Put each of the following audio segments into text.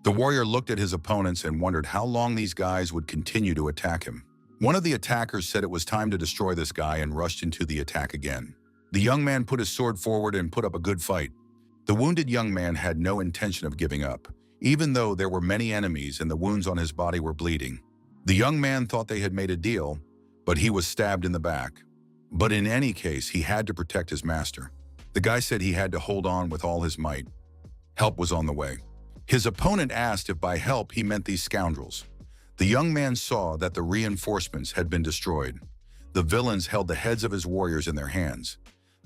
The warrior looked at his opponents and wondered how long these guys would continue to attack him. One of the attackers said it was time to destroy this guy and rushed into the attack again. The young man put his sword forward and put up a good fight. The wounded young man had no intention of giving up, even though there were many enemies and the wounds on his body were bleeding. The young man thought they had made a deal, but he was stabbed in the back. But in any case, he had to protect his master. The guy said he had to hold on with all his might. Help was on the way. His opponent asked if by help he meant these scoundrels. The young man saw that the reinforcements had been destroyed. The villains held the heads of his warriors in their hands.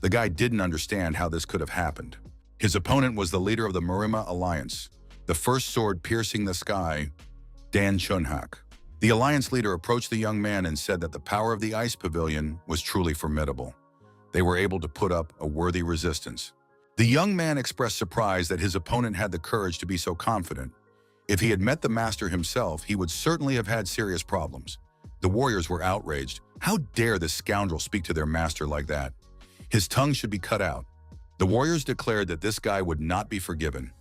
The guy didn't understand how this could have happened. His opponent was the leader of the Merima Alliance, the first sword piercing the sky, Dan Chunhak. The alliance leader approached the young man and said that the power of the ice pavilion was truly formidable. They were able to put up a worthy resistance. The young man expressed surprise that his opponent had the courage to be so confident. If he had met the master himself, he would certainly have had serious problems. The warriors were outraged. How dare this scoundrel speak to their master like that? His tongue should be cut out. The warriors declared that this guy would not be forgiven.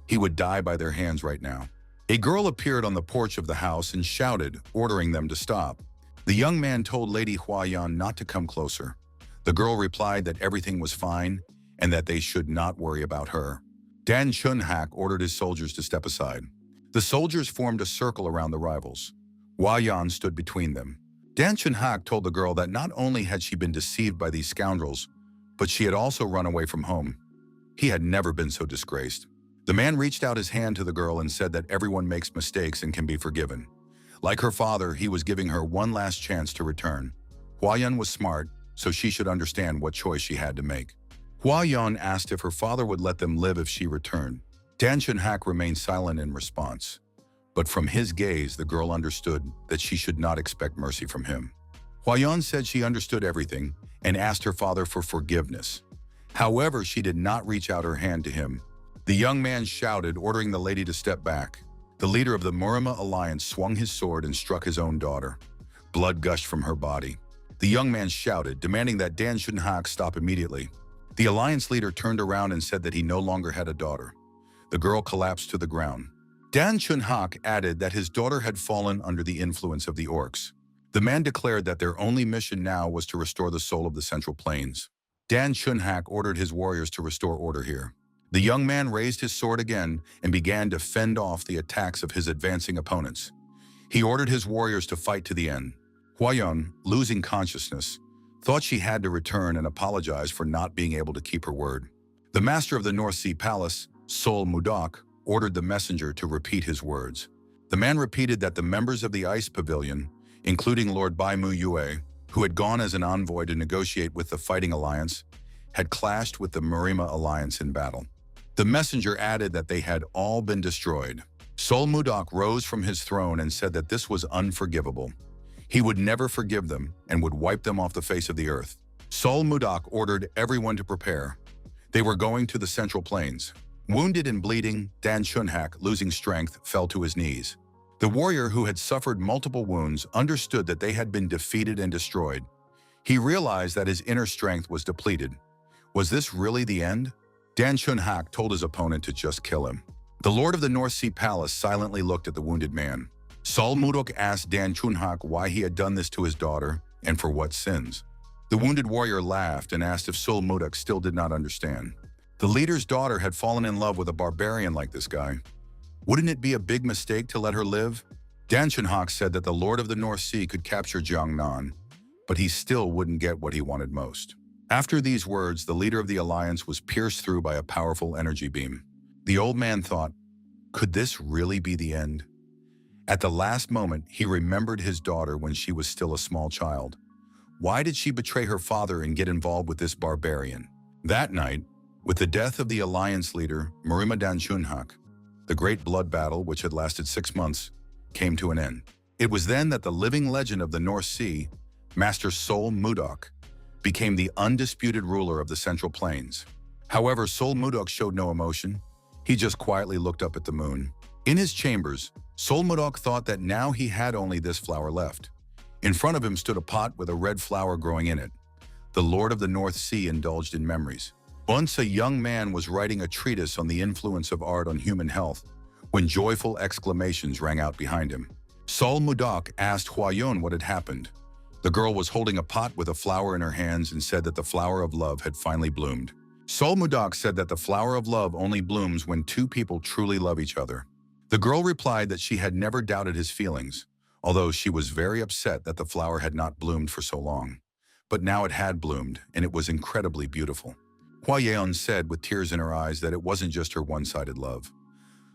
He would die by their hands right now. A girl appeared on the porch of the house and shouted, ordering them to stop. The young man told Lady Huayan not to come closer. The girl replied that everything was fine and that they should not worry about her. Dan Chunhak ordered his soldiers to step aside. The soldiers formed a circle around the rivals. Huayan stood between them. Dan Chunhak told the girl that not only had she been deceived by these scoundrels, but she had also run away from home. He had never been so disgraced. The man reached out his hand to the girl and said that everyone makes mistakes and can be forgiven. Like her father, he was giving her one last chance to return. Huayan was smart, so she should understand what choice she had to make. Huayan asked if her father would let them live if she returned. Dan Chunhak remained silent in response. But from his gaze, the girl understood that she should not expect mercy from him. Huayan said she understood everything and asked her father for forgiveness. However, she did not reach out her hand to him. The young man shouted, ordering the lady to step back. The leader of the Merima Alliance swung his sword and struck his own daughter. Blood gushed from her body. The young man shouted, demanding that Dan Chunhak stop immediately. The alliance leader turned around and said that he no longer had a daughter. The girl collapsed to the ground. Dan Chunhak added that his daughter had fallen under the influence of the orcs. The man declared that their only mission now was to restore the soul of the Central Plains. Dan Chunhak ordered his warriors to restore order here. The young man raised his sword again and began to fend off the attacks of his advancing opponents. He ordered his warriors to fight to the end. Huayan, losing consciousness, thought she had to return and apologize for not being able to keep her word. The master of the North Sea Palace, Sol Mudok, ordered the messenger to repeat his words. The man repeated that the members of the Ice Pavilion, including Lord Bai Mu Yue, who had gone as an envoy to negotiate with the Fighting Alliance, had clashed with the Merima Alliance in battle. The messenger added that they had all been destroyed. Sol Mudok rose from his throne and said that this was unforgivable. He would never forgive them and would wipe them off the face of the earth. Sol Mudok ordered everyone to prepare. They were going to the Central Plains. Wounded and bleeding, Dan Chunhak, losing strength, fell to his knees. The warrior who had suffered multiple wounds understood that they had been defeated and destroyed. He realized that his inner strength was depleted. Was this really the end? Dan Chunhak told his opponent to just kill him. The Lord of the North Sea Palace silently looked at the wounded man. Sol Mudok asked Dan Chunhak why he had done this to his daughter and for what sins. The wounded warrior laughed and asked if Sol Mudok still did not understand. The leader's daughter had fallen in love with a barbarian like this guy. Wouldn't it be a big mistake to let her live? Dan Chunhak said that the Lord of the North Sea could capture Jiangnan, but he still wouldn't get what he wanted most. After these words, the leader of the alliance was pierced through by a powerful energy beam. The old man thought, could this really be the end? At the last moment, he remembered his daughter when she was still a small child. Why did she betray her father and get involved with this barbarian? That night, with the death of the alliance leader, Merima Dan Chunhak, the great blood battle, which had lasted 6 months, came to an end. It was then that the living legend of the North Sea, Master Sol Mudok, became the undisputed ruler of the Central Plains. However, Sol Mudok showed no emotion. He just quietly looked up at the moon. In his chambers, Sol Mudok thought that now he had only this flower left. In front of him stood a pot with a red flower growing in it. The Lord of the North Sea indulged in memories. Once a young man was writing a treatise on the influence of art on human health. when joyful exclamations rang out behind him. Sol Mudak asked Huayon what had happened. The girl was holding a pot with a flower in her hands and said that the flower of love had finally bloomed. Sol Mudak said that the flower of love only blooms when two people truly love each other. The girl replied that she had never doubted his feelings, although she was very upset that the flower had not bloomed for so long. But now it had bloomed, and it was incredibly beautiful. Huayon said with tears in her eyes that it wasn't just her one-sided love.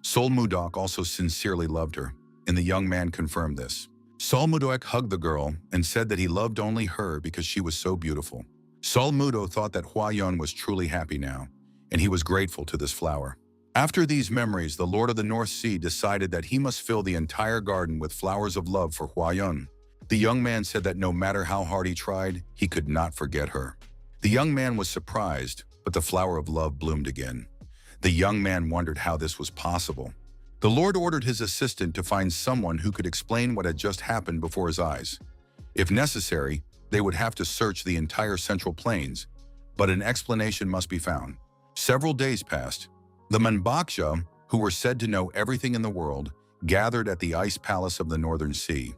Sol Mudak also sincerely loved her, and the young man confirmed this. Sol Mudak hugged the girl and said that he loved only her because she was so beautiful. Sol Mudo thought that Huayon was truly happy now, and he was grateful to this flower. After these memories, the Lord of the North Sea decided that he must fill the entire garden with flowers of love for Huayon. The young man said that no matter how hard he tried, he could not forget her. The young man was surprised, but the flower of love bloomed again. The young man wondered how this was possible. The Lord ordered his assistant to find someone who could explain what had just happened before his eyes. If necessary, they would have to search the entire Central Plains, but an explanation must be found. Several days passed. The Manbaksha, who were said to know everything in the world, gathered at the ice palace of the Northern Sea.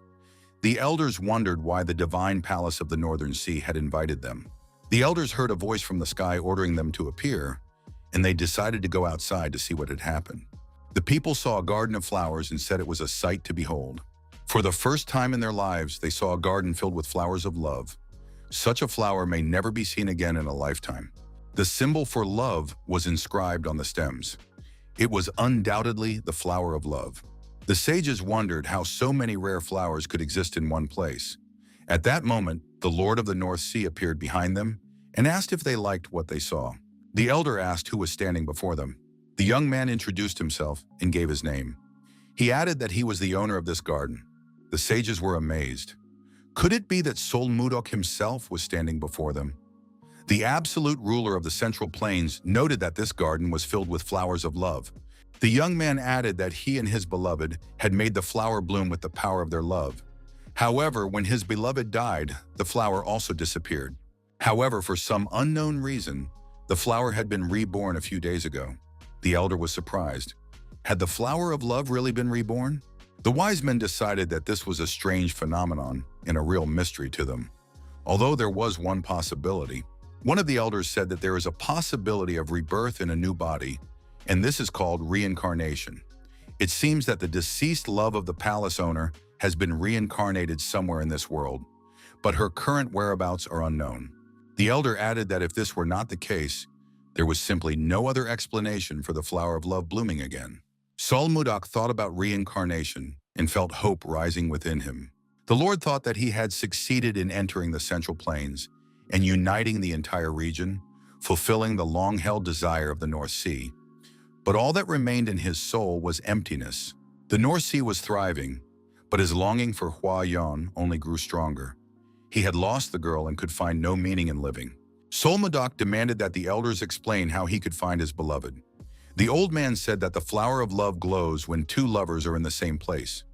The elders wondered why the divine palace of the Northern Sea had invited them. The elders heard a voice from the sky ordering them to appear, and they decided to go outside to see what had happened. The people saw a garden of flowers and said it was a sight to behold. For the first time in their lives, they saw a garden filled with flowers of love. Such a flower may never be seen again in a lifetime. The symbol for love was inscribed on the stems. It was undoubtedly the flower of love. The sages wondered how so many rare flowers could exist in one place. At that moment, the Lord of the North Sea appeared behind them and asked if they liked what they saw. The elder asked who was standing before them. The young man introduced himself and gave his name. He added that he was the owner of this garden. The sages were amazed. Could it be that Sol Mudok himself was standing before them? The absolute ruler of the Central Plains noted that this garden was filled with flowers of love. The young man added that he and his beloved had made the flower bloom with the power of their love. However, when his beloved died, the flower also disappeared. However, for some unknown reason, the flower had been reborn a few days ago. The elder was surprised. Had the flower of love really been reborn? The wise men decided that this was a strange phenomenon and a real mystery to them. Although there was one possibility. One of the elders said that there is a possibility of rebirth in a new body, and this is called reincarnation. It seems that the deceased love of the palace owner has been reincarnated somewhere in this world, but her current whereabouts are unknown. The elder added that if this were not the case, there was simply no other explanation for the flower of love blooming again. Sol Mudak thought about reincarnation and felt hope rising within him. The Lord thought that he had succeeded in entering the Central Plains and uniting the entire region, fulfilling the long-held desire of the North Sea. But all that remained in his soul was emptiness. The North Sea was thriving, but his longing for Huayon only grew stronger. He had lost the girl and could find no meaning in living. Sol Mudak demanded that the elders explain how he could find his beloved. The old man said that the flower of love glows when two lovers are in the same place.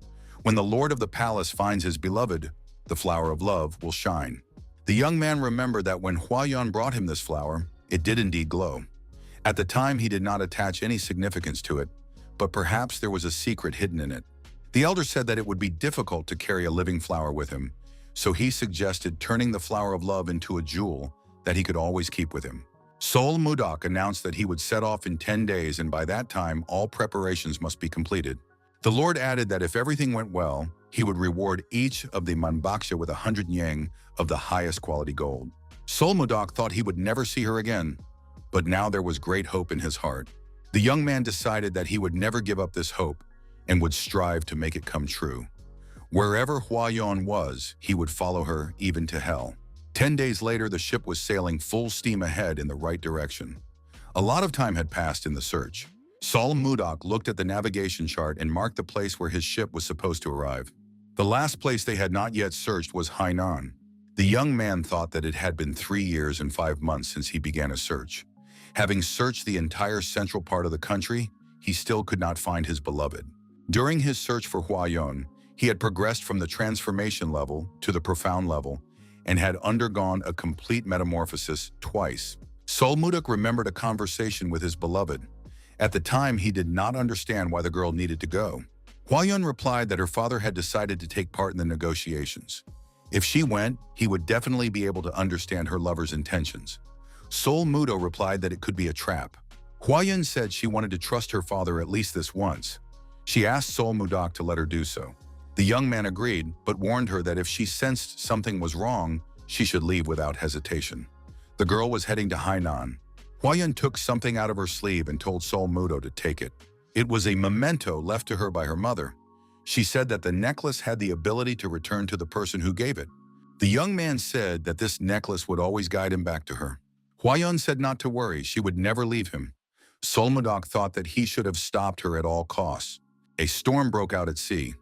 When the lord of the palace finds his beloved, the flower of love will shine. The young man remembered that when Huayon brought him this flower, it did indeed glow. At the time, he did not attach any significance to it, but perhaps there was a secret hidden in it. The elder said that it would be difficult to carry a living flower with him, so he suggested turning the flower of love into a jewel that he could always keep with him. Sol Mudak announced that he would set off in 10 days, and by that time, all preparations must be completed. The Lord added that if everything went well, he would reward each of the Manbaksha with 100 yang of the highest quality gold. Sol Mudak thought he would never see her again, but now there was great hope in his heart. The young man decided that he would never give up this hope and would strive to make it come true. Wherever Huayon was, he would follow her even to hell. 10 days later, the ship was sailing full steam ahead in the right direction. A lot of time had passed in the search. Sol Mudak looked at the navigation chart and marked the place where his ship was supposed to arrive. The last place they had not yet searched was Hainan. The young man thought that it had been 3 years and 5 months since he began a search. Having searched the entire central part of the country, he still could not find his beloved. During his search for Huayon, he had progressed from the transformation level to the profound level and had undergone a complete metamorphosis twice. Sol Mudak remembered a conversation with his beloved, At the time, he did not understand why the girl needed to go. Hwa-yun replied that her father had decided to take part in the negotiations. If she went, he would definitely be able to understand her lover's intentions. Sol Mudo replied that it could be a trap. Hwa-yun said she wanted to trust her father at least this once. She asked Sol Mudok to let her do so. The young man agreed, but warned her that if she sensed something was wrong, she should leave without hesitation. The girl was heading to Hainan. Hwa-yun took something out of her sleeve and told Sol Mudo to take it. It was a memento left to her by her mother. She said that the necklace had the ability to return to the person who gave it. The young man said that this necklace would always guide him back to her. Hwa-yun said not to worry, she would never leave him. Sol Mudok thought that he should have stopped her at all costs. A storm broke out at sea.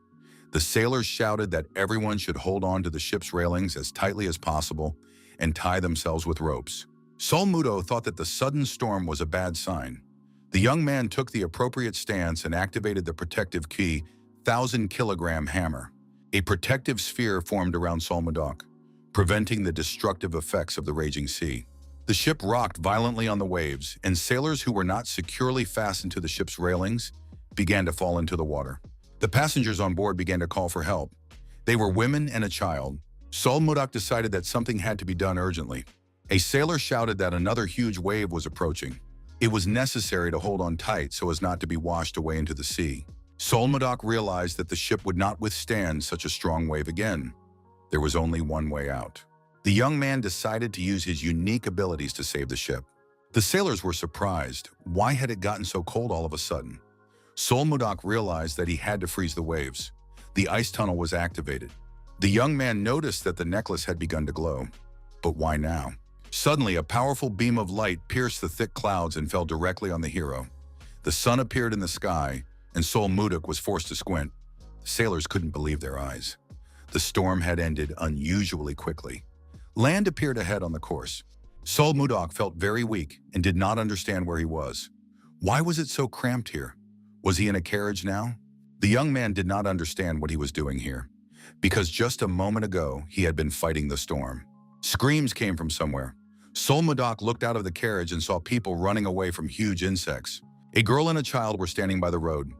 The sailors shouted that everyone should hold on to the ship's railings as tightly as possible and tie themselves with ropes. Sol Mudo thought that the sudden storm was a bad sign. The young man took the appropriate stance and activated the protective key 1,000-kilogram hammer. A protective sphere formed around Sol Mudok, preventing the destructive effects of the raging sea. The ship rocked violently on the waves, and sailors who were not securely fastened to the ship's railings began to fall into the water. The passengers on board began to call for help. They were women and a child. Sol Mudok decided that something had to be done urgently. A sailor shouted that another huge wave was approaching. It was necessary to hold on tight so as not to be washed away into the sea. Sol Mudok realized that the ship would not withstand such a strong wave again. There was only one way out. The young man decided to use his unique abilities to save the ship. The sailors were surprised. Why had it gotten so cold all of a sudden? Sol Mudok realized that he had to freeze the waves. The ice tunnel was activated. The young man noticed that the necklace had begun to glow. But why now? Suddenly, a powerful beam of light pierced the thick clouds and fell directly on the hero. The sun appeared in the sky, and Sol Mudok was forced to squint. The sailors couldn't believe their eyes. The storm had ended unusually quickly. Land appeared ahead on the course. Sol Mudok felt very weak and did not understand where he was. Why was it so cramped here? Was he in a carriage now? The young man did not understand what he was doing here, because just a moment ago he had been fighting the storm. Screams came from somewhere. Sol Mudok looked out of the carriage and saw people running away from huge insects. A girl and a child were standing by the road.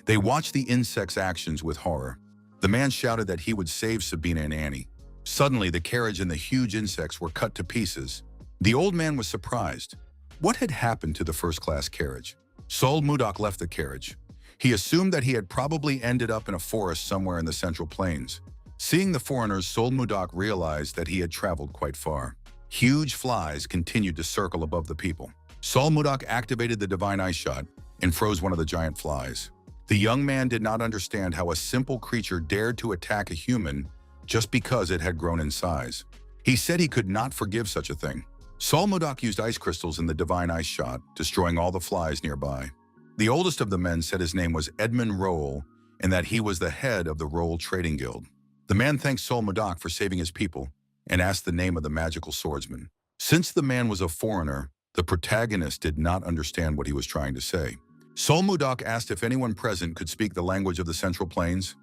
They watched the insects' actions with horror. The man shouted that he would save Sabina and Annie. Suddenly, the carriage and the huge insects were cut to pieces. The old man was surprised. What had happened to the first-class carriage? Sol Mudok left the carriage. He assumed that he had probably ended up in a forest somewhere in the Central Plains. Seeing the foreigners, Sol Mudok realized that he had traveled quite far. Huge flies continued to circle above the people. Sol Mudok activated the Divine Ice Shot and froze one of the giant flies. The young man did not understand how a simple creature dared to attack a human just because it had grown in size. He said he could not forgive such a thing. Sol Mudok used ice crystals in the Divine Ice Shot, destroying all the flies nearby. The oldest of the men said his name was Edmund Roll and that he was the head of the Roll Trading Guild. The man thanked Sol Mudok for saving his people and asked the name of the magical swordsman. Since the man was a foreigner, the protagonist did not understand what he was trying to say. Sol Mudok asked if anyone present could speak the language of the Central Plains.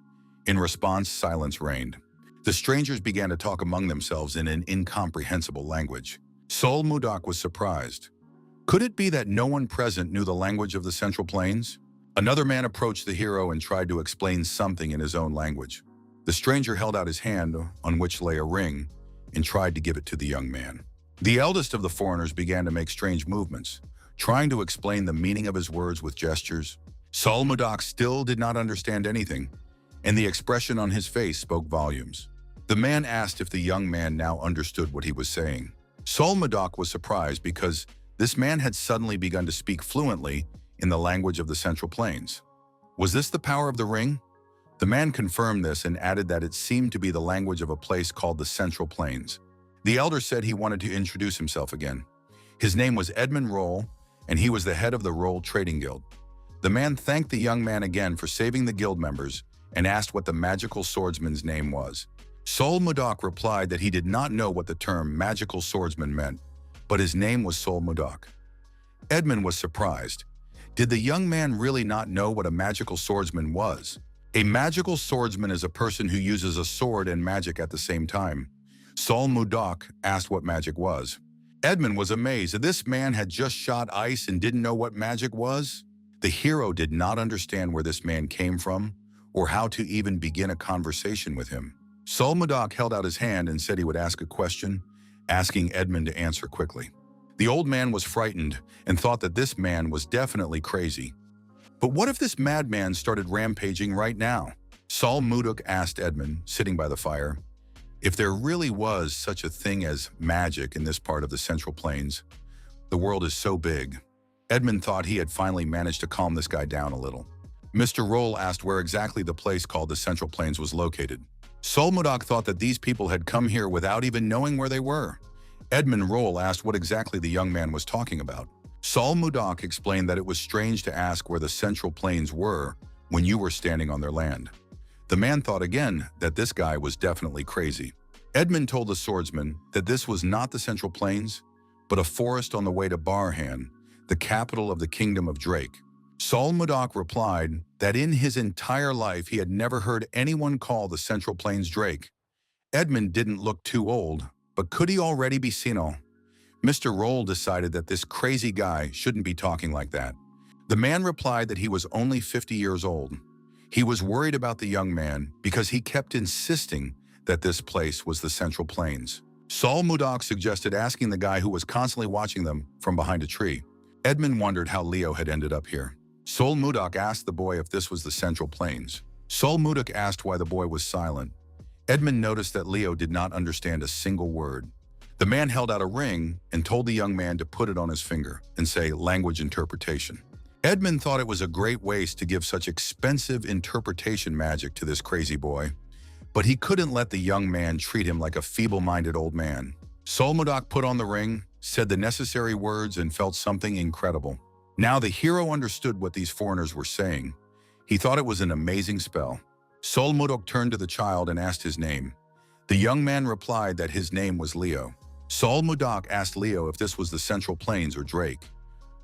In response, silence reigned. The strangers began to talk among themselves in an incomprehensible language. Sol Mudok was surprised. Could it be that no one present knew the language of the Central Plains? Another man approached the hero and tried to explain something in his own language. The stranger held out his hand, on which lay a ring, and tried to give it to the young man. The eldest of the foreigners began to make strange movements, trying to explain the meaning of his words with gestures. Sol Mudok still did not understand anything, and the expression on his face spoke volumes. The man asked if the young man now understood what he was saying. Sol Mudok was surprised because this man had suddenly begun to speak fluently in the language of the Central Plains. Was this the power of the ring? The man confirmed this and added that it seemed to be the language of a place called the Central Plains. The elder said he wanted to introduce himself again. His name was Edmund Roll, and he was the head of the Roll Trading Guild. The man thanked the young man again for saving the guild members and asked what the magical swordsman's name was. Sol Mudok replied that he did not know what the term magical swordsman meant, but his name was Sol Mudok. Edmund was surprised. Did the young man really not know what a magical swordsman was? A magical swordsman is a person who uses a sword and magic at the same time. Sol Mudok asked what magic was. Edmund was amazed that this man had just shot ice and didn't know what magic was. The hero did not understand where this man came from or how to even begin a conversation with him. Sol Modoc held out his hand and said he would ask a question, asking Edmund to answer quickly. The old man was frightened and thought that this man was definitely crazy. But what if this madman started rampaging right now? Sol Modoc asked Edmund, sitting by the fire, if there really was such a thing as magic in this part of the Central Plains. The world is so big. Edmund thought he had finally managed to calm this guy down a little. Mr. Roll asked where exactly the place called the Central Plains was located. Sol Modoc thought that these people had come here without even knowing where they were. Edmund Roll asked what exactly the young man was talking about. Sol Modoc explained that it was strange to ask where the Central Plains were when you were standing on their land. The man thought again that this guy was definitely crazy. Edmund told the swordsman that this was not the Central Plains, but a forest on the way to Barhan, the capital of the Kingdom of Drake. Sol Modoc replied that in his entire life he had never heard anyone call the Central Plains Drake. Edmund didn't look too old, but could he already be senile? Mr. Roll decided that this crazy guy shouldn't be talking like that. The man replied that he was only 50 years old. He was worried about the young man because he kept insisting that this place was the Central Plains. Sol Modoc suggested asking the guy who was constantly watching them from behind a tree. Edmund wondered how Leo had ended up here. Sol Modoc asked the boy if this was the Central Plains. Sol Modoc asked why the boy was silent. Edmund noticed that Leo did not understand a single word. The man held out a ring and told the young man to put it on his finger and say language interpretation. Edmund thought it was a great waste to give such expensive interpretation magic to this crazy boy, but he couldn't let the young man treat him like a feeble-minded old man. Sol Modoc put on the ring, said the necessary words, and felt something incredible. Now the hero understood what these foreigners were saying. He thought it was an amazing spell. Sol Modoc turned to the child and asked his name. The young man replied that his name was Leo. Sol Modoc asked Leo if this was the Central Plains or Drake.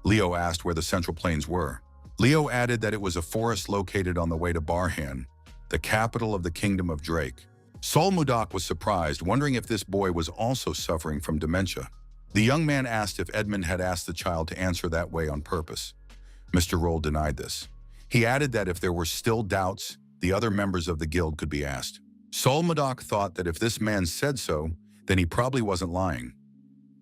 Leo asked where the Central Plains were. Leo added that it was a forest located on the way to Barhan, the capital of the Kingdom of Drake. Sol Modoc was surprised, wondering if this boy was also suffering from dementia. The young man asked if Edmund had asked the child to answer that way on purpose. Mr. Roll denied this. He added that if there were still doubts, the other members of the guild could be asked. Sol Modoc thought that if this man said so, then he probably wasn't lying.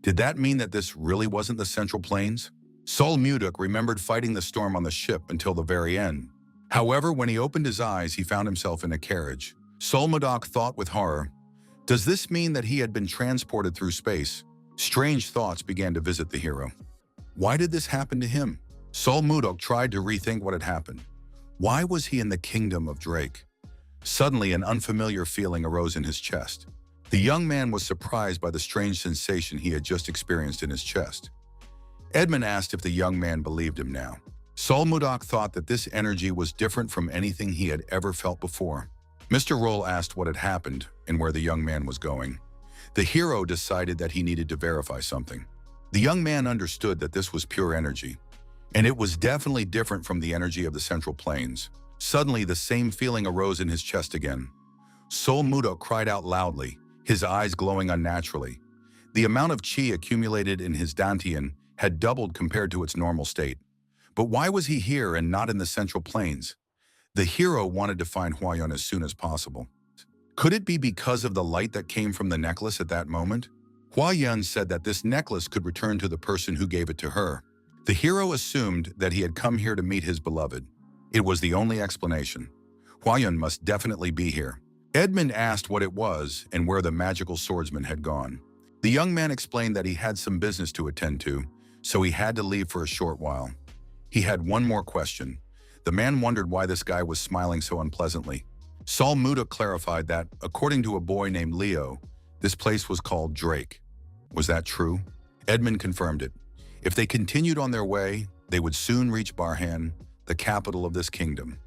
Did that mean that this really wasn't the Central Plains? Sol Modoc remembered fighting the storm on the ship until the very end. However, when he opened his eyes, he found himself in a carriage. Sol Modoc thought with horror, does this mean that he had been transported through space? Strange thoughts began to visit the hero. Why did this happen to him? Sol Modoc tried to rethink what had happened. Why was he in the Kingdom of Drake? Suddenly, an unfamiliar feeling arose in his chest. The young man was surprised by the strange sensation he had just experienced in his chest. Edmund asked if the young man believed him now. Sol Modoc thought that this energy was different from anything he had ever felt before. Mr. Roll asked what had happened and where the young man was going. The hero decided that he needed to verify something. The young man understood that this was pure energy, and it was definitely different from the energy of the Central Plains. Suddenly, the same feeling arose in his chest again. Sol Modoc cried out loudly, his eyes glowing unnaturally. The amount of chi accumulated in his dantian had doubled compared to its normal state. But why was he here and not in the Central Plains? The hero wanted to find Huayan as soon as possible. Could it be because of the light that came from the necklace at that moment? Huayan said that this necklace could return to the person who gave it to her. The hero assumed that he had come here to meet his beloved. It was the only explanation. Huayan must definitely be here. Edmund asked what it was and where the magical swordsman had gone. The young man explained that he had some business to attend to, so he had to leave for a short while. He had one more question. The man wondered why this guy was smiling so unpleasantly. Sol Modoc clarified that, according to a boy named Leo, this place was called Drake. Was that true? Edmund confirmed it. If they continued on their way, they would soon reach Barhan, the capital of this kingdom.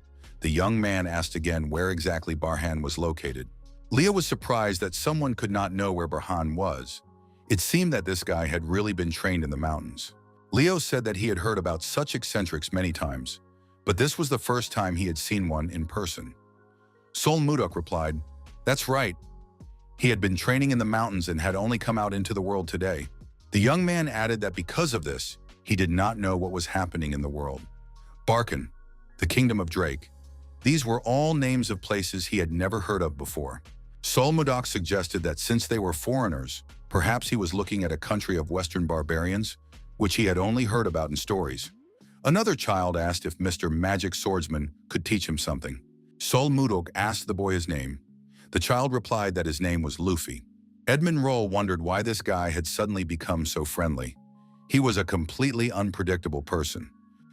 The young man asked again where exactly Barhan was located. Leo was surprised that someone could not know where Barhan was. It seemed that this guy had really been trained in the mountains. Leo said that he had heard about such eccentrics many times, but this was the first time he had seen one in person. Sol Modoc replied, "That's right. He had been training in the mountains and had only come out into the world today." The young man added that because of this, he did not know what was happening in the world. Barkin, the Kingdom of Drake. These were all names of places he had never heard of before. Sol Modoc suggested that since they were foreigners, perhaps he was looking at a country of Western barbarians, which he had only heard about in stories. Another child asked if Mr. Magic Swordsman could teach him something. Sol Modoc asked the boy his name. The child replied that his name was Luffy. Edmund Roll wondered why this guy had suddenly become so friendly. He was a completely unpredictable person.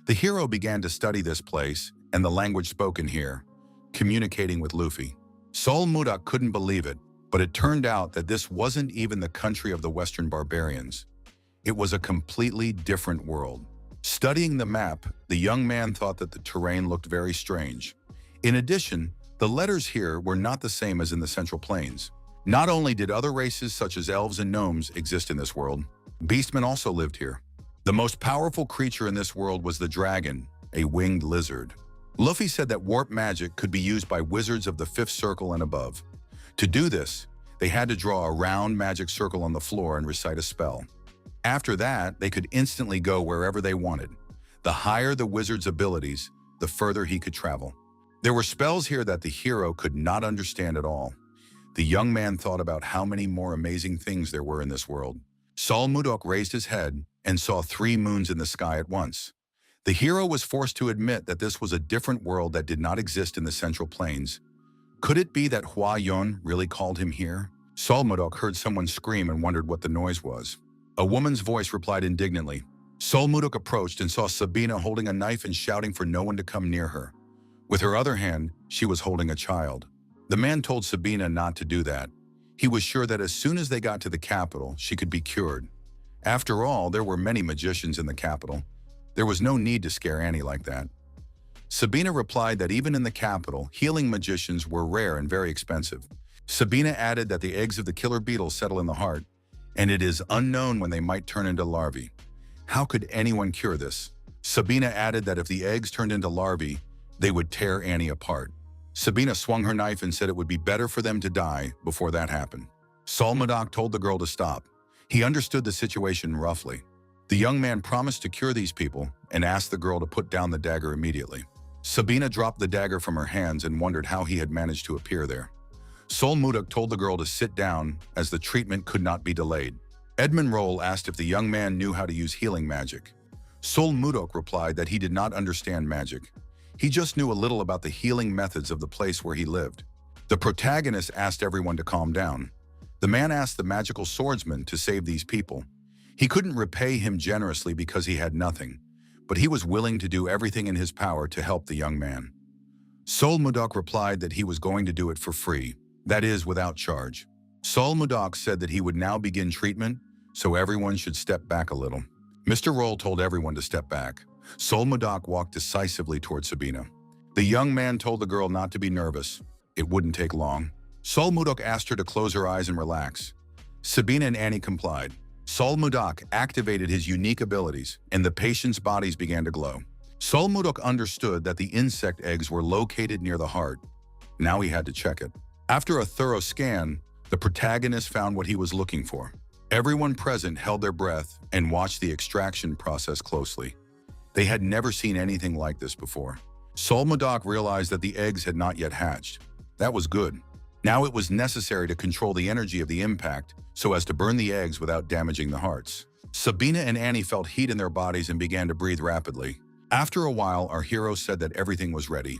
The hero began to study this place and the language spoken here, communicating with Luffy. Sol Modoc couldn't believe it, but it turned out that this wasn't even the country of the Western barbarians. It was a completely different world. Studying the map, the young man thought that the terrain looked very strange. In addition, the letters here were not the same as in the Central Plains. Not only did other races such as elves and gnomes exist in this world, beastmen also lived here. The most powerful creature in this world was the dragon, a winged lizard. Luffy said that warp magic could be used by wizards of the 5th circle and above. To do this, they had to draw a round magic circle on the floor and recite a spell. After that, they could instantly go wherever they wanted. The higher the wizard's abilities, the further he could travel. There were spells here that the hero could not understand at all. The young man thought about how many more amazing things there were in this world. Sol Modoc raised his head and saw 3 moons in the sky at once. The hero was forced to admit that this was a different world that did not exist in the Central Plains. Could it be that Hua Yun really called him here? Sol Modoc heard someone scream and wondered what the noise was. A woman's voice replied indignantly. Sol Modoc approached and saw Sabina holding a knife and shouting for no one to come near her. With her other hand, she was holding a child. The man told Sabina not to do that. He was sure that as soon as they got to the capital, she could be cured. After all, there were many magicians in the capital. There was no need to scare Annie like that. Sabina replied that even in the capital, healing magicians were rare and very expensive. Sabina added that the eggs of the killer beetles settle in the heart, and it is unknown when they might turn into larvae. How could anyone cure this? Sabina added that if the eggs turned into larvae, they would tear Annie apart. Sabina swung her knife and said it would be better for them to die before that happened. Sol Modoc told the girl to stop. He understood the situation roughly. The young man promised to cure these people and asked the girl to put down the dagger immediately. Sabina dropped the dagger from her hands and wondered how he had managed to appear there. Sol Modoc told the girl to sit down as the treatment could not be delayed. Edmund Roll asked if the young man knew how to use healing magic. Sol Modoc replied that he did not understand magic. He just knew a little about the healing methods of the place where he lived. The protagonist asked everyone to calm down. The man asked the magical swordsman to save these people. He couldn't repay him generously because he had nothing, but he was willing to do everything in his power to help the young man. Sol Modoc replied that he was going to do it for free, that is, without charge. Sol Modoc said that he would now begin treatment, so everyone should step back a little. Mr. Roll told everyone to step back. Sol Modoc walked decisively toward Sabina. The young man told the girl not to be nervous. It wouldn't take long. Sol Modoc asked her to close her eyes and relax. Sabina and Annie complied. Sol Modoc activated his unique abilities, and the patient's bodies began to glow. Sol Modoc understood that the insect eggs were located near the heart. Now he had to check it. After a thorough scan, the protagonist found what he was looking for. Everyone present held their breath and watched the extraction process closely. They had never seen anything like this before. Sol Modoc realized that the eggs had not yet hatched. That was good. Now it was necessary to control the energy of the impact so as to burn the eggs without damaging the hearts. Sabina and Annie felt heat in their bodies and began to breathe rapidly. After a while, our hero said that everything was ready.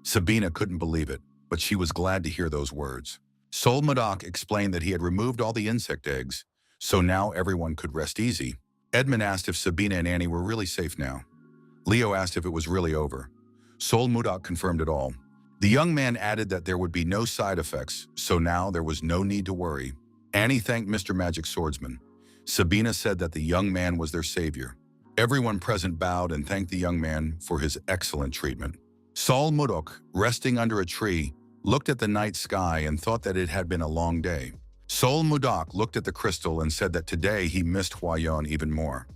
Sabina couldn't believe it, but she was glad to hear those words. Sol Modoc explained that he had removed all the insect eggs, so now everyone could rest easy. Edmund asked if Sabina and Annie were really safe now. Leo asked if it was really over. Sol Modoc confirmed it all. The young man added that there would be no side effects, so now there was no need to worry. Annie thanked Mr. Magic Swordsman. Sabina said that the young man was their savior. Everyone present bowed and thanked the young man for his excellent treatment. Sol Modoc, resting under a tree, looked at the night sky and thought that it had been a long day. Sol Modoc looked at the crystal and said that today he missed Huayan even more.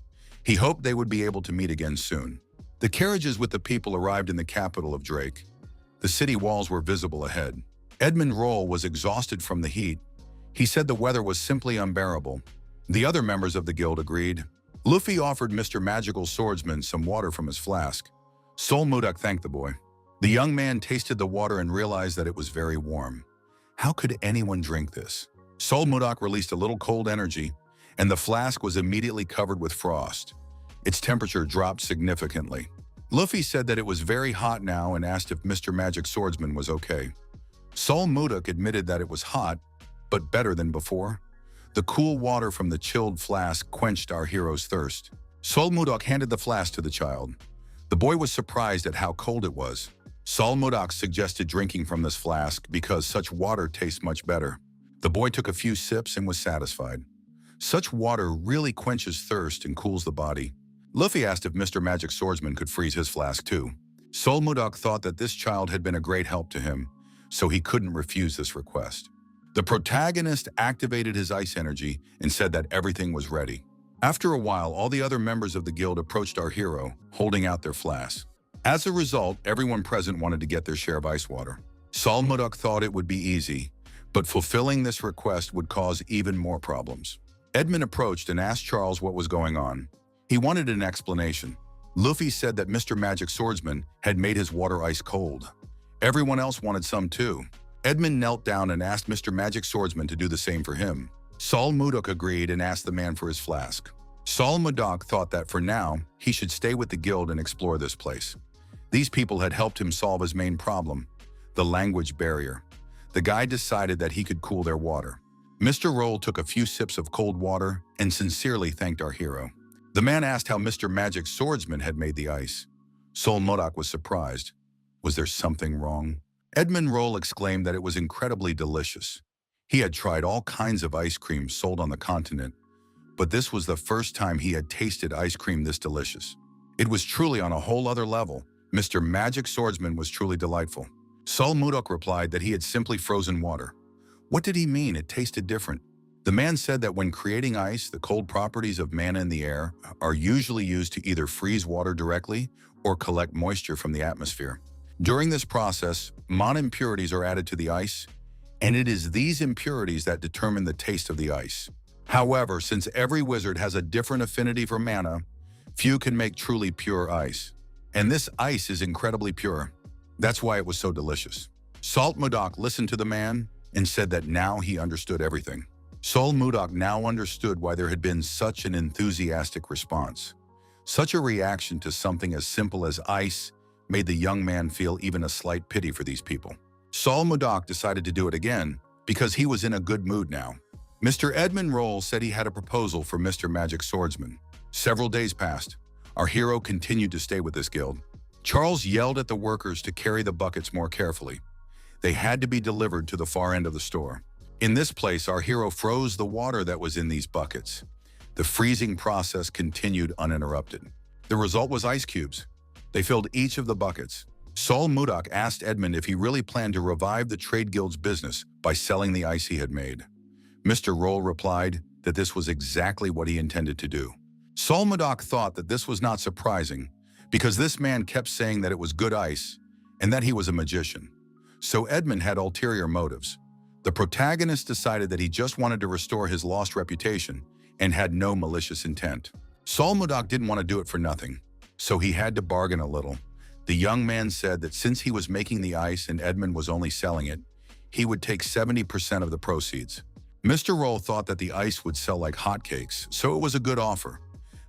He hoped they would be able to meet again soon. The carriages with the people arrived in the capital of Drake. The city walls were visible ahead. Edmund Roll was exhausted from the heat. He said the weather was simply unbearable. The other members of the guild agreed. Luffy offered Mr. Magical Swordsman some water from his flask. Sol Mudak thanked the boy. The young man tasted the water and realized that it was very warm. How could anyone drink this? Sol Mudak released a little cold energy, and the flask was immediately covered with frost. Its temperature dropped significantly. Luffy said that it was very hot now and asked if Mr. Magic Swordsman was okay. Sol Mudak admitted that it was hot, but better than before. The cool water from the chilled flask quenched our hero's thirst. Sol Mudak handed the flask to the child. The boy was surprised at how cold it was. Sol Mudak suggested drinking from this flask because such water tastes much better. The boy took a few sips and was satisfied. Such water really quenches thirst and cools the body. Luffy asked if Mr. Magic Swordsman could freeze his flask too. Sol Mudak thought that this child had been a great help to him, so he couldn't refuse this request. The protagonist activated his ice energy and said that everything was ready. After a while, all the other members of the guild approached our hero, holding out their flasks. As a result, everyone present wanted to get their share of ice water. Sol Mudak thought it would be easy, but fulfilling this request would cause even more problems. Edmund approached and asked Charles what was going on. He wanted an explanation. Luffy said that Mr. Magic Swordsman had made his water ice cold. Everyone else wanted some too. Edmund knelt down and asked Mr. Magic Swordsman to do the same for him. Sol Mudak agreed and asked the man for his flask. Sol Mudak thought that for now, he should stay with the guild and explore this place. These people had helped him solve his main problem, the language barrier. The guy decided that he could cool their water. Mr. Roll took a few sips of cold water and sincerely thanked our hero. The man asked how Mr. Magic Swordsman had made the ice. Sol Mudak was surprised. Was there something wrong? Edmund Roll exclaimed that it was incredibly delicious. He had tried all kinds of ice cream sold on the continent, but this was the first time he had tasted ice cream this delicious. It was truly on a whole other level. Mr. Magic Swordsman was truly delightful. Sol Mudak replied that he had simply frozen water. What did he mean? It tasted different. The man said that when creating ice, the cold properties of mana in the air are usually used to either freeze water directly or collect moisture from the atmosphere. During this process, mana impurities are added to the ice, and it is these impurities that determine the taste of the ice. However, since every wizard has a different affinity for mana, few can make truly pure ice. And this ice is incredibly pure. That's why it was so delicious. Sol Mudak listened to the man and said that now he understood everything. Sol Mudak now understood why there had been such an enthusiastic response. Such a reaction to something as simple as ice made the young man feel even a slight pity for these people. Sol Mudak decided to do it again because he was in a good mood now. Mr. Edmund Roll said he had a proposal for Mr. Magic Swordsman. Several days passed. Our hero continued to stay with this guild. Charles yelled at the workers to carry the buckets more carefully. They had to be delivered to the far end of the store. In this place, our hero froze the water that was in these buckets. The freezing process continued uninterrupted. The result was ice cubes. They filled each of the buckets. Sol Mudak asked Edmund if he really planned to revive the trade guild's business by selling the ice he had made. Mr. Roll replied that this was exactly what he intended to do. Sol Mudak thought that this was not surprising because this man kept saying that it was good ice and that he was a magician. So Edmund had ulterior motives. The protagonist decided that he just wanted to restore his lost reputation and had no malicious intent. Sol Mudak didn't want to do it for nothing, so he had to bargain a little. The young man said that since he was making the ice and Edmund was only selling it, he would take 70% of the proceeds. Mr. Roll thought that the ice would sell like hotcakes, so it was a good offer.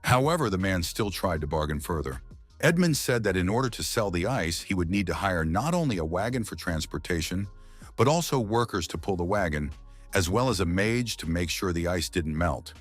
However, the man still tried to bargain further. Edmund said that in order to sell the ice, he would need to hire not only a wagon for transportation, but also workers to pull the wagon, as well as a mage to make sure the ice didn't melt.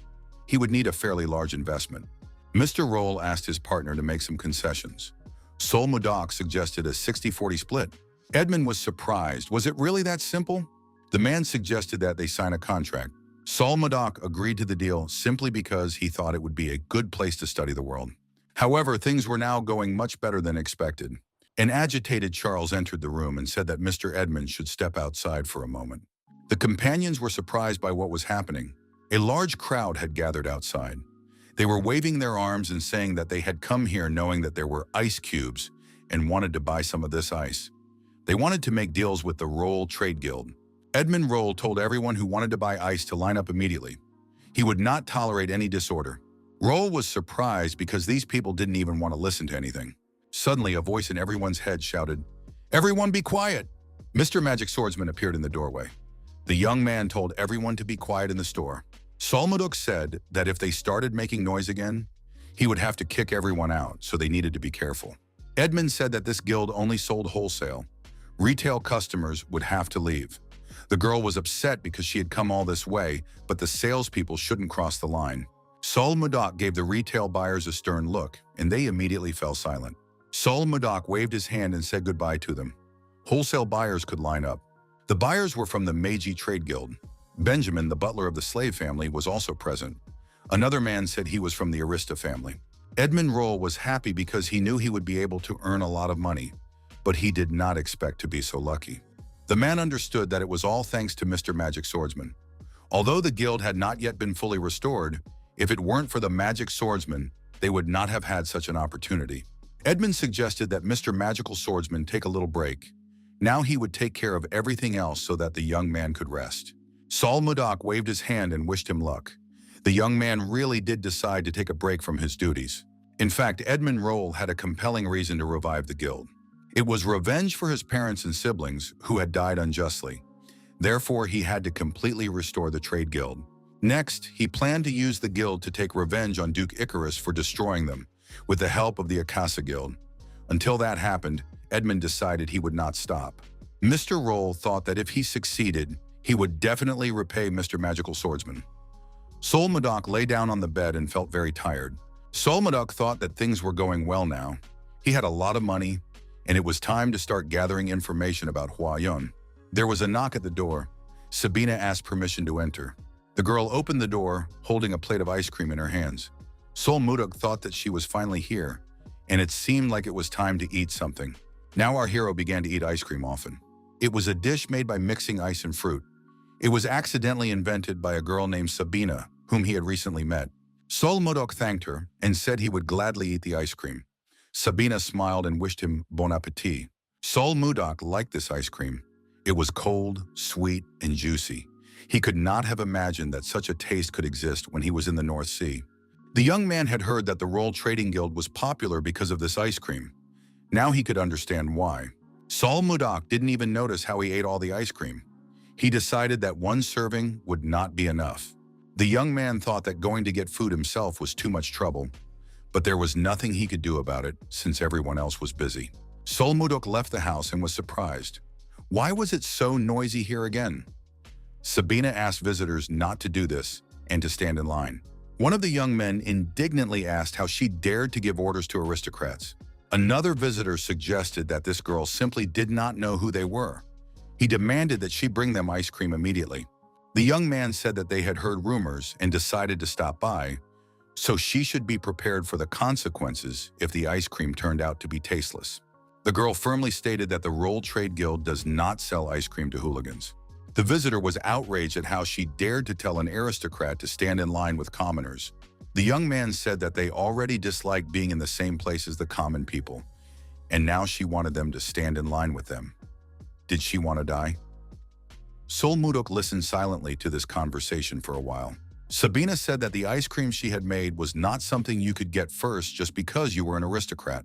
He would need a fairly large investment. Mr. Roll asked his partner to make some concessions. Sol Mudak suggested a 60-40 split. Edmund was surprised. Was it really that simple? The man suggested that they sign a contract. Sol Mudak agreed to the deal simply because he thought it would be a good place to study the world. However, things were now going much better than expected. An agitated Charles entered the room and said that Mr. Edmund should step outside for a moment. The companions were surprised by what was happening. A large crowd had gathered outside. They were waving their arms and saying that they had come here knowing that there were ice cubes and wanted to buy some of this ice. They wanted to make deals with the Roll Trade Guild. Edmund Roll told everyone who wanted to buy ice to line up immediately. He would not tolerate any disorder. Roll was surprised because these people didn't even want to listen to anything. Suddenly, a voice in everyone's head shouted, "Everyone be quiet!" Mr. Magic Swordsman appeared in the doorway. The young man told everyone to be quiet in the store. Solmuduk said that if they started making noise again, he would have to kick everyone out, so they needed to be careful. Edmund said that this guild only sold wholesale. Retail customers would have to leave. The girl was upset because she had come all this way, but the salespeople shouldn't cross the line. Solmuduk gave the retail buyers a stern look, and they immediately fell silent. Solmuduk waved his hand and said goodbye to them. Wholesale buyers could line up. The buyers were from the Mage trade guild. Benjamin, the butler of the slave family, was also present. Another man said he was from the Arista family. Edmund Roll was happy because he knew he would be able to earn a lot of money, but he did not expect to be so lucky. The man understood that it was all thanks to Mr. Magic Swordsman. Although the guild had not yet been fully restored, if it weren't for the Magic Swordsman, they would not have had such an opportunity. Edmund suggested that Mr. Magical Swordsman take a little break. Now he would take care of everything else so that the young man could rest. Solmuduk waved his hand and wished him luck. The young man really did decide to take a break from his duties. In fact, Edmund Roll had a compelling reason to revive the guild. It was revenge for his parents and siblings who had died unjustly. Therefore, he had to completely restore the trade guild. Next, he planned to use the guild to take revenge on Duke Icarus for destroying them, with the help of the Akasa Guild. Until that happened, Edmund decided he would not stop. Mr. Roll thought that if he succeeded, he would definitely repay Mr. Magical Swordsman. Solmuduk lay down on the bed and felt very tired. Solmuduk thought that things were going well now. He had a lot of money, and it was time to start gathering information about Huayun. There was a knock at the door. Sabina asked permission to enter. The girl opened the door, holding a plate of ice cream in her hands. Solmuduk thought that she was finally here, and it seemed like it was time to eat something. Now our hero began to eat ice cream often. It was a dish made by mixing ice and fruit. It was accidentally invented by a girl named Sabina, whom he had recently met. Solmuduk thanked her and said he would gladly eat the ice cream. Sabina smiled and wished him bon appetit. Solmuduk liked this ice cream. It was cold, sweet, and juicy. He could not have imagined that such a taste could exist when he was in the North Sea. The young man had heard that the Roll Trading Guild was popular because of this ice cream. Now he could understand why. Solmuduk didn't even notice how he ate all the ice cream. He decided that one serving would not be enough. The young man thought that going to get food himself was too much trouble, but there was nothing he could do about it since everyone else was busy. Solmuduk left the house and was surprised. Why was it so noisy here again? Sabina asked visitors not to do this and to stand in line. One of the young men indignantly asked how she dared to give orders to aristocrats. Another visitor suggested that this girl simply did not know who they were. He demanded that she bring them ice cream immediately. The young man said that they had heard rumors and decided to stop by, so she should be prepared for the consequences if the ice cream turned out to be tasteless. The girl firmly stated that the Roll Trade Guild does not sell ice cream to hooligans. The visitor was outraged at how she dared to tell an aristocrat to stand in line with commoners. The young man said that they already disliked being in the same place as the common people, and now she wanted them to stand in line with them. Did she want to die? Solmuduk listened silently to this conversation for a while. Sabina said that the ice cream she had made was not something you could get first just because you were an aristocrat.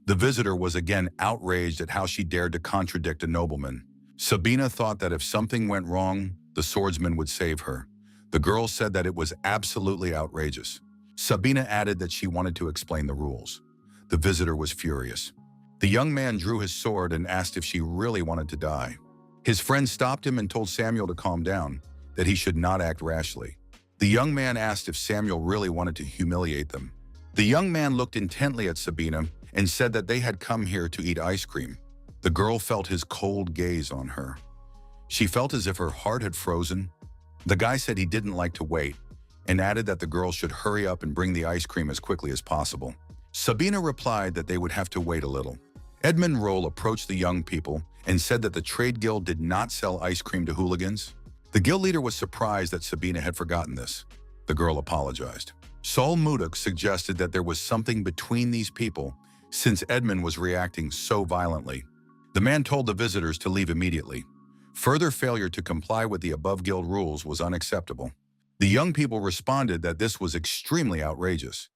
The visitor was again outraged at how she dared to contradict a nobleman. Sabina thought that if something went wrong, the swordsman would save her. The girl said that it was absolutely outrageous. Sabina added that she wanted to explain the rules. The visitor was furious. The young man drew his sword and asked if she really wanted to die. His friend stopped him and told Samuel to calm down, that he should not act rashly. The young man asked if Samuel really wanted to humiliate them. The young man looked intently at Sabina and said that they had come here to eat ice cream. The girl felt his cold gaze on her. She felt as if her heart had frozen. The guy said he didn't like to wait and added that the girl should hurry up and bring the ice cream as quickly as possible. Sabina replied that they would have to wait a little. Edmund Roll approached the young people and said that the trade guild did not sell ice cream to hooligans. The guild leader was surprised that Sabina had forgotten this. The girl apologized. Solmuduk suggested that there was something between these people since Edmund was reacting so violently. The man told the visitors to leave immediately. Further failure to comply with the above guild rules was unacceptable. The young people responded that this was extremely outrageous.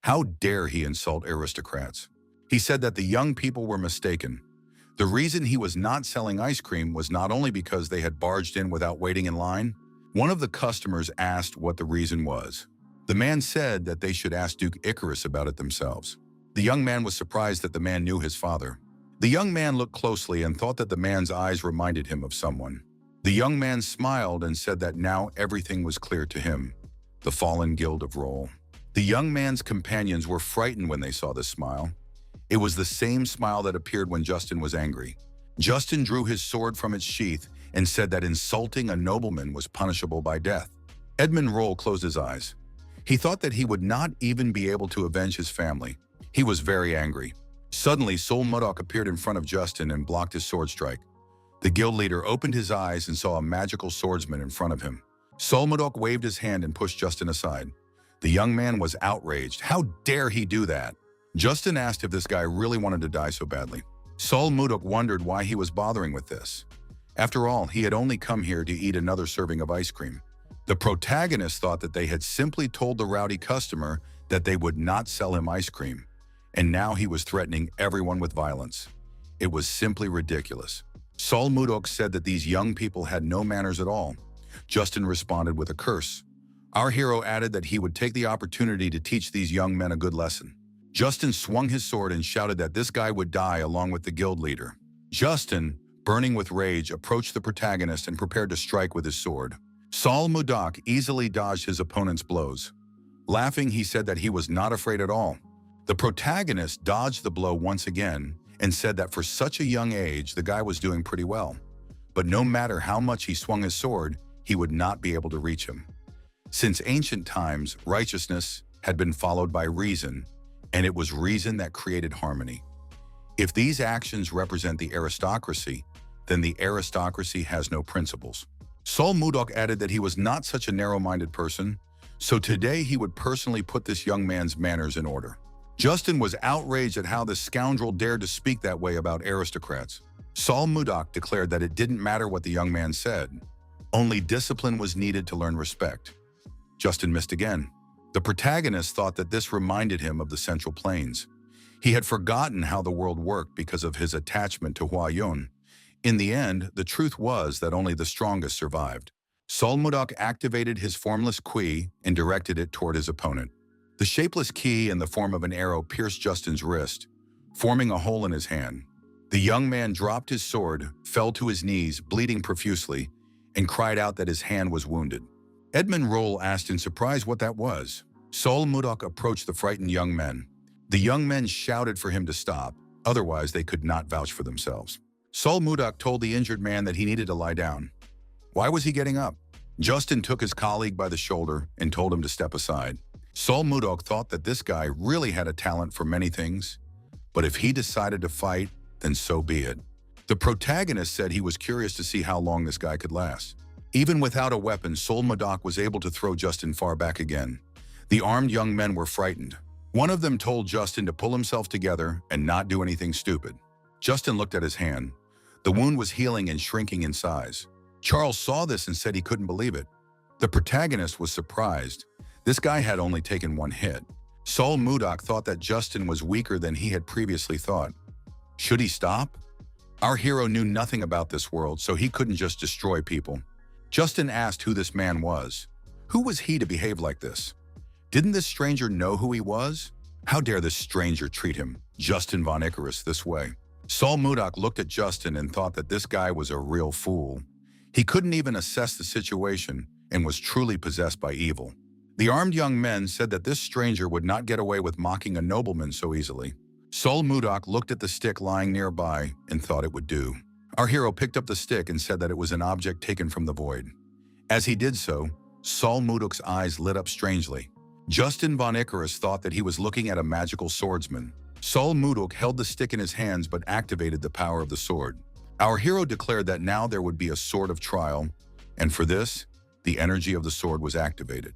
How dare he insult aristocrats? He said that the young people were mistaken. The reason he was not selling ice cream was not only because they had barged in without waiting in line. One of the customers asked what the reason was. The man said that they should ask Duke Icarus about it themselves. The young man was surprised that the man knew his father. The young man looked closely and thought that the man's eyes reminded him of someone. The young man smiled and said that now everything was clear to him. The fallen guild of Roll. The young man's companions were frightened when they saw this smile. It was the same smile that appeared when Justin was angry. Justin drew his sword from its sheath and said that insulting a nobleman was punishable by death. Edmund Roll closed his eyes. He thought that he would not even be able to avenge his family. He was very angry. Suddenly, Sol Mudok appeared in front of Justin and blocked his sword strike. The guild leader opened his eyes and saw a magical swordsman in front of him. Sol Mudok waved his hand and pushed Justin aside. The young man was outraged. How dare he do that? Justin asked if this guy really wanted to die so badly. Sol Mudok wondered why he was bothering with this. After all, he had only come here to eat another serving of ice cream. The protagonist thought that they had simply told the rowdy customer that they would not sell him ice cream, and now he was threatening everyone with violence. It was simply ridiculous. Sol Mudok said that these young people had no manners at all. Justin responded with a curse. Our hero added that he would take the opportunity to teach these young men a good lesson. Justin swung his sword and shouted that this guy would die along with the guild leader. Justin, burning with rage, approached the protagonist and prepared to strike with his sword. Sol Mudok easily dodged his opponent's blows. Laughing, he said that he was not afraid at all. The protagonist dodged the blow once again and said that for such a young age, the guy was doing pretty well. But no matter how much he swung his sword, he would not be able to reach him. Since ancient times, righteousness had been followed by reason, and it was reason that created harmony. If these actions represent the aristocracy, then the aristocracy has no principles. Sol Mudok added that he was not such a narrow-minded person, so today he would personally put this young man's manners in order. Justin was outraged at how this scoundrel dared to speak that way about aristocrats. Sol Mudok declared that it didn't matter what the young man said. Only discipline was needed to learn respect. Justin missed again. The protagonist thought that this reminded him of the Central Plains. He had forgotten how the world worked because of his attachment to Hua Yun. In the end, the truth was that only the strongest survived. Sol Mudok activated his formless Qui and directed it toward his opponent. The shapeless key in the form of an arrow pierced Justin's wrist, forming a hole in his hand. The young man dropped his sword, fell to his knees, bleeding profusely, and cried out that his hand was wounded. Edmund Roll asked in surprise what that was. Sol Mudok approached the frightened young men. The young men shouted for him to stop, otherwise they could not vouch for themselves. Sol Mudok told the injured man that he needed to lie down. Why was he getting up? Justin took his colleague by the shoulder and told him to step aside. Sol Mudok thought that this guy really had a talent for many things, but if he decided to fight, then so be it. The protagonist said he was curious to see how long this guy could last. Even without a weapon, Sol Mudok was able to throw Justin far back again. The armed young men were frightened. One of them told Justin to pull himself together and not do anything stupid. Justin looked at his hand. The wound was healing and shrinking in size. Charles saw this and said he couldn't believe it. The protagonist was surprised. This guy had only taken one hit. Sol Mudok thought that Justin was weaker than he had previously thought. Should he stop? Our hero knew nothing about this world, so he couldn't just destroy people. Justin asked who this man was. Who was he to behave like this? Didn't this stranger know who he was? How dare this stranger treat him, Justin von Icarus, this way? Sol Mudok looked at Justin and thought that this guy was a real fool. He couldn't even assess the situation and was truly possessed by evil. The armed young men said that this stranger would not get away with mocking a nobleman so easily. Sol Mudok looked at the stick lying nearby and thought it would do. Our hero picked up the stick and said that it was an object taken from the void. As he did so, Sol Mudok's eyes lit up strangely. Justin von Icarus thought that he was looking at a magical swordsman. Sol Mudok held the stick in his hands but activated the power of the sword. Our hero declared that now there would be a sword of trial, and for this, the energy of the sword was activated.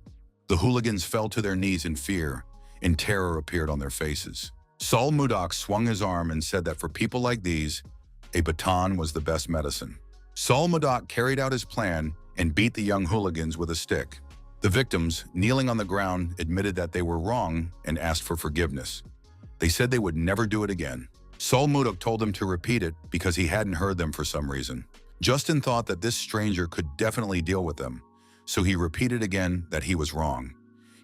The hooligans fell to their knees in fear, and terror appeared on their faces. Sol Mudok swung his arm and said that for people like these, a baton was the best medicine. Sol Mudok carried out his plan and beat the young hooligans with a stick. The victims, kneeling on the ground, admitted that they were wrong and asked for forgiveness. They said they would never do it again. Sol Mudok told them to repeat it because he hadn't heard them for some reason. Justin thought that this stranger could definitely deal with them, so he repeated again that he was wrong.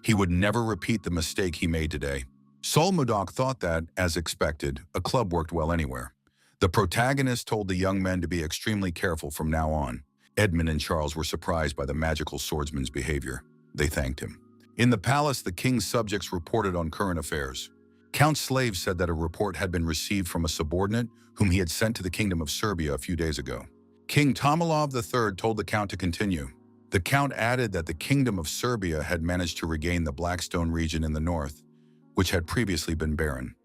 He would never repeat the mistake he made today. Sol Mudok thought that, as expected, a club worked well anywhere. The protagonist told the young men to be extremely careful from now on. Edmund and Charles were surprised by the magical swordsman's behavior. They thanked him. In the palace, the king's subjects reported on current affairs. Count Slave said that a report had been received from a subordinate whom he had sent to the kingdom of Serbia a few days ago. King Tomalov III told the count to continue. The count added that the kingdom of Serbia had managed to regain the Blackstone region in the north, which had previously been barren.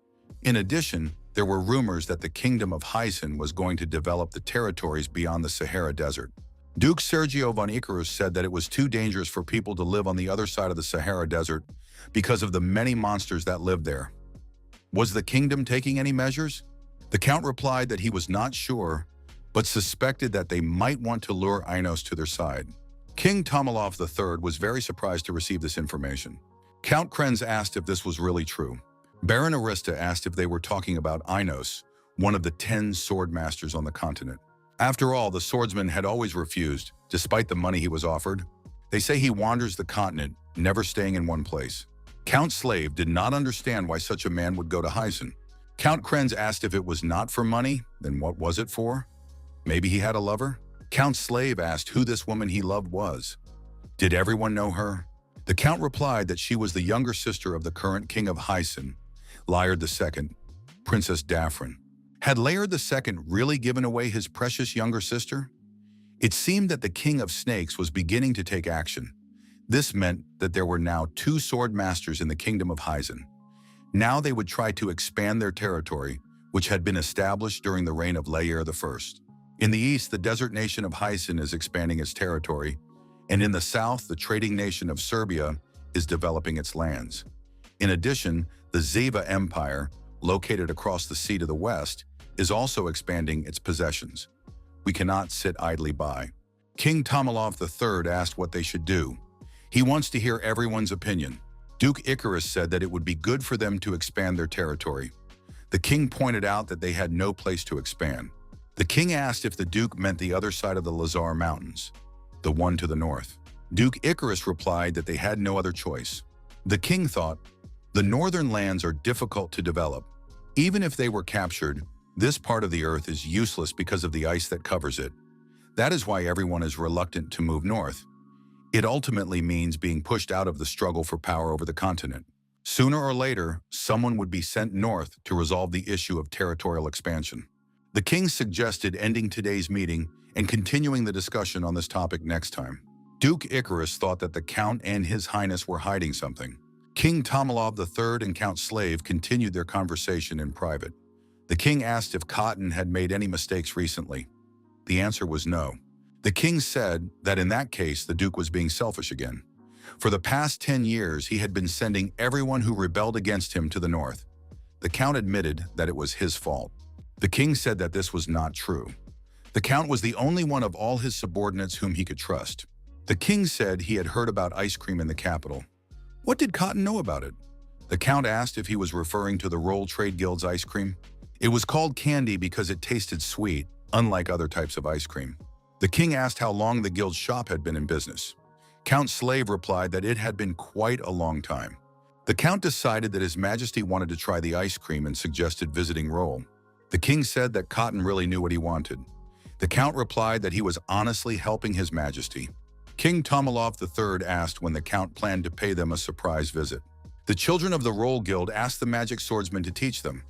In addition, there were rumors that the kingdom of Hyson was going to develop the territories beyond the Sahara Desert. Duke Sergio von Icarus said that it was too dangerous for people to live on the other side of the Sahara Desert because of the many monsters that lived there. Was the kingdom taking any measures? The count replied that he was not sure, but suspected that they might want to lure Ainos to their side. King Tomalov III was very surprised to receive this information. Count Krenz asked if this was really true. Baron Arista asked if they were talking about Ainos, one of the 10 sword masters on the continent. After all, the swordsman had always refused, despite the money he was offered. They say he wanders the continent, never staying in one place. Count Slave did not understand why such a man would go to Hyson. Count Krenz asked if it was not for money, then what was it for? Maybe he had a lover? Count Slave asked who this woman he loved was. Did everyone know her? The count replied that she was the younger sister of the current king of Hyson, Laird II, Princess Daphrin. Had Laird II really given away his precious younger sister? It seemed that the king of snakes was beginning to take action. This meant that there were now 2 sword masters in the kingdom of Hyson. Now they would try to expand their territory, which had been established during the reign of Lair I. In the east, the desert nation of Hyson is expanding its territory, and in the south, the trading nation of Serbia is developing its lands. In addition, the Zeva Empire, located across the sea to the west, is also expanding its possessions. We cannot sit idly by. King Tomalov III asked what they should do. He wants to hear everyone's opinion. Duke Icarus said that it would be good for them to expand their territory. The king pointed out that they had no place to expand. The king asked if the duke meant the other side of the Lazar Mountains, the one to the north. Duke Icarus replied that they had no other choice. The king thought, the northern lands are difficult to develop. Even if they were captured, this part of the earth is useless because of the ice that covers it. That is why everyone is reluctant to move north. It ultimately means being pushed out of the struggle for power over the continent. Sooner or later, someone would be sent north to resolve the issue of territorial expansion. The king suggested ending today's meeting and continuing the discussion on this topic next time. Duke Icarus thought that the count and his highness were hiding something. King Tomalov III and Count Slave continued their conversation in private. The king asked if Cotton had made any mistakes recently. The answer was no. The king said that in that case, the duke was being selfish again. For the past 10 years, he had been sending everyone who rebelled against him to the north. The count admitted that it was his fault. The king said that this was not true. The count was the only one of all his subordinates whom he could trust. The king said he had heard about ice cream in the capital. What did Cotton know about it? The count asked if he was referring to the Roll Trade Guild's ice cream. It was called candy because it tasted sweet, unlike other types of ice cream. The king asked how long the guild's shop had been in business. Count Slave replied that it had been quite a long time. The count decided that His Majesty wanted to try the ice cream and suggested visiting Roll. The king said that Cotton really knew what he wanted. The count replied that he was honestly helping His Majesty. King Tomalov III asked when the count planned to pay them a surprise visit. The children of the Roll Guild asked the magic swordsman to teach them.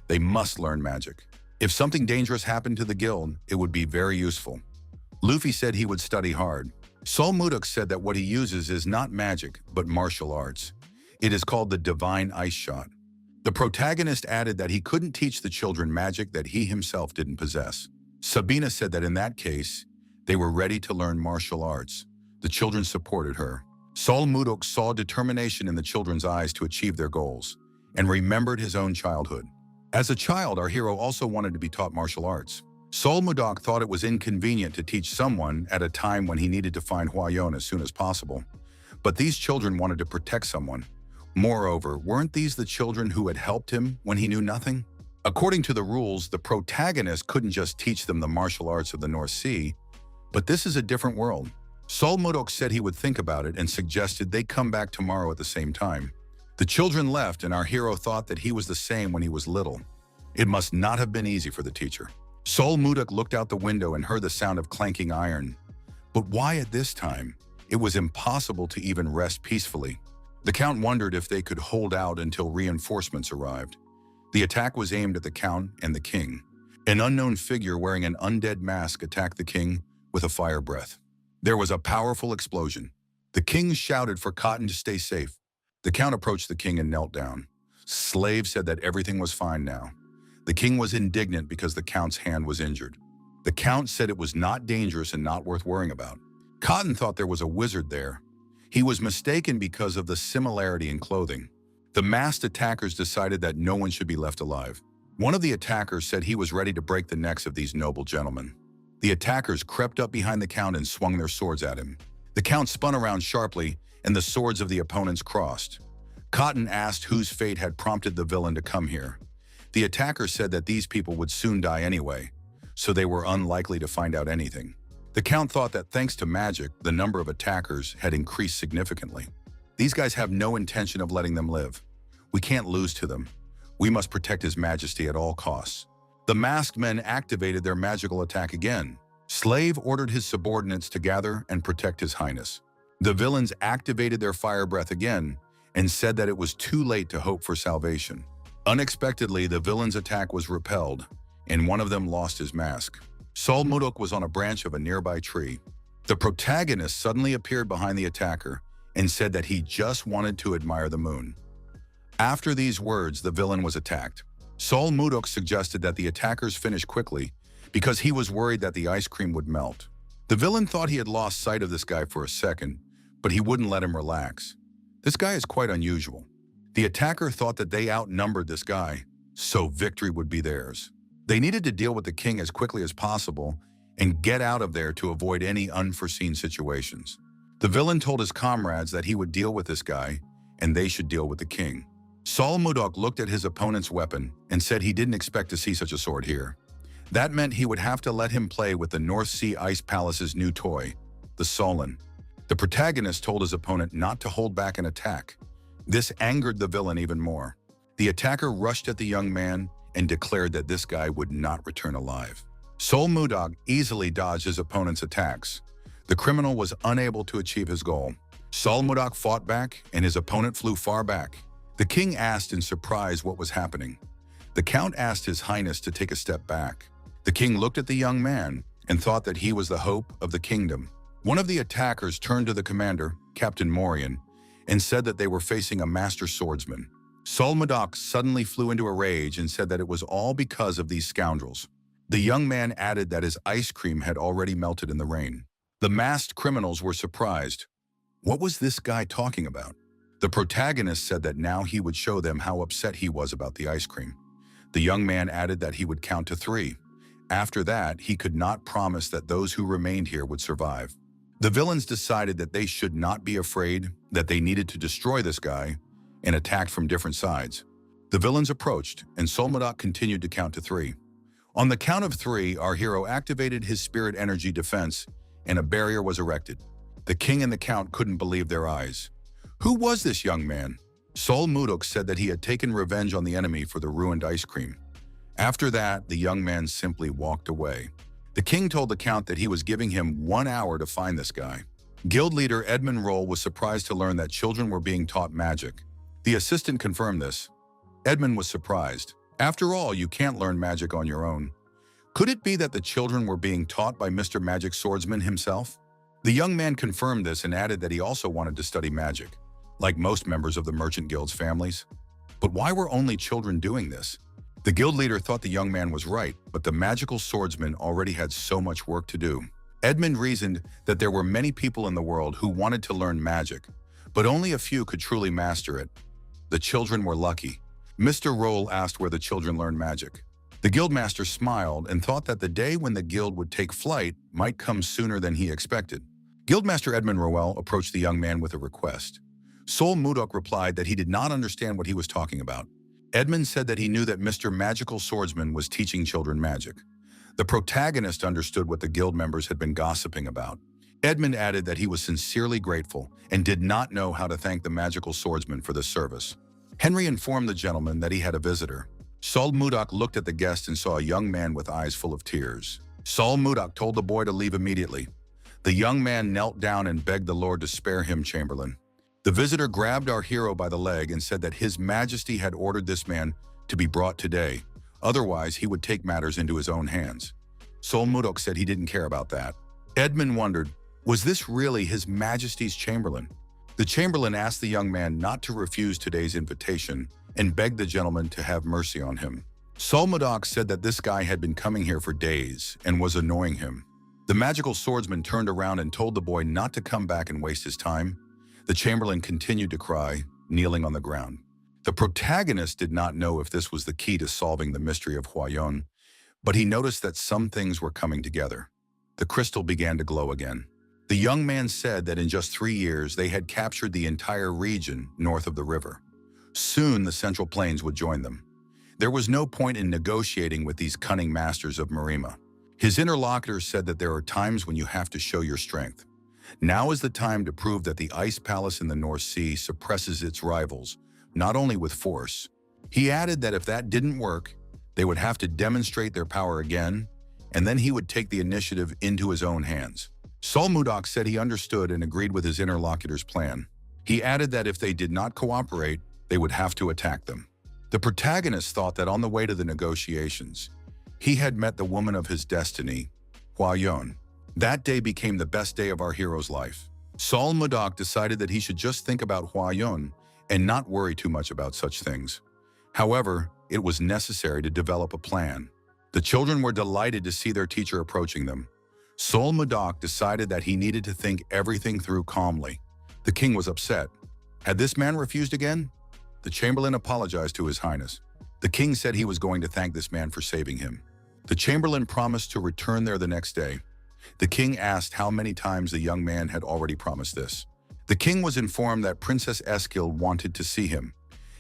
They must learn magic. If something dangerous happened to the guild, it would be very useful. Luffy said he would study hard. Sol Mudok said that what he uses is not magic, but martial arts. It is called the Divine Ice Shot. The protagonist added that he couldn't teach the children magic that he himself didn't possess. Sabina said that in that case, they were ready to learn martial arts. The children supported her. Sol Mudok saw determination in the children's eyes to achieve their goals, and remembered his own childhood. As a child, our hero also wanted to be taught martial arts. Sol Mudok thought it was inconvenient to teach someone at a time when he needed to find Hwa Yon as soon as possible. But these children wanted to protect someone, Moreover, weren't these the children who had helped him when he knew nothing? According to the rules, the protagonist couldn't just teach them the martial arts of the North Sea, but this is a different world. Sol Mudok said he would think about it and suggested they come back tomorrow at the same time. The children left, and our hero thought that he was the same when he was little. It must not have been easy for the teacher. Sol Mudok looked out the window and heard the sound of clanking iron. But why at this time? It was impossible to even rest peacefully. The Count wondered if they could hold out until reinforcements arrived. The attack was aimed at the Count and the King. An unknown figure wearing an undead mask attacked the King with a fire breath. There was a powerful explosion. The King shouted for Cotton to stay safe. The Count approached the King and knelt down. Slave said that everything was fine now. The King was indignant because the Count's hand was injured. The Count said it was not dangerous and not worth worrying about. Cotton thought there was a wizard there. He was mistaken because of the similarity in clothing. The masked attackers decided that no one should be left alive. One of the attackers said he was ready to break the necks of these noble gentlemen. The attackers crept up behind the Count and swung their swords at him. The Count spun around sharply, and the swords of the opponents crossed. Cotton asked whose fate had prompted the villain to come here. The attacker said that these people would soon die anyway, so they were unlikely to find out anything. The Count thought that thanks to magic, the number of attackers had increased significantly. These guys have no intention of letting them live. We can't lose to them. We must protect His Majesty at all costs. The masked men activated their magical attack again. Slave ordered his subordinates to gather and protect His Highness. The villains activated their fire breath again and said that it was too late to hope for salvation. Unexpectedly, the villains' attack was repelled, and one of them lost his mask. Sol Mudok was on a branch of a nearby tree. The protagonist suddenly appeared behind the attacker and said that he just wanted to admire the moon. After these words, the villain was attacked. Sol Mudok suggested that the attackers finish quickly because he was worried that the ice cream would melt. The villain thought he had lost sight of this guy for a second, but he wouldn't let him relax. This guy is quite unusual. The attacker thought that they outnumbered this guy, so victory would be theirs. They needed to deal with the King as quickly as possible and get out of there to avoid any unforeseen situations. The villain told his comrades that he would deal with this guy and they should deal with the King. Sol Mudok looked at his opponent's weapon and said he didn't expect to see such a sword here. That meant he would have to let him play with the North Sea Ice Palace's new toy, the Solon. The protagonist told his opponent not to hold back an attack. This angered the villain even more. The attacker rushed at the young man and declared that this guy would not return alive. Sol Mudok easily dodged his opponent's attacks. The criminal was unable to achieve his goal. Sol Mudok fought back, and his opponent flew far back. The King asked in surprise what was happening. The Count asked His Highness to take a step back. The King looked at the young man and thought that he was the hope of the kingdom. One of the attackers turned to the commander, Captain Morian, and said that they were facing a master swordsman. Sol Mudok suddenly flew into a rage and said that it was all because of these scoundrels. The young man added that his ice cream had already melted in the rain. The masked criminals were surprised. What was this guy talking about? The protagonist said that now he would show them how upset he was about the ice cream. The young man added that he would count to 3. After that, he could not promise that those who remained here would survive. The villains decided that they should not be afraid, that they needed to destroy this guy, and attacked from different sides. The villains approached, and Sol Mudok continued to count to 3. On the count of 3, our hero activated his spirit energy defense, and a barrier was erected. The King and the Count couldn't believe their eyes. Who was this young man? Sol Mudok said that he had taken revenge on the enemy for the ruined ice cream. After that, the young man simply walked away. The King told the Count that he was giving him 1 hour to find this guy. Guild leader Edmund Roll was surprised to learn that children were being taught magic. The assistant confirmed this. Edmund was surprised. After all, you can't learn magic on your own. Could it be that the children were being taught by Mr. Magic Swordsman himself? The young man confirmed this and added that he also wanted to study magic, like most members of the Merchant Guild's families. But why were only children doing this? The guild leader thought the young man was right, but the magical swordsman already had so much work to do. Edmund reasoned that there were many people in the world who wanted to learn magic, but only a few could truly master it. The children were lucky. Mr. Roll asked where the children learned magic. The guildmaster smiled and thought that the day when the guild would take flight might come sooner than he expected. Guildmaster Edmund Roell approached the young man with a request. Sol Mudok replied that he did not understand what he was talking about. Edmund said that he knew that Mr. Magical Swordsman was teaching children magic. The protagonist understood what the guild members had been gossiping about. Edmund added that he was sincerely grateful and did not know how to thank the magical swordsman for this service. Henry informed the gentleman that he had a visitor. Sol Mudok looked at the guest and saw a young man with eyes full of tears. Sol Mudok told the boy to leave immediately. The young man knelt down and begged the Lord to spare him, Chamberlain. The visitor grabbed our hero by the leg and said that His Majesty had ordered this man to be brought today. Otherwise, he would take matters into his own hands. Sol Mudok said he didn't care about that. Edmund wondered, was this really His Majesty's Chamberlain? The Chamberlain asked the young man not to refuse today's invitation and begged the gentleman to have mercy on him. Sol Mudok said that this guy had been coming here for days and was annoying him. The magical swordsman turned around and told the boy not to come back and waste his time. The Chamberlain continued to cry, kneeling on the ground. The protagonist did not know if this was the key to solving the mystery of Huayon, but he noticed that some things were coming together. The crystal began to glow again. The young man said that in just 3 years they had captured the entire region north of the river. Soon the Central Plains would join them. There was no point in negotiating with these cunning masters of Marima. His interlocutors said that there are times when you have to show your strength. Now is the time to prove that the Ice Palace in the North Sea suppresses its rivals, not only with force. He added that if that didn't work, they would have to demonstrate their power again, and then he would take the initiative into his own hands. Sol Mudok said he understood and agreed with his interlocutor's plan. He added that if they did not cooperate, they would have to attack them. The protagonist thought that on the way to the negotiations, he had met the woman of his destiny, Huayon. That day became the best day of our hero's life. Sol Mudok decided that he should just think about Huayon and not worry too much about such things. However, it was necessary to develop a plan. The children were delighted to see their teacher approaching them. Sol Mudok decided that he needed to think everything through calmly. The king was upset. Had this man refused again? The Chamberlain apologized to His Highness. The king said he was going to thank this man for saving him. The Chamberlain promised to return there the next day. The king asked how many times the young man had already promised this. The king was informed that Princess Escold wanted to see him.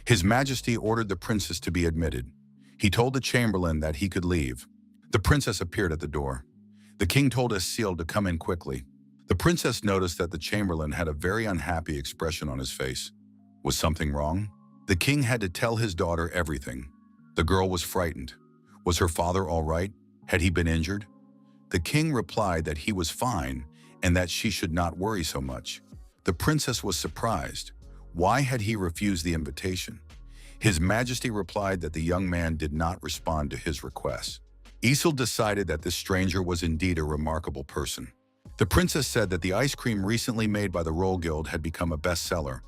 His Majesty ordered the princess to be admitted. He told the Chamberlain that he could leave. The princess appeared at the door. The king told Escold to come in quickly. The princess noticed that the Chamberlain had a very unhappy expression on his face. Was something wrong? The king had to tell his daughter everything. The girl was frightened. Was her father all right? Had he been injured? The king replied that he was fine and that she should not worry so much. The princess was surprised. Why had he refused the invitation? His Majesty replied that the young man did not respond to his request. Escold decided that this stranger was indeed a remarkable person. The princess said that the ice cream recently made by the Roll Guild had become a bestseller.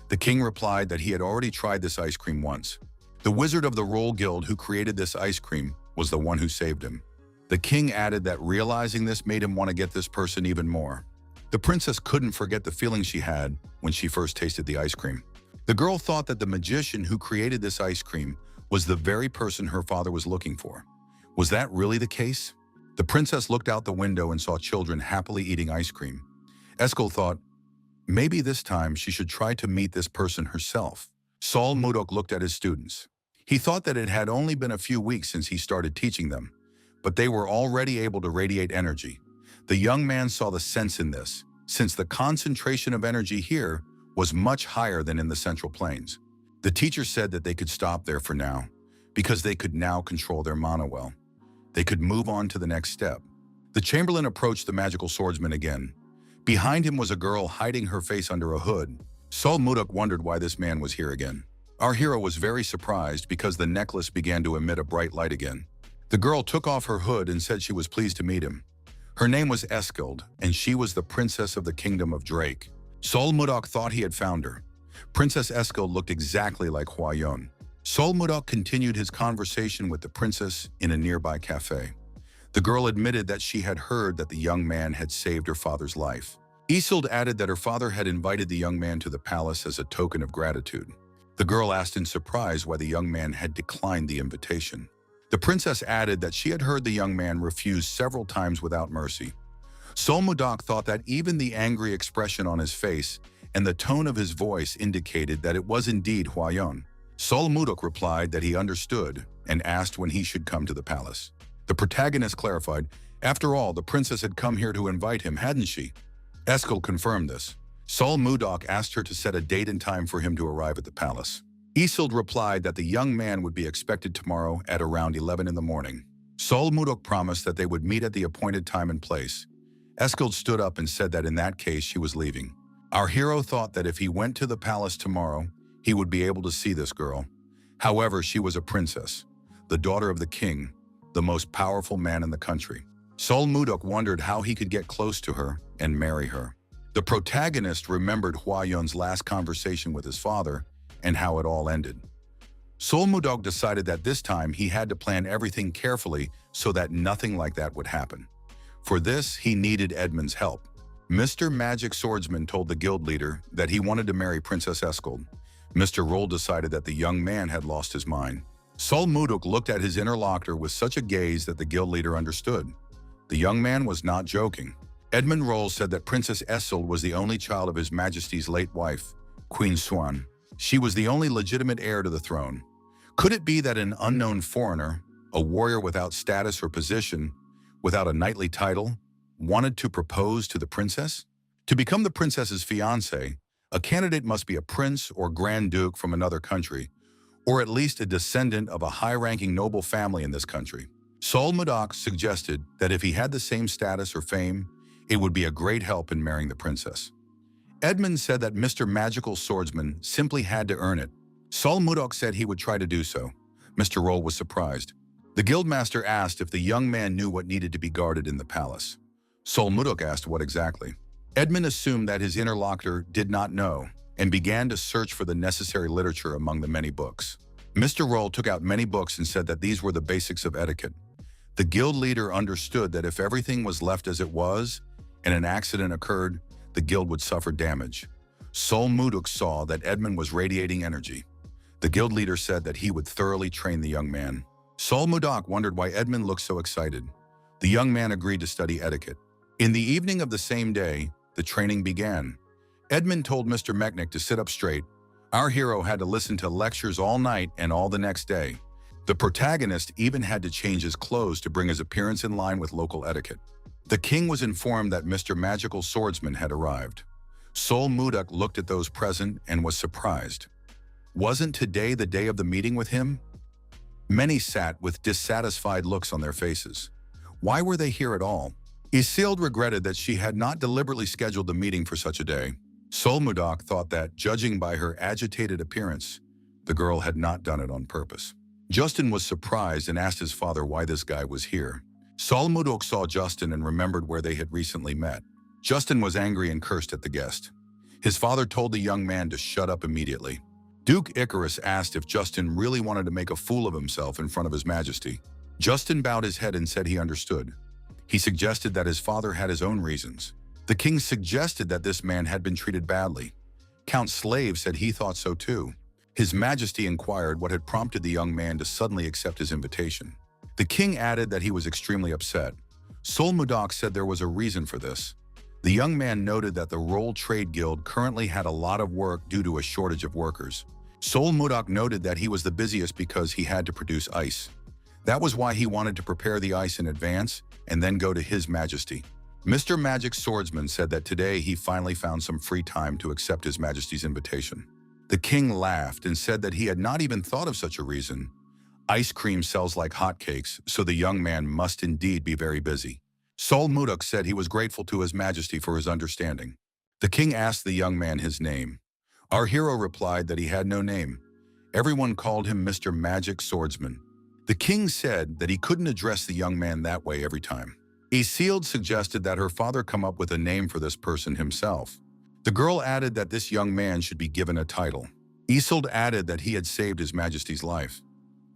The king replied that he had already tried this ice cream once. The wizard of the Roll Guild who created this ice cream was the one who saved him. The king added that realizing this made him want to get this person even more. The princess couldn't forget the feeling she had when she first tasted the ice cream. The girl thought that the magician who created this ice cream was the very person her father was looking for. Was that really the case? The princess looked out the window and saw children happily eating ice cream. Escold thought, maybe this time she should try to meet this person herself. Sol Mudok looked at his students. He thought that it had only been a few weeks since he started teaching them, but they were already able to radiate energy. The young man saw the sense in this, since the concentration of energy here was much higher than in the Central Plains. The teacher said that they could stop there for now, because they could now control their mana well. They could move on to the next step. The Chamberlain approached the magical swordsman again. Behind him was a girl hiding her face under a hood. Sol Mudok wondered why this man was here again. Our hero was very surprised because the necklace began to emit a bright light again. The girl took off her hood and said she was pleased to meet him. Her name was Escold, and she was the princess of the kingdom of Drake. Sol Mudok thought he had found her. Princess Escold looked exactly like Huayon. Sol Mudok continued his conversation with the princess in a nearby cafe. The girl admitted that she had heard that the young man had saved her father's life. Escold added that her father had invited the young man to the palace as a token of gratitude. The girl asked in surprise why the young man had declined the invitation. The princess added that she had heard the young man refuse several times without mercy. Sol Mudok thought that even the angry expression on his face and the tone of his voice indicated that it was indeed Huayan. Sol Mudok replied that he understood and asked when he should come to the palace. The protagonist clarified, after all, the princess had come here to invite him, hadn't she? Escold confirmed this. Sol Mudok asked her to set a date and time for him to arrive at the palace. Escold replied that the young man would be expected tomorrow at around 11 in the morning. Sol Mudok promised that they would meet at the appointed time and place. Escold stood up and said that in that case she was leaving. Our hero thought that if he went to the palace tomorrow, he would be able to see this girl. However, she was a princess, the daughter of the king, the most powerful man in the country. Sol Mudok wondered how he could get close to her and marry her. The protagonist remembered Huayun's last conversation with his father and how it all ended. Sol Mudok decided that this time he had to plan everything carefully so that nothing like that would happen. For this, he needed Edmund's help. Mr. Magic Swordsman told the guild leader that he wanted to marry Princess Escold. Mr. Roll decided that the young man had lost his mind. Sol Mudok looked at his interlocutor with such a gaze that the guild leader understood. The young man was not joking. Edmund Roll said that Princess Escold was the only child of His Majesty's late wife, Queen Swan. She was the only legitimate heir to the throne. Could it be that an unknown foreigner, a warrior without status or position, without a knightly title, wanted to propose to the princess? To become the princess's fiancé, a candidate must be a prince or grand duke from another country, or at least a descendant of a high-ranking noble family in this country. Sol Mudok suggested that if he had the same status or fame, it would be a great help in marrying the princess. Edmund said that Mr. Magical Swordsman simply had to earn it. Sol Mudok said he would try to do so. Mr. Roll was surprised. The guildmaster asked if the young man knew what needed to be guarded in the palace. Sol Mudok asked what exactly. Edmund assumed that his interlocutor did not know and began to search for the necessary literature among the many books. Mr. Roll took out many books and said that these were the basics of etiquette. The guild leader understood that if everything was left as it was and an accident occurred, the guild would suffer damage. Sol Mudok saw that Edmund was radiating energy. The guild leader said that he would thoroughly train the young man. Sol Mudok wondered why Edmund looked so excited. The young man agreed to study etiquette. In the evening of the same day, the training began. Edmund told Mr. Mechnick to sit up straight. Our hero had to listen to lectures all night and all the next day. The protagonist even had to change his clothes to bring his appearance in line with local etiquette. The king was informed that Mr. Magical Swordsman had arrived. Sol Mudok looked at those present and was surprised. Wasn't today the day of the meeting with him? Many sat with dissatisfied looks on their faces. Why were they here at all? Escold regretted that she had not deliberately scheduled the meeting for such a day. Sol Mudok thought that, judging by her agitated appearance, the girl had not done it on purpose. Justin was surprised and asked his father why this guy was here. Sol Mudok saw Justin and remembered where they had recently met. Justin was angry and cursed at the guest. His father told the young man to shut up immediately. Duke Icarus asked if Justin really wanted to make a fool of himself in front of His Majesty. Justin bowed his head and said he understood. He suggested that his father had his own reasons. The king suggested that this man had been treated badly. Count Slave said he thought so too. His Majesty inquired what had prompted the young man to suddenly accept his invitation. The king added that he was extremely upset. Sol Mudok said there was a reason for this. The young man noted that the Roll Trade Guild currently had a lot of work due to a shortage of workers. Sol Mudok noted that he was the busiest because he had to produce ice. That was why he wanted to prepare the ice in advance and then go to His Majesty. Mr. Magic Swordsman said that today he finally found some free time to accept His Majesty's invitation. The king laughed and said that he had not even thought of such a reason. Ice cream sells like hotcakes, so the young man must indeed be very busy. Sol Mudok said he was grateful to His Majesty for his understanding. The king asked the young man his name. Our hero replied that he had no name. Everyone called him Mr. Magic Swordsman. The king said that he couldn't address the young man that way every time. Escold suggested that her father come up with a name for this person himself. The girl added that this young man should be given a title. Escold added that he had saved His Majesty's life.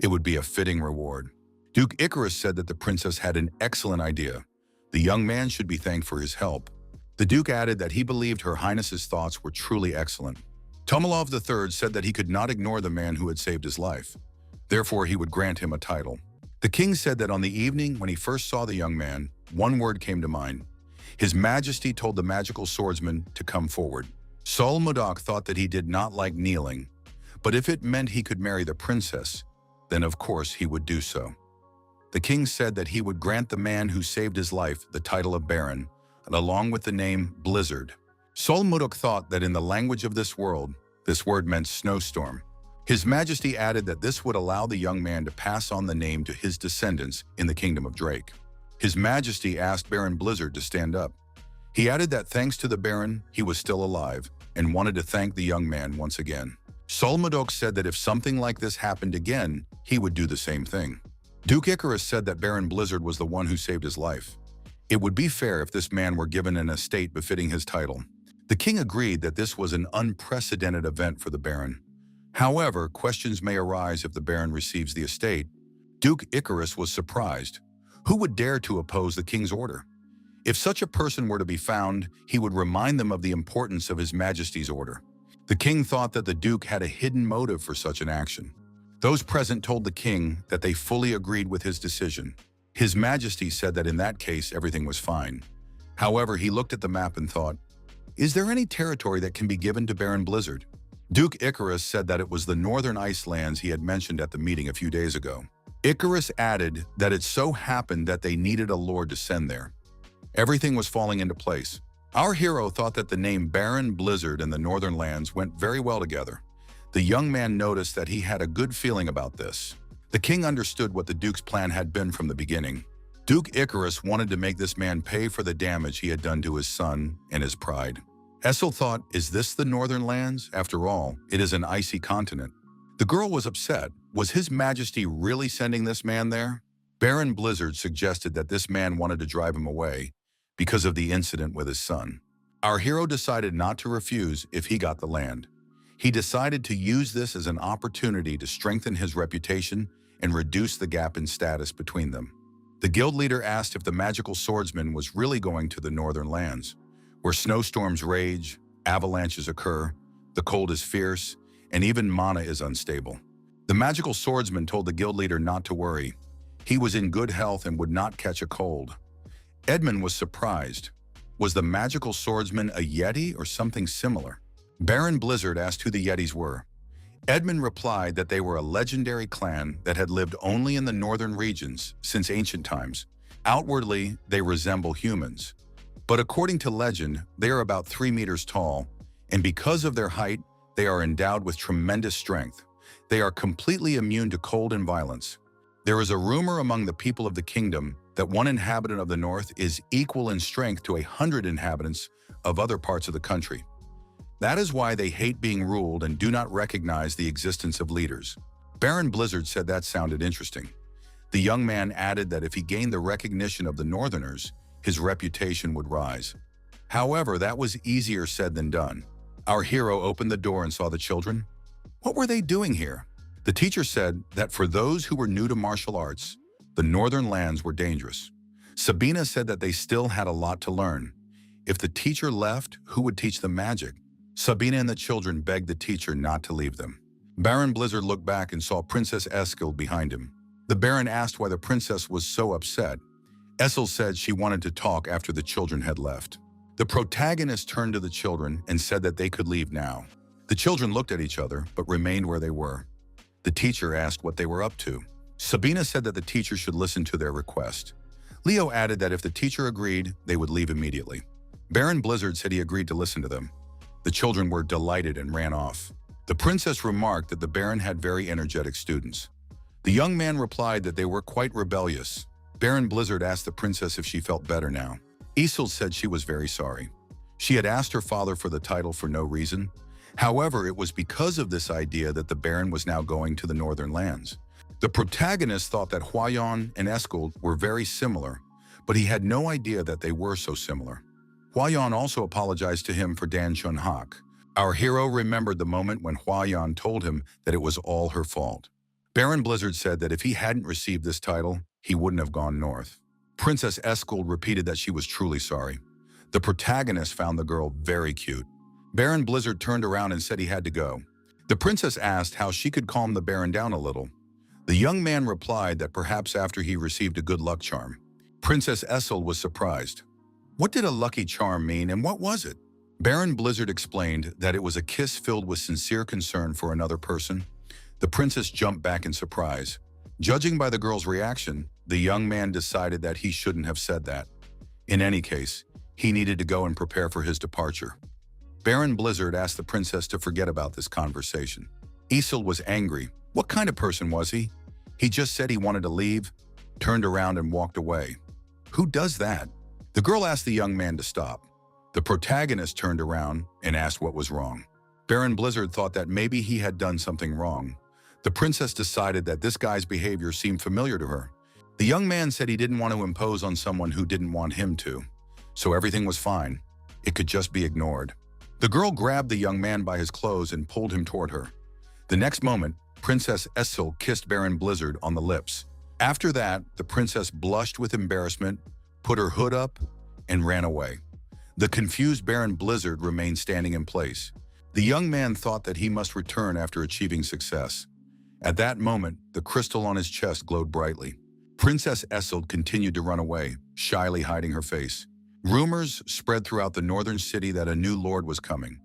It would be a fitting reward. Duke Icarus said that the princess had an excellent idea. The young man should be thanked for his help. The Duke added that he believed Her Highness's thoughts were truly excellent. Tomalov III said that he could not ignore the man who had saved his life. Therefore, he would grant him a title. The king said that on the evening when he first saw the young man, one word came to mind. His Majesty told the magical swordsman to come forward. Sol Modoc thought that he did not like kneeling, but if it meant he could marry the princess, then of course he would do so. The king said that he would grant the man who saved his life the title of Baron, and along with the name Blizzard. Sol Modoc thought that in the language of this world, this word meant snowstorm. His Majesty added that this would allow the young man to pass on the name to his descendants in the kingdom of Drake. His Majesty asked Baron Blizzard to stand up. He added that thanks to the Baron, he was still alive, and wanted to thank the young man once again. Sol Modoc said that if something like this happened again, he would do the same thing. Duke Icarus said that Baron Blizzard was the one who saved his life. It would be fair if this man were given an estate befitting his title. The king agreed that this was an unprecedented event for the Baron. However, questions may arise if the Baron receives the estate. Duke Icarus was surprised. Who would dare to oppose the king's order? If such a person were to be found, he would remind them of the importance of His Majesty's order. The king thought that the Duke had a hidden motive for such an action. Those present told the king that they fully agreed with his decision. His Majesty said that in that case everything was fine. However, he looked at the map and thought, is there any territory that can be given to Baron Blizzard? Duke Icarus said that it was the northern ice lands he had mentioned at the meeting a few days ago. Icarus added that it so happened that they needed a lord to send there. Everything was falling into place. Our hero thought that the name Baron Blizzard and the northern lands went very well together. The young man noticed that he had a good feeling about this. The king understood what the Duke's plan had been from the beginning. Duke Icarus wanted to make this man pay for the damage he had done to his son and his pride. Escold thought, is this the northern lands? After all, it is an icy continent. The girl was upset. Was His Majesty really sending this man there? Baron Blizzard suggested that this man wanted to drive him away because of the incident with his son. Our hero decided not to refuse if he got the land. He decided to use this as an opportunity to strengthen his reputation and reduce the gap in status between them. The guild leader asked if the magical swordsman was really going to the northern lands, where snowstorms rage, avalanches occur, the cold is fierce, and even mana is unstable. The magical swordsman told the guild leader not to worry. He was in good health and would not catch a cold. Edmund was surprised. Was the magical swordsman a Yeti or something similar? Baron Blizzard asked who the Yetis were. Edmund replied that they were a legendary clan that had lived only in the northern regions since ancient times. Outwardly, they resemble humans. But according to legend, they are about 3 meters tall, and because of their height, they are endowed with tremendous strength. They are completely immune to cold and violence. There is a rumor among the people of the kingdom that one inhabitant of the north is equal in strength to 100 inhabitants of other parts of the country. That is why they hate being ruled and do not recognize the existence of leaders. Baron Blizzard said that sounded interesting. The young man added that if he gained the recognition of the northerners, his reputation would rise. However, that was easier said than done. Our hero opened the door and saw the children. What were they doing here? The teacher said that for those who were new to martial arts, the northern lands were dangerous. Sabina said that they still had a lot to learn. If the teacher left, who would teach them magic? Sabina and the children begged the teacher not to leave them. Baron Blizzard looked back and saw Princess Escold behind him. The Baron asked why the princess was so upset. Escold said she wanted to talk after the children had left. The protagonist turned to the children and said that they could leave now. The children looked at each other, but remained where they were. The teacher asked what they were up to. Sabina said that the teacher should listen to their request. Leo added that if the teacher agreed, they would leave immediately. Baron Blizzard said he agreed to listen to them. The children were delighted and ran off. The princess remarked that the Baron had very energetic students. The young man replied that they were quite rebellious. Baron Blizzard asked the princess if she felt better now. Escold said she was very sorry. She had asked her father for the title for no reason. However, it was because of this idea that the Baron was now going to the northern lands. The protagonist thought that Hwayon and Escold were very similar, but he had no idea that they were so similar. Hwayon also apologized to him for Dan Chun-hak. Our hero remembered the moment when Hwayon told him that it was all her fault. Baron Blizzard said that if he hadn't received this title, he wouldn't have gone north. Princess Escold repeated that she was truly sorry. The protagonist found the girl very cute. Baron Blizzard turned around and said he had to go. The princess asked how she could calm the Baron down a little. The young man replied that perhaps after he received a good luck charm. Princess Escold was surprised. What did a lucky charm mean and what was it? Baron Blizzard explained that it was a kiss filled with sincere concern for another person. The princess jumped back in surprise. Judging by the girl's reaction, the young man decided that he shouldn't have said that. In any case, he needed to go and prepare for his departure. Baron Blizzard asked the princess to forget about this conversation. Escold was angry. What kind of person was he? He just said he wanted to leave, turned around and walked away. Who does that? The girl asked the young man to stop. The protagonist turned around and asked what was wrong. Baron Blizzard thought that maybe he had done something wrong. The princess decided that this guy's behavior seemed familiar to her. The young man said he didn't want to impose on someone who didn't want him to, so everything was fine. It could just be ignored. The girl grabbed the young man by his clothes and pulled him toward her. The next moment, Princess Escold kissed Baron Blizzard on the lips. After that, the princess blushed with embarrassment, put her hood up, and ran away. The confused Baron Blizzard remained standing in place. The young man thought that he must return after achieving success. At that moment, the crystal on his chest glowed brightly. Princess Escold continued to run away, shyly hiding her face. Rumors spread throughout the northern city that a new lord was coming.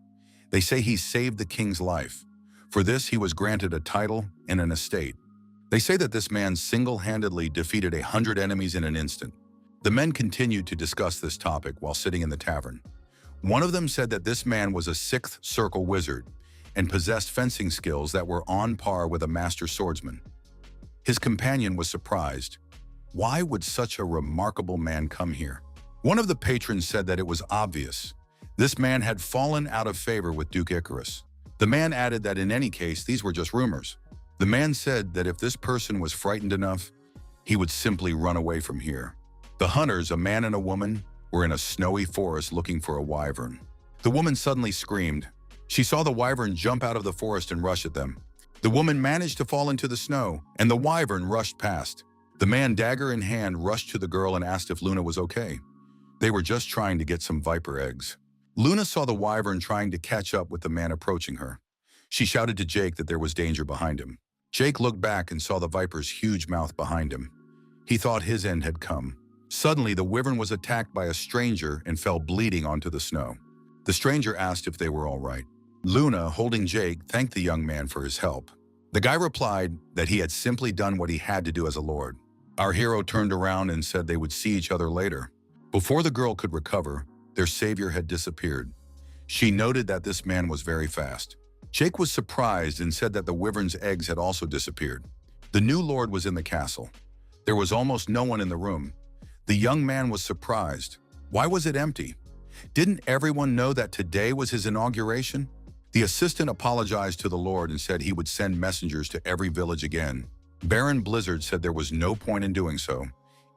They say he saved the king's life. For this, he was granted a title and an estate. They say that this man single-handedly defeated 100 enemies in an instant. The men continued to discuss this topic while sitting in the tavern. One of them said that this man was a sixth circle wizard and possessed fencing skills that were on par with a master swordsman. His companion was surprised. Why would such a remarkable man come here? One of the patrons said that it was obvious. This man had fallen out of favor with Duke Icarus. The man added that in any case, these were just rumors. The man said that if this person was frightened enough, he would simply run away from here. The hunters, a man and a woman, were in a snowy forest looking for a wyvern. The woman suddenly screamed. She saw the wyvern jump out of the forest and rush at them. The woman managed to fall into the snow, and the wyvern rushed past. The man, dagger in hand, rushed to the girl and asked if Luna was okay. They were just trying to get some viper eggs. Luna saw the wyvern trying to catch up with the man approaching her. She shouted to Jake that there was danger behind him. Jake looked back and saw the viper's huge mouth behind him. He thought his end had come. Suddenly, the wyvern was attacked by a stranger and fell bleeding onto the snow. The stranger asked if they were all right. Luna, holding Jake, thanked the young man for his help. The guy replied that he had simply done what he had to do as a lord. Our hero turned around and said they would see each other later. Before the girl could recover, their savior had disappeared. She noted that this man was very fast. Jake was surprised and said that the wyvern's eggs had also disappeared. The new lord was in the castle. There was almost no one in the room. The young man was surprised. Why was it empty? Didn't everyone know that today was his inauguration? The assistant apologized to the lord and said he would send messengers to every village again. Baron Blizzard said there was no point in doing so.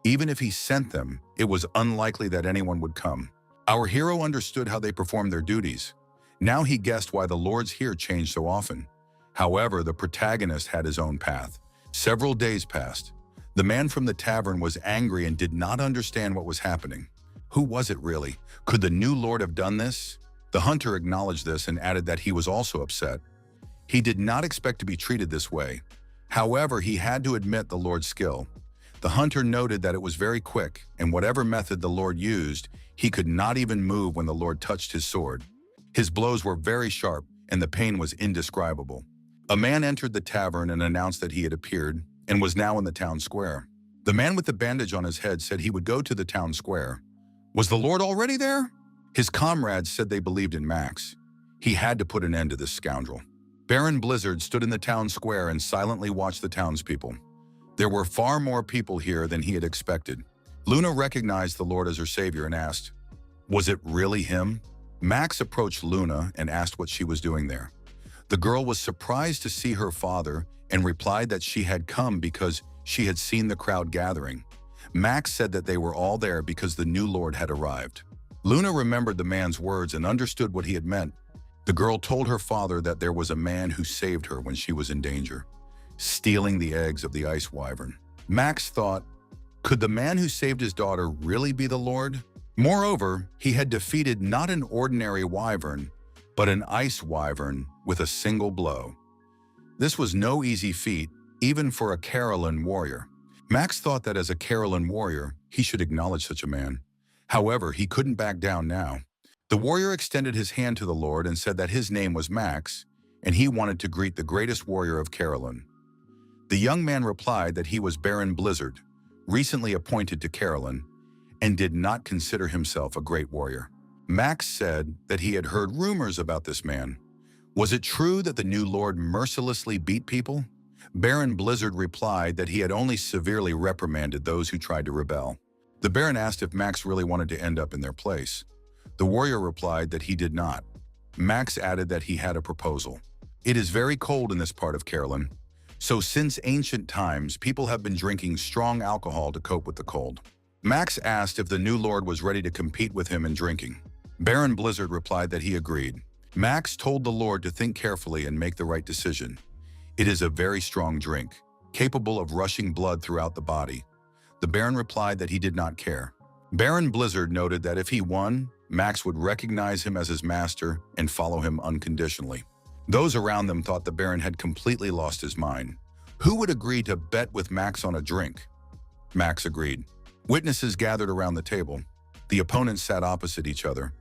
Even if he sent them, it was unlikely that anyone would come. Our hero understood how they performed their duties. Now he guessed why the lords here changed so often. However, the protagonist had his own path. Several days passed. The man from the tavern was angry and did not understand what was happening. Who was it really? Could the new lord have done this? The hunter acknowledged this and added that he was also upset. He did not expect to be treated this way. However, he had to admit the lord's skill. The hunter noted that it was very quick, and whatever method the lord used, he could not even move when the lord touched his sword. His blows were very sharp, and the pain was indescribable. A man entered the tavern and announced that he had appeared and was now in the town square. The man with the bandage on his head said he would go to the town square. Was the lord already there? His comrades said they believed in Max. He had to put an end to this scoundrel. Baron Blizzard stood in the town square and silently watched the townspeople. There were far more people here than he had expected. Luna recognized the lord as her savior and asked, "Was it really him?" Max approached Luna and asked what she was doing there. The girl was surprised to see her father and replied that she had come because she had seen the crowd gathering. Max said that they were all there because the new lord had arrived. Luna remembered the man's words and understood what he had meant. The girl told her father that there was a man who saved her when she was in danger, stealing the eggs of the ice wyvern. Max thought, could the man who saved his daughter really be the lord? Moreover, he had defeated not an ordinary wyvern, but an ice wyvern with a single blow. This was no easy feat, even for a Caroline warrior. Max thought that as a Caroline warrior, he should acknowledge such a man. However, he couldn't back down now. The warrior extended his hand to the Lord and said that his name was Max, and he wanted to greet the greatest warrior of Carolyn. The young man replied that he was Baron Blizzard, recently appointed to Carolyn, and did not consider himself a great warrior. Max said that he had heard rumors about this man. Was it true that the new lord mercilessly beat people? Baron Blizzard replied that he had only severely reprimanded those who tried to rebel. The Baron asked if Max really wanted to end up in their place. The warrior replied that he did not. Max added that he had a proposal. It is very cold in this part of Carolyn, so since ancient times, people have been drinking strong alcohol to cope with the cold. Max asked if the new lord was ready to compete with him in drinking. Baron Blizzard replied that he agreed. Max told the lord to think carefully and make the right decision. It is a very strong drink, capable of rushing blood throughout the body. The Baron replied that he did not care. Baron Blizzard noted that if he won, Max would recognize him as his master and follow him unconditionally. Those around them thought the Baron had completely lost his mind. Who would agree to bet with Max on a drink? Max agreed. Witnesses gathered around the table. The opponents sat opposite each other.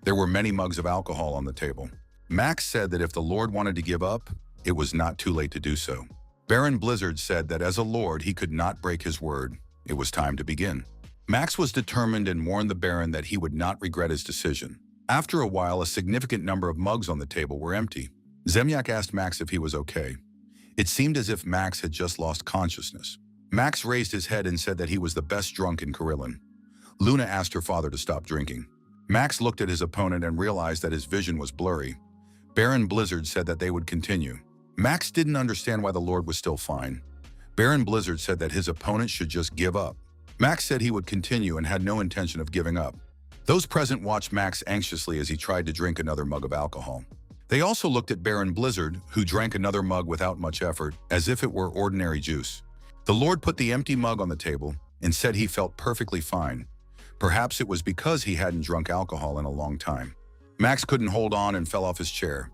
There were many mugs of alcohol on the table. Max said that if the Lord wanted to give up, it was not too late to do so. Baron Blizzard said that as a lord, he could not break his word. It was time to begin. Max was determined and warned the Baron that he would not regret his decision. After a while, a significant number of mugs on the table were empty. Zemyak asked Max if he was okay. It seemed as if Max had just lost consciousness. Max raised his head and said that he was the best drunk in Carillon. Luna asked her father to stop drinking. Max looked at his opponent and realized that his vision was blurry. Baron Blizzard said that they would continue. Max didn't understand why the Lord was still fine. Baron Blizzard said that his opponent should just give up. Max said he would continue and had no intention of giving up. Those present watched Max anxiously as he tried to drink another mug of alcohol. They also looked at Baron Blizzard, who drank another mug without much effort, as if it were ordinary juice. The Lord put the empty mug on the table and said he felt perfectly fine. Perhaps it was because he hadn't drunk alcohol in a long time. Max couldn't hold on and fell off his chair.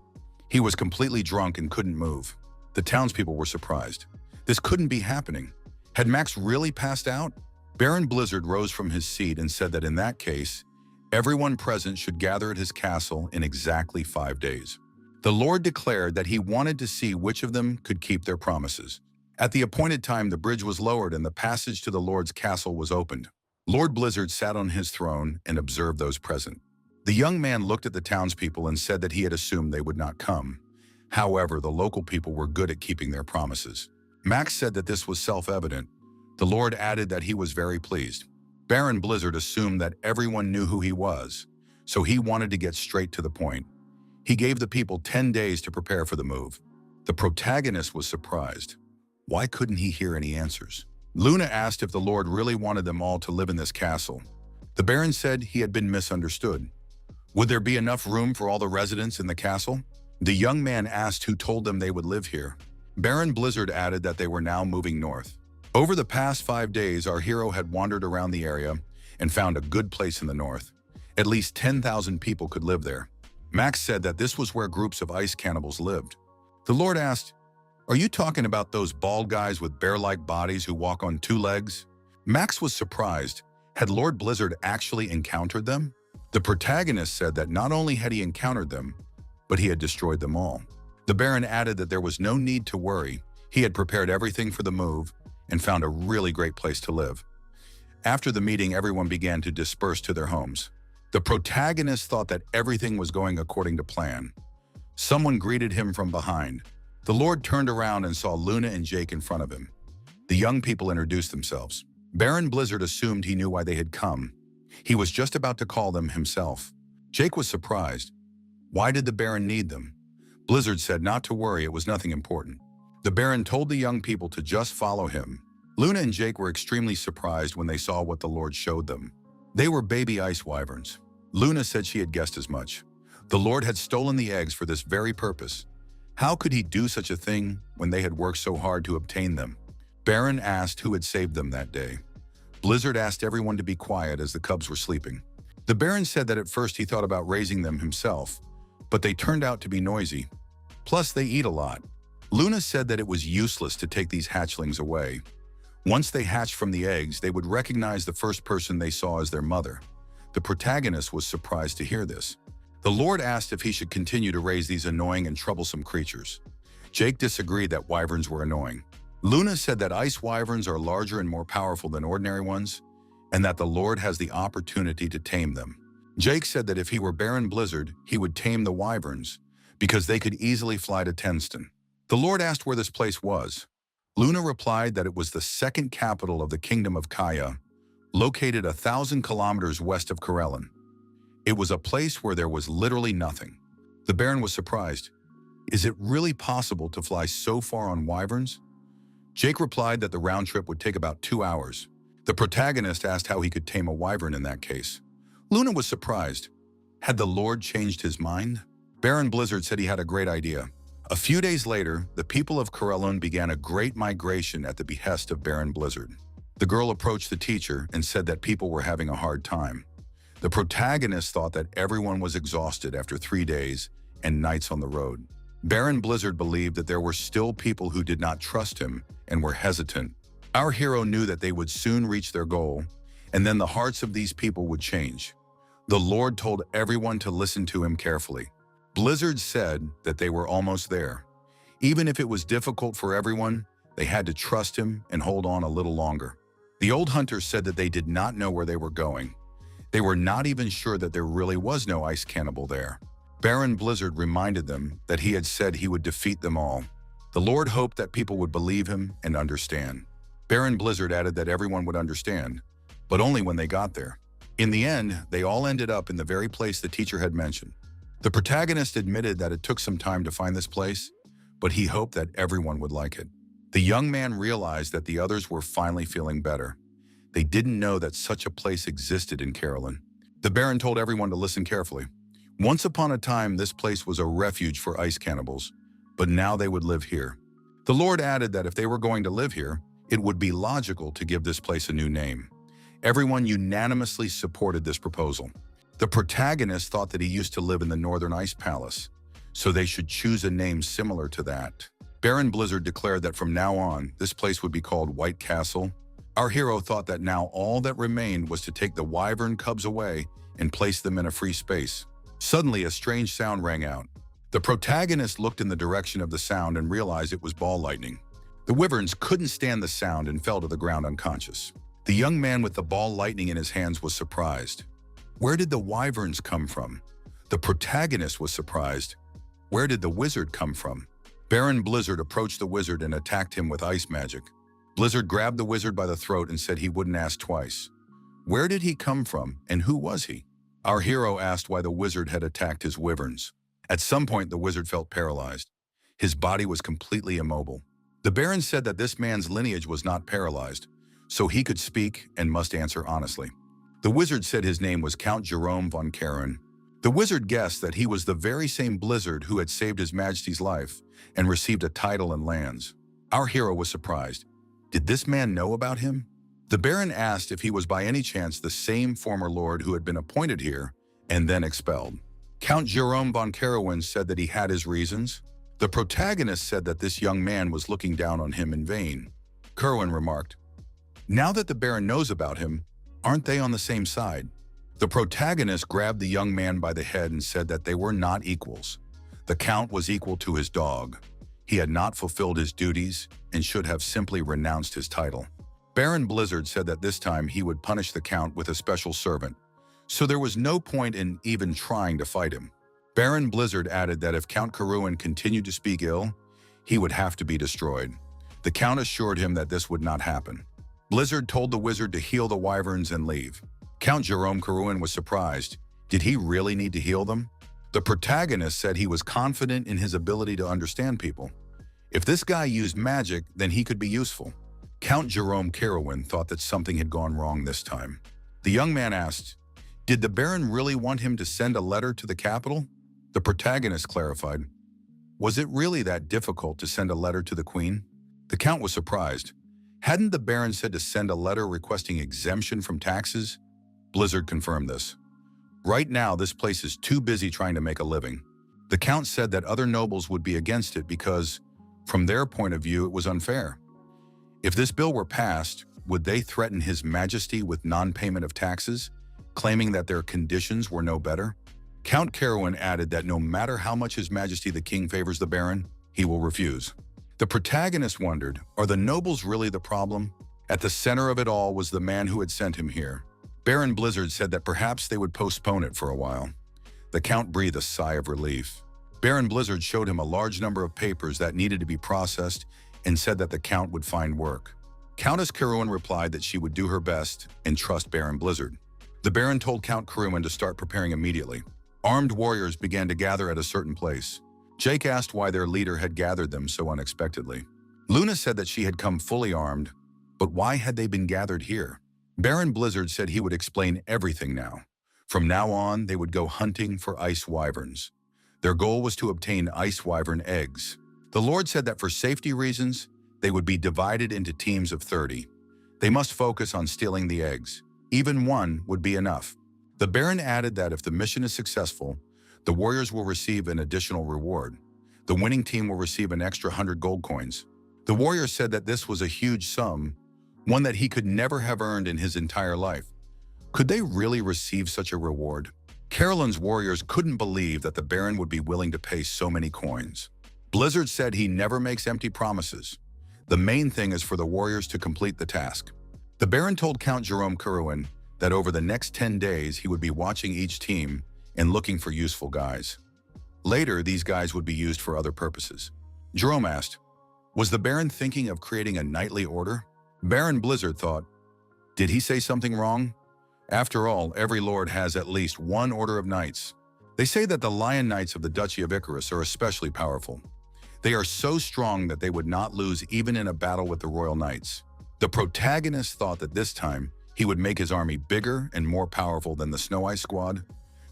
He was completely drunk and couldn't move. The townspeople were surprised. This couldn't be happening. Had Max really passed out? Baron Blizzard rose from his seat and said that in that case, everyone present should gather at his castle in exactly 5 days. The Lord declared that he wanted to see which of them could keep their promises. At the appointed time, the bridge was lowered and the passage to the Lord's castle was opened. Lord Blizzard sat on his throne and observed those present. The young man looked at the townspeople and said that he had assumed they would not come. However, the local people were good at keeping their promises. Max said that this was self-evident. The Lord added that he was very pleased. Baron Blizzard assumed that everyone knew who he was, so he wanted to get straight to the point. He gave the people 10 days to prepare for the move. The protagonist was surprised. Why couldn't he hear any answers? Luna asked if the Lord really wanted them all to live in this castle. The Baron said he had been misunderstood. Would there be enough room for all the residents in the castle? The young man asked who told them they would live here. Baron Blizzard added that they were now moving north. Over the past 5 days, our hero had wandered around the area and found a good place in the north. At least 10,000 people could live there. Max said that this was where groups of ice cannibals lived. The Lord asked, "Are you talking about those bald guys with bear-like bodies who walk on 2 legs?" Max was surprised. Had Lord Blizzard actually encountered them? The protagonist said that not only had he encountered them, but he had destroyed them all. The Baron added that there was no need to worry. He had prepared everything for the move and found a really great place to live. After the meeting, everyone began to disperse to their homes. The protagonist thought that everything was going according to plan. Someone greeted him from behind. The Lord turned around and saw Luna and Jake in front of him. The young people introduced themselves. Baron Blizzard assumed he knew why they had come. He was just about to call them himself. Jake was surprised. Why did the Baron need them? Blizzard said not to worry, it was nothing important. The Baron told the young people to just follow him. Luna and Jake were extremely surprised when they saw what the Lord showed them. They were baby ice wyverns. Luna said she had guessed as much. The Lord had stolen the eggs for this very purpose. How could he do such a thing when they had worked so hard to obtain them? Baron asked who had saved them that day. Blizzard asked everyone to be quiet as the cubs were sleeping. The Baron said that at first he thought about raising them himself, but they turned out to be noisy. Plus, they eat a lot. Luna said that it was useless to take these hatchlings away. Once they hatched from the eggs, they would recognize the first person they saw as their mother. The protagonist was surprised to hear this. The Lord asked if he should continue to raise these annoying and troublesome creatures. Jake disagreed that wyverns were annoying. Luna said that ice wyverns are larger and more powerful than ordinary ones, and that the Lord has the opportunity to tame them. Jake said that if he were Baron Blizzard, he would tame the wyverns, because they could easily fly to Tenston. The Lord asked where this place was. Luna replied that it was the second capital of the Kingdom of Gaia, located 1,000 kilometers west of Corellon. It was a place where there was literally nothing. The Baron was surprised. Is it really possible to fly so far on wyverns? Jake replied that the round trip would take about 2 hours. The protagonist asked how he could tame a wyvern in that case. Luna was surprised. Had the Lord changed his mind? Baron Blizzard said he had a great idea. A few days later, the people of Corellon began a great migration at the behest of Baron Blizzard. The girl approached the teacher and said that people were having a hard time. The protagonist thought that everyone was exhausted after 3 days and nights on the road. Baron Blizzard believed that there were still people who did not trust him and were hesitant. Our hero knew that they would soon reach their goal, and then the hearts of these people would change. The Lord told everyone to listen to him carefully. Blizzard said that they were almost there. Even if it was difficult for everyone, they had to trust him and hold on a little longer. The old hunters said that they did not know where they were going. They were not even sure that there really was no ice cannibal there. Baron Blizzard reminded them that he had said he would defeat them all. The Lord hoped that people would believe him and understand. Baron Blizzard added that everyone would understand, but only when they got there. In the end, they all ended up in the very place the teacher had mentioned. The protagonist admitted that it took some time to find this place, but he hoped that everyone would like it. The young man realized that the others were finally feeling better. They didn't know that such a place existed in Corellon. The Baron told everyone to listen carefully. Once upon a time, this place was a refuge for ice cannibals, but now they would live here. The Lord added that if they were going to live here, it would be logical to give this place a new name. Everyone unanimously supported this proposal. The protagonist thought that he used to live in the Northern Ice Palace, so they should choose a name similar to that. Baron Blizzard declared that from now on, this place would be called White Castle. Our hero thought that now all that remained was to take the wyvern cubs away and place them in a free space. Suddenly, a strange sound rang out. The protagonist looked in the direction of the sound and realized it was ball lightning. The wyverns couldn't stand the sound and fell to the ground unconscious. The young man with the ball lightning in his hands was surprised. Where did the wyverns come from? The protagonist was surprised. Where did the wizard come from? Baron Blizzard approached the wizard and attacked him with ice magic. Blizzard grabbed the wizard by the throat and said he wouldn't ask twice. Where did he come from and who was he? Our hero asked why the wizard had attacked his wyverns. At some point, the wizard felt paralyzed. His body was completely immobile. The Baron said that this man's lineage was not paralyzed, so he could speak and must answer honestly. The wizard said his name was Count Jerome von Karen. The wizard guessed that he was the very same Blizzard who had saved His Majesty's life and received a title and lands. Our hero was surprised. Did this man know about him? The Baron asked if he was by any chance the same former lord who had been appointed here and then expelled. Count Jerome von Karen said that he had his reasons. The protagonist said that this young man was looking down on him in vain. Kerwin remarked, "Now that the Baron knows about him, aren't they on the same side?" The protagonist grabbed the young man by the head and said that they were not equals. The Count was equal to his dog. He had not fulfilled his duties and should have simply renounced his title. Baron Blizzard said that this time he would punish the Count with a special servant, so there was no point in even trying to fight him. Baron Blizzard added that if Count Kerwin continued to speak ill, he would have to be destroyed. The Count assured him that this would not happen. Blizzard told the wizard to heal the wyverns and leave. Count Jerome Kerwin was surprised. Did he really need to heal them? The protagonist said he was confident in his ability to understand people. If this guy used magic, then he could be useful. Count Jerome Kerwin thought that something had gone wrong this time. The young man asked, did the Baron really want him to send a letter to the capital? The protagonist clarified, was it really that difficult to send a letter to the Queen? The Count was surprised. Hadn't the Baron said to send a letter requesting exemption from taxes? Blizzard confirmed this. Right now, this place is too busy trying to make a living. The Count said that other nobles would be against it because, from their point of view, it was unfair. If this bill were passed, would they threaten His Majesty with non-payment of taxes, claiming that their conditions were no better? Count Carowin added that no matter how much His Majesty the King favors the Baron, he will refuse. The protagonist wondered, are the nobles really the problem? At the center of it all was the man who had sent him here. Baron Blizzard said that perhaps they would postpone it for a while. The Count breathed a sigh of relief. Baron Blizzard showed him a large number of papers that needed to be processed and said that the Count would find work. Countess Carowin replied that she would do her best and trust Baron Blizzard. The Baron told Count Carowin to start preparing immediately. Armed warriors began to gather at a certain place. Jake asked why their leader had gathered them so unexpectedly. Luna said that she had come fully armed, but why had they been gathered here? Baron Blizzard said he would explain everything now. From now on, they would go hunting for ice wyverns. Their goal was to obtain ice wyvern eggs. The Lord said that for safety reasons, they would be divided into teams of 30. They must focus on stealing the eggs. Even one would be enough. The Baron added that if the mission is successful, the warriors will receive an additional reward. The winning team will receive an extra 100 gold coins. The warrior said that this was a huge sum, one that he could never have earned in his entire life. Could they really receive such a reward? Carolyn's warriors couldn't believe that the Baron would be willing to pay so many coins. Blizzard said he never makes empty promises. The main thing is for the warriors to complete the task. The Baron told Count Jerome Carowin that over the next 10 days he would be watching each team and looking for useful guys. Later, these guys would be used for other purposes. Jerome asked, was the Baron thinking of creating a knightly order? Baron Blizzard thought, did he say something wrong? After all, every lord has at least one order of knights. They say that the Lion Knights of the Duchy of Icarus are especially powerful. They are so strong that they would not lose even in a battle with the Royal Knights. The protagonist thought that this time he would make his army bigger and more powerful than the Snow Ice Squad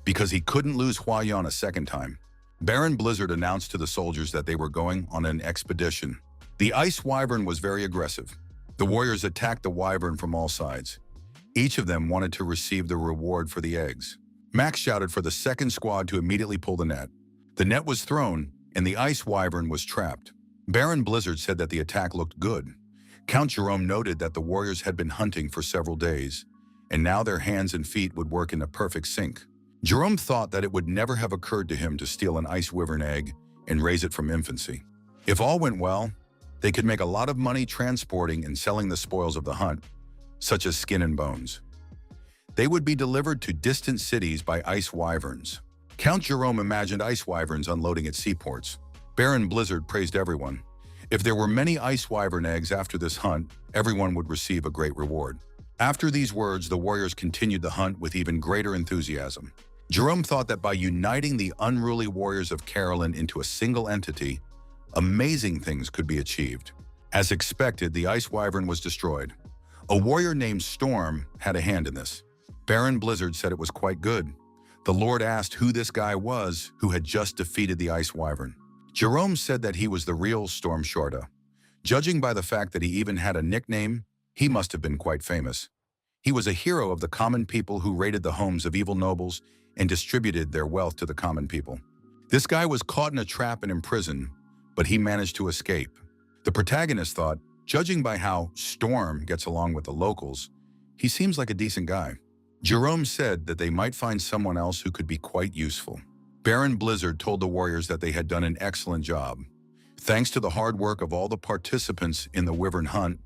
because he couldn't lose Huayan a second time. Baron Blizzard announced to the soldiers that they were going on an expedition. The Ice Wyvern was very aggressive. The warriors attacked the wyvern from all sides. Each of them wanted to receive the reward for the eggs. Max shouted for the second squad to immediately pull the net. The net was thrown, and the ice wyvern was trapped. Baron Blizzard said that the attack looked good. Count Jerome noted that the warriors had been hunting for several days, and now their hands and feet would work in a perfect sync. Jerome thought that it would never have occurred to him to steal an ice wyvern egg and raise it from infancy. If all went well, they could make a lot of money transporting and selling the spoils of the hunt, such as skin and bones. They would be delivered to distant cities by ice wyverns. Count Jerome imagined ice wyverns unloading at seaports. Baron Blizzard praised everyone. If there were many ice wyvern eggs after this hunt, everyone would receive a great reward. After these words, the warriors continued the hunt with even greater enthusiasm. Jerome thought that by uniting the unruly warriors of Carolyn into a single entity, amazing things could be achieved. As expected, the ice wyvern was destroyed. A warrior named Storm had a hand in this. Baron Blizzard said it was quite good. The Lord asked who this guy was who had just defeated the ice wyvern. Jerome said that he was the real Storm Shorta. Judging by the fact that he even had a nickname, he must have been quite famous. He was a hero of the common people who raided the homes of evil nobles and distributed their wealth to the common people. This guy was caught in a trap and imprisoned, but he managed to escape. The protagonist thought, judging by how Storm gets along with the locals, he seems like a decent guy. Jerome said that they might find someone else who could be quite useful. Baron Blizzard told the warriors that they had done an excellent job. Thanks to the hard work of all the participants in the wyvern hunt,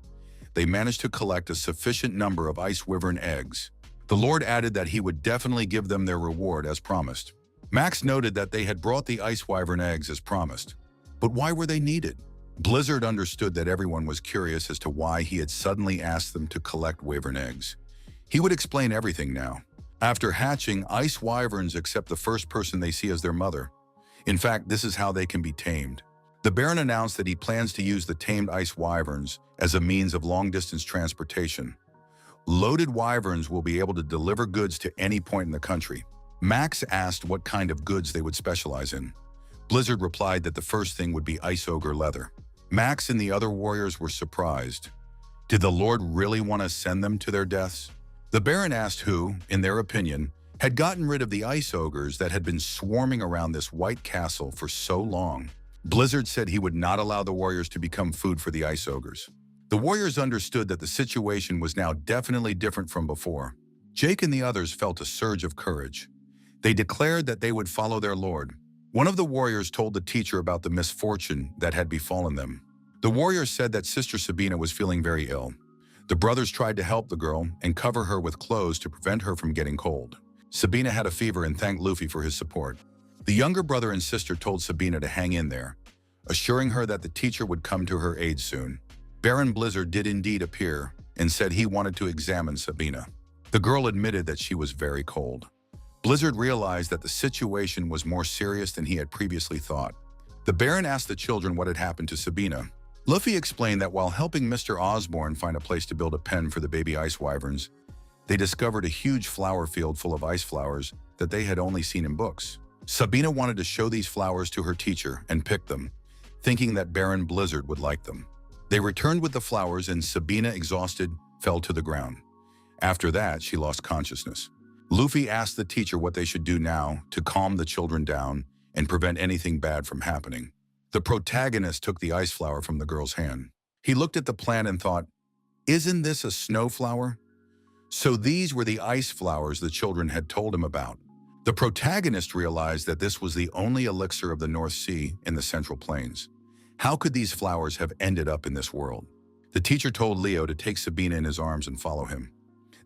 they managed to collect a sufficient number of ice wyvern eggs. The Lord added that he would definitely give them their reward as promised. Max noted that they had brought the ice wyvern eggs as promised. But why were they needed? Blizzard understood that everyone was curious as to why he had suddenly asked them to collect wyvern eggs. He would explain everything now. After hatching, ice wyverns accept the first person they see as their mother. In fact, this is how they can be tamed. The Baron announced that he plans to use the tamed ice wyverns as a means of long-distance transportation. Loaded wyverns will be able to deliver goods to any point in the country. Max asked what kind of goods they would specialize in. Blizzard replied that the first thing would be ice ogre leather. Max and the other warriors were surprised. Did the Lord really want to send them to their deaths? The Baron asked who, in their opinion, had gotten rid of the ice ogres that had been swarming around this white castle for so long. Blizzard said he would not allow the warriors to become food for the ice ogres. The warriors understood that the situation was now definitely different from before. Jake and the others felt a surge of courage. They declared that they would follow their lord. One of the warriors told the teacher about the misfortune that had befallen them. The warrior said that Sister Sabina was feeling very ill. The brothers tried to help the girl and cover her with clothes to prevent her from getting cold. Sabina had a fever and thanked Luffy for his support. The younger brother and sister told Sabina to hang in there, assuring her that the teacher would come to her aid soon. Baron Blizzard did indeed appear and said he wanted to examine Sabina. The girl admitted that she was very cold. Blizzard realized that the situation was more serious than he had previously thought. The Baron asked the children what had happened to Sabina. Luffy explained that while helping Mr. Osborne find a place to build a pen for the baby ice wyverns, they discovered a huge flower field full of ice flowers that they had only seen in books. Sabina wanted to show these flowers to her teacher and picked them, thinking that Baron Blizzard would like them. They returned with the flowers and Sabina, exhausted, fell to the ground. After that, she lost consciousness. Luffy asked the teacher what they should do now to calm the children down and prevent anything bad from happening. The protagonist took the ice flower from the girl's hand. He looked at the plant and thought, "Isn't this a snow flower?" So these were the ice flowers the children had told him about. The protagonist realized that this was the only elixir of the North Sea in the Central Plains. How could these flowers have ended up in this world? The teacher told Leo to take Sabina in his arms and follow him.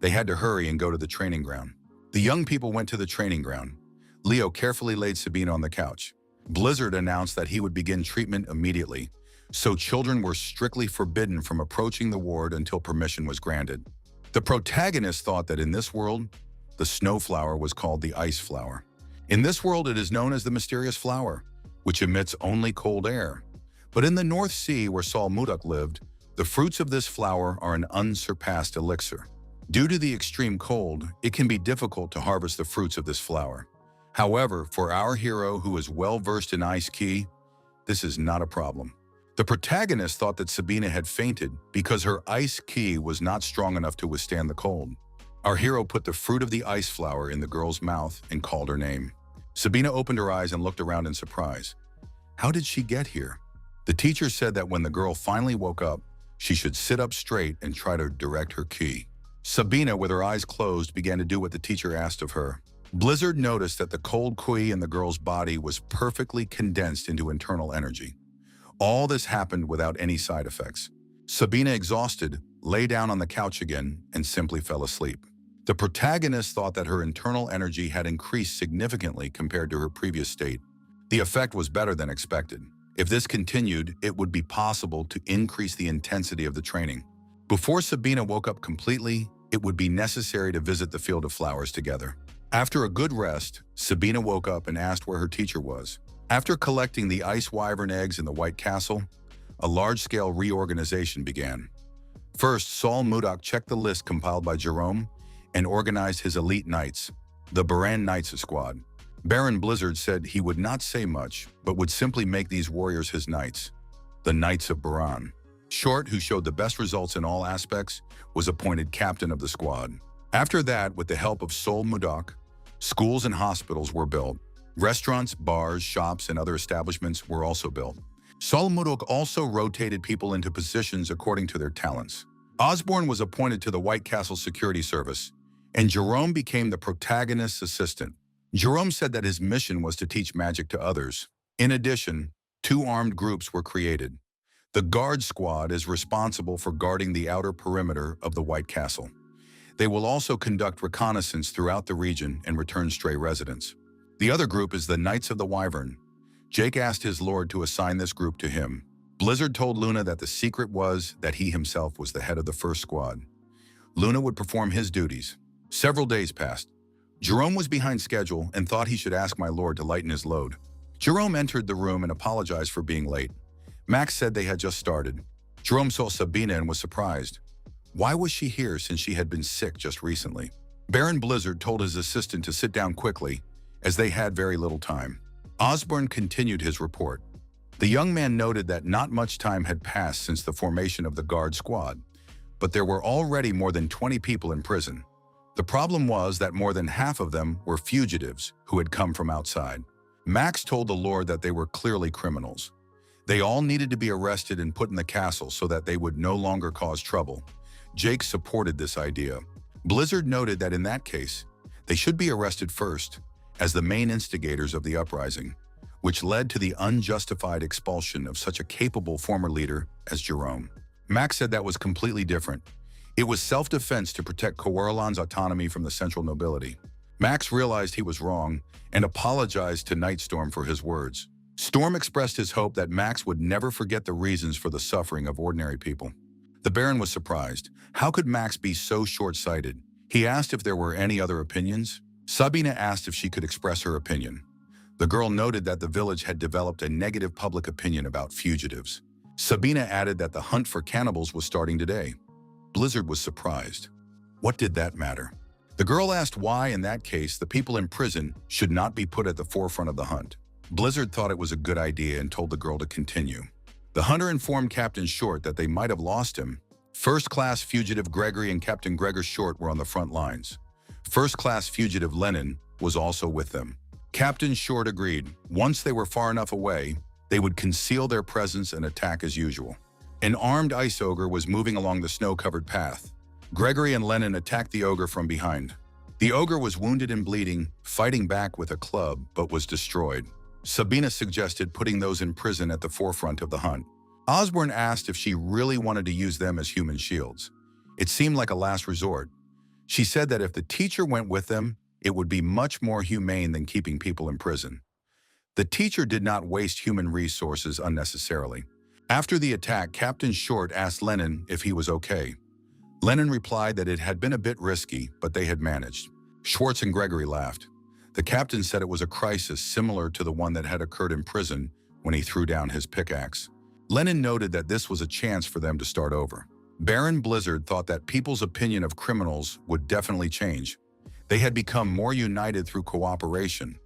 They had to hurry and go to the training ground. The young people went to the training ground. Leo carefully laid Sabina on the couch. Blizzard announced that he would begin treatment immediately, so children were strictly forbidden from approaching the ward until permission was granted. The protagonist thought that in this world, the snow flower was called the ice flower. In this world, it is known as the mysterious flower, which emits only cold air. But in the North Sea, where Sol Mudok lived, the fruits of this flower are an unsurpassed elixir. Due to the extreme cold, it can be difficult to harvest the fruits of this flower. However, for our hero who is well-versed in ice ki, this is not a problem. The protagonist thought that Sabina had fainted because her ice ki was not strong enough to withstand the cold. Our hero put the fruit of the ice flower in the girl's mouth and called her name. Sabina opened her eyes and looked around in surprise. How did she get here? The teacher said that when the girl finally woke up, she should sit up straight and try to direct her ki. Sabina, with her eyes closed, began to do what the teacher asked of her. Blizzard noticed that the cold ki in the girl's body was perfectly condensed into internal energy. All this happened without any side effects. Sabina, exhausted, lay down on the couch again and simply fell asleep. The protagonist thought that her internal energy had increased significantly compared to her previous state. The effect was better than expected. If this continued, it would be possible to increase the intensity of the training. Before Sabina woke up completely, it would be necessary to visit the field of flowers together. After a good rest, Sabina woke up and asked where her teacher was. After collecting the ice wyvern eggs in the White Castle, a large-scale reorganization began. First, Sol Mudok checked the list compiled by Jerome and organized his elite knights, the Baran Knights Squad. Baron Blizzard said he would not say much, but would simply make these warriors his knights, the Knights of Baran. Short, who showed the best results in all aspects, was appointed captain of the squad. After that, with the help of Sol Mudok, schools and hospitals were built. Restaurants, bars, shops, and other establishments were also built. Sol Mudok also rotated people into positions according to their talents. Osborne was appointed to the White Castle Security Service, and Jerome became the protagonist's assistant. Jerome said that his mission was to teach magic to others. In addition, 2 armed groups were created. The Guard Squad is responsible for guarding the outer perimeter of the White Castle. They will also conduct reconnaissance throughout the region and return stray residents. The other group is the Knights of the Wyvern. Jake asked his lord to assign this group to him. Blizzard told Luna that the secret was that he himself was the head of the first squad. Luna would perform his duties. Several days passed. Jerome was behind schedule and thought he should ask my lord to lighten his load. Jerome entered the room and apologized for being late. Max said they had just started. Jerome saw Sabina and was surprised. Why was she here since she had been sick just recently? Baron Blizzard told his assistant to sit down quickly, as they had very little time. Osborne continued his report. The young man noted that not much time had passed since the formation of the Guard Squad, but there were already more than 20 people in prison. The problem was that more than half of them were fugitives who had come from outside. Max told the Lord that they were clearly criminals. They all needed to be arrested and put in the castle so that they would no longer cause trouble. Jake supported this idea. Blizzard noted that in that case, they should be arrested first as the main instigators of the uprising, which led to the unjustified expulsion of such a capable former leader as Jerome. Max said that was completely different. It was self-defense to protect Coeurlan's autonomy from the central nobility. Max realized he was wrong and apologized to Nightstorm for his words. Storm expressed his hope that Max would never forget the reasons for the suffering of ordinary people. The Baron was surprised. How could Max be so short-sighted? He asked if there were any other opinions. Sabina asked if she could express her opinion. The girl noted that the village had developed a negative public opinion about fugitives. Sabina added that the hunt for cannibals was starting today. Blizzard was surprised. What did that matter? The girl asked why, in that case, the people in prison should not be put at the forefront of the hunt. Blizzard thought it was a good idea and told the girl to continue. The hunter informed Captain Short that they might have lost him. First-class fugitive Gregory and Captain Gregor Short were on the front lines. First-class fugitive Lennon was also with them. Captain Short agreed. Once they were far enough away, they would conceal their presence and attack as usual. An armed ice ogre was moving along the snow-covered path. Gregory and Lennon attacked the ogre from behind. The ogre was wounded and bleeding, fighting back with a club, but was destroyed. Sabina suggested putting those in prison at the forefront of the hunt. Osborne asked if she really wanted to use them as human shields. It seemed like a last resort. She said that if the teacher went with them, it would be much more humane than keeping people in prison. The teacher did not waste human resources unnecessarily. After the attack, Captain Short asked Lennon if he was okay. Lennon replied that it had been a bit risky, but they had managed. Schwartz and Gregory laughed. The captain said it was a crisis similar to the one that had occurred in prison when he threw down his pickaxe. Lennon noted that this was a chance for them to start over. Baron Blizzard thought that people's opinion of criminals would definitely change. They had become more united through cooperation.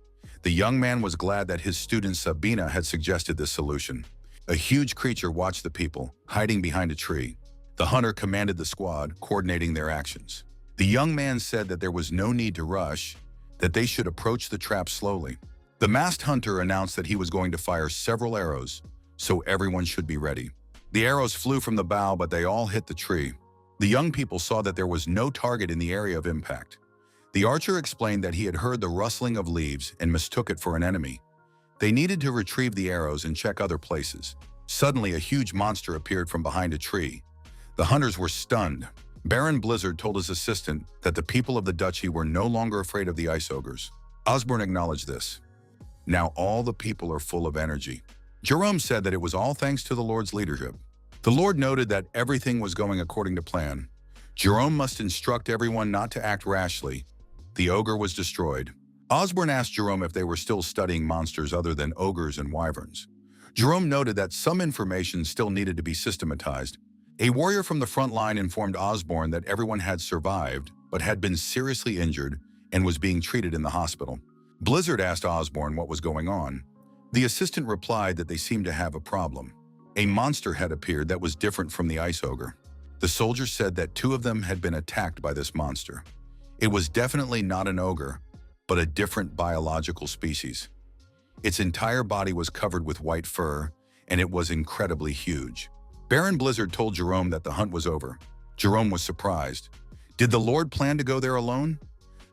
The young man was glad that his student Sabina had suggested this solution. A huge creature watched the people, hiding behind a tree. The hunter commanded the squad, coordinating their actions. The young man said that there was no need to rush, that they should approach the trap slowly. The masked hunter announced that he was going to fire several arrows, so everyone should be ready. The arrows flew from the bow, but they all hit the tree. The young people saw that there was no target in the area of impact. The archer explained that he had heard the rustling of leaves and mistook it for an enemy. They needed to retrieve the arrows and check other places. Suddenly, a huge monster appeared from behind a tree. The hunters were stunned. Baron Blizzard told his assistant that the people of the duchy were no longer afraid of the ice ogres. Osborne acknowledged this. Now all the people are full of energy. Jerome said that it was all thanks to the Lord's leadership. The Lord noted that everything was going according to plan. Jerome must instruct everyone not to act rashly. The ogre was destroyed. Osborne asked Jerome if they were still studying monsters other than ogres and wyverns. Jerome noted that some information still needed to be systematized. A warrior from the front line informed Osborne that everyone had survived, but had been seriously injured and was being treated in the hospital. Blizzard asked Osborne what was going on. The assistant replied that they seemed to have a problem. A monster had appeared that was different from the ice ogre. The soldier said that 2 of them had been attacked by this monster. It was definitely not an ogre, but a different biological species. Its entire body was covered with white fur, and it was incredibly huge. Baron Blizzard told Jerome that the hunt was over. Jerome was surprised. Did the Lord plan to go there alone?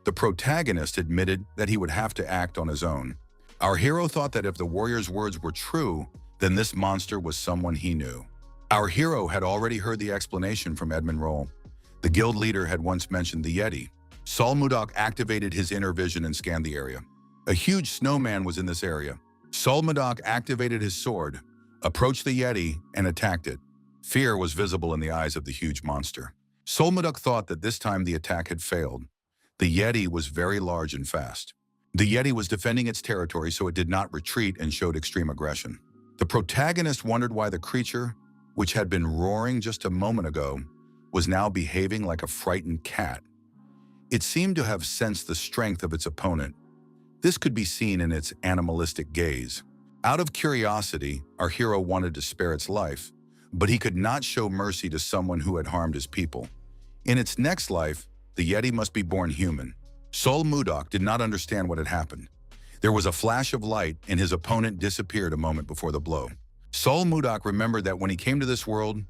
The protagonist admitted that he would have to act on his own. Our hero thought that if the warrior's words were true, then this monster was someone he knew. Our hero had already heard the explanation from Edmund Roll. The guild leader had once mentioned the Yeti. Saul Mudok activated his inner vision and scanned the area. A huge snowman was in this area. Saul Mudok activated his sword, approached the Yeti, and attacked it. Fear was visible in the eyes of the huge monster. Solmuduk thought that this time the attack had failed. The Yeti was very large and fast. The Yeti was defending its territory, so it did not retreat and showed extreme aggression. The protagonist wondered why the creature, which had been roaring just a moment ago, was now behaving like a frightened cat. It seemed to have sensed the strength of its opponent. This could be seen in its animalistic gaze. Out of curiosity, our hero wanted to spare its life, but he could not show mercy to someone who had harmed his people. In its next life, the Yeti must be born human. Sol Mudok did not understand what had happened. There was a flash of light, and his opponent disappeared a moment before the blow. Sol Mudok remembered that when he came to this world,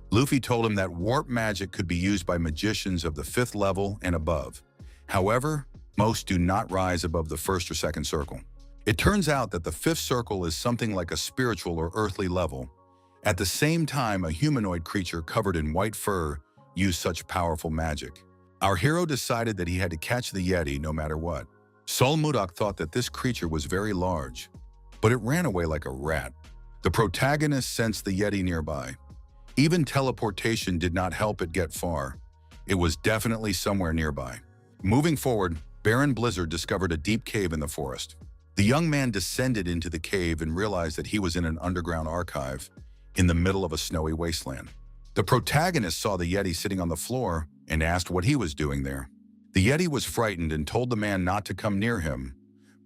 Luffy told him that warp magic could be used by magicians of the 5th level and above. However, Most do not rise above the first or second circle. It turns out that the fifth circle is something like a spiritual or earthly level. At the same time, a humanoid creature covered in white fur used such powerful magic. Our hero decided that he had to catch the Yeti no matter what. Sol Mudak thought that this creature was very large, but it ran away like a rat. The protagonist sensed the Yeti nearby. Even teleportation did not help it get far. It was definitely somewhere nearby. Moving forward, Baron Blizzard discovered a deep cave in the forest. The young man descended into the cave and realized that he was in an underground archive in the middle of a snowy wasteland. The protagonist saw the Yeti sitting on the floor and asked what he was doing there. The Yeti was frightened and told the man not to come near him.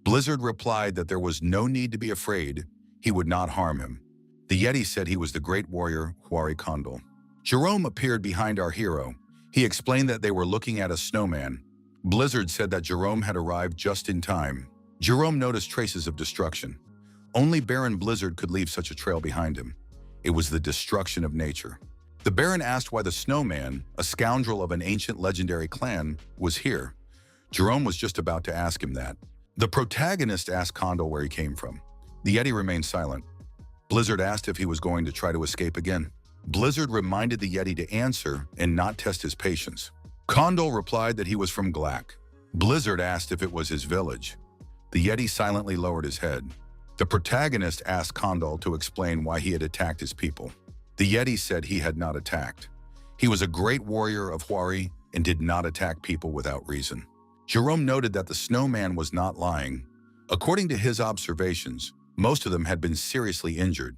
Blizzard replied that there was no need to be afraid, he would not harm him. The Yeti said he was the great warrior Huari Condal. Jerome appeared behind our hero. He explained that they were looking at a snowman. Blizzard said that Jerome had arrived just in time. Jerome noticed traces of destruction. Only Baron Blizzard could leave such a trail behind him. It was the destruction of nature. The Baron asked why the snowman, a scoundrel of an ancient legendary clan, was here. Jerome was just about to ask him that. The protagonist asked Condal where he came from. The Yeti remained silent. Blizzard asked if he was going to try to escape again. Blizzard reminded the Yeti to answer and not test his patience. Condal replied that he was from Glac. Blizzard asked if it was his village. The Yeti silently lowered his head. The protagonist asked Condal to explain why he had attacked his people. The Yeti said he had not attacked. He was a great warrior of Huari and did not attack people without reason. Jerome noted that the snowman was not lying. According to his observations, most of them had been seriously injured,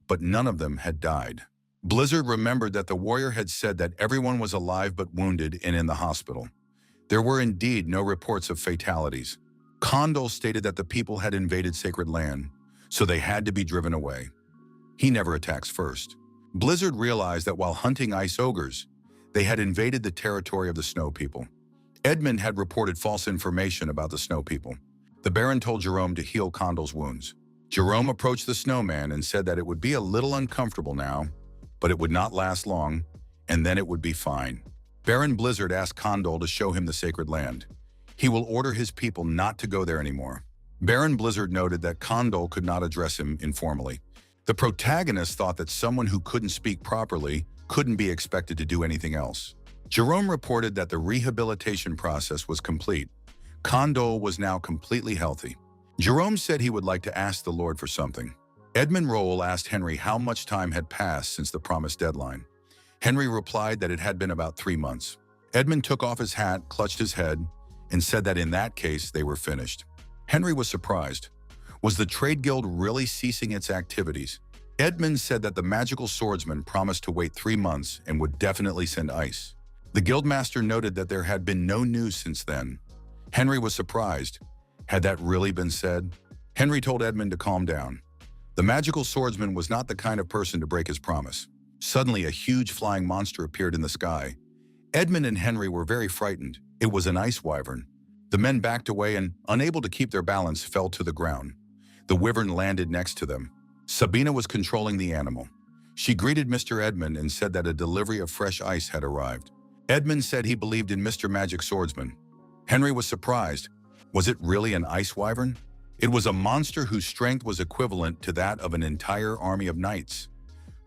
but none of them had died. Blizzard remembered that the warrior had said that everyone was alive but wounded and in the hospital. There were indeed no reports of fatalities. Condal stated that the people had invaded sacred land, so they had to be driven away. He never attacks first. Blizzard realized that while hunting ice ogres, they had invaded the territory of the snow people. Edmund had reported false information about the snow people. The Baron told Jerome to heal Condal's wounds. Jerome approached the snowman and said that it would be a little uncomfortable now, but it would not last long, and then it would be fine. Baron Blizzard asked Condal to show him the sacred land. He will order his people not to go there anymore. Baron Blizzard noted that Condal could not address him informally. The protagonist thought that someone who couldn't speak properly couldn't be expected to do anything else. Jerome reported that the rehabilitation process was complete. Condal was now completely healthy. Jerome said he would like to ask the Lord for something. Edmund Roll asked Henry how much time had passed since the promised deadline. Henry replied that it had been about 3 months. Edmund took off his hat, clutched his head, and said that in that case they were finished. Henry was surprised. Was the trade guild really ceasing its activities? Edmund said that the magical swordsman promised to wait 3 months and would definitely send ice. The guildmaster noted that there had been no news since then. Henry was surprised. Had that really been said? Henry told Edmund to calm down. The magical swordsman was not the kind of person to break his promise. Suddenly, a huge flying monster appeared in the sky. Edmund and Henry were very frightened. It was an ice wyvern. The men backed away and, unable to keep their balance, fell to the ground. The wyvern landed next to them. Sabina was controlling the animal. She greeted Mr. Edmund and said that a delivery of fresh ice had arrived. Edmund said he believed in Mr. Magic Swordsman. Henry was surprised. Was it really an ice wyvern? It was a monster whose strength was equivalent to that of an entire army of knights.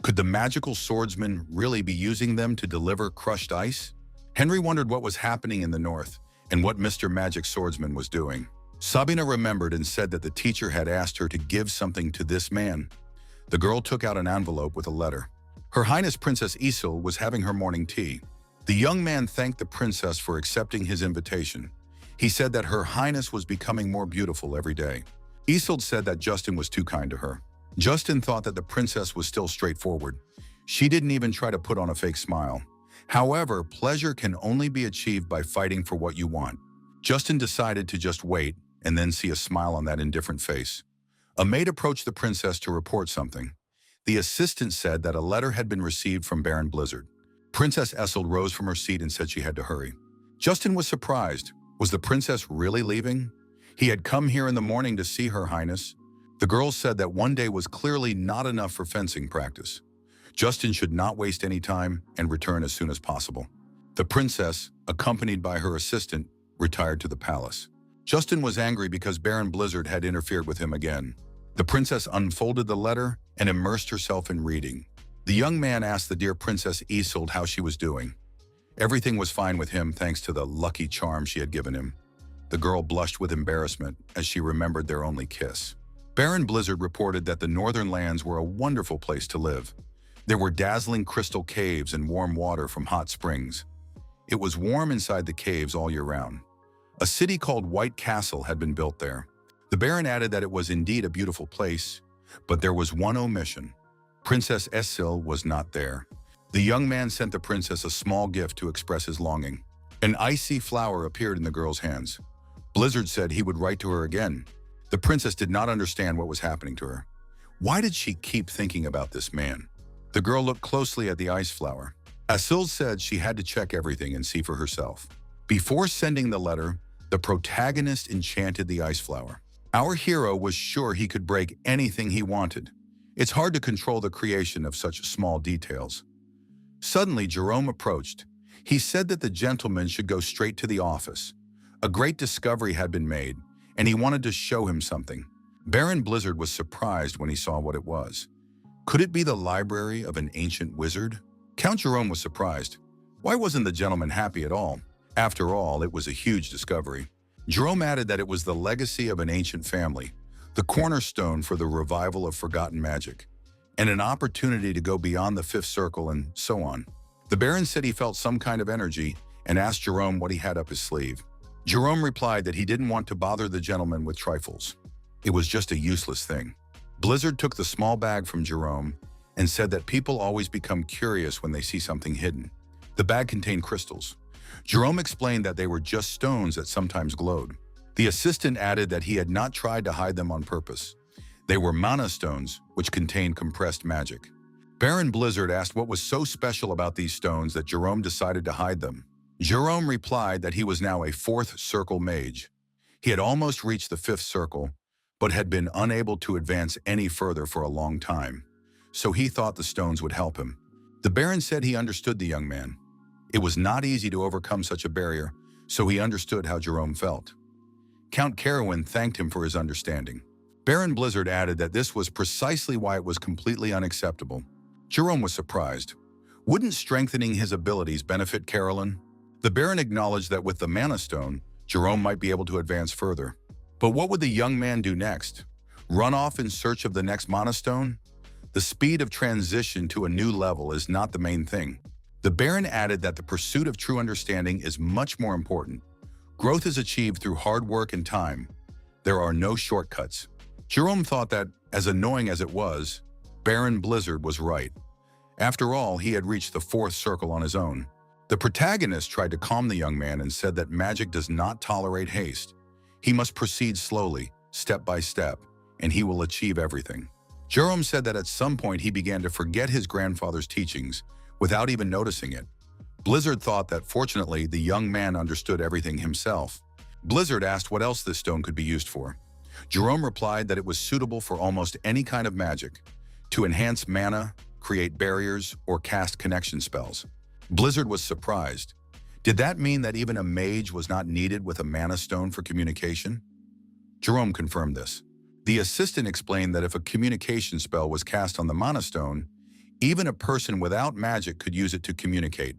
Could the magical swordsman really be using them to deliver crushed ice? Henry wondered what was happening in the north and what Mr. Magic Swordsman was doing. Sabina remembered and said that the teacher had asked her to give something to this man. The girl took out an envelope with a letter. Her Highness Princess Isil was having her morning tea. The young man thanked the princess for accepting his invitation. He said that Her Highness was becoming more beautiful every day. Isolde said that Justin was too kind to her. Justin thought that the princess was still straightforward. She didn't even try to put on a fake smile. However, pleasure can only be achieved by fighting for what you want. Justin decided to just wait and then see a smile on that indifferent face. A maid approached the princess to report something. The assistant said that a letter had been received from Baron Blizzard. Princess Escold rose from her seat and said she had to hurry. Justin was surprised. Was the princess really leaving? He had come here in the morning to see Her Highness. The girl said that one day was clearly not enough for fencing practice. Justin should not waste any time and return as soon as possible. The princess, accompanied by her assistant, retired to the palace. Justin was angry because Baron Blizzard had interfered with him again. The princess unfolded the letter and immersed herself in reading. The young man asked the dear Princess Escold how she was doing. Everything was fine with him thanks to the lucky charm she had given him. The girl blushed with embarrassment as she remembered their only kiss. Baron Blizzard reported that the northern lands were a wonderful place to live. There were dazzling crystal caves and warm water from hot springs. It was warm inside the caves all year round. A city called White Castle had been built there. The Baron added that it was indeed a beautiful place, but there was one omission. Princess Escold was not there. The young man sent the princess a small gift to express his longing. An icy flower appeared in the girl's hands. Blizzard said he would write to her again. The princess did not understand what was happening to her. Why did she keep thinking about this man? The girl looked closely at the ice flower. Escold said she had to check everything and see for herself. Before sending the letter, the protagonist enchanted the ice flower. Our hero was sure he could break anything he wanted. It's hard to control the creation of such small details. Suddenly, Jerome approached. He said that the gentleman should go straight to the office. A great discovery had been made, and he wanted to show him something. Baron Blizzard was surprised when he saw what it was. Could it be the library of an ancient wizard? Count Jerome was surprised. Why wasn't the gentleman happy at all? After all, it was a huge discovery. Jerome added that it was the legacy of an ancient family, the cornerstone for the revival of forgotten magic, and an opportunity to go beyond the fifth circle and so on. The Baron said he felt some kind of energy and asked Jerome what he had up his sleeve. Jerome replied that he didn't want to bother the gentleman with trifles. It was just a useless thing. Blizzard took the small bag from Jerome and said that people always become curious when they see something hidden. The bag contained crystals. Jerome explained that they were just stones that sometimes glowed. The assistant added that he had not tried to hide them on purpose. They were mana stones, which contained compressed magic. Baron Blizzard asked what was so special about these stones that Jerome decided to hide them. Jerome replied that he was now a fourth circle mage. He had almost reached the fifth circle, but had been unable to advance any further for a long time. So he thought the stones would help him. The Baron said he understood the young man. It was not easy to overcome such a barrier, so he understood how Jerome felt. Count Carowin thanked him for his understanding. Baron Blizzard added that this was precisely why it was completely unacceptable. Jerome was surprised. Wouldn't strengthening his abilities benefit Carolyn? The Baron acknowledged that with the Mana Stone, Jerome might be able to advance further. But what would the young man do next? Run off in search of the next Mana Stone? The speed of transition to a new level is not the main thing. The Baron added that the pursuit of true understanding is much more important. Growth is achieved through hard work and time. There are no shortcuts. Jerome thought that, as annoying as it was, Baron Blizzard was right. After all, he had reached the fourth circle on his own. The protagonist tried to calm the young man and said that magic does not tolerate haste. He must proceed slowly, step by step, and he will achieve everything. Jerome said that at some point he began to forget his grandfather's teachings without even noticing it. Blizzard thought that fortunately the young man understood everything himself. Blizzard asked what else this stone could be used for. Jerome replied that it was suitable for almost any kind of magic, to enhance mana, create barriers, or cast connection spells. Blizzard was surprised. Did that mean that even a mage was not needed with a mana stone for communication? Jerome confirmed this. The assistant explained that if a communication spell was cast on the mana stone, even a person without magic could use it to communicate.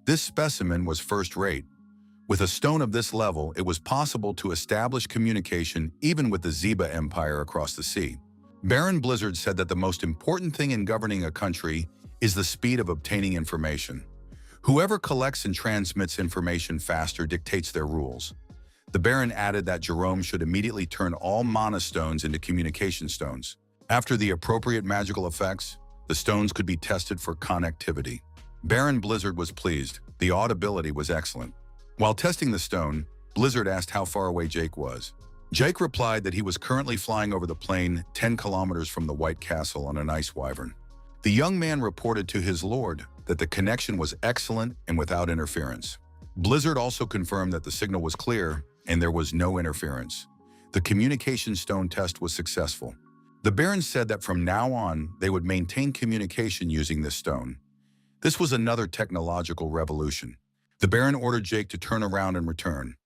This specimen was first-rate. With a stone of this level, it was possible to establish communication even with the Zeba Empire across the sea. Baron Blizzard said that the most important thing in governing a country is the speed of obtaining information. Whoever collects and transmits information faster dictates their rules. The Baron added that Jerome should immediately turn all mana stones into communication stones. After the appropriate magical effects, the stones could be tested for connectivity. Baron Blizzard was pleased. The audibility was excellent. While testing the stone, Blizzard asked how far away Jake was. Jake replied that he was currently flying over the plain 10 kilometers from the White Castle on an ice wyvern. The young man reported to his lord that the connection was excellent and without interference. Blizzard also confirmed that the signal was clear and there was no interference. The communication stone test was successful. The Baron said that from now on, they would maintain communication using this stone. This was another technological revolution. The Baron ordered Jake to turn around and return.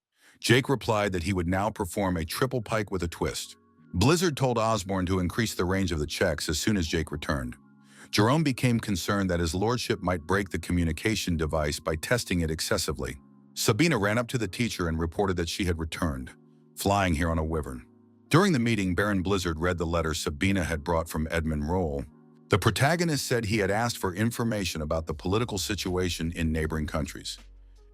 Jake replied that he would now perform a triple pike with a twist. Blizzard told Osborne to increase the range of the checks as soon as Jake returned. Jerome became concerned that his lordship might break the communication device by testing it excessively. Sabina ran up to the teacher and reported that she had returned, flying here on a wyvern. During the meeting, Baron Blizzard read the letter Sabina had brought from Edmund Roll. The protagonist said he had asked for information about the political situation in neighboring countries.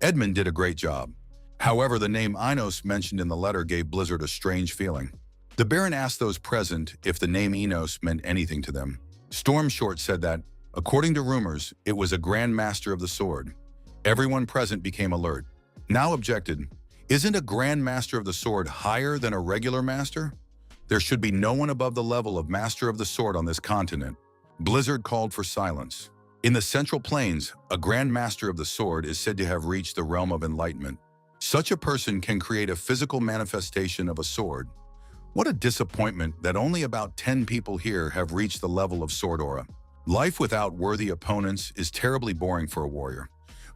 Edmund did a great job. However, the name Enos mentioned in the letter gave Blizzard a strange feeling. The Baron asked those present if the name Enos meant anything to them. Storm Short said that, according to rumors, it was a Grand Master of the Sword. Everyone present became alert. Now objected, isn't a Grand Master of the Sword higher than a regular master? There should be no one above the level of Master of the Sword on this continent. Blizzard called for silence. In the Central Plains, a Grand Master of the Sword is said to have reached the realm of enlightenment. Such a person can create a physical manifestation of a sword. What a disappointment that only about 10 people here have reached the level of sword aura. Life without worthy opponents is terribly boring for a warrior.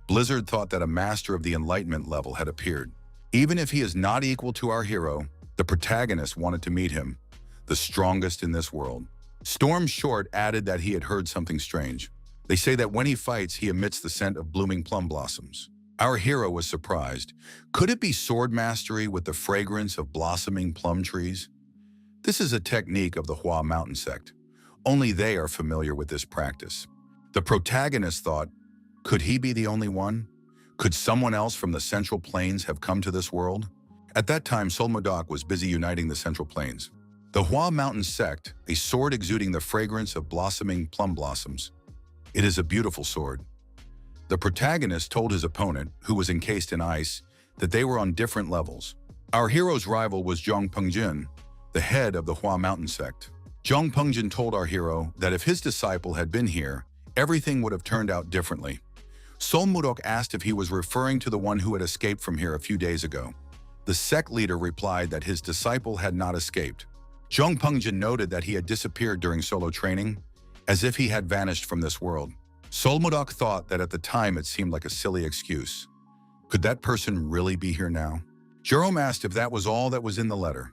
Blizzard thought that a master of the enlightenment level had appeared. Even if he is not equal to our hero, the protagonist wanted to meet him, the strongest in this world. Storm Short added that he had heard something strange. They say that when he fights, he emits the scent of blooming plum blossoms. Our hero was surprised. Could it be sword mastery with the fragrance of blossoming plum trees? This is a technique of the Hua Mountain sect. Only they are familiar with this practice. The protagonist thought, could he be the only one? Could someone else from the Central Plains have come to this world? At that time, Solmodoc was busy uniting the Central Plains. The Hua Mountain sect, a sword exuding the fragrance of blossoming plum blossoms. It is a beautiful sword. The protagonist told his opponent, who was encased in ice, that they were on different levels. Our hero's rival was Zhang Pengjin, the head of the Hua Mountain sect. Zhang Pengjin told our hero that if his disciple had been here, everything would have turned out differently. Sol Mudok asked if he was referring to the one who had escaped from here a few days ago. The sect leader replied that his disciple had not escaped. Zhang Pengjin noted that he had disappeared during solo training, as if he had vanished from this world. Solmodok thought that at the time it seemed like a silly excuse. Could that person really be here now? Jerome asked if that was all that was in the letter.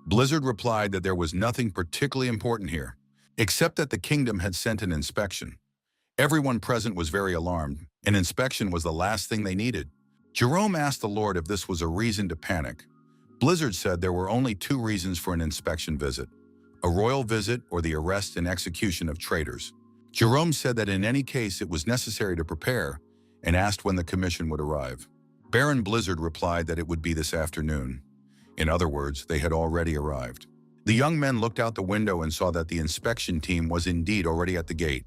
Blizzard replied that there was nothing particularly important here, except that the kingdom had sent an inspection. Everyone present was very alarmed. An inspection was the last thing they needed. Jerome asked the Lord if this was a reason to panic. Blizzard said there were only 2 reasons for an inspection visit: a royal visit or the arrest and execution of traitors. Jerome said that in any case it was necessary to prepare and asked when the commission would arrive. Baron Blizzard replied that it would be this afternoon. In other words, they had already arrived. The young men looked out the window and saw that the inspection team was indeed already at the gate.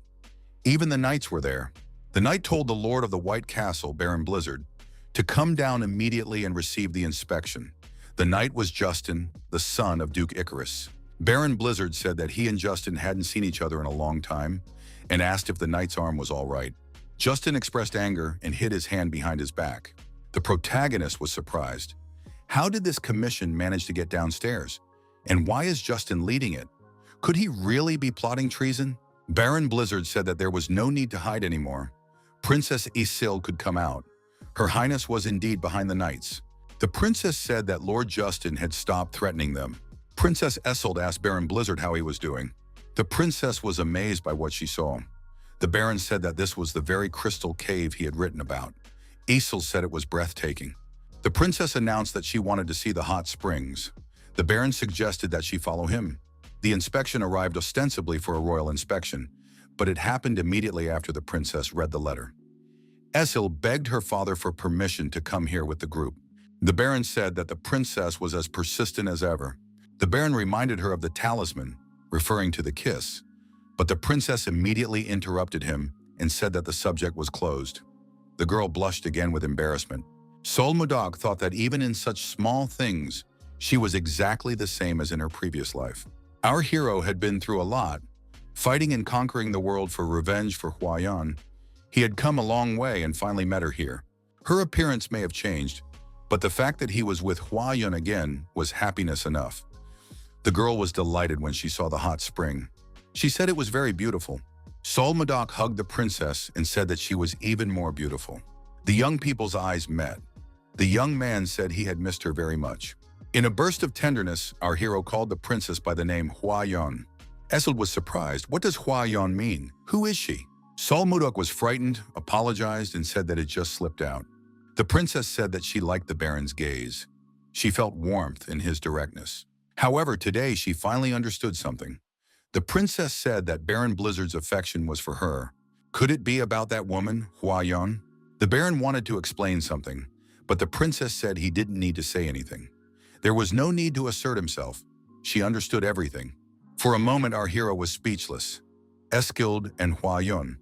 Even the knights were there. The knight told the Lord of the White Castle, Baron Blizzard, to come down immediately and receive the inspection. The knight was Justin, the son of Duke Icarus. Baron Blizzard said that he and Justin hadn't seen each other in a long time, and asked if the knight's arm was all right. Justin expressed anger and hid his hand behind his back. The protagonist was surprised. How did this commission manage to get downstairs? And why is Justin leading it? Could he really be plotting treason? Baron Blizzard said that there was no need to hide anymore. Princess Isil could come out. Her Highness was indeed behind the knights. The princess said that Lord Justin had stopped threatening them. Princess Escold asked Baron Blizzard how he was doing. The princess was amazed by what she saw. The Baron said that this was the very crystal cave he had written about. Isel said it was breathtaking. The princess announced that she wanted to see the hot springs. The Baron suggested that she follow him. The inspection arrived ostensibly for a royal inspection, but it happened immediately after the princess read the letter. Esel begged her father for permission to come here with the group. The Baron said that the princess was as persistent as ever. The Baron reminded her of the talisman, referring to the kiss, but the princess immediately interrupted him and said that the subject was closed. The girl blushed again with embarrassment. Sol Mudok thought that even in such small things, she was exactly the same as in her previous life. Our hero had been through a lot, fighting and conquering the world for revenge for Huayan. He had come a long way and finally met her here. Her appearance may have changed, but the fact that he was with Huayan again was happiness enough. The girl was delighted when she saw the hot spring. She said it was very beautiful. Sol Mudok hugged the princess and said that she was even more beautiful. The young people's eyes met. The young man said he had missed her very much. In a burst of tenderness, our hero called the princess by the name Hua Yun. Escold was surprised. What does Hua Yun mean? Who is she? Solmudok was frightened, apologized, and said that it just slipped out. The princess said that she liked the Baron's gaze. She felt warmth in his directness. However, today she finally understood something. The princess said that Baron Blizzard's affection was for her. Could it be about that woman, Hua Yun? The Baron wanted to explain something, but the princess said he didn't need to say anything. There was no need to assert himself. She understood everything. For a moment, our hero was speechless. Escold and Hua Yun.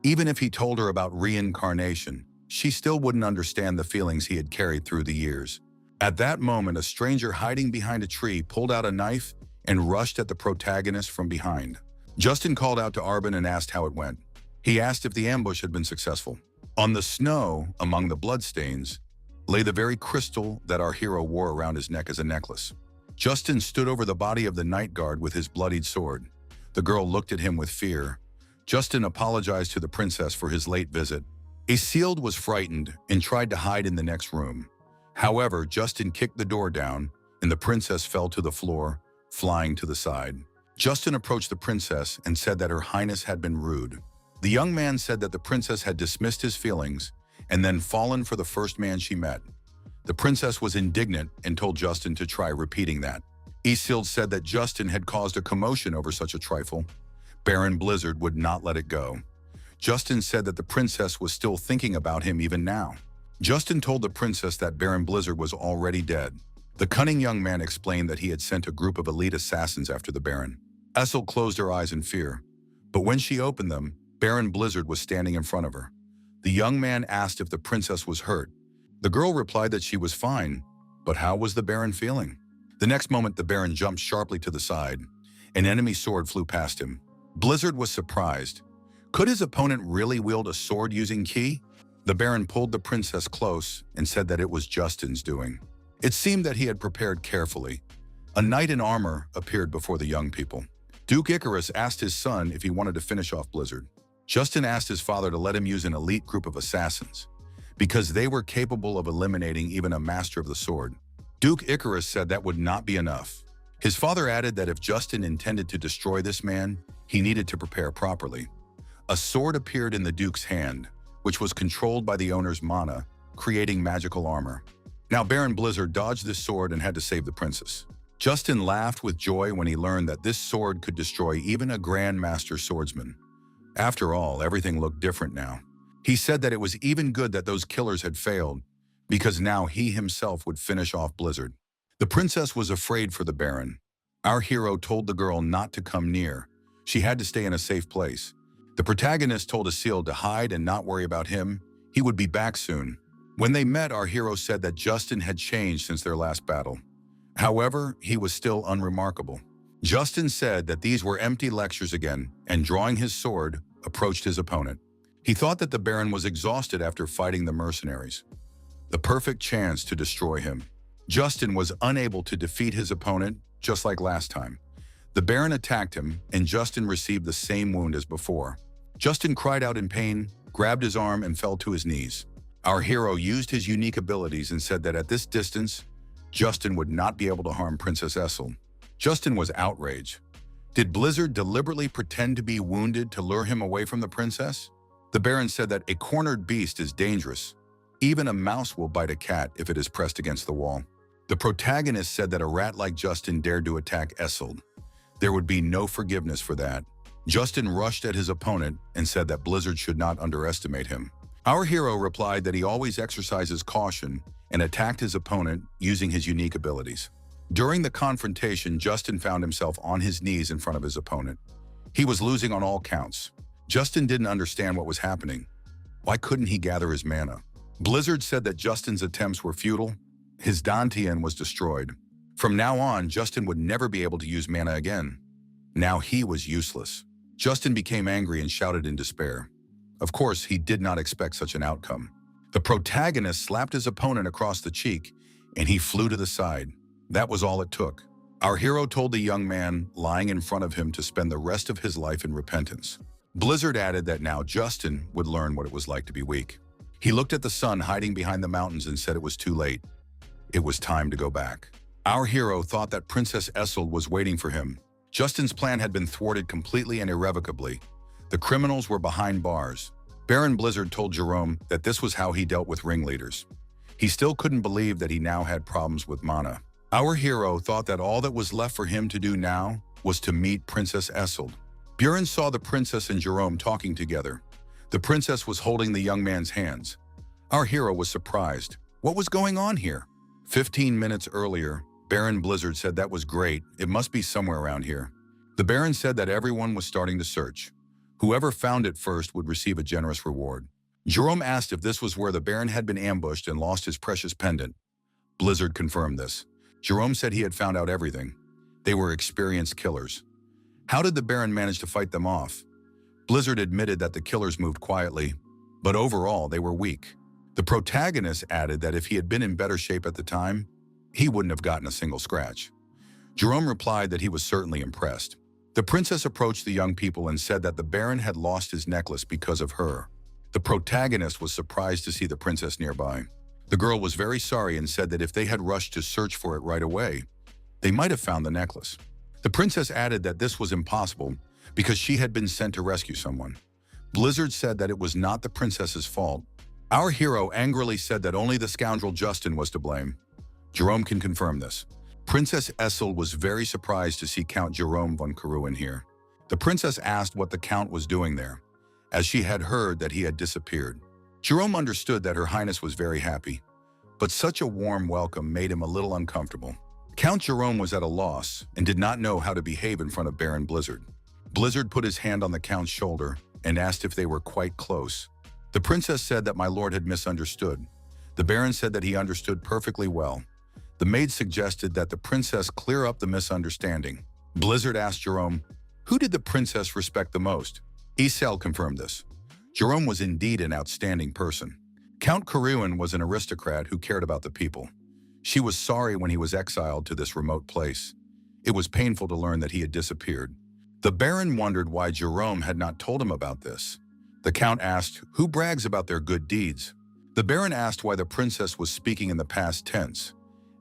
Even if he told her about reincarnation, she still wouldn't understand the feelings he had carried through the years. At that moment, a stranger hiding behind a tree pulled out a knife and rushed at the protagonist from behind. Justin called out to Arbin and asked how it went. He asked if the ambush had been successful. On the snow, among the bloodstains, lay the very crystal that our hero wore around his neck as a necklace. Justin stood over the body of the night guard with his bloodied sword. The girl looked at him with fear. Justin apologized to the princess for his late visit. Escold was frightened and tried to hide in the next room. However, Justin kicked the door down, and the princess fell to the floor, flying to the side. Justin approached the princess and said that her highness had been rude. The young man said that the princess had dismissed his feelings and then fallen for the first man she met. The princess was indignant and told Justin to try repeating that. Escold said that Justin had caused a commotion over such a trifle. Baron Blizzard would not let it go. Justin said that the princess was still thinking about him even now. Justin told the princess that Baron Blizzard was already dead. The cunning young man explained that he had sent a group of elite assassins after the Baron. Escold closed her eyes in fear, but when she opened them, Baron Blizzard was standing in front of her. The young man asked if the princess was hurt. The girl replied that she was fine, but how was the Baron feeling? The next moment, the Baron jumped sharply to the side. An enemy sword flew past him. Blizzard was surprised. Could his opponent really wield a sword using ki? The Baron pulled the princess close and said that it was Justin's doing. It seemed that he had prepared carefully. A knight in armor appeared before the young people. Duke Icarus asked his son if he wanted to finish off Blizzard. Justin asked his father to let him use an elite group of assassins, because they were capable of eliminating even a master of the sword. Duke Icarus said that would not be enough. His father added that if Justin intended to destroy this man, he needed to prepare properly. A sword appeared in the Duke's hand, which was controlled by the owner's mana, creating magical armor. Now Baron Blizzard dodged this sword and had to save the princess. Justin laughed with joy when he learned that this sword could destroy even a Grandmaster swordsman. After all, everything looked different now. He said that it was even good that those killers had failed, because now he himself would finish off Blizzard. The princess was afraid for the Baron. Our hero told the girl not to come near. She had to stay in a safe place. The protagonist told Escold to hide and not worry about him. He would be back soon. When they met, our hero said that Justin had changed since their last battle. However, he was still unremarkable. Justin said that these were empty lectures again, and drawing his sword, approached his opponent. He thought that the Baron was exhausted after fighting the mercenaries. The perfect chance to destroy him. Justin was unable to defeat his opponent, just like last time. The Baron attacked him, and Justin received the same wound as before. Justin cried out in pain, grabbed his arm, and fell to his knees. Our hero used his unique abilities and said that at this distance, Justin would not be able to harm Princess Escold. Justin was outraged. Did Blizzard deliberately pretend to be wounded to lure him away from the princess? The Baron said that a cornered beast is dangerous. Even a mouse will bite a cat if it is pressed against the wall. The protagonist said that a rat like Justin dared to attack Escold. There would be no forgiveness for that. Justin rushed at his opponent and said that Blizzard should not underestimate him. Our hero replied that he always exercises caution and attacked his opponent using his unique abilities. During the confrontation, Justin found himself on his knees in front of his opponent. He was losing on all counts. Justin didn't understand what was happening. Why couldn't he gather his mana? Blizzard said that Justin's attempts were futile. His Dantian was destroyed. From now on, Justin would never be able to use mana again. Now he was useless. Justin became angry and shouted in despair. Of course, he did not expect such an outcome. The protagonist slapped his opponent across the cheek, and he flew to the side. That was all it took. Our hero told the young man lying in front of him to spend the rest of his life in repentance. Blizzard added that now Justin would learn what it was like to be weak. He looked at the sun hiding behind the mountains and said it was too late. It was time to go back. Our hero thought that Princess Escold was waiting for him. Justin's plan had been thwarted completely and irrevocably. The criminals were behind bars. Baron Blizzard told Jerome that this was how he dealt with ringleaders. He still couldn't believe that he now had problems with mana. Our hero thought that all that was left for him to do now was to meet Princess Escold. Buren saw the princess and Jerome talking together. The princess was holding the young man's hands. Our hero was surprised. What was going on here? 15 minutes earlier, Baron Blizzard said that was great, it must be somewhere around here. The Baron said that everyone was starting to search. Whoever found it first would receive a generous reward. Jerome asked if this was where the Baron had been ambushed and lost his precious pendant. Blizzard confirmed this. Jerome said he had found out everything. They were experienced killers. How did the Baron manage to fight them off? Blizzard admitted that the killers moved quietly, but overall they were weak. The protagonist added that if he had been in better shape at the time, he wouldn't have gotten a single scratch. Jerome replied that he was certainly impressed. The princess approached the young people and said that the Baron had lost his necklace because of her. The protagonist was surprised to see the princess nearby. The girl was very sorry and said that if they had rushed to search for it right away, they might have found the necklace. The princess added that this was impossible because she had been sent to rescue someone. Blizzard said that it was not the princess's fault. Our hero angrily said that only the scoundrel Justin was to blame. Jerome can confirm this. Princess Escold was very surprised to see Count Jerome von Karuen here. The princess asked what the Count was doing there, as she had heard that he had disappeared. Jerome understood that Her Highness was very happy, but such a warm welcome made him a little uncomfortable. Count Jerome was at a loss and did not know how to behave in front of Baron Blizzard. Blizzard put his hand on the Count's shoulder and asked if they were quite close. The princess said that my lord had misunderstood. The Baron said that he understood perfectly well. The maid suggested that the princess clear up the misunderstanding. Blizzard asked Jerome, who did the princess respect the most? Escold confirmed this. Jerome was indeed an outstanding person. Count Karuen was an aristocrat who cared about the people. She was sorry when he was exiled to this remote place. It was painful to learn that he had disappeared. The Baron wondered why Jerome had not told him about this. The Count asked, who brags about their good deeds? The Baron asked why the princess was speaking in the past tense.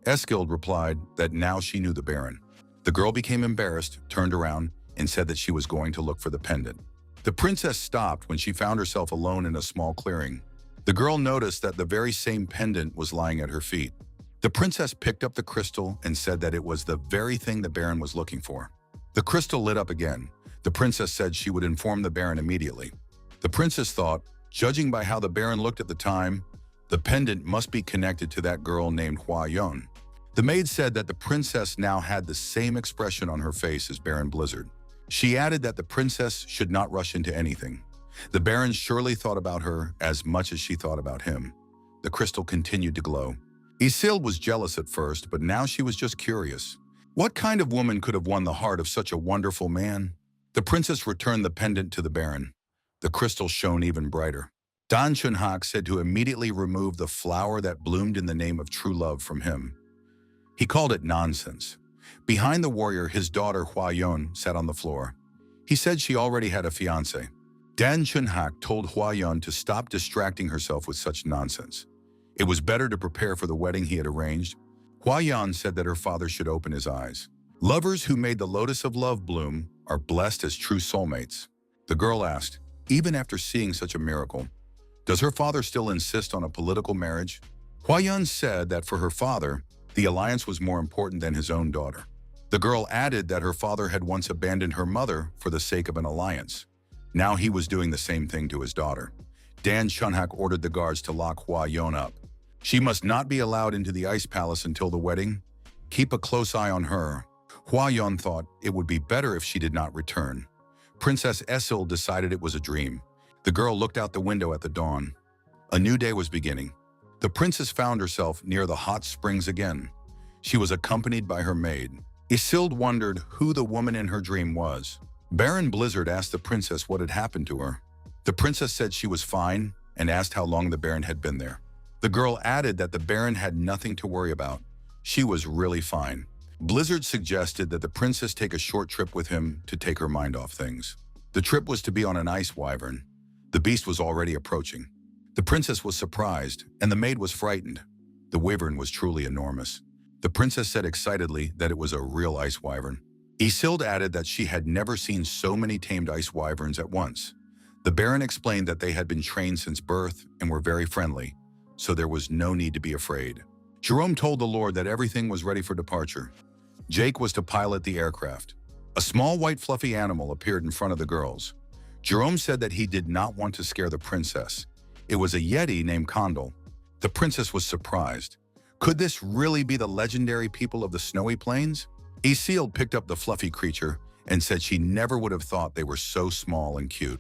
Escold replied that now she knew the Baron. The girl became embarrassed, turned around, and said that she was going to look for the pendant. The princess stopped when she found herself alone in a small clearing. The girl noticed that the very same pendant was lying at her feet. The princess picked up the crystal and said that it was the very thing the Baron was looking for. The crystal lit up again. The princess said she would inform the Baron immediately. The princess thought, judging by how the Baron looked at the time, the pendant must be connected to that girl named Hua Yun. The maid said that the princess now had the same expression on her face as Baron Blizzard. She added that the princess should not rush into anything. The Baron surely thought about her as much as she thought about him. The crystal continued to glow. Escold was jealous at first, but now she was just curious. What kind of woman could have won the heart of such a wonderful man? The princess returned the pendant to the Baron. The crystal shone even brighter. Dan Chunhak said to immediately remove the flower that bloomed in the name of true love from him. He called it nonsense. Behind the warrior, his daughter Hua Yun sat on the floor. He said she already had a fiancé. Dan Chunhak told Hua Yun to stop distracting herself with such nonsense. It was better to prepare for the wedding he had arranged. Hua Yun said that her father should open his eyes. Lovers who made the lotus of love bloom are blessed as true soulmates. The girl asked, even after seeing such a miracle, does her father still insist on a political marriage? Hua Yun said that for her father, the alliance was more important than his own daughter. The girl added that her father had once abandoned her mother for the sake of an alliance. Now he was doing the same thing to his daughter. Dan Chunhak ordered the guards to lock Hua Yun up. She must not be allowed into the ice palace until the wedding. Keep a close eye on her. Hua Yun thought it would be better if she did not return. Princess Escold decided it was a dream. The girl looked out the window at the dawn. A new day was beginning. The princess found herself near the hot springs again. She was accompanied by her maid. Escold wondered who the woman in her dream was. Baron Blizzard asked the princess what had happened to her. The princess said she was fine and asked how long the Baron had been there. The girl added that the Baron had nothing to worry about. She was really fine. Blizzard suggested that the princess take a short trip with him to take her mind off things. The trip was to be on an ice wyvern. The beast was already approaching. The princess was surprised, and the maid was frightened. The wyvern was truly enormous. The princess said excitedly that it was a real ice wyvern. Escold added that she had never seen so many tamed ice wyverns at once. The Baron explained that they had been trained since birth and were very friendly, so there was no need to be afraid. Jerome told the Lord that everything was ready for departure. Jake was to pilot the aircraft. A small white fluffy animal appeared in front of the girls. Jerome said that he did not want to scare the princess. It was a Yeti named Condal. The princess was surprised. Could this really be the legendary people of the snowy plains? Escold picked up the fluffy creature and said she never would have thought they were so small and cute.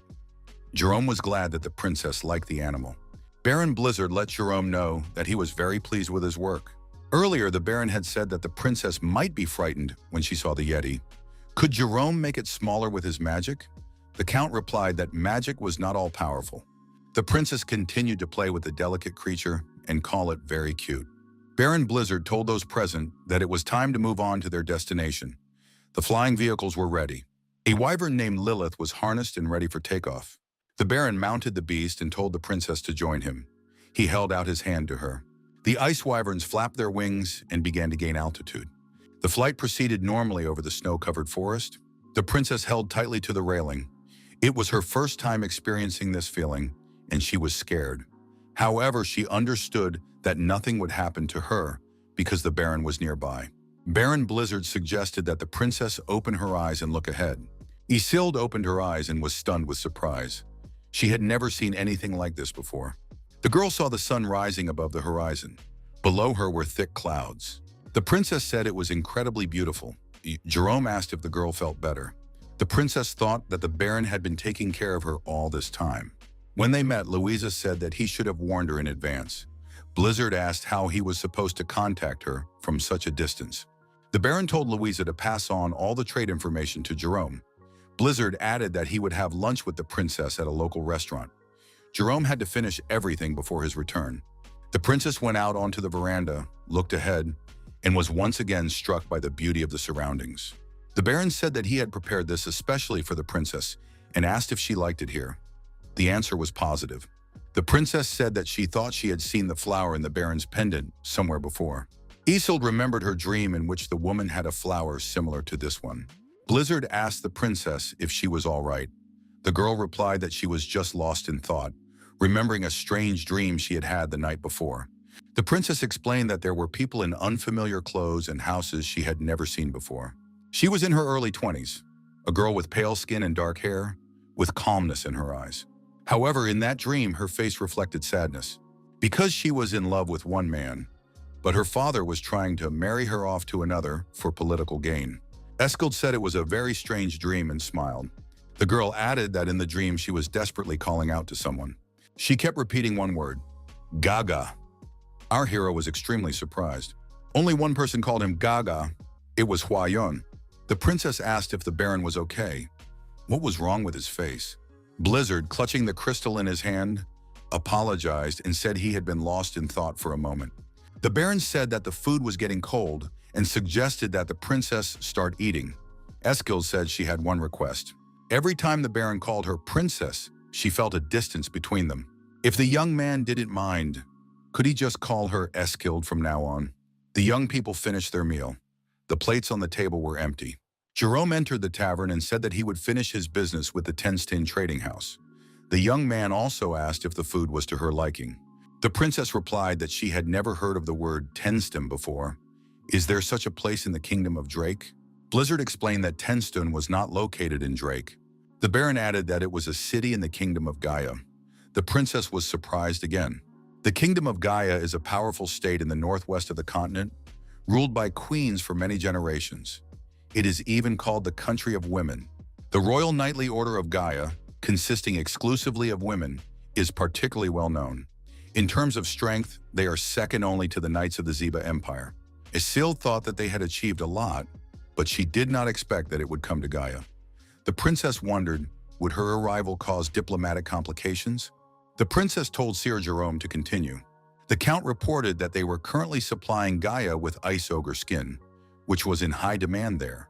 Jerome was glad that the princess liked the animal. Baron Blizzard let Jerome know that he was very pleased with his work. Earlier, the Baron had said that the princess might be frightened when she saw the Yeti. Could Jerome make it smaller with his magic? The Count replied that magic was not all powerful. The princess continued to play with the delicate creature and call it very cute. Baron Blizzard told those present that it was time to move on to their destination. The flying vehicles were ready. A wyvern named Lilith was harnessed and ready for takeoff. The Baron mounted the beast and told the princess to join him. He held out his hand to her. The ice wyverns flapped their wings and began to gain altitude. The flight proceeded normally over the snow-covered forest. The princess held tightly to the railing. It was her first time experiencing this feeling, and she was scared. However, she understood that nothing would happen to her because the Baron was nearby. Baron Blizzard suggested that the princess open her eyes and look ahead. Escold opened her eyes and was stunned with surprise. She had never seen anything like this before. The girl saw the sun rising above the horizon. Below her were thick clouds. The princess said it was incredibly beautiful. Jerome asked if the girl felt better. The princess thought that the Baron had been taking care of her all this time. When they met, Louisa said that he should have warned her in advance. Blizzard asked how he was supposed to contact her from such a distance. The Baron told Louisa to pass on all the trade information to Jerome. Blizzard added that he would have lunch with the princess at a local restaurant. Jerome had to finish everything before his return. The princess went out onto the veranda, looked ahead, and was once again struck by the beauty of the surroundings. The Baron said that he had prepared this especially for the princess and asked if she liked it here. The answer was positive. The princess said that she thought she had seen the flower in the Baron's pendant somewhere before. Escold remembered her dream in which the woman had a flower similar to this one. Blizzard asked the princess if she was all right. The girl replied that she was just lost in thought, remembering a strange dream she had had the night before. The princess explained that there were people in unfamiliar clothes and houses she had never seen before. She was in her early 20s, a girl with pale skin and dark hair, with calmness in her eyes. However, in that dream, her face reflected sadness, because she was in love with one man, but her father was trying to marry her off to another for political gain. Escold said it was a very strange dream and smiled. The girl added that in the dream she was desperately calling out to someone. She kept repeating one word, Gaga. Our hero was extremely surprised. Only one person called him Gaga. It was Hua Yun. The princess asked if the Baron was okay. What was wrong with his face? Blizzard, clutching the crystal in his hand, apologized and said he had been lost in thought for a moment. The Baron said that the food was getting cold and suggested that the princess start eating. Escold said she had one request. Every time the Baron called her princess, she felt a distance between them. If the young man didn't mind, could he just call her Escold from now on? The young people finished their meal. The plates on the table were empty. Jerome entered the tavern and said that he would finish his business with the Tenstin trading house. The young man also asked if the food was to her liking. The princess replied that she had never heard of the word Tenstin before. Is there such a place in the kingdom of Drake? Blizzard explained that Tenstin was not located in Drake. The Baron added that it was a city in the kingdom of Gaia. The princess was surprised again. The kingdom of Gaia is a powerful state in the northwest of the continent, ruled by queens for many generations. It is even called the country of women. The Royal Knightly Order of Gaia, consisting exclusively of women, is particularly well known. In terms of strength, they are second only to the Knights of the Zeba Empire. Escold thought that they had achieved a lot, but she did not expect that it would come to Gaia. The princess wondered, would her arrival cause diplomatic complications? The princess told Sir Jerome to continue. The Count reported that they were currently supplying Gaia with ice ogre skin, which was in high demand there.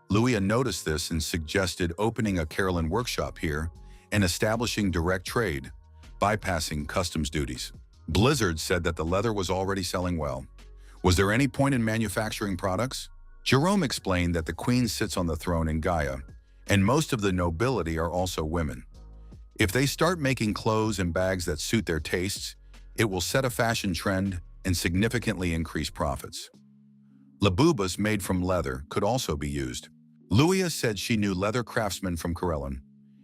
Louisa noticed this and suggested opening a Carolyn workshop here and establishing direct trade, bypassing customs duties. Blizzard said that the leather was already selling well. Was there any point in manufacturing products? Jerome explained that the queen sits on the throne in Gaia, and most of the nobility are also women. If they start making clothes and bags that suit their tastes, it will set a fashion trend and significantly increase profits. Labubas made from leather could also be used. Luia said she knew leather craftsmen from Corellon.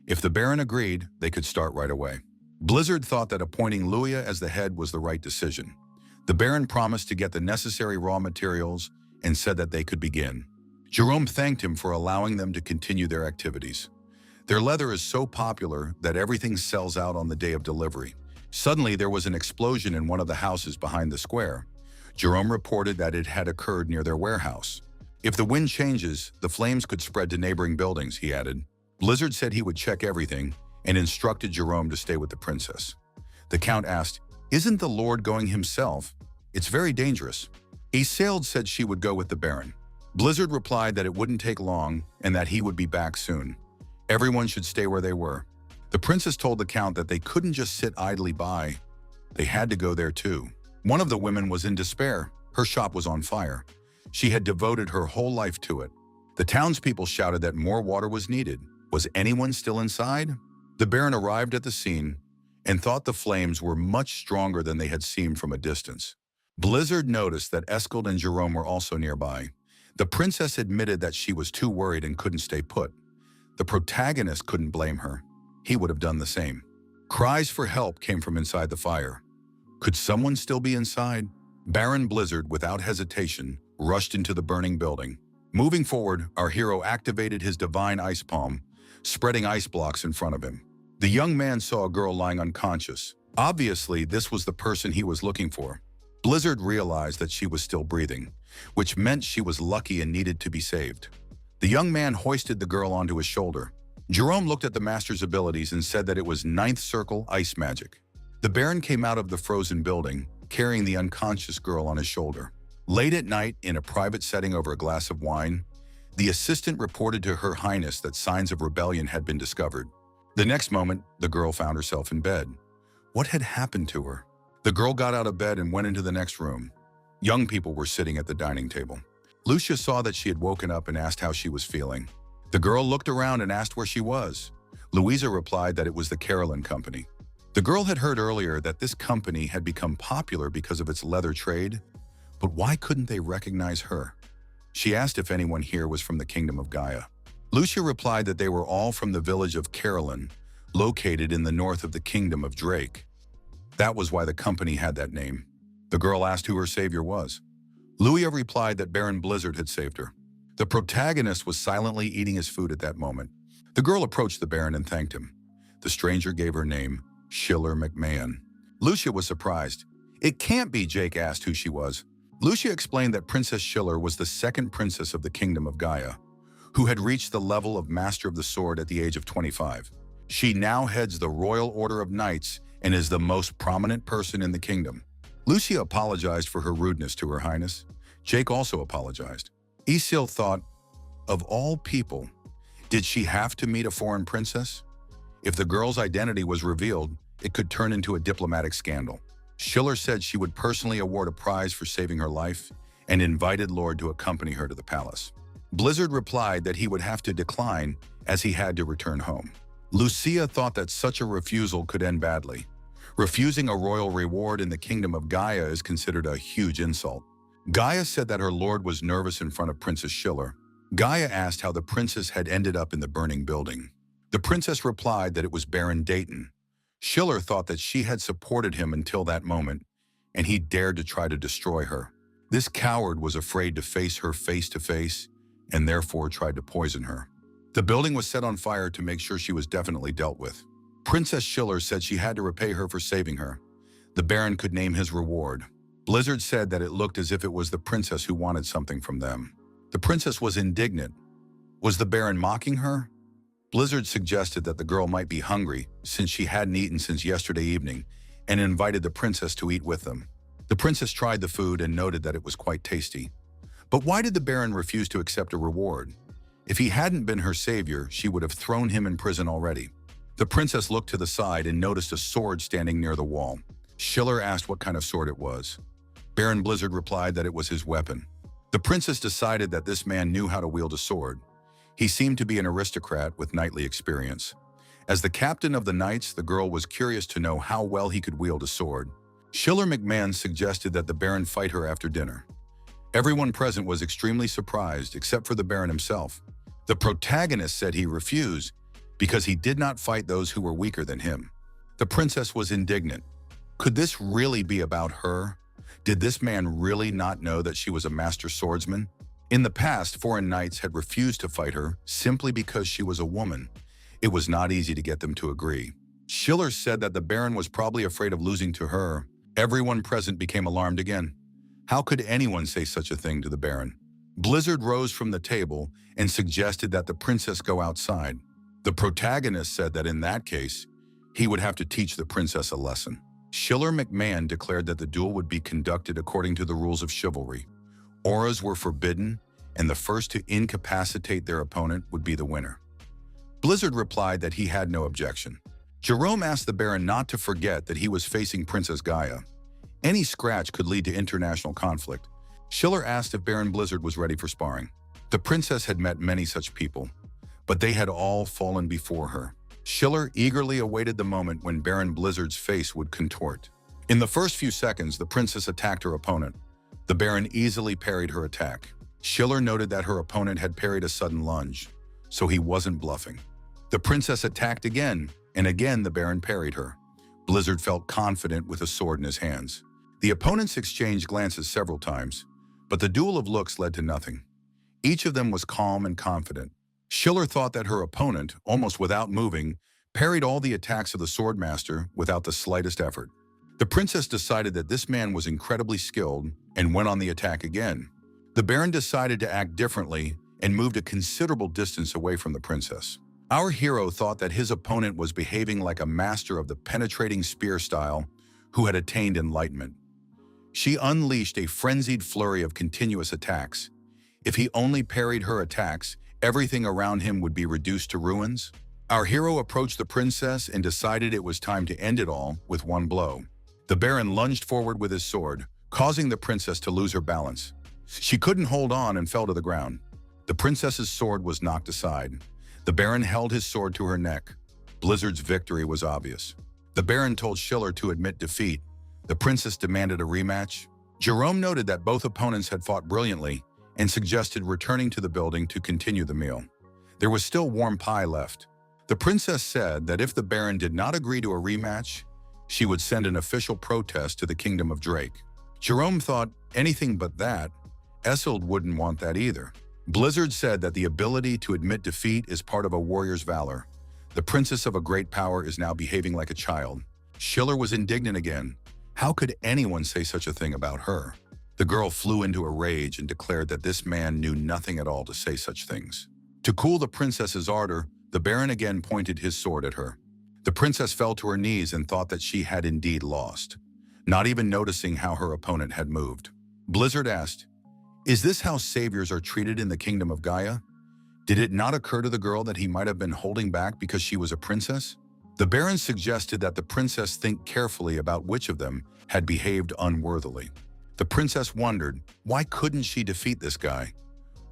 If the Baron agreed, they could start right away. Blizzard thought that appointing Luia as the head was the right decision. The Baron promised to get the necessary raw materials and said that they could begin. Jerome thanked him for allowing them to continue their activities. Their leather is so popular that everything sells out on the day of delivery. Suddenly, there was an explosion in one of the houses behind the square. Jerome reported that it had occurred near their warehouse. If the wind changes, the flames could spread to neighboring buildings, he added. Blizzard said he would check everything and instructed Jerome to stay with the princess. The Count asked, "Isn't the Lord going himself? It's very dangerous." Escold said she would go with the Baron. Blizzard replied that it wouldn't take long and that he would be back soon. Everyone should stay where they were. The princess told the Count that they couldn't just sit idly by. They had to go there too. One of the women was in despair. Her shop was on fire. She had devoted her whole life to it. The townspeople shouted that more water was needed. Was anyone still inside? The Baron arrived at the scene and thought the flames were much stronger than they had seemed from a distance. Blizzard noticed that Escold and Jerome were also nearby. The princess admitted that she was too worried and couldn't stay put. The protagonist couldn't blame her. He would have done the same. Cries for help came from inside the fire. Could someone still be inside? Baron Blizzard, without hesitation, rushed into the burning building. Moving forward, our hero activated his divine ice palm, spreading ice blocks in front of him. The young man saw a girl lying unconscious. Obviously, this was the person he was looking for. Blizzard realized that she was still breathing, which meant she was lucky and needed to be saved. The young man hoisted the girl onto his shoulder. Jerome looked at the master's abilities and said that it was ninth circle ice magic. The Baron came out of the frozen building, carrying the unconscious girl on his shoulder. Late at night, in a private setting over a glass of wine, the assistant reported to Her Highness that signs of rebellion had been discovered. The next moment, the girl found herself in bed. What had happened to her? The girl got out of bed and went into the next room. Young people were sitting at the dining table. Lucia saw that she had woken up and asked how she was feeling. The girl looked around and asked where she was. Louisa replied that it was the Carolyn Company. The girl had heard earlier that this company had become popular because of its leather trade, but why couldn't they recognize her? She asked if anyone here was from the Kingdom of Gaia. Lucia replied that they were all from the village of Carolyn, located in the north of the Kingdom of Drake. That was why the company had that name. The girl asked who her savior was. Luia replied that Baron Blizzard had saved her. The protagonist was silently eating his food at that moment. The girl approached the Baron and thanked him. The stranger gave her name, Schiller McMahon. Lucia was surprised. It can't be, Jake asked who she was. Lucia explained that Princess Schiller was the second princess of the Kingdom of Gaia, who had reached the level of Master of the Sword at the age of 25. She now heads the Royal Order of Knights and is the most prominent person in the kingdom. Lucia apologized for her rudeness to Her Highness. Jake also apologized. Isil thought, of all people, did she have to meet a foreign princess? If the girl's identity was revealed, it could turn into a diplomatic scandal. Schiller said she would personally award a prize for saving her life and invited Lord to accompany her to the palace. Blizzard replied that he would have to decline as he had to return home. Lucia thought that such a refusal could end badly. Refusing a royal reward in the Kingdom of Gaia is considered a huge insult. Gaia said that her lord was nervous in front of Princess Schiller. Gaia asked how the princess had ended up in the burning building. The princess replied that it was Baron Dayton. Schiller thought that she had supported him until that moment, and he dared to try to destroy her. This coward was afraid to face her face to face, and therefore tried to poison her. The building was set on fire to make sure she was definitely dealt with. Princess Schiller said she had to repay her for saving her. The Baron could name his reward. Blizzard said that it looked as if it was the princess who wanted something from them. The princess was indignant. Was the Baron mocking her? Blizzard suggested that the girl might be hungry since she hadn't eaten since yesterday evening and invited the princess to eat with them. The princess tried the food and noted that it was quite tasty. But why did the Baron refuse to accept a reward? If he hadn't been her savior, she would have thrown him in prison already. The princess looked to the side and noticed a sword standing near the wall. Schiller asked what kind of sword it was. Baron Blizzard replied that it was his weapon. The princess decided that this man knew how to wield a sword. He seemed to be an aristocrat with knightly experience. As the captain of the knights, the girl was curious to know how well he could wield a sword. Schiller McMahon suggested that the Baron fight her after dinner. Everyone present was extremely surprised, except for the Baron himself. The protagonist said he refused because he did not fight those who were weaker than him. The princess was indignant. Could this really be about her? Did this man really not know that she was a master swordsman? In the past, foreign knights had refused to fight her simply because she was a woman. It was not easy to get them to agree. Schiller said that the Baron was probably afraid of losing to her. Everyone present became alarmed again. How could anyone say such a thing to the Baron? Blizzard rose from the table and suggested that the princess go outside. The protagonist said that in that case, he would have to teach the princess a lesson. Schiller McMahon declared that the duel would be conducted according to the rules of chivalry. Auras were forbidden, and the first to incapacitate their opponent would be the winner. Blizzard replied that he had no objection. Jerome asked the Baron not to forget that he was facing Princess Gaia. Any scratch could lead to international conflict. Schiller asked if Baron Blizzard was ready for sparring. The princess had met many such people, but they had all fallen before her. Schiller eagerly awaited the moment when Baron Blizzard's face would contort. In the first few seconds, the princess attacked her opponent. The Baron easily parried her attack. Schiller noted that her opponent had parried a sudden lunge, so he wasn't bluffing. The princess attacked again, and again the Baron parried her. Blizzard felt confident with a sword in his hands. The opponents exchanged glances several times, but the duel of looks led to nothing. Each of them was calm and confident. Schiller thought that her opponent, almost without moving, parried all the attacks of the swordmaster without the slightest effort. The princess decided that this man was incredibly skilled and went on the attack again. The Baron decided to act differently and moved a considerable distance away from the princess. Our hero thought that his opponent was behaving like a master of the penetrating spear style who had attained enlightenment. She unleashed a frenzied flurry of continuous attacks. If he only parried her attacks, everything around him would be reduced to ruins. Our hero approached the princess and decided it was time to end it all with one blow. The Baron lunged forward with his sword, causing the princess to lose her balance. She couldn't hold on and fell to the ground. The princess's sword was knocked aside. The Baron held his sword to her neck. Blizzard's victory was obvious. The Baron told Schiller to admit defeat. The princess demanded a rematch. Jerome noted that both opponents had fought brilliantly and suggested returning to the building to continue the meal. There was still warm pie left. The princess said that if the Baron did not agree to a rematch, she would send an official protest to the Kingdom of Drake. Jerome thought anything but that. Escold wouldn't want that either. Blizzard said that the ability to admit defeat is part of a warrior's valor. The princess of a great power is now behaving like a child. Schiller was indignant again. How could anyone say such a thing about her? The girl flew into a rage and declared that this man knew nothing at all to say such things. To cool the princess's ardor, the Baron again pointed his sword at her. The princess fell to her knees and thought that she had indeed lost, not even noticing how her opponent had moved. Blizzard asked, "Is this how saviors are treated in the Kingdom of Gaia? Did it not occur to the girl that he might have been holding back because she was a princess?" The Baron suggested that the princess think carefully about which of them had behaved unworthily. The princess wondered, why couldn't she defeat this guy?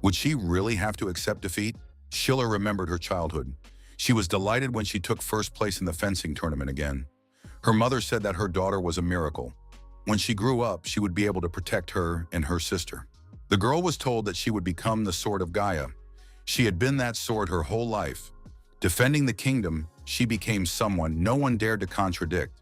Would she really have to accept defeat? Schiller remembered her childhood. She was delighted when she took first place in the fencing tournament again. Her mother said that her daughter was a miracle. When she grew up, she would be able to protect her and her sister. The girl was told that she would become the Sword of Gaia. She had been that sword her whole life. Defending the kingdom, she became someone no one dared to contradict.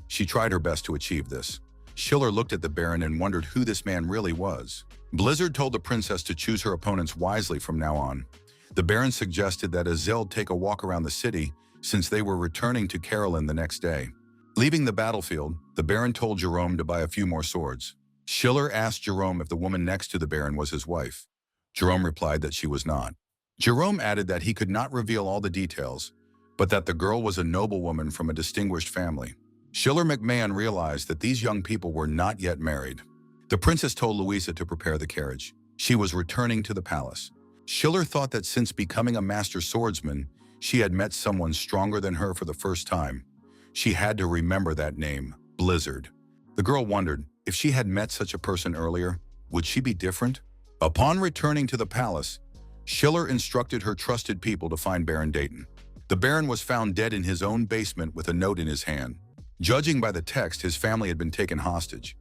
She tried her best to achieve this. Schiller looked at the Baron and wondered who this man really was. Blizzard told the princess to choose her opponents wisely from now on. The Baron suggested that Azil take a walk around the city since they were returning to Carolyn the next day. Leaving the battlefield, the Baron told Jerome to buy a few more swords. Schiller asked Jerome if the woman next to the Baron was his wife. Jerome replied that she was not. Jerome added that he could not reveal all the details, but that the girl was a noblewoman from a distinguished family. Schiller McMahon realized that these young people were not yet married. The princess told Louisa to prepare the carriage. She was returning to the palace. Schiller thought that since becoming a master swordsman, She had met someone stronger than her for the first time. She had to remember that name, Blizzard. The girl wondered, if she had met such a person earlier, would she be different? Upon returning to the palace, Schiller instructed her trusted people to find Baron Dayton. The Baron was found dead in his own basement with a note in his hand. Judging by the text, his family had been taken hostage.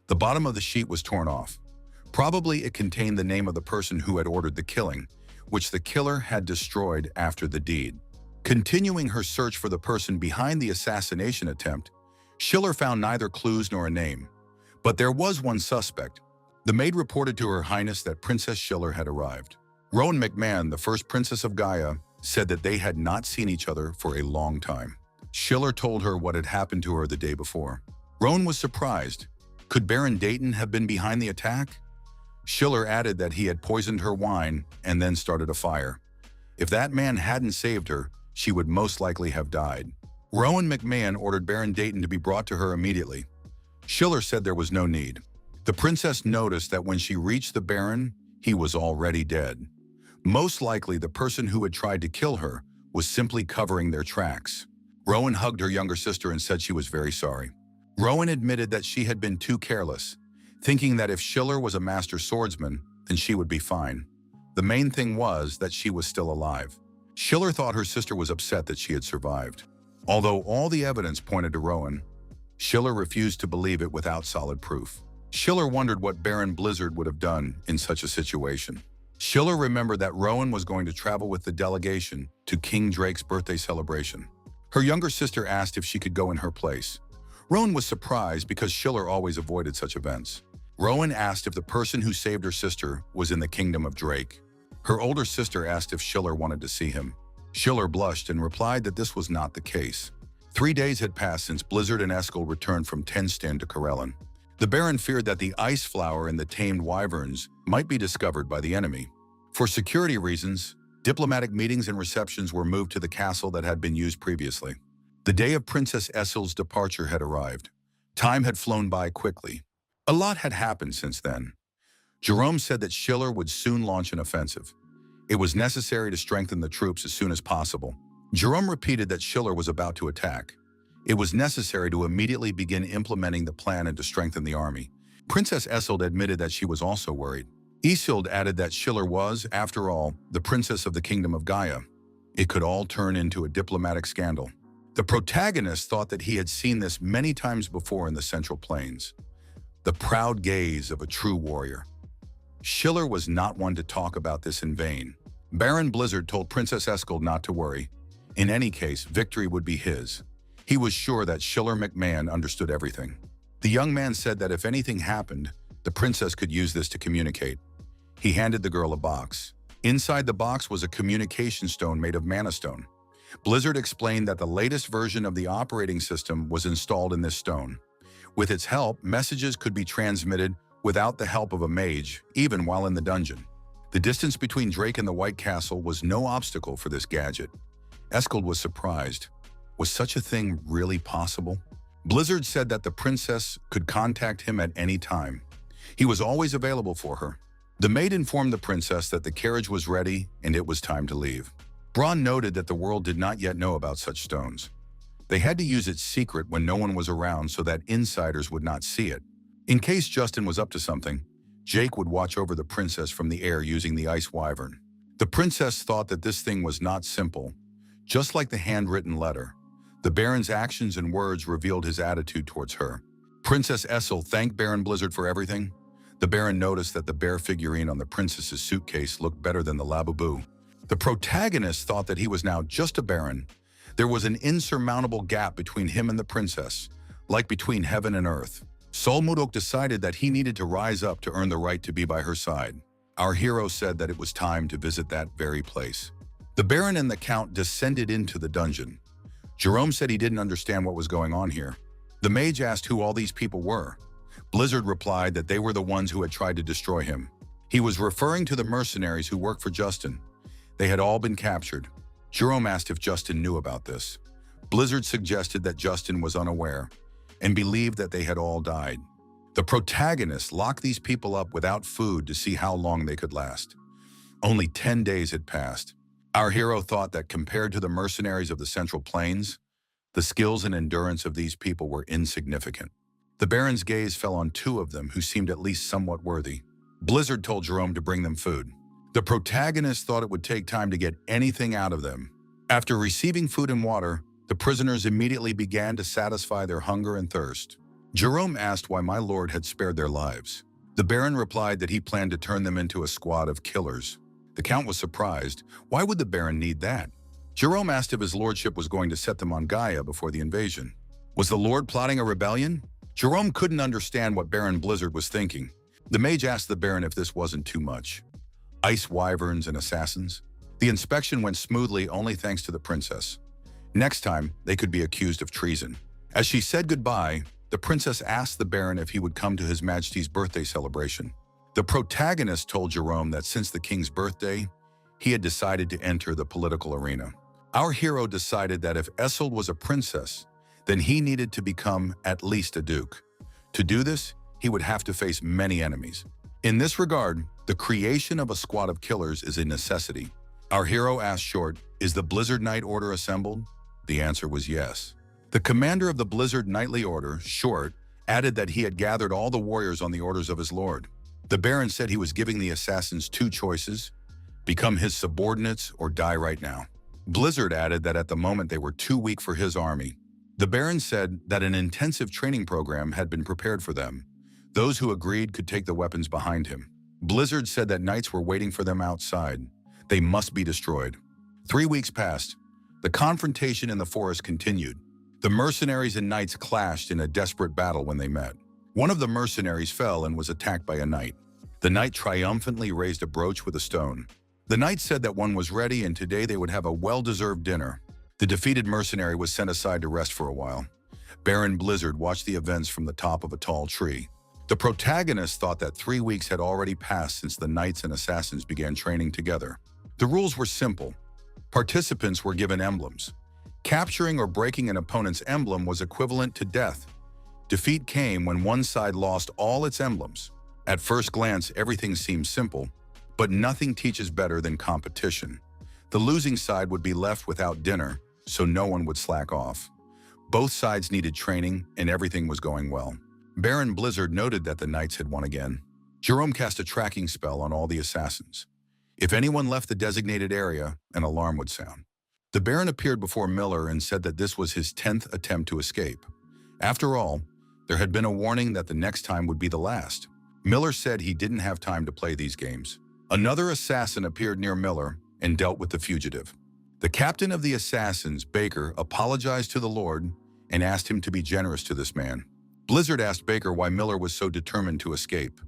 The bottom of the sheet was torn off. Probably it contained the name of the person who had ordered the killing, which the killer had destroyed after the deed. Continuing her search for the person behind the assassination attempt, Schiller found neither clues nor a name. But there was one suspect. The maid reported to Her Highness that Princess Schiller had arrived. Rowan McMahon, the first princess of Gaia, said that they had not seen each other for a long time. Schiller told her what had happened to her the day before. Rowan was surprised. Could Baron Dayton have been behind the attack? Schiller added that he had poisoned her wine and then started a fire. If that man hadn't saved her, she would most likely have died. Rowan McMahon ordered Baron Dayton to be brought to her immediately. Schiller said there was no need. The princess noticed that when she reached the Baron, he was already dead. Most likely, the person who had tried to kill her was simply covering their tracks. Rowan hugged her younger sister and said she was very sorry. Rowan admitted that she had been too careless, thinking that if Schiller was a master swordsman, then she would be fine. The main thing was that she was still alive. Schiller thought her sister was upset that she had survived. Although all the evidence pointed to Rowan, Schiller refused to believe it without solid proof. Schiller wondered what Baron Blizzard would have done in such a situation. Schiller remembered that Rowan was going to travel with the delegation to King Drake's birthday celebration. Her younger sister asked if she could go in her place. Rowan was surprised because Schiller always avoided such events. Rowan asked if the person who saved her sister was in the kingdom of Drake. Her older sister asked if Schiller wanted to see him. Schiller blushed and replied that this was not the case. 3 days had passed since Blizzard and Escold returned from Tenstan to Corellon. The Baron feared that the ice flower and the tamed wyverns might be discovered by the enemy. For security reasons, diplomatic meetings and receptions were moved to the castle that had been used previously. The day of Princess Essel's departure had arrived. Time had flown by quickly. A lot had happened since then. Jerome said that Schiller would soon launch an offensive. It was necessary to strengthen the troops as soon as possible. Jerome repeated that Schiller was about to attack. It was necessary to immediately begin implementing the plan and to strengthen the army. Princess Esselt admitted that she was also worried. Isolde added that Schiller was, after all, the princess of the kingdom of Gaia. It could all turn into a diplomatic scandal. The protagonist thought that he had seen this many times before in the Central Plains. The proud gaze of a true warrior. Schiller was not one to talk about this in vain. Baron Blizzard told Princess Escold not to worry. In any case, victory would be his. He was sure that Schiller McMahon understood everything. The young man said that if anything happened, the princess could use this to communicate. He handed the girl a box. Inside the box was a communication stone made of mana stone. Blizzard explained that the latest version of the operating system was installed in this stone. With its help, messages could be transmitted without the help of a mage, even while in the dungeon. The distance between Drake and the White Castle was no obstacle for this gadget. Escold was surprised. Was such a thing really possible? Blizzard said that the princess could contact him at any time. He was always available for her. The maid informed the princess that the carriage was ready and it was time to leave. Braun noted that the world did not yet know about such stones. They had to use it secret when no one was around so that insiders would not see it. In case Justin was up to something, Jake would watch over the princess from the air using the ice wyvern. The princess thought that this thing was not simple. Just like the handwritten letter, the Baron's actions and words revealed his attitude towards her. Princess Essel thanked Baron Blizzard for everything. The Baron noticed that the bear figurine on the princess's suitcase looked better than the Labubu. The protagonist thought that he was now just a Baron. There was an insurmountable gap between him and the princess, like between heaven and earth. Solmudok decided that he needed to rise up to earn the right to be by her side. Our hero said that it was time to visit that very place. The Baron and the Count descended into the dungeon. Jerome said he didn't understand what was going on here. The mage asked who all these people were. Blizzard replied that they were the ones who had tried to destroy him. He was referring to the mercenaries who worked for Justin. They had all been captured. Jerome asked if Justin knew about this. Blizzard suggested that Justin was unaware and believed that they had all died. The protagonist locked these people up without food to see how long they could last. Only 10 days had passed. Our hero thought that compared to the mercenaries of the Central Plains, the skills and endurance of these people were insignificant. The Baron's gaze fell on two of them who seemed at least somewhat worthy. Blizzard told Jerome to bring them food. The protagonist thought it would take time to get anything out of them. After receiving food and water, the prisoners immediately began to satisfy their hunger and thirst. Jerome asked why my lord had spared their lives. The Baron replied that he planned to turn them into a squad of killers. The Count was surprised. Why would the Baron need that? Jerome asked if his lordship was going to set them on Gaia before the invasion. Was the Lord plotting a rebellion? Jerome couldn't understand what Baron Blizzard was thinking. The Mage asked the Baron if this wasn't too much. Ice wyverns and assassins? The inspection went smoothly only thanks to the princess. Next time, they could be accused of treason. As she said goodbye, the princess asked the Baron if he would come to His Majesty's birthday celebration. The protagonist told Jerome that since the king's birthday, he had decided to enter the political arena. Our hero decided that if Escold was a princess, then he needed to become at least a duke. To do this, he would have to face many enemies. In this regard, the creation of a squad of killers is a necessity. Our hero asked Short, "Is the Blizzard Knight Order assembled?" The answer was yes. The commander of the Blizzard Knightly Order, Short, added that he had gathered all the warriors on the orders of his lord. The Baron said he was giving the assassins two choices: become his subordinates or die right now. Blizzard added that at the moment they were too weak for his army. The Baron said that an intensive training program had been prepared for them. Those who agreed could take the weapons behind him. Blizzard said that knights were waiting for them outside. They must be destroyed. 3 weeks passed. The confrontation in the forest continued. The mercenaries and knights clashed in a desperate battle when they met. One of the mercenaries fell and was attacked by a knight. The knight triumphantly raised a brooch with a stone. The knight said that one was ready and today they would have a well-deserved dinner. The defeated mercenary was sent aside to rest for a while. Baron Blizzard watched the events from the top of a tall tree. The protagonist thought that 3 weeks had already passed since the knights and assassins began training together. The rules were simple. Participants were given emblems. Capturing or breaking an opponent's emblem was equivalent to death. Defeat came when one side lost all its emblems. At first glance, everything seemed simple, but nothing teaches better than competition. The losing side would be left without dinner, so no one would slack off. Both sides needed training, and everything was going well. Baron Blizzard noted that the knights had won again. Jerome cast a tracking spell on all the assassins. If anyone left the designated area, an alarm would sound. The Baron appeared before Miller and said that this was his 10th attempt to escape. After all, there had been a warning that the next time would be the last. Miller said he didn't have time to play these games. Another assassin appeared near Miller and dealt with the fugitive. The captain of the assassins, Baker, apologized to the Lord and asked him to be generous to this man. Blizzard asked Baker why Miller was so determined to escape.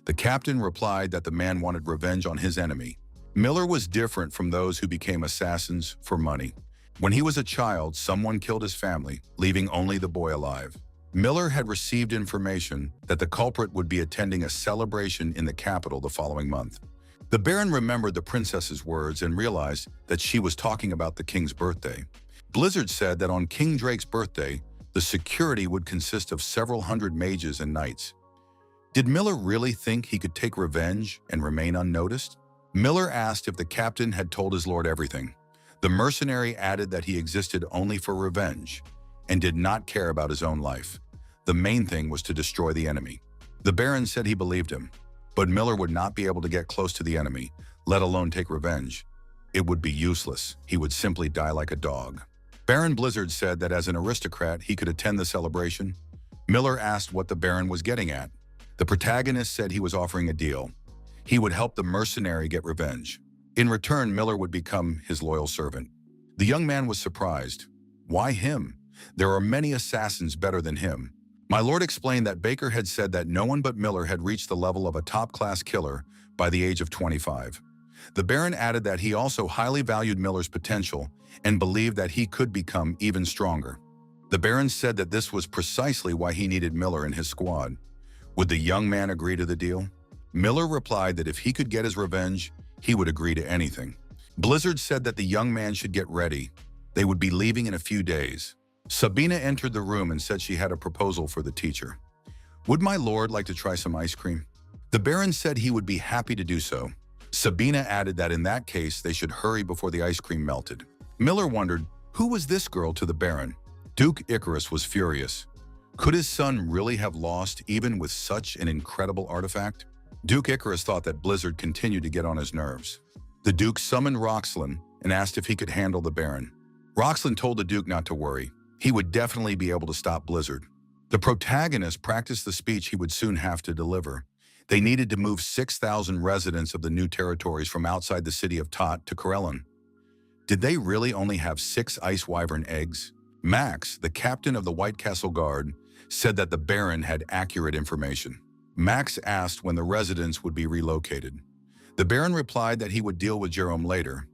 The captain replied that the man wanted revenge on his enemy. Miller was different from those who became assassins for money. When he was a child, someone killed his family, leaving only the boy alive. Miller had received information that the culprit would be attending a celebration in the capital the following month. The Baron remembered the princess's words and realized that she was talking about the king's birthday. Blizzard said that on King Drake's birthday, the security would consist of several hundred mages and knights. Did Miller really think he could take revenge and remain unnoticed? Miller asked if the captain had told his lord everything. The mercenary added that he existed only for revenge and did not care about his own life. The main thing was to destroy the enemy. The Baron said he believed him, but Miller would not be able to get close to the enemy, let alone take revenge. It would be useless. He would simply die like a dog. Baron Blizzard said that as an aristocrat, he could attend the celebration. Miller asked what the Baron was getting at. The protagonist said he was offering a deal. He would help the mercenary get revenge. In return, Miller would become his loyal servant. The young man was surprised. Why him? There are many assassins better than him. My lord explained that Baker had said that no one but Miller had reached the level of a top-class killer by the age of 25. The Baron added that he also highly valued Miller's potential and believed that he could become even stronger. The Baron said that this was precisely why he needed Miller in his squad. Would the young man agree to the deal? Miller replied that if he could get his revenge, he would agree to anything. Blizzard said that the young man should get ready. They would be leaving in a few days. Sabina entered the room and said she had a proposal for the teacher. Would my lord like to try some ice cream? The Baron said he would be happy to do so. Sabina added that in that case they should hurry before the ice cream melted. Miller wondered, who was this girl to the Baron? Duke Icarus was furious. Could his son really have lost even with such an incredible artifact? Duke Icarus thought that Blizzard continued to get on his nerves. The Duke summoned Roxlin and asked if he could handle the Baron. Roxlin told the Duke not to worry. He would definitely be able to stop Blizzard. The protagonist practiced the speech he would soon have to deliver. They needed to move 6,000 residents of the new territories from outside the city of Tot to Corellon. Did they really only have 6 ice wyvern eggs? Max, the captain of the White Castle Guard, said that the Baron had accurate information. Max asked when the residents would be relocated. The Baron replied that he would deal with Jerome later.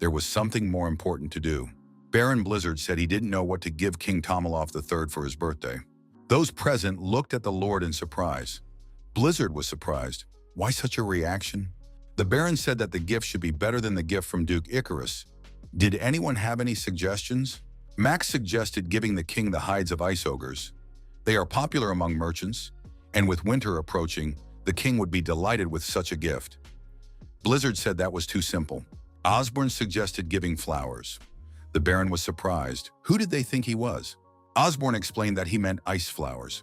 There was something more important to do. Baron Blizzard said he didn't know what to give King Tomalov III for his birthday. Those present looked at the Lord in surprise. Blizzard was surprised. Why such a reaction? The Baron said that the gift should be better than the gift from Duke Icarus. Did anyone have any suggestions? Max suggested giving the king the hides of ice ogres. They are popular among merchants, and with winter approaching, the king would be delighted with such a gift. Blizzard said that was too simple. Osborne suggested giving flowers. The Baron was surprised. Who did they think he was? Osborne explained that he meant ice flowers,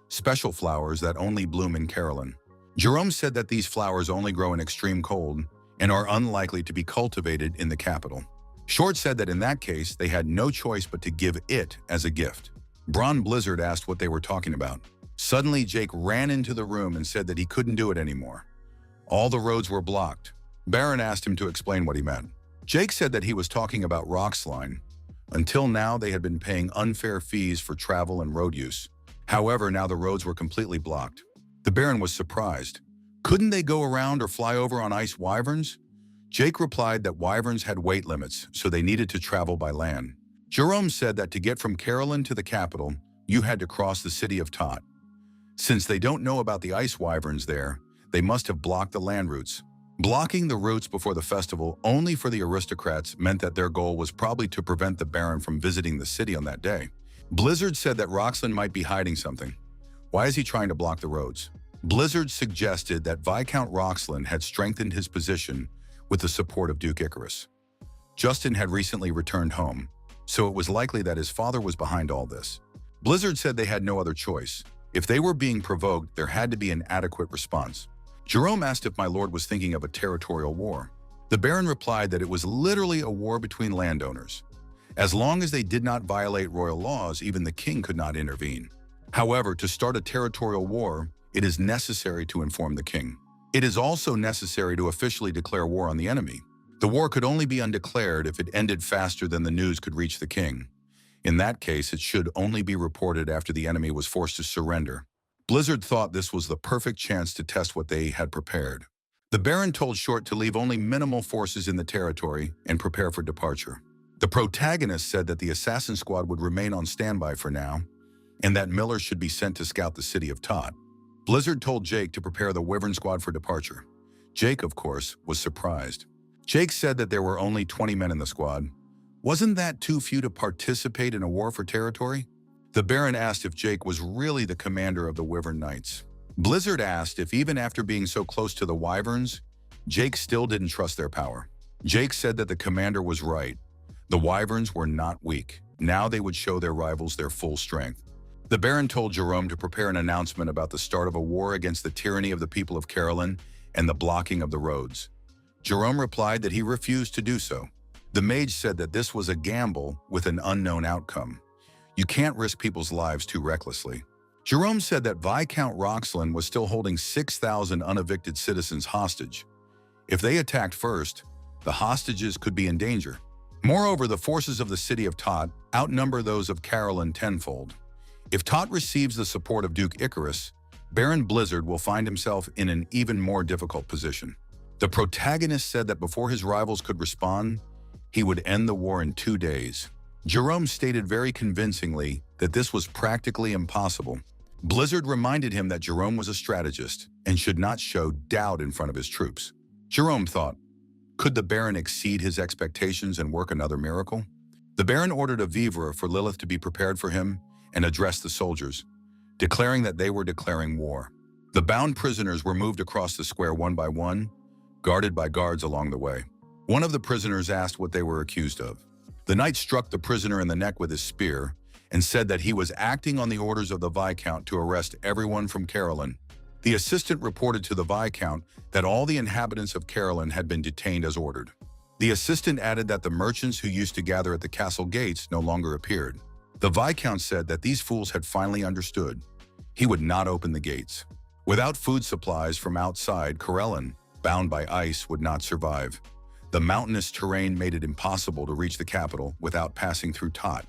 special flowers that only bloom in Corellon. Jerome said that these flowers only grow in extreme cold and are unlikely to be cultivated in the capital. Short said that in that case, they had no choice but to give it as a gift. Braun Blizzard asked what they were talking about. Suddenly, Jake ran into the room and said that he couldn't do it anymore. All the roads were blocked. Baron asked him to explain what he meant. Jake said that he was talking about Roxline. Until now, they had been paying unfair fees for travel and road use. However, now the roads were completely blocked. The Baron was surprised. Couldn't they go around or fly over on ice wyverns? Jake replied that wyverns had weight limits, so they needed to travel by land. Jerome said that to get from Corellon to the capital, you had to cross the city of Tot. Since they don't know about the ice wyverns there, they must have blocked the land routes. Blocking the routes before the festival only for the aristocrats meant that their goal was probably to prevent the Baron from visiting the city on that day. Blizzard said that Roxlin might be hiding something. Why is he trying to block the roads? Blizzard suggested that Viscount Roxlin had strengthened his position with the support of Duke Icarus. Justin had recently returned home, so it was likely that his father was behind all this. Blizzard said they had no other choice. If they were being provoked, there had to be an adequate response. Jerome asked if my lord was thinking of a territorial war. The Baron replied that it was literally a war between landowners. As long as they did not violate royal laws, even the king could not intervene. However, to start a territorial war, it is necessary to inform the king. It is also necessary to officially declare war on the enemy. The war could only be undeclared if it ended faster than the news could reach the king. In that case, it should only be reported after the enemy was forced to surrender. Blizzard thought this was the perfect chance to test what they had prepared. The Baron told Short to leave only minimal forces in the territory and prepare for departure. The protagonist said that the assassin squad would remain on standby for now, and that Miller should be sent to scout the city of Tot. Blizzard told Jake to prepare the Wyvern squad for departure. Jake, of course, was surprised. Jake said that there were only 20 men in the squad. Wasn't that too few to participate in a war for territory? The Baron asked if Jake was really the commander of the Wyvern Knights. Blizzard asked if even after being so close to the Wyverns, Jake still didn't trust their power. Jake said that the commander was right. The Wyverns were not weak. Now they would show their rivals their full strength. The Baron told Jerome to prepare an announcement about the start of a war against the tyranny of the people of Corellon and the blocking of the roads. Jerome replied that he refused to do so. The Mage said that this was a gamble with an unknown outcome. You can't risk people's lives too recklessly. Jerome said that Viscount Roxlin was still holding 6,000 unevicted citizens hostage. If they attacked first, the hostages could be in danger. Moreover, the forces of the city of Tot outnumber those of Corellon tenfold. If Tot receives the support of Duke Icarus, Baron Blizzard will find himself in an even more difficult position. The protagonist said that before his rivals could respond, he would end the war in 2 days. Jerome stated very convincingly that this was practically impossible. Blizzard reminded him that Jerome was a strategist and should not show doubt in front of his troops. Jerome thought, could the Baron exceed his expectations and work another miracle? The Baron ordered a vivre for Lilith to be prepared for him and addressed the soldiers, declaring that they were declaring war. The bound prisoners were moved across the square one by one. guarded by guards along the way. One of the prisoners asked what they were accused of. The knight struck the prisoner in the neck with his spear and said that he was acting on the orders of the Viscount to arrest everyone from Caroline. The assistant reported to the Viscount that all the inhabitants of Caroline had been detained as ordered. The assistant added that the merchants who used to gather at the castle gates no longer appeared. The Viscount said that these fools had finally understood. He would not open the gates. Without food supplies from outside, Caroline, bound by ice, would not survive. The mountainous terrain made it impossible to reach the capital without passing through Tot.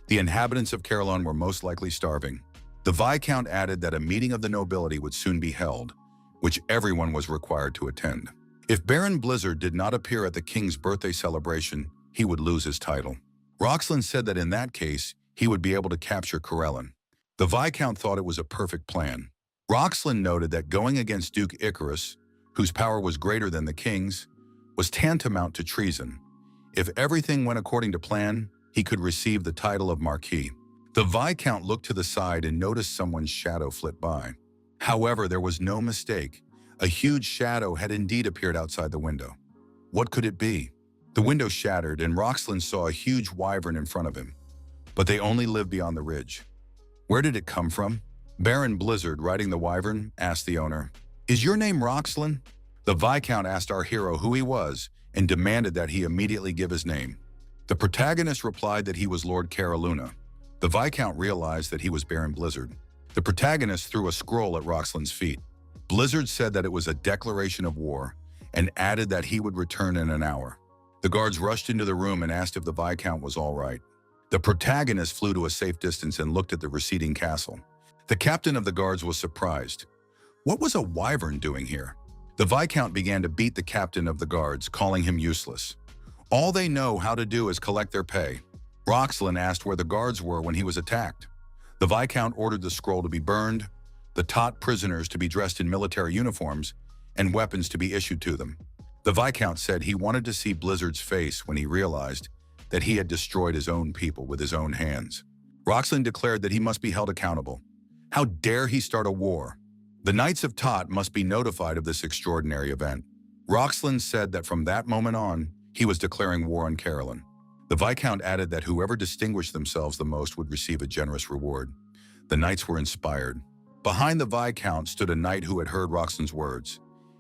The inhabitants of Caroline were most likely starving. The Viscount added that a meeting of the nobility would soon be held, which everyone was required to attend. If Baron Blizzard did not appear at the king's birthday celebration, he would lose his title. Roxlin said that in that case, he would be able to capture Caroline. The Viscount thought it was a perfect plan. Roxlin noted that going against Duke Icarus, whose power was greater than the king's, was tantamount to treason. If everything went according to plan, he could receive the title of Marquis. The Viscount looked to the side and noticed someone's shadow flit by. However, there was no mistake. A huge shadow had indeed appeared outside the window. What could it be? The window shattered and Roxlin saw a huge wyvern in front of him. But they only lived beyond the ridge. Where did it come from? Baron Blizzard, riding the wyvern, asked the owner. Is your name Roxlin? The Viscount asked our hero who he was and demanded that he immediately give his name. The protagonist replied that he was Lord Caroluna. The Viscount realized that he was Baron Blizzard. The protagonist threw a scroll at Roxlin's feet. Blizzard said that it was a declaration of war and added that he would return in an hour. The guards rushed into the room and asked if the Viscount was all right. The protagonist flew to a safe distance and looked at the receding castle. The captain of the guards was surprised. What was a wyvern doing here? The Viscount began to beat the captain of the guards, calling him useless. All they know how to do is collect their pay. Roxlin asked where the guards were when he was attacked. The Viscount ordered the scroll to be burned, the Tot prisoners to be dressed in military uniforms, and weapons to be issued to them. The Viscount said he wanted to see Blizzard's face when he realized that he had destroyed his own people with his own hands. Roxlin declared that he must be held accountable. How dare he start a war? The Knights of Tot must be notified of this extraordinary event. Roxlin said that from that moment on, he was declaring war on Caroline. The Viscount added that whoever distinguished themselves the most would receive a generous reward. The knights were inspired. Behind the Viscount stood a knight who had heard Roxlin's words.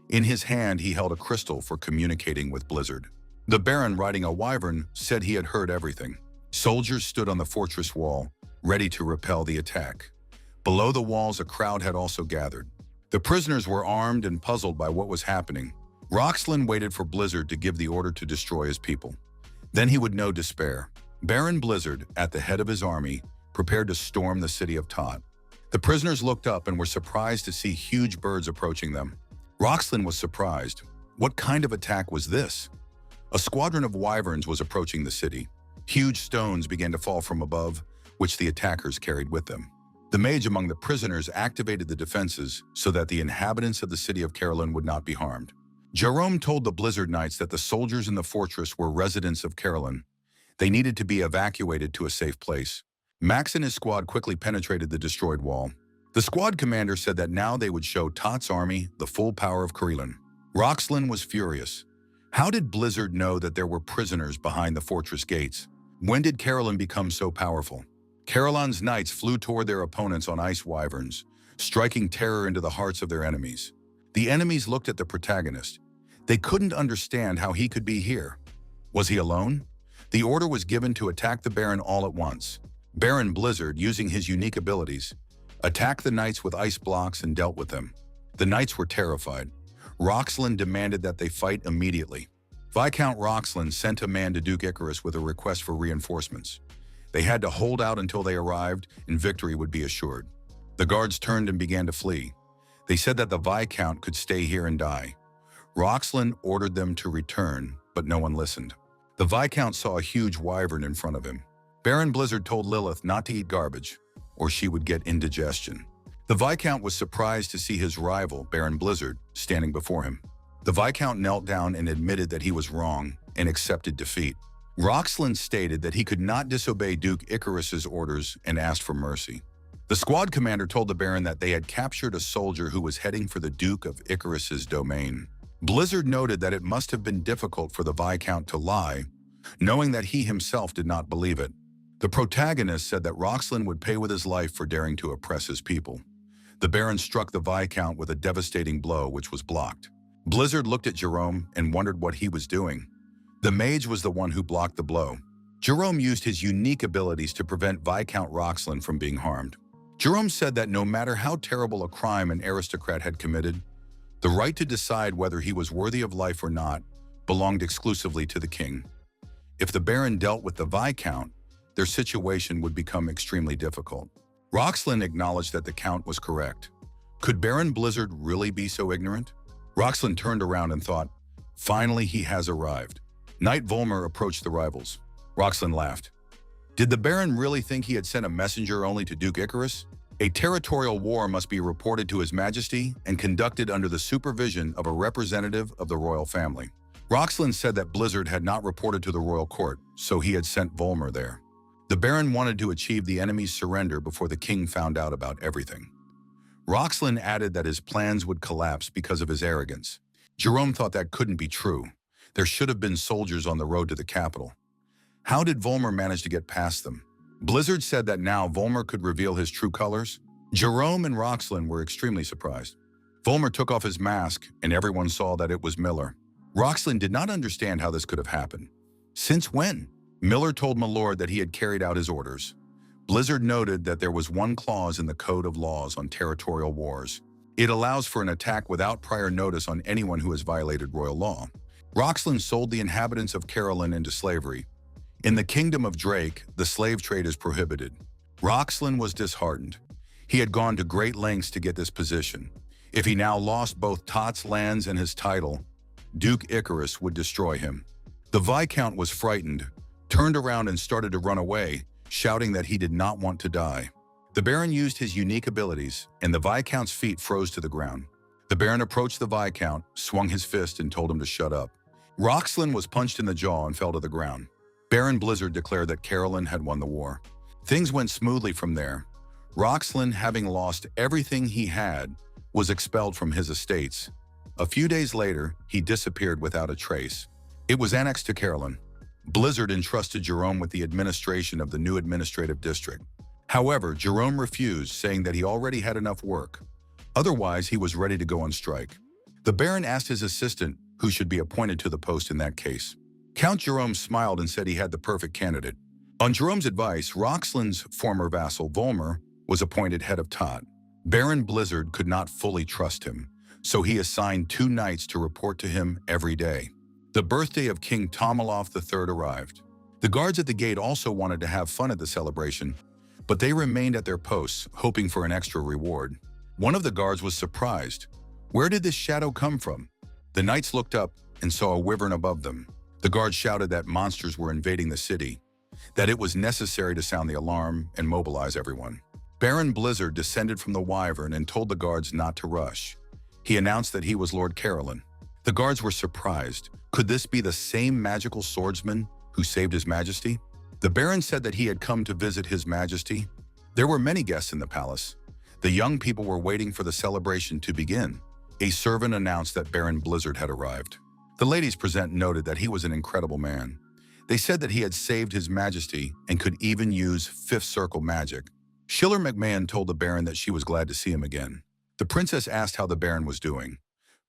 In his hand, he held a crystal for communicating with Blizzard. The Baron, riding a wyvern, said he had heard everything. Soldiers stood on the fortress wall, ready to repel the attack. Below the walls, a crowd had also gathered. The prisoners were armed and puzzled by what was happening. Roxlin waited for Blizzard to give the order to destroy his people. Then he would know despair. Baron Blizzard, at the head of his army, prepared to storm the city of Tot. The prisoners looked up and were surprised to see huge birds approaching them. Roxlin was surprised. What kind of attack was this? A squadron of wyverns was approaching the city. Huge stones began to fall from above, which the attackers carried with them. The mage among the prisoners activated the defenses so that the inhabitants of the city of Caroline would not be harmed. Jerome told the Blizzard Knights that the soldiers in the fortress were residents of Caroline. They needed to be evacuated to a safe place. Max and his squad quickly penetrated the destroyed wall. The squad commander said that now they would show Tot's army the full power of Caroline. Roxlin was furious. How did Blizzard know that there were prisoners behind the fortress gates? When did Caroline become so powerful? Caroline's knights flew toward their opponents on ice wyverns, striking terror into the hearts of their enemies. The enemies looked at the protagonist. They couldn't understand how he could be here. Was he alone? The order was given to attack the Baron all at once. Baron Blizzard, using his unique abilities, attacked the knights with ice blocks and dealt with them. The knights were terrified. Roxlin demanded that they fight immediately. Viscount Roxlin sent a man to Duke Icarus with a request for reinforcements. They had to hold out until they arrived and victory would be assured. The guards turned and began to flee. They said that the Viscount could stay here and die. Roxlin ordered them to return, but no one listened. The Viscount saw a huge wyvern in front of him. Baron Blizzard told Lilith not to eat garbage, or she would get indigestion. The Viscount was surprised to see his rival, Baron Blizzard, standing before him. The Viscount knelt down and admitted that he was wrong and accepted defeat. Roxlin stated that he could not disobey Duke Icarus's orders and asked for mercy. The squad commander told the Baron that they had captured a soldier who was heading for the Duke of Icarus's domain. Blizzard noted that it must have been difficult for the Viscount to lie, knowing that he himself did not believe it. The protagonist said that Roxlin would pay with his life for daring to oppress his people. The Baron struck the Viscount with a devastating blow, which was blocked. Blizzard looked at Jerome and wondered what he was doing. The Mage was the one who blocked the blow. Jerome used his unique abilities to prevent Viscount Roxlin from being harmed. Jerome said that no matter how terrible a crime an aristocrat had committed, the right to decide whether he was worthy of life or not belonged exclusively to the king. If the Baron dealt with the Viscount, their situation would become extremely difficult. Roxlin acknowledged that the Count was correct. Could Baron Blizzard really be so ignorant? Roxlin turned around and thought, finally he has arrived. Knight Volmer approached the rivals. Roxlin laughed. Did the Baron really think he had sent a messenger only to Duke Icarus? A territorial war must be reported to His Majesty and conducted under the supervision of a representative of the royal family. Roxlin said that Blizzard had not reported to the royal court, so he had sent Volmer there. The Baron wanted to achieve the enemy's surrender before the king found out about everything. Roxlin added that his plans would collapse because of his arrogance. Jerome thought that couldn't be true. There should have been soldiers on the road to the capital. How did Volmer manage to get past them? Blizzard said that now Volmer could reveal his true colors. Jerome and Roxlin were extremely surprised. Volmer took off his mask, and everyone saw that it was Miller. Roxlin did not understand how this could have happened. Since when? Miller told Milord that he had carried out his orders. Blizzard noted that there was one clause in the Code of Laws on Territorial Wars. It allows for an attack without prior notice on anyone who has violated royal law. Roxlin sold the inhabitants of Carolyn into slavery. In the Kingdom of Drake, the slave trade is prohibited. Roxlin was disheartened. He had gone to great lengths to get this position. If he now lost both Tot's lands and his title, Duke Icarus would destroy him. The Viscount was frightened, turned around and started to run away, shouting that he did not want to die. The Baron used his unique abilities, and the Viscount's feet froze to the ground. The Baron approached the Viscount, swung his fist, and told him to shut up. Roxlin was punched in the jaw and fell to the ground. Baron Blizzard declared that Carolyn had won the war. Things went smoothly from there. Roxlin, having lost everything he had, was expelled from his estates. A few days later, he disappeared without a trace. It was annexed to Carolyn. Blizzard entrusted Jerome with the administration of the new administrative district. However, Jerome refused, saying that he already had enough work. Otherwise, he was ready to go on strike. The Baron asked his assistant who should be appointed to the post in that case. Count Jerome smiled and said he had the perfect candidate. On Jerome's advice, Roxlin's former vassal, Volmer, was appointed head of Tot. Baron Blizzard could not fully trust him, so he assigned 2 knights to report to him every day. The birthday of King Tomaloff III arrived. The guards at the gate also wanted to have fun at the celebration, but they remained at their posts, hoping for an extra reward. One of the guards was surprised. Where did this shadow come from? The knights looked up and saw a wyvern above them. The guards shouted that monsters were invading the city, that it was necessary to sound the alarm and mobilize everyone. Baron Blizzard descended from the wyvern and told the guards not to rush. He announced that he was Lord Carolyn. The guards were surprised. Could this be the same magical swordsman who saved His Majesty? The Baron said that he had come to visit His Majesty. There were many guests in the palace. The young people were waiting for the celebration to begin. A servant announced that Baron Blizzard had arrived. The ladies present noted that he was an incredible man. They said that he had saved His Majesty and could even use fifth circle magic. Schiller McMahon told the Baron that she was glad to see him again. The princess asked how the Baron was doing.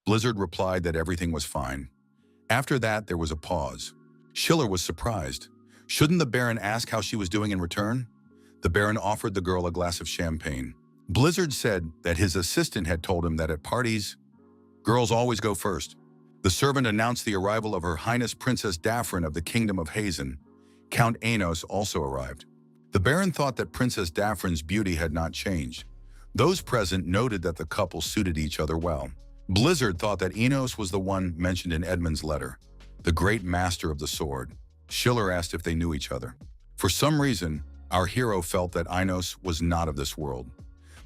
Blizzard replied that everything was fine. After that, there was a pause. Schiller was surprised. Shouldn't the Baron ask how she was doing in return? The Baron offered the girl a glass of champagne. Blizzard said that his assistant had told him that at parties, girls always go first. The servant announced the arrival of Her Highness Princess Daphrin of the Kingdom of Hazen. Count Anos also arrived. The Baron thought that Princess Daphrin's beauty had not changed. Those present noted that the couple suited each other well. Blizzard thought that Enos was the one mentioned in Edmund's letter, the great master of the sword. Schiller asked if they knew each other. For some reason, our hero felt that Enos was not of this world.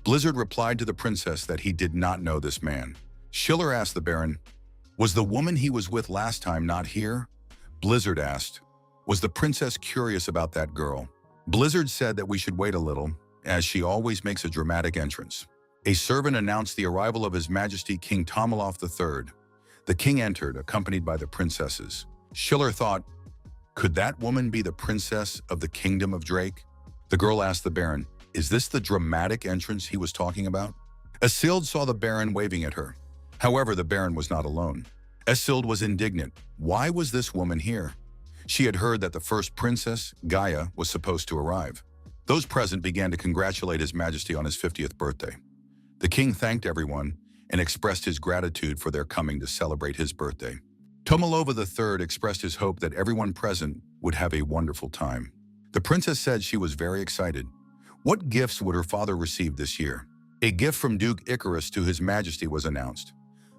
Blizzard replied to the princess that he did not know this man. Schiller asked the Baron, was the woman he was with last time not here? Blizzard asked, was the princess curious about that girl? Blizzard said that we should wait a little, as she always makes a dramatic entrance. A servant announced the arrival of His Majesty King Tomaloff III. The king entered, accompanied by the princesses. Schiller thought, could that woman be the princess of the kingdom of Drake? The girl asked the Baron, is this the dramatic entrance he was talking about? Escold saw the Baron waving at her. However, the Baron was not alone. Escold was indignant. Why was this woman here? She had heard that the first princess, Gaia, was supposed to arrive. Those present began to congratulate His Majesty on his 50th birthday. The king thanked everyone and expressed his gratitude for their coming to celebrate his birthday. Tomilova III expressed his hope that everyone present would have a wonderful time. The princess said she was very excited. What gifts would her father receive this year? A gift from Duke Icarus to His Majesty was announced.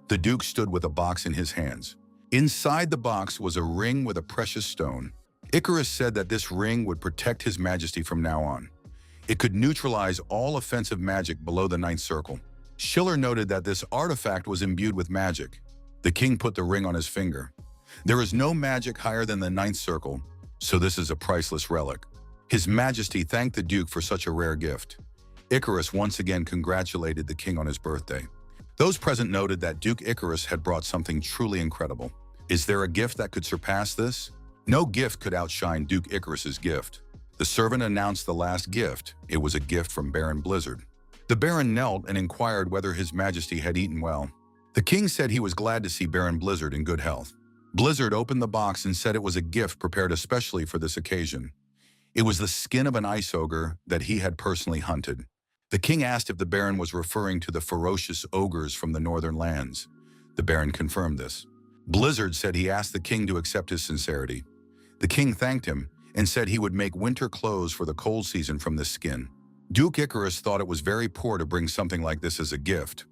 The Duke stood with a box in his hands. Inside the box was a ring with a precious stone. Icarus said that this ring would protect His Majesty from now on. It could neutralize all offensive magic below the 9th circle. Schiller noted that this artifact was imbued with magic. The king put the ring on his finger. There is no magic higher than the 9th circle, so this is a priceless relic. His Majesty thanked the Duke for such a rare gift. Icarus once again congratulated the king on his birthday. Those present noted that Duke Icarus had brought something truly incredible. Is there a gift that could surpass this? No gift could outshine Duke Icarus's gift. The servant announced the last gift. It was a gift from Baron Blizzard. The Baron knelt and inquired whether His Majesty had eaten well. The king said he was glad to see Baron Blizzard in good health. Blizzard opened the box and said it was a gift prepared especially for this occasion. It was the skin of an ice ogre that he had personally hunted. The king asked if the Baron was referring to the ferocious ogres from the northern lands. The Baron confirmed this. Blizzard said he asked the king to accept his sincerity. The king thanked him and said he would make winter clothes for the cold season from this skin. Duke Icarus thought it was very poor to bring something like this as a gift.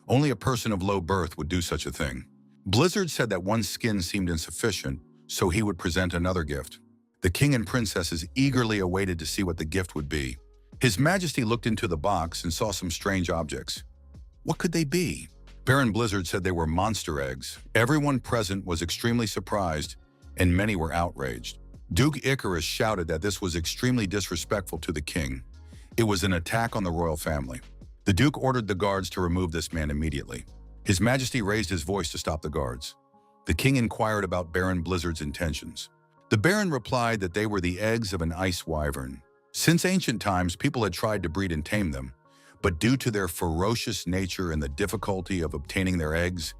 Only a person of low birth would do such a thing. Blizzard said that one skin seemed insufficient, so he would present another gift. The king and princesses eagerly awaited to see what the gift would be. His Majesty looked into the box and saw some strange objects. What could they be? Baron Blizzard said they were monster eggs. Everyone present was extremely surprised, and many were outraged. Duke Icarus shouted that this was extremely disrespectful to the king. It was an attack on the royal family. The Duke ordered the guards to remove this man immediately. His Majesty raised his voice to stop the guards. The king inquired about Baron Blizzard's intentions. The Baron replied that they were the eggs of an ice wyvern. Since ancient times, people had tried to breed and tame them, but due to their ferocious nature and the difficulty of obtaining their eggs,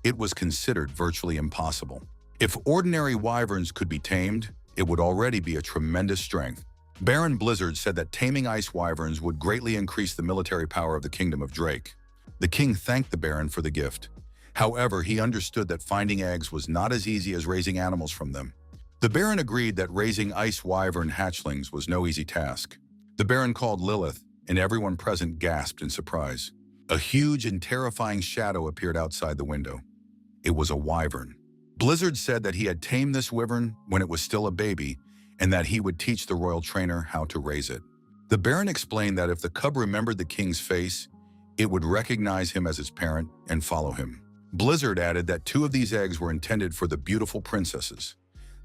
it was considered virtually impossible. If ordinary wyverns could be tamed, it would already be a tremendous strength. Baron Blizzard said that taming ice wyverns would greatly increase the military power of the Kingdom of Drake. The king thanked the Baron for the gift. However, he understood that finding eggs was not as easy as raising animals from them. The Baron agreed that raising ice wyvern hatchlings was no easy task. The Baron called Lilith, and everyone present gasped in surprise. A huge and terrifying shadow appeared outside the window. It was a wyvern. Blizzard said that he had tamed this wyvern when it was still a baby, and that he would teach the royal trainer how to raise it. The Baron explained that if the cub remembered the king's face, it would recognize him as its parent and follow him. Blizzard added that 2 of these eggs were intended for the beautiful princesses.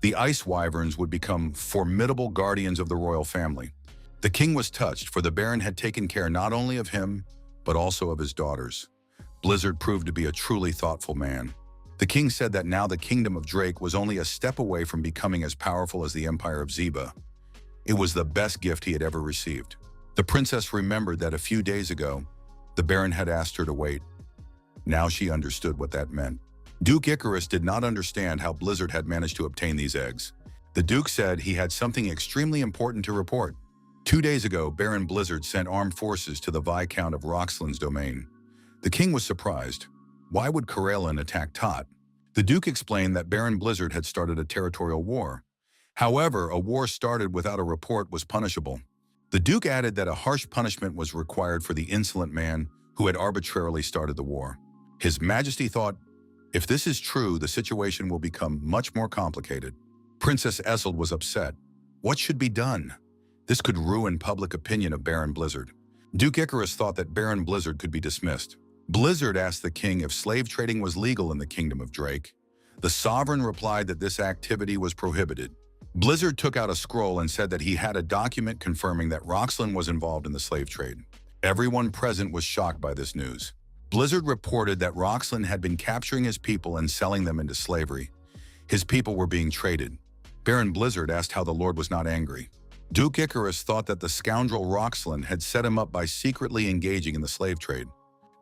The ice wyverns would become formidable guardians of the royal family. The king was touched, for the Baron had taken care not only of him, but also of his daughters. Blizzard proved to be a truly thoughtful man. The king said that now the kingdom of Drake was only a step away from becoming as powerful as the Empire of Zeba. It was the best gift he had ever received. The princess remembered that a few days ago, the Baron had asked her to wait. Now she understood what that meant. Duke Icarus did not understand how Blizzard had managed to obtain these eggs. The Duke said he had something extremely important to report. 2 days ago, Baron Blizzard sent armed forces to the Viscount of Roxland's domain. The king was surprised. Why would Corellin attack Tot? The Duke explained that Baron Blizzard had started a territorial war. However, a war started without a report was punishable. The Duke added that a harsh punishment was required for the insolent man who had arbitrarily started the war. His Majesty thought, if this is true, the situation will become much more complicated. Princess Escold was upset. What should be done? This could ruin public opinion of Baron Blizzard. Duke Icarus thought that Baron Blizzard could be dismissed. Blizzard asked the king if slave trading was legal in the Kingdom of Drake. The sovereign replied that this activity was prohibited. Blizzard took out a scroll and said that he had a document confirming that Roxland was involved in the slave trade. Everyone present was shocked by this news. Blizzard reported that Roxlin had been capturing his people and selling them into slavery. His people were being traded. Baron Blizzard asked how the Lord was not angry. Duke Icarus thought that the scoundrel Roxlin had set him up by secretly engaging in the slave trade.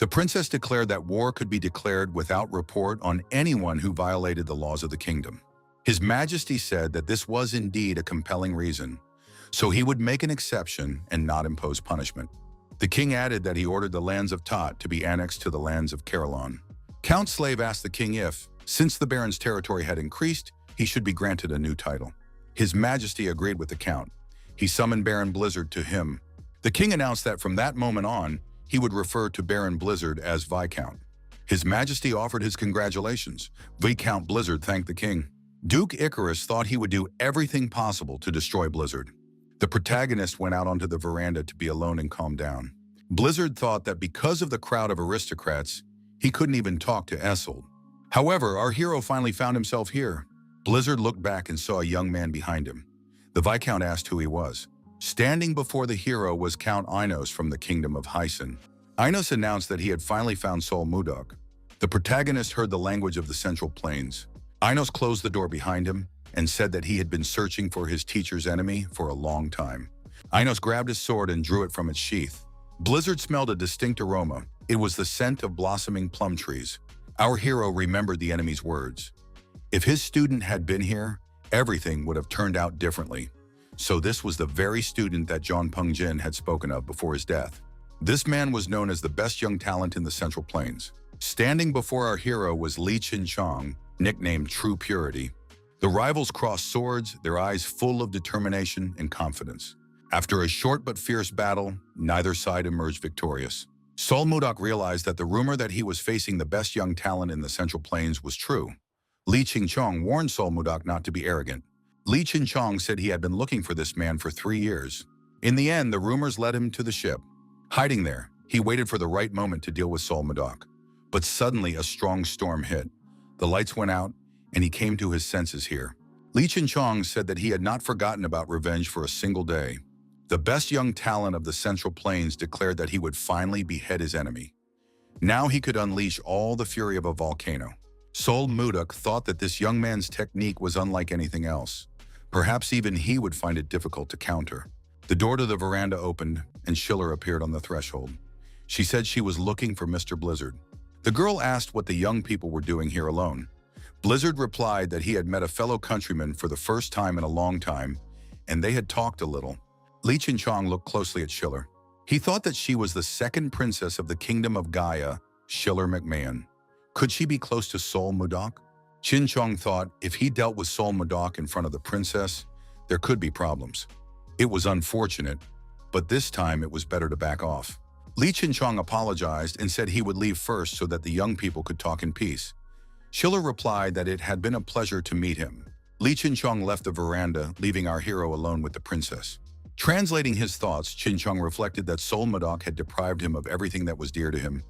The princess declared that war could be declared without report on anyone who violated the laws of the kingdom. His Majesty said that this was indeed a compelling reason, so he would make an exception and not impose punishment. The king added that he ordered the lands of Tot to be annexed to the lands of Carillon. Count Slave asked the king if, since the baron's territory had increased, he should be granted a new title. His Majesty agreed with the count. He summoned Baron Blizzard to him. The king announced that from that moment on, he would refer to Baron Blizzard as Viscount. His Majesty offered his congratulations. Viscount Blizzard thanked the king. Duke Icarus thought he would do everything possible to destroy Blizzard. The protagonist went out onto the veranda to be alone and calm down. Blizzard thought that because of the crowd of aristocrats, he couldn't even talk to Escold. However, our hero finally found himself here. Blizzard looked back and saw a young man behind him. The Viscount asked who he was. Standing before the hero was Count Inos from the kingdom of Hyson. Inos announced that he had finally found Sol Mudok. The protagonist heard the language of the Central Plains. Inos closed the door behind him and said that he had been searching for his teacher's enemy for a long time. Inos grabbed his sword and drew it from its sheath. Blizzard smelled a distinct aroma. It was the scent of blossoming plum trees. Our hero remembered the enemy's words. If his student had been here, everything would have turned out differently. So this was the very student that John Pungjin had spoken of before his death. This man was known as the best young talent in the Central Plains. Standing before our hero was Li Qinchong, nicknamed True Purity. The rivals crossed swords, their eyes full of determination and confidence. After a short but fierce battle, neither side emerged victorious. Sol Mudok realized that the rumor that he was facing the best young talent in the Central Plains was true. Li Qinchong warned Sol Mudok not to be arrogant. Li Qinchong said he had been looking for this man for 3 years. In the end, the rumors led him to the ship. Hiding there, he waited for the right moment to deal with Sol Mudok. But suddenly, a strong storm hit. The lights went out, and he came to his senses here. Li Qinchong said that he had not forgotten about revenge for a single day. The best young talent of the Central Plains declared that he would finally behead his enemy. Now he could unleash all the fury of a volcano. Sol Mudok thought that this young man's technique was unlike anything else. Perhaps even he would find it difficult to counter. The door to the veranda opened, and Schiller appeared on the threshold. She said she was looking for Mr. Blizzard. The girl asked what the young people were doing here alone. Blizzard replied that he had met a fellow countryman for the first time in a long time, and they had talked a little. Li Qinchong looked closely at Schiller. He thought that she was the second princess of the kingdom of Gaia, Schiller McMahon. Could she be close to Sol Mudok? Qinchong thought if he dealt with Sol Mudok in front of the princess, there could be problems. It was unfortunate, but this time it was better to back off. Li Qinchong apologized and said he would leave first so that the young people could talk in peace. Schiller replied that it had been a pleasure to meet him. Li Qinchong left the veranda, leaving our hero alone with the princess. Translating his thoughts, Qinchong reflected that Sol Mudok had deprived him of everything that was dear to him,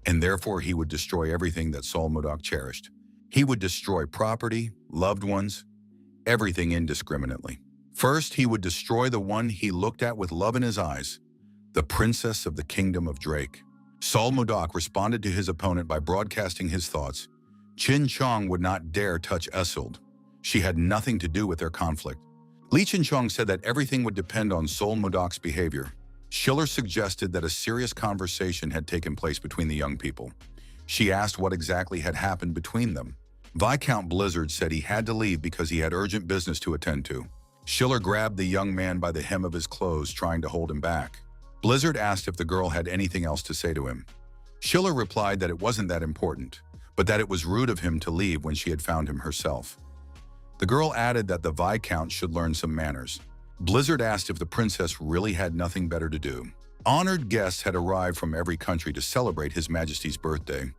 and therefore he would destroy everything that Sol Mudok cherished. He would destroy property, loved ones, everything indiscriminately. First, he would destroy the one he looked at with love in his eyes, the princess of the kingdom of Drake. Sol Mudok responded to his opponent by broadcasting his thoughts. Qinchong would not dare touch Escold. She had nothing to do with their conflict. Li Qinchong said that everything would depend on Sol Mudok's behavior. Schiller suggested that a serious conversation had taken place between the young people. She asked what exactly had happened between them. Viscount Blizzard said he had to leave because he had urgent business to attend to. Schiller grabbed the young man by the hem of his clothes, trying to hold him back. Blizzard asked if the girl had anything else to say to him. Schiller replied that it wasn't that important, but that it was rude of him to leave when she had found him herself. The girl added that the Viscount should learn some manners. Blizzard asked if the princess really had nothing better to do. Honored guests had arrived from every country to celebrate His Majesty's birthday.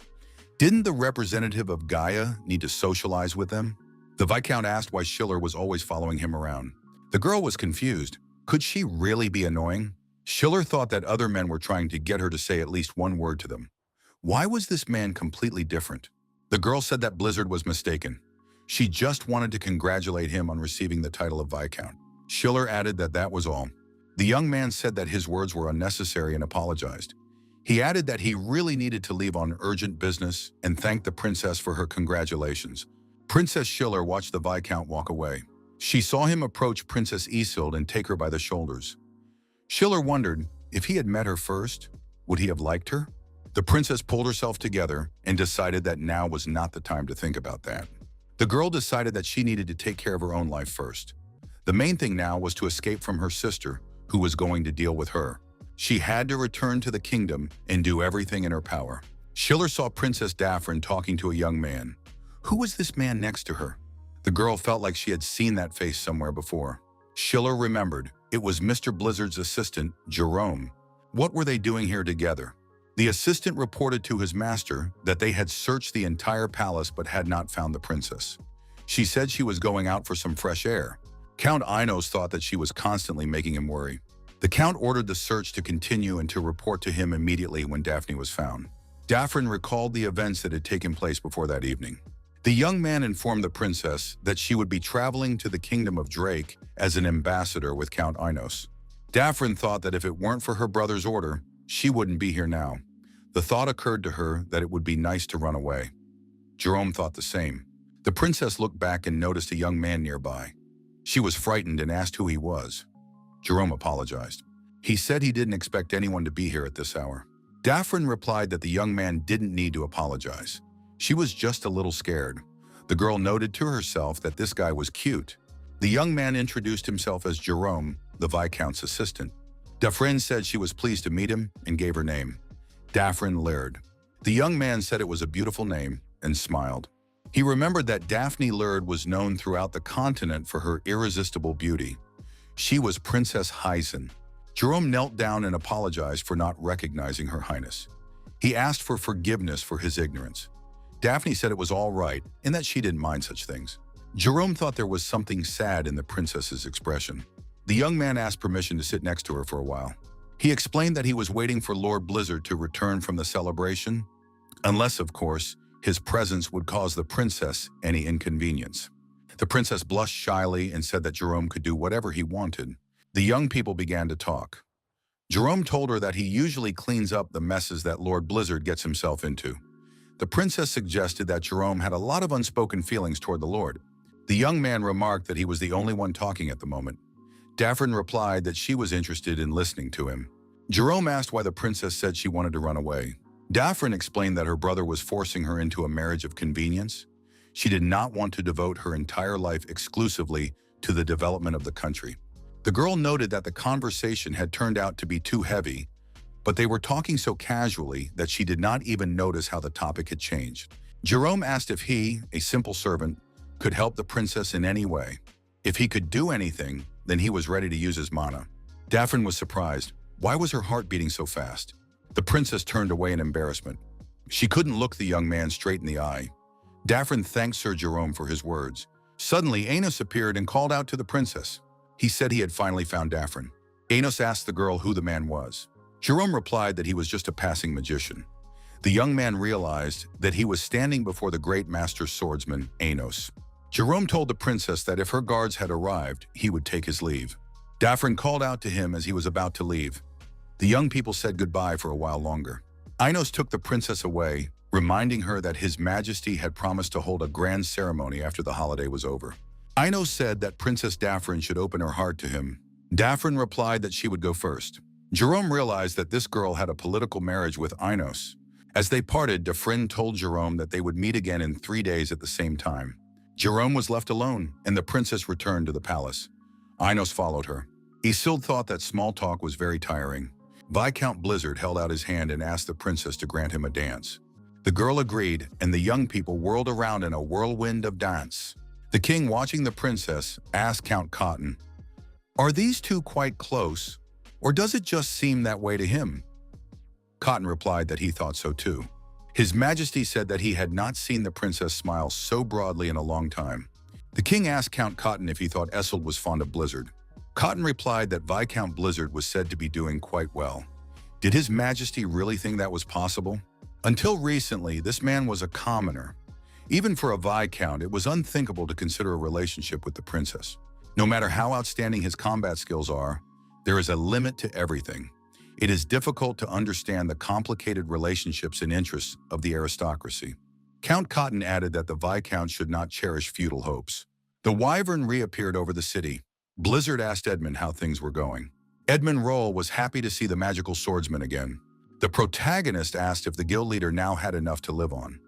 Didn't the representative of Gaia need to socialize with them? The Viscount asked why Schiller was always following him around. The girl was confused. Could she really be annoying? Schiller thought that other men were trying to get her to say at least one word to them. Why was this man completely different? The girl said that Blizzard was mistaken. She just wanted to congratulate him on receiving the title of Viscount. Schiller added that that was all. The young man said that his words were unnecessary and apologized. He added that he really needed to leave on urgent business and thanked the princess for her congratulations. Princess Schiller watched the Viscount walk away. She saw him approach Princess Isolde and take her by the shoulders. Schiller wondered, if he had met her first, would he have liked her? The princess pulled herself together and decided that now was not the time to think about that. The girl decided that she needed to take care of her own life first. The main thing now was to escape from her sister, who was going to deal with her. She had to return to the kingdom and do everything in her power. Schiller saw Princess Daphne talking to a young man. Who was this man next to her? The girl felt like she had seen that face somewhere before. Schiller remembered. It was Mr. Blizzard's assistant, Jerome. What were they doing here together? The assistant reported to his master that they had searched the entire palace but had not found the princess. She said she was going out for some fresh air. Count Inos thought that she was constantly making him worry. The Count ordered the search to continue and to report to him immediately when Daphne was found. Daphne recalled the events that had taken place before that evening. The young man informed the princess that she would be traveling to the kingdom of Drake as an ambassador with Count Inos. Daphne thought that if it weren't for her brother's order, she wouldn't be here now. The thought occurred to her that it would be nice to run away. Jerome thought the same. The princess looked back and noticed a young man nearby. She was frightened and asked who he was. Jerome apologized. He said he didn't expect anyone to be here at this hour. Daphne replied that the young man didn't need to apologize. She was just a little scared. The girl noted to herself that this guy was cute. The young man introduced himself as Jerome, the Viscount's assistant. Daphne said she was pleased to meet him and gave her name. Daphne Laird. The young man said it was a beautiful name and smiled. He remembered that Daphne Laird was known throughout the continent for her irresistible beauty. She was Princess Hyson. Jerome knelt down and apologized for not recognizing Her Highness. He asked for forgiveness for his ignorance. Daphne said it was all right and that she didn't mind such things. Jerome thought there was something sad in the princess's expression. The young man asked permission to sit next to her for a while. He explained that he was waiting for Lord Blizzard to return from the celebration, unless, of course, his presence would cause the princess any inconvenience. The princess blushed shyly and said that Jerome could do whatever he wanted. The young people began to talk. Jerome told her that he usually cleans up the messes that Lord Blizzard gets himself into. The princess suggested that Jerome had a lot of unspoken feelings toward the Lord. The young man remarked that he was the only one talking at the moment. Daphne replied that she was interested in listening to him. Jerome asked why the princess said she wanted to run away. Daphne explained that her brother was forcing her into a marriage of convenience. She did not want to devote her entire life exclusively to the development of the country. The girl noted that the conversation had turned out to be too heavy, but they were talking so casually that she did not even notice how the topic had changed. Jerome asked if he, a simple servant, could help the princess in any way. If he could do anything, then he was ready to use his mana. Daphne was surprised. Why was her heart beating so fast? The princess turned away in embarrassment. She couldn't look the young man straight in the eye. Daphne thanked Sir Jerome for his words. Suddenly, Anos appeared and called out to the princess. He said he had finally found Daphne. Anos asked the girl who the man was. Jerome replied that he was just a passing magician. The young man realized that he was standing before the great master swordsman, Anos. Jerome told the princess that if her guards had arrived, he would take his leave. Daphne called out to him as he was about to leave. The young people said goodbye for a while longer. Anos took the princess away, reminding her that His Majesty had promised to hold a grand ceremony after the holiday was over. Anos said that Princess Daphne should open her heart to him. Daphne replied that she would go first. Jerome realized that this girl had a political marriage with Anos. As they parted, Daphne told Jerome that they would meet again in 3 days at the same time. Jerome was left alone, and the princess returned to the palace. Anos followed her. Isolde thought that small talk was very tiring. Viscount Blizzard held out his hand and asked the princess to grant him a dance. The girl agreed, and the young people whirled around in a whirlwind of dance. The king, watching the princess, asked Count Cotton, "Are these two quite close, or does it just seem that way to him?" Cotton replied that he thought so too. His Majesty said that he had not seen the princess smile so broadly in a long time. The king asked Count Cotton if he thought Escold was fond of Blizzard. Cotton replied that Viscount Blizzard was said to be doing quite well. Did His Majesty really think that was possible? Until recently, this man was a commoner. Even for a Viscount, it was unthinkable to consider a relationship with the princess. No matter how outstanding his combat skills are, there is a limit to everything. It is difficult to understand the complicated relationships and interests of the aristocracy. Count Cotton added that the Viscount should not cherish feudal hopes. The wyvern reappeared over the city. Blizzard asked Edmund how things were going. Edmund Roll was happy to see the magical swordsman again. The protagonist asked if the guild leader now had enough to live on.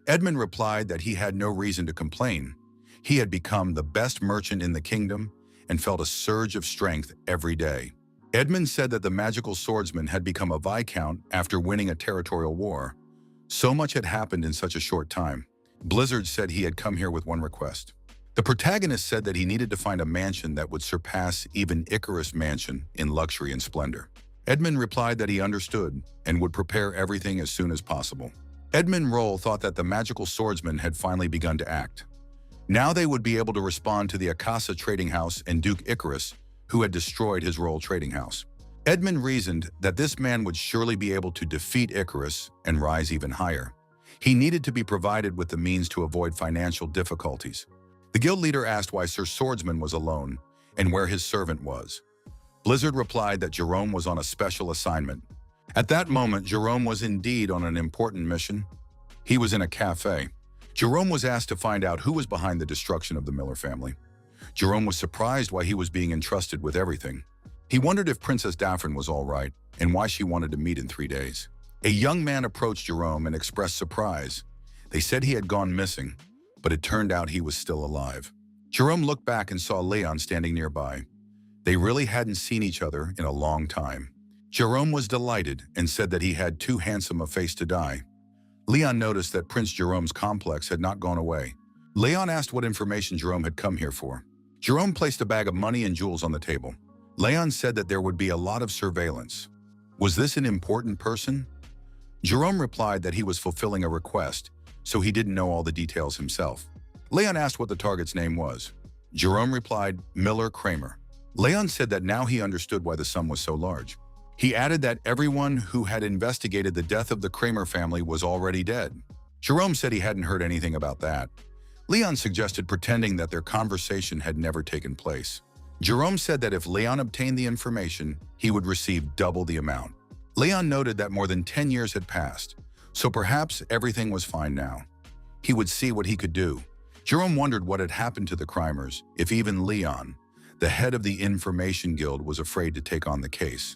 Edmund replied that he had no reason to complain. He had become the best merchant in the kingdom and felt a surge of strength every day. Edmund said that the magical swordsman had become a viscount after winning a territorial war. So much had happened in such a short time. Blizzard said he had come here with one request. The protagonist said that he needed to find a mansion that would surpass even Icarus' mansion in luxury and splendor. Edmund replied that he understood and would prepare everything as soon as possible. Edmund Roll thought that the magical swordsman had finally begun to act. Now they would be able to respond to the Akasa trading house and Duke Icarus, who had destroyed his royal trading house. Edmund reasoned that this man would surely be able to defeat Icarus and rise even higher. He needed to be provided with the means to avoid financial difficulties. The guild leader asked why Sir Swordsman was alone and where his servant was. Blizzard replied that Jerome was on a special assignment. At that moment, Jerome was indeed on an important mission. He was in a cafe. Jerome was asked to find out who was behind the destruction of the Miller family. Jerome was surprised why he was being entrusted with everything. He wondered if Princess Daphne was all right and why she wanted to meet in 3 days. A young man approached Jerome and expressed surprise. They said he had gone missing, but it turned out he was still alive. Jerome looked back and saw Leon standing nearby. They really hadn't seen each other in a long time. Jerome was delighted and said that he had too handsome a face to die. Leon noticed that Prince Jerome's complex had not gone away. Leon asked what information Jerome had come here for. Jerome placed a bag of money and jewels on the table. Leon said that there would be a lot of surveillance. Was this an important person? Jerome replied that he was fulfilling a request, so he didn't know all the details himself. Leon asked what the target's name was. Jerome replied, Miller Kramer. Leon said that now he understood why the sum was so large. He added that everyone who had investigated the death of the Kramer family was already dead. Jerome said he hadn't heard anything about that. Leon suggested pretending that their conversation had never taken place. Jerome said that if Leon obtained the information, he would receive double the amount. Leon noted that more than 10 years had passed, so perhaps everything was fine now. He would see what he could do. Jerome wondered what had happened to the Krimers if even Leon, the head of the Information Guild, was afraid to take on the case.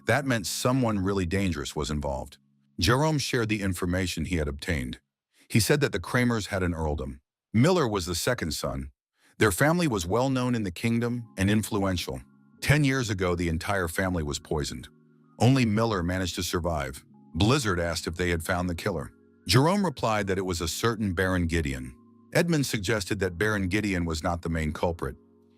That meant someone really dangerous was involved. Jerome shared the information he had obtained. He said that the Kramers had an earldom. Miller was the second son. Their family was well known in the kingdom and influential. 10 years ago, the entire family was poisoned. Only Miller managed to survive. Blizzard asked if they had found the killer. Jerome replied that it was a certain Baron Gideon. Edmund suggested that Baron Gideon was not the main culprit.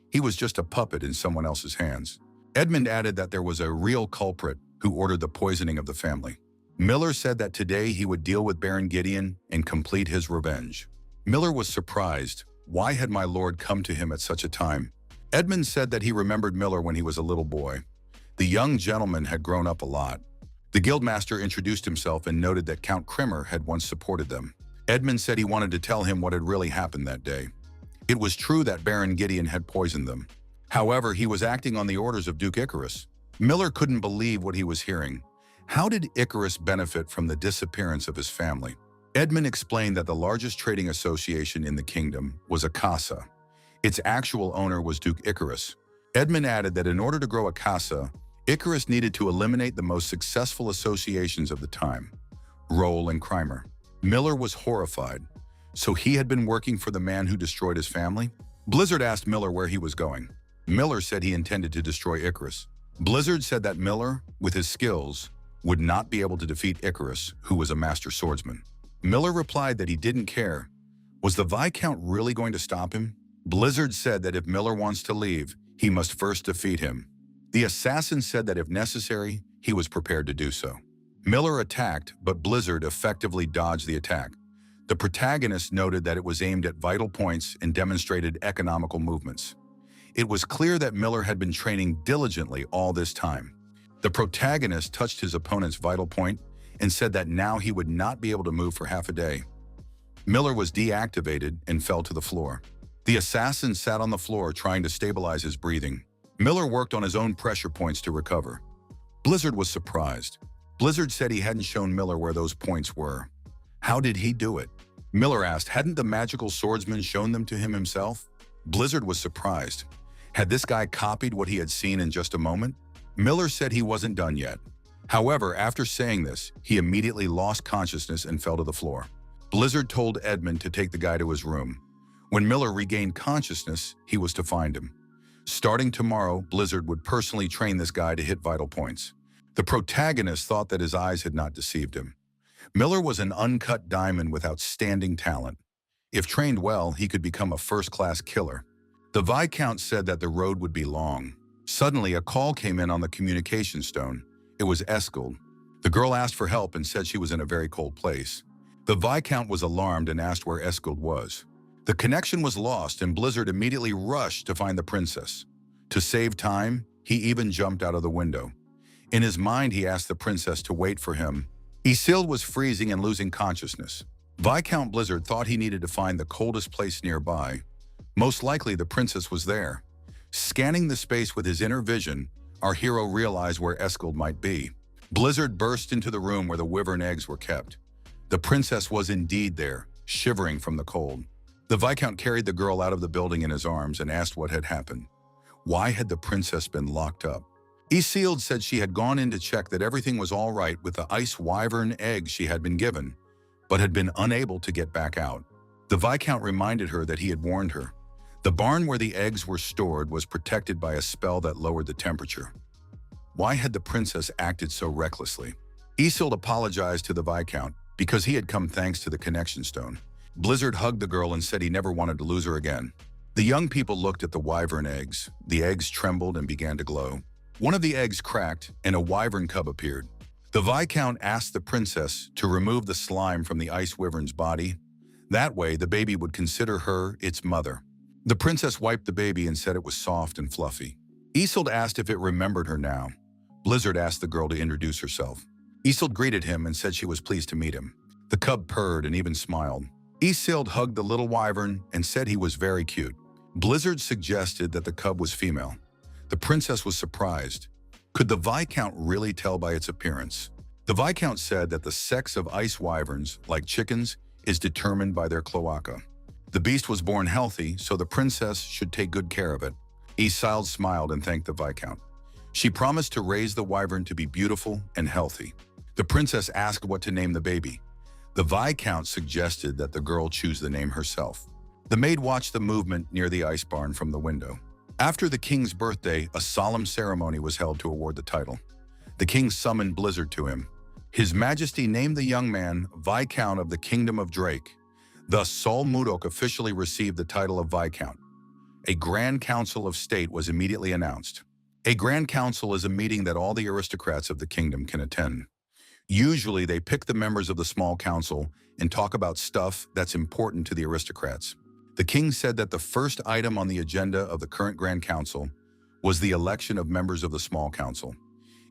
He was just a puppet in someone else's hands. Edmund added that there was a real culprit who ordered the poisoning of the family. Miller said that today he would deal with Baron Gideon and complete his revenge. Miller was surprised. Why had my lord come to him at such a time? Edmund said that he remembered Miller when he was a little boy. The young gentleman had grown up a lot. The guildmaster introduced himself and noted that Count Kramer had once supported them. Edmund said he wanted to tell him what had really happened that day. It was true that Baron Gideon had poisoned them. However, he was acting on the orders of Duke Icarus. Miller couldn't believe what he was hearing. How did Icarus benefit from the disappearance of his family? Edmund explained that the largest trading association in the kingdom was Akasa. Its actual owner was Duke Icarus. Edmund added that in order to grow Akasa, Icarus needed to eliminate the most successful associations of the time, Roll and Kramer. Miller was horrified. So he had been working for the man who destroyed his family? Blizzard asked Miller where he was going. Miller said he intended to destroy Icarus. Blizzard said that Miller, with his skills, would not be able to defeat Icarus, who was a master swordsman. Miller replied that he didn't care. Was the Viscount really going to stop him? Blizzard said that if Miller wants to leave, he must first defeat him. The assassin said that if necessary, he was prepared to do so. Miller attacked, but Blizzard effectively dodged the attack. The protagonist noted that it was aimed at vital points and demonstrated economical movements. It was clear that Miller had been training diligently all this time. The protagonist touched his opponent's vital point and said that now he would not be able to move for half a day. Miller was deactivated and fell to the floor. The assassin sat on the floor trying to stabilize his breathing. Miller worked on his own pressure points to recover. Blizzard was surprised. Blizzard said he hadn't shown Miller where those points were. How did he do it? Miller asked, hadn't the magical swordsman shown them to him himself? Blizzard was surprised. Had this guy copied what he had seen in just a moment? Miller said he wasn't done yet. However, after saying this, he immediately lost consciousness and fell to the floor. Blizzard told Edmund to take the guy to his room. When Miller regained consciousness, he was to find him. Starting tomorrow, Blizzard would personally train this guy to hit vital points. The protagonist thought that his eyes had not deceived him. Miller was an uncut diamond with outstanding talent. If trained well, he could become a first-class killer. The Viscount said that the road would be long. Suddenly, a call came in on the communication stone. It was Escold. The girl asked for help and said she was in a very cold place. The Viscount was alarmed and asked where Escold was. The connection was lost and Blizzard immediately rushed to find the princess. To save time, he even jumped out of the window. In his mind, he asked the princess to wait for him. Escold was freezing and losing consciousness. Viscount Blizzard thought he needed to find the coldest place nearby. Most likely, the princess was there. Scanning the space with his inner vision, our hero realized where Escold might be. Blizzard burst into the room where the wyvern eggs were kept. The princess was indeed there, shivering from the cold. The Viscount carried the girl out of the building in his arms and asked what had happened. Why had the princess been locked up? Escold said she had gone in to check that everything was all right with the ice wyvern eggs she had been given, but had been unable to get back out. The Viscount reminded her that he had warned her. The barn where the eggs were stored was protected by a spell that lowered the temperature. Why had the princess acted so recklessly? Escold apologized to the Viscount because he had come thanks to the connection stone. Blizzard hugged the girl and said he never wanted to lose her again. The young people looked at the wyvern eggs. The eggs trembled and began to glow. One of the eggs cracked and a wyvern cub appeared. The Viscount asked the princess to remove the slime from the ice wyvern's body. That way, the baby would consider her its mother. The princess wiped the baby and said it was soft and fluffy. Escold asked if it remembered her now. Blizzard asked the girl to introduce herself. Escold greeted him and said she was pleased to meet him. The cub purred and even smiled. Escold hugged the little wyvern and said he was very cute. Blizzard suggested that the cub was female. The princess was surprised. Could the Viscount really tell by its appearance? The Viscount said that the sex of ice wyverns, like chickens, is determined by their cloaca. The beast was born healthy, so the princess should take good care of it. Escold smiled and thanked the Viscount. She promised to raise the wyvern to be beautiful and healthy. The princess asked what to name the baby. The Viscount suggested that the girl choose the name herself. The maid watched the movement near the ice barn from the window. After the king's birthday, a solemn ceremony was held to award the title. The king summoned Blizzard to him. His Majesty named the young man Viscount of the Kingdom of Drake. Thus, Sol Mudok officially received the title of Viscount. A Grand Council of State was immediately announced. A Grand Council is a meeting that all the aristocrats of the kingdom can attend. Usually, they pick the members of the small council and talk about stuff that's important to the aristocrats. The king said that the first item on the agenda of the current Grand Council was the election of members of the small council.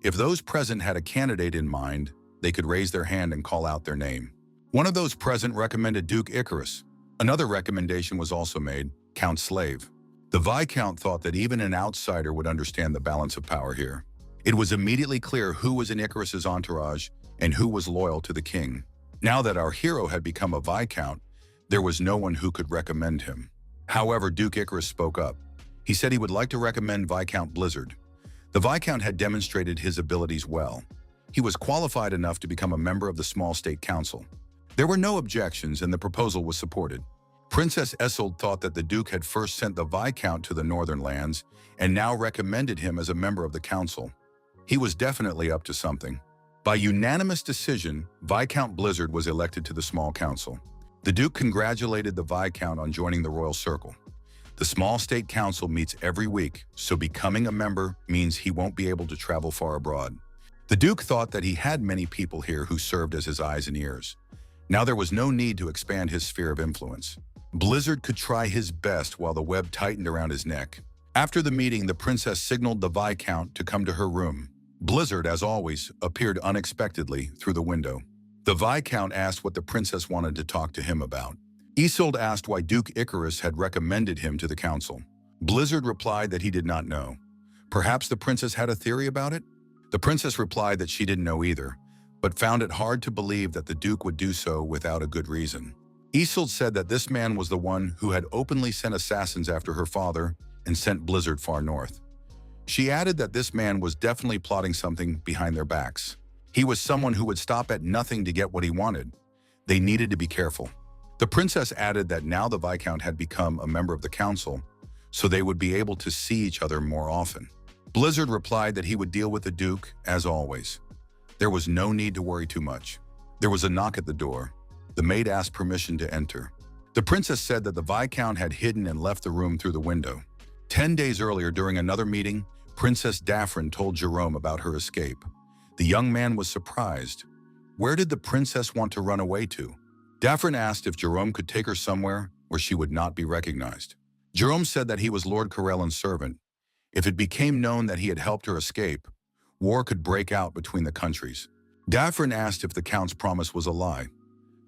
If those present had a candidate in mind, they could raise their hand and call out their name. One of those present recommended Duke Icarus. Another recommendation was also made, Count Slave. The Viscount thought that even an outsider would understand the balance of power here. It was immediately clear who was in Icarus's entourage and who was loyal to the king. Now that our hero had become a Viscount, there was no one who could recommend him. However, Duke Icarus spoke up. He said he would like to recommend Viscount Blizzard. The Viscount had demonstrated his abilities well. He was qualified enough to become a member of the small state council. There were no objections and the proposal was supported. Princess Escold thought that the Duke had first sent the Viscount to the northern lands and now recommended him as a member of the council. He was definitely up to something. By unanimous decision, Viscount Blizzard was elected to the small council. The Duke congratulated the Viscount on joining the royal circle. The small state council meets every week, so becoming a member means he won't be able to travel far abroad. The Duke thought that he had many people here who served as his eyes and ears. Now there was no need to expand his sphere of influence. Blizzard could try his best while the web tightened around his neck. After the meeting, the princess signaled the Viscount to come to her room. Blizzard, as always, appeared unexpectedly through the window. The Viscount asked what the princess wanted to talk to him about. Escold asked why Duke Icarus had recommended him to the council. Blizzard replied that he did not know. Perhaps the princess had a theory about it? The The princess replied that she didn't know either, but found it hard to believe that the Duke would do so without a good reason. Escold said that this man was the one who had openly sent assassins after her father and sent Blizzard far north. She added that this man was definitely plotting something behind their backs. He was someone who would stop at nothing to get what he wanted. They needed to be careful. The princess added that now the Viscount had become a member of the council, so they would be able to see each other more often. Blizzard replied that he would deal with the Duke, as always. There was no need to worry too much. There was a knock at the door. The maid asked permission to enter. The princess said that the Viscount had hidden and left the room through the window. 10 days earlier, during another meeting, Princess Daphne told Jerome about her escape. The young man was surprised. Where did the princess want to run away to? Daphne asked if Jerome could take her somewhere where she would not be recognized. Jerome said that he was Lord Corellin's servant. If it became known that he had helped her escape, war could break out between the countries. Daphne asked if the Count's promise was a lie.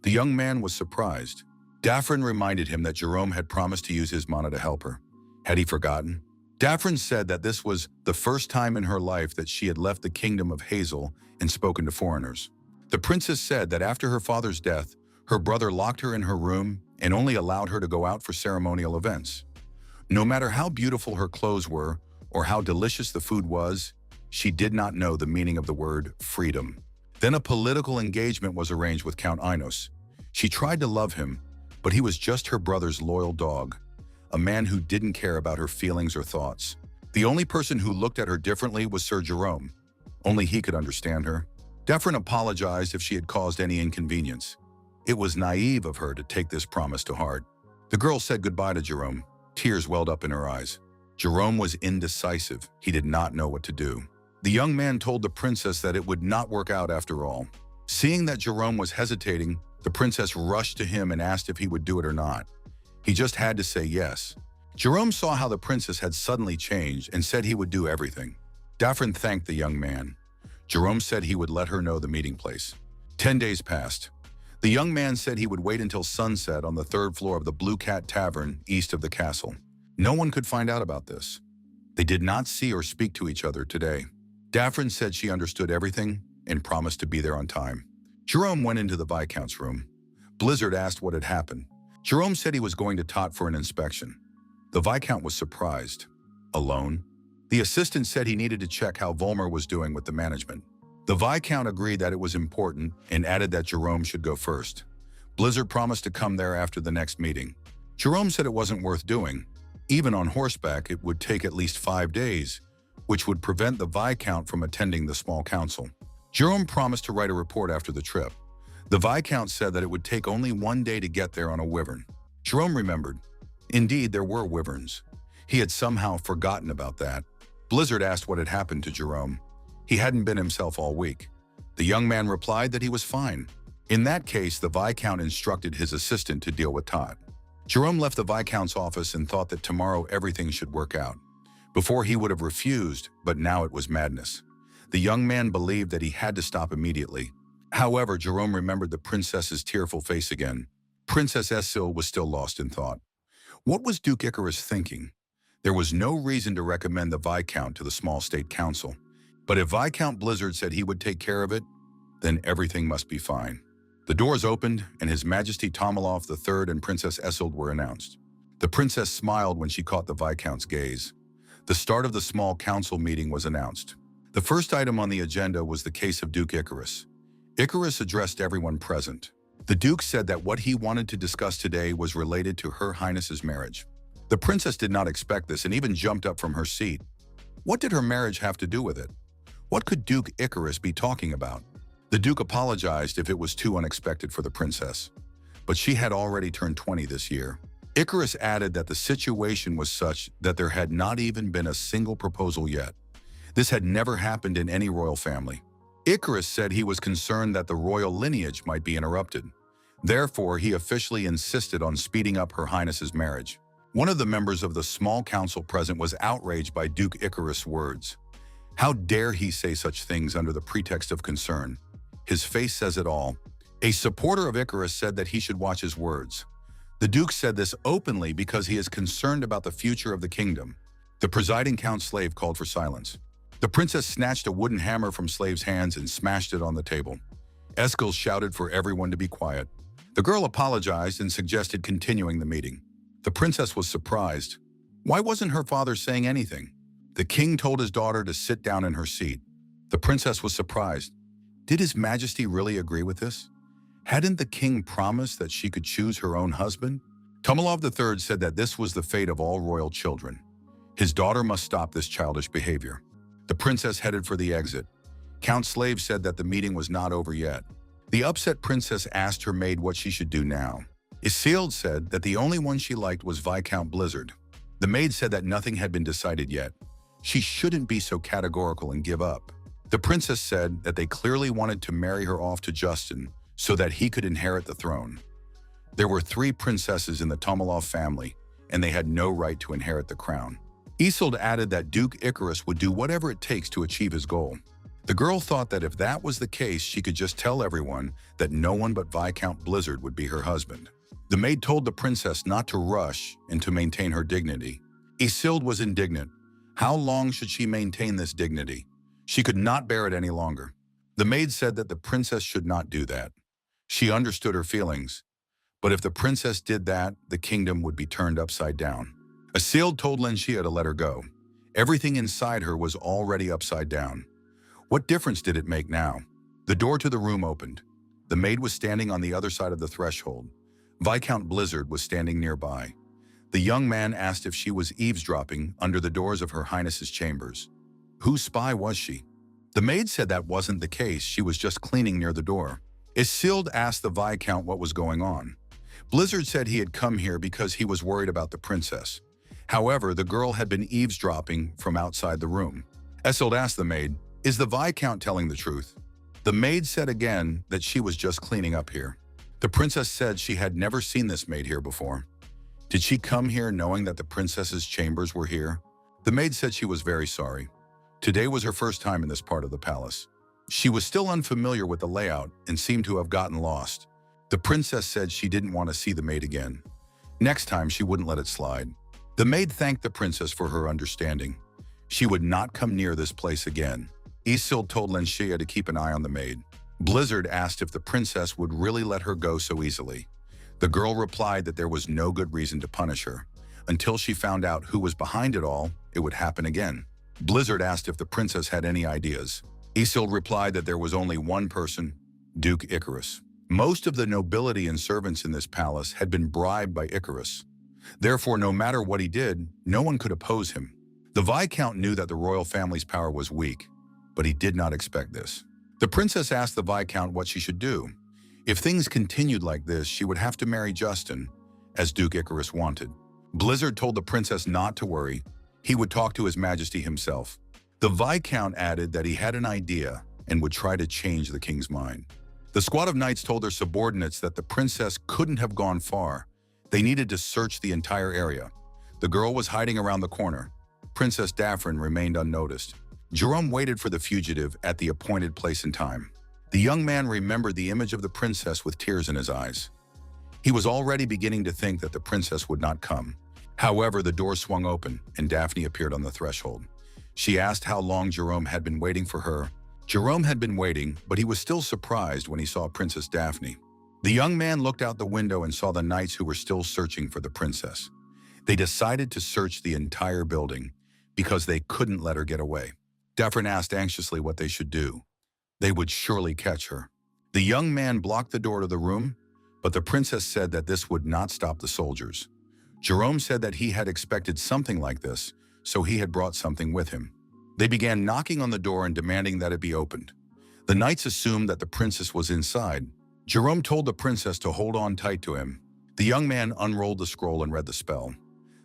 The young man was surprised. Daphne reminded him that Jerome had promised to use his mana to help her. Had he forgotten? Daphne said that this was the first time in her life that she had left the kingdom of Hazel and spoken to foreigners. The princess said that after her father's death, her brother locked her in her room and only allowed her to go out for ceremonial events. No matter how beautiful her clothes were or how delicious the food was, she did not know the meaning of the word freedom. Then a political engagement was arranged with Count Inos. She tried to love him, but he was just her brother's loyal dog, a man who didn't care about her feelings or thoughts. The only person who looked at her differently was Sir Jerome. Only he could understand her. Daphne apologized if she had caused any inconvenience. It was naive of her to take this promise to heart. The girl said goodbye to Jerome. Tears welled up in her eyes. Jerome was indecisive. He did not know what to do. The young man told the princess that it would not work out after all. Seeing that Jerome was hesitating, the princess rushed to him and asked if he would do it or not. He just had to say yes. Jerome saw how the princess had suddenly changed and said he would do everything. Daphne thanked the young man. Jerome said he would let her know the meeting place. 10 days passed. The young man said he would wait until sunset on the 3rd floor of the Blue Cat Tavern east of the castle. No one could find out about this. They did not see or speak to each other today. Daphne said she understood everything and promised to be there on time. Jerome went into the Viscount's room. Blizzard asked what had happened. Jerome said he was going to Tot for an inspection. The Viscount was surprised. Alone? The assistant said he needed to check how Volmer was doing with the management. The Viscount agreed that it was important and added that Jerome should go first. Blizzard promised to come there after the next meeting. Jerome said it wasn't worth doing. Even on horseback, it would take at least 5 days, which would prevent the Viscount from attending the small council. Jerome promised to write a report after the trip. The Viscount said that it would take only 1 day to get there on a wyvern. Jerome remembered. Indeed, there were wyverns. He had somehow forgotten about that. Blizzard asked what had happened to Jerome. He hadn't been himself all week. The young man replied that he was fine. In that case, the Viscount instructed his assistant to deal with Tot. Jerome left the Viscount's office and thought that tomorrow everything should work out. Before he would have refused, but now it was madness. The young man believed that he had to stop immediately. However, Jerome remembered the princess's tearful face again. Princess Escold was still lost in thought. What was Duke Icarus thinking? There was no reason to recommend the Viscount to the small state council. But if Viscount Blizzard said he would take care of it, then everything must be fine. The doors opened, and His Majesty Tomalov III and Princess Escold were announced. The princess smiled when she caught the Viscount's gaze. The start of the small council meeting was announced. The first item on the agenda was the case of Duke Icarus. Icarus addressed everyone present. The Duke said that what he wanted to discuss today was related to Her Highness's marriage. The princess did not expect this and even jumped up from her seat. What did her marriage have to do with it? What could Duke Icarus be talking about? The Duke apologized if it was too unexpected for the princess, but she had already turned 20 this year. Icarus added that the situation was such that there had not even been a single proposal yet. This had never happened in any royal family. Icarus said he was concerned that the royal lineage might be interrupted. Therefore, he officially insisted on speeding up Her Highness's marriage. One of the members of the small council present was outraged by Duke Icarus' words. How dare he say such things under the pretext of concern? His face says it all. A supporter of Icarus said that he should watch his words. The Duke said this openly because he is concerned about the future of the kingdom. The presiding count slave called for silence. The princess snatched a wooden hammer from Slave's hands and smashed it on the table. Escold shouted for everyone to be quiet. The girl apologized and suggested continuing the meeting. The princess was surprised. Why wasn't her father saying anything? The king told his daughter to sit down in her seat. The princess was surprised. Did His Majesty really agree with this? Hadn't the king promised that she could choose her own husband? Tumilov III said that this was the fate of all royal children. His daughter must stop this childish behavior. The princess headed for the exit. Count Slave said that the meeting was not over yet. The upset princess asked her maid what she should do now. Escold said that the only one she liked was Viscount Blizzard. The maid said that nothing had been decided yet. She shouldn't be so categorical and give up. The princess said that they clearly wanted to marry her off to Justin so that he could inherit the throne. There were 3 princesses in the Tumilov family, and they had no right to inherit the crown. Escold added that Duke Icarus would do whatever it takes to achieve his goal. The girl thought that if that was the case, she could just tell everyone that no one but Viscount Blizzard would be her husband. The maid told the princess not to rush and to maintain her dignity. Escold was indignant. How long should she maintain this dignity? She could not bear it any longer. The maid said that the princess should not do that. She understood her feelings. But if the princess did that, the kingdom would be turned upside down. Escold told Lenshia to let her go. Everything inside her was already upside down. What difference did it make now? The door to the room opened. The maid was standing on the other side of the threshold. Viscount Blizzard was standing nearby. The young man asked if she was eavesdropping under the doors of Her Highness's chambers. Whose spy was she? The maid said that wasn't the case, she was just cleaning near the door. Escold asked the Viscount what was going on. Blizzard said he had come here because he was worried about the princess. However, the girl had been eavesdropping from outside the room. Escold asked the maid, "Is the Viscount telling the truth?" The maid said again that she was just cleaning up here. The princess said she had never seen this maid here before. Did she come here knowing that the princess's chambers were here? The maid said she was very sorry. Today was her first time in this part of the palace. She was still unfamiliar with the layout and seemed to have gotten lost. The princess said she didn't want to see the maid again. Next time, she wouldn't let it slide. The maid thanked the princess for her understanding. She would not come near this place again. Escold told Lenshia to keep an eye on the maid. Blizzard asked if the princess would really let her go so easily. The girl replied that there was no good reason to punish her. Until she found out who was behind it all, it would happen again. Blizzard asked if the princess had any ideas. Escold replied that there was only one person, Duke Icarus. Most of the nobility and servants in this palace had been bribed by Icarus. Therefore, no matter what he did, no one could oppose him. The Viscount knew that the royal family's power was weak, but he did not expect this. The princess asked the Viscount what she should do. If things continued like this, she would have to marry Justin, as Duke Icarus wanted. Blizzard told the princess not to worry. He would talk to His Majesty himself. The Viscount added that he had an idea and would try to change the king's mind. The squad of knights told their subordinates that the princess couldn't have gone far. They needed to search the entire area. The girl was hiding around the corner. Princess Daphne remained unnoticed. Jerome waited for the fugitive at the appointed place and time. The young man remembered the image of the princess with tears in his eyes. He was already beginning to think that the princess would not come. However, the door swung open and Daphne appeared on the threshold. She asked how long Jerome had been waiting for her. Jerome had been waiting, but he was still surprised when he saw Princess Daphne. The young man looked out the window and saw the knights who were still searching for the princess. They decided to search the entire building because they couldn't let her get away. Daphne asked anxiously what they should do. They would surely catch her. The young man blocked the door to the room, but the princess said that this would not stop the soldiers. Jerome said that he had expected something like this, so he had brought something with him. They began knocking on the door and demanding that it be opened. The knights assumed that the princess was inside. Jerome told the princess to hold on tight to him. The young man unrolled the scroll and read the spell.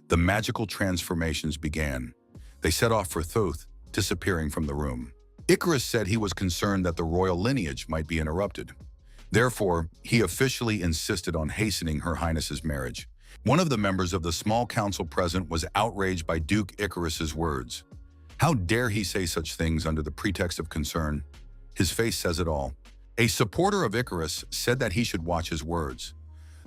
The magical transformations began. They set off for Thoth, disappearing from the room. Icarus said he was concerned that the royal lineage might be interrupted. Therefore, he officially insisted on hastening Her Highness's marriage. One of the members of the small council present was outraged by Duke Icarus's words. How dare he say such things under the pretext of concern? His face says it all. A supporter of Icarus said that he should watch his words.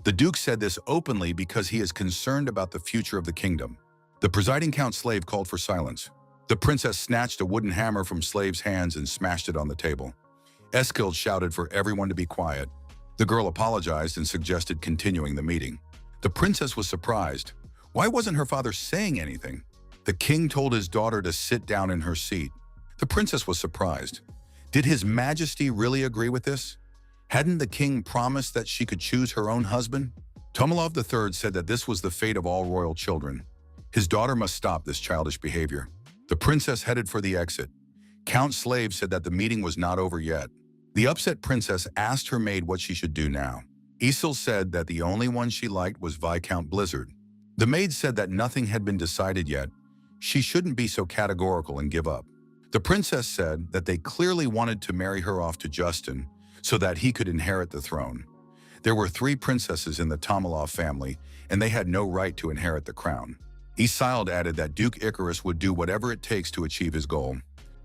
The Duke said this openly because he is concerned about the future of the kingdom. The presiding count slave called for silence. The princess snatched a wooden hammer from Slave's hands and smashed it on the table. Escold shouted for everyone to be quiet. The girl apologized and suggested continuing the meeting. The princess was surprised. Why wasn't her father saying anything? The king told his daughter to sit down in her seat. The princess was surprised. Did His Majesty really agree with this? Hadn't the king promised that she could choose her own husband? Tomalov III said that this was the fate of all royal children. His daughter must stop this childish behavior. The princess headed for the exit. Count Slave said that the meeting was not over yet. The upset princess asked her maid what she should do now. Isil said that the only one she liked was Viscount Blizzard. The maid said that nothing had been decided yet. She shouldn't be so categorical and give up. The princess said that they clearly wanted to marry her off to Justin so that he could inherit the throne. There were 3 princesses in the Tomalov family, and they had no right to inherit the crown. Isilde added that Duke Icarus would do whatever it takes to achieve his goal.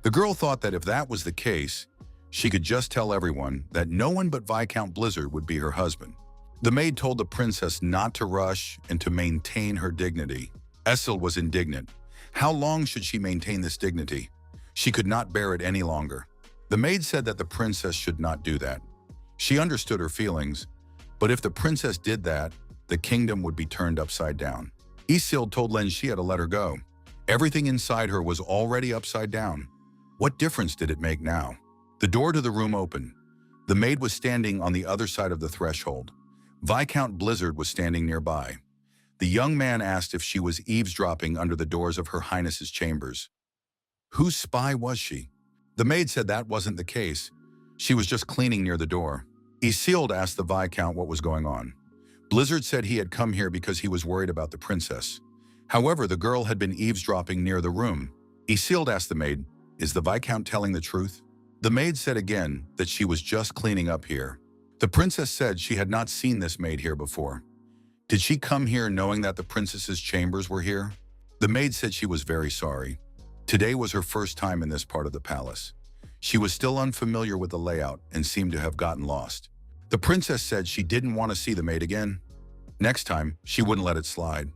The girl thought that if that was the case, she could just tell everyone that no one but Viscount Blizzard would be her husband. The maid told the princess not to rush and to maintain her dignity. Essil was indignant. How long should she maintain this dignity? She could not bear it any longer. The maid said that the princess should not do that. She understood her feelings, but if the princess did that, the kingdom would be turned upside down. Isilde told Lenshia to let her go. Everything inside her was already upside down. What difference did it make now? The door to the room opened. The maid was standing on the other side of the threshold. Viscount Blizzard was standing nearby. The young man asked if she was eavesdropping under the doors of Her Highness's chambers. Whose spy was she? The maid said that wasn't the case. She was just cleaning near the door. Isilde asked the Viscount what was going on. Blizzard said he had come here because he was worried about the princess. However, the girl had been eavesdropping near the room. Isilde asked the maid, "Is the Viscount telling the truth?" The maid said again that she was just cleaning up here. The princess said she had not seen this maid here before. Did she come here knowing that the princess's chambers were here? The maid said she was very sorry. Today was her first time in this part of the palace. She was still unfamiliar with the layout and seemed to have gotten lost. The princess said she didn't want to see the maid again. Next time, she wouldn't let it slide.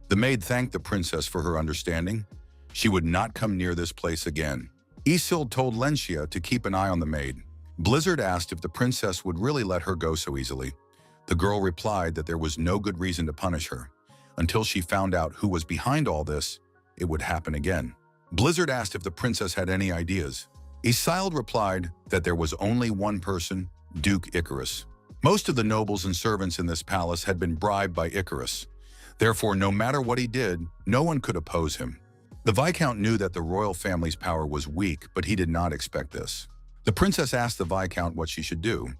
The maid thanked the princess for her understanding. She would not come near this place again. Isilde told Lenshia to keep an eye on the maid. Blizzard asked if the princess would really let her go so easily. The girl replied that there was no good reason to punish her. Until she found out who was behind all this, it would happen again. Blizzard asked if the princess had any ideas. Isilde replied that there was only one person, Duke Icarus. Most of the nobles and servants in this palace had been bribed by Icarus. Therefore, no matter what he did, no one could oppose him. The Viscount knew that the royal family's power was weak, but he did not expect this. The princess asked the Viscount what she should do.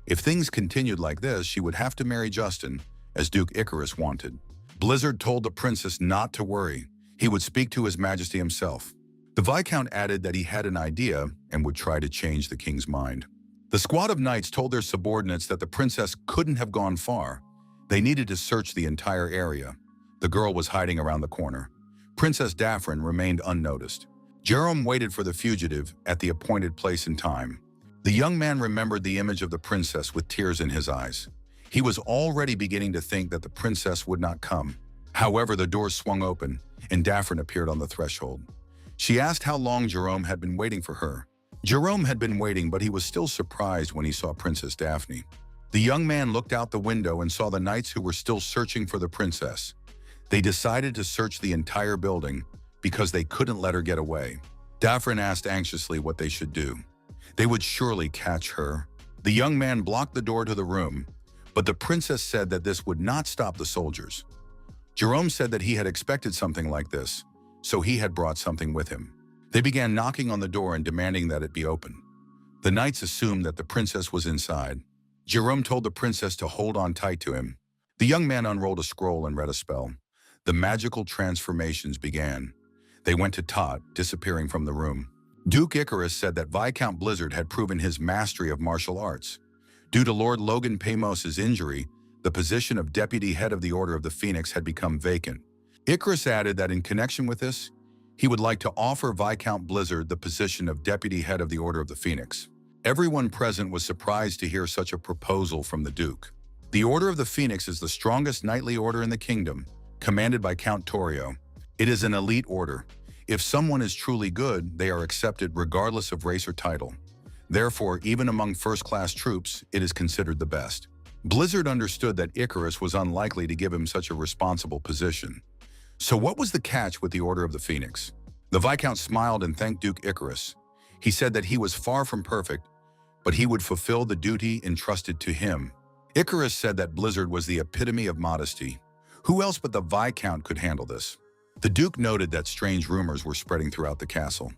If things continued like this, she would have to marry Justin, as Duke Icarus wanted. Blizzard told the princess not to worry. He would speak to His Majesty himself. The Viscount added that he had an idea and would try to change the king's mind. The squad of knights told their subordinates that the princess couldn't have gone far. They needed to search the entire area. The girl was hiding around the corner. Princess Daphrin remained unnoticed. Jerome waited for the fugitive at the appointed place and time. The young man remembered the image of the princess with tears in his eyes. He was already beginning to think that the princess would not come. However, the door swung open, and Daphrin appeared on the threshold. She asked how long Jerome had been waiting for her. Jerome had been waiting, but he was still surprised when he saw Princess Daphne. The young man looked out the window and saw the knights who were still searching for the princess. They decided to search the entire building because they couldn't let her get away. Daphrin asked anxiously what they should do. They would surely catch her. The young man blocked the door to the room, but the princess said that this would not stop the soldiers. Jerome said that he had expected something like this, so he had brought something with him. They began knocking on the door and demanding that it be opened. The knights assumed that the princess was inside. Jerome told the princess to hold on tight to him. The young man unrolled a scroll and read a spell. The magical transformations began. They went to Todd, disappearing from the room. Duke Icarus said that Viscount Blizzard had proven his mastery of martial arts. Due to Lord Logan Pamos's injury, the position of deputy head of the Order of the Phoenix had become vacant. Icarus added that in connection with this, he would like to offer Viscount Blizzard the position of deputy head of the Order of the Phoenix. Everyone present was surprised to hear such a proposal from the Duke. The Order of the Phoenix is the strongest knightly order in the kingdom, commanded by Count Torio. It is an elite order. If someone is truly good, they are accepted regardless of race or title. Therefore, even among first-class troops, it is considered the best. Blizzard understood that Icarus was unlikely to give him such a responsible position. So what was the catch with the Order of the Phoenix? The Viscount smiled and thanked Duke Icarus. He said that he was far from perfect, but he would fulfill the duty entrusted to him. Icarus said that Blizzard was the epitome of modesty. Who else but the Viscount could handle this? The Duke noted that strange rumors were spreading throughout the castle.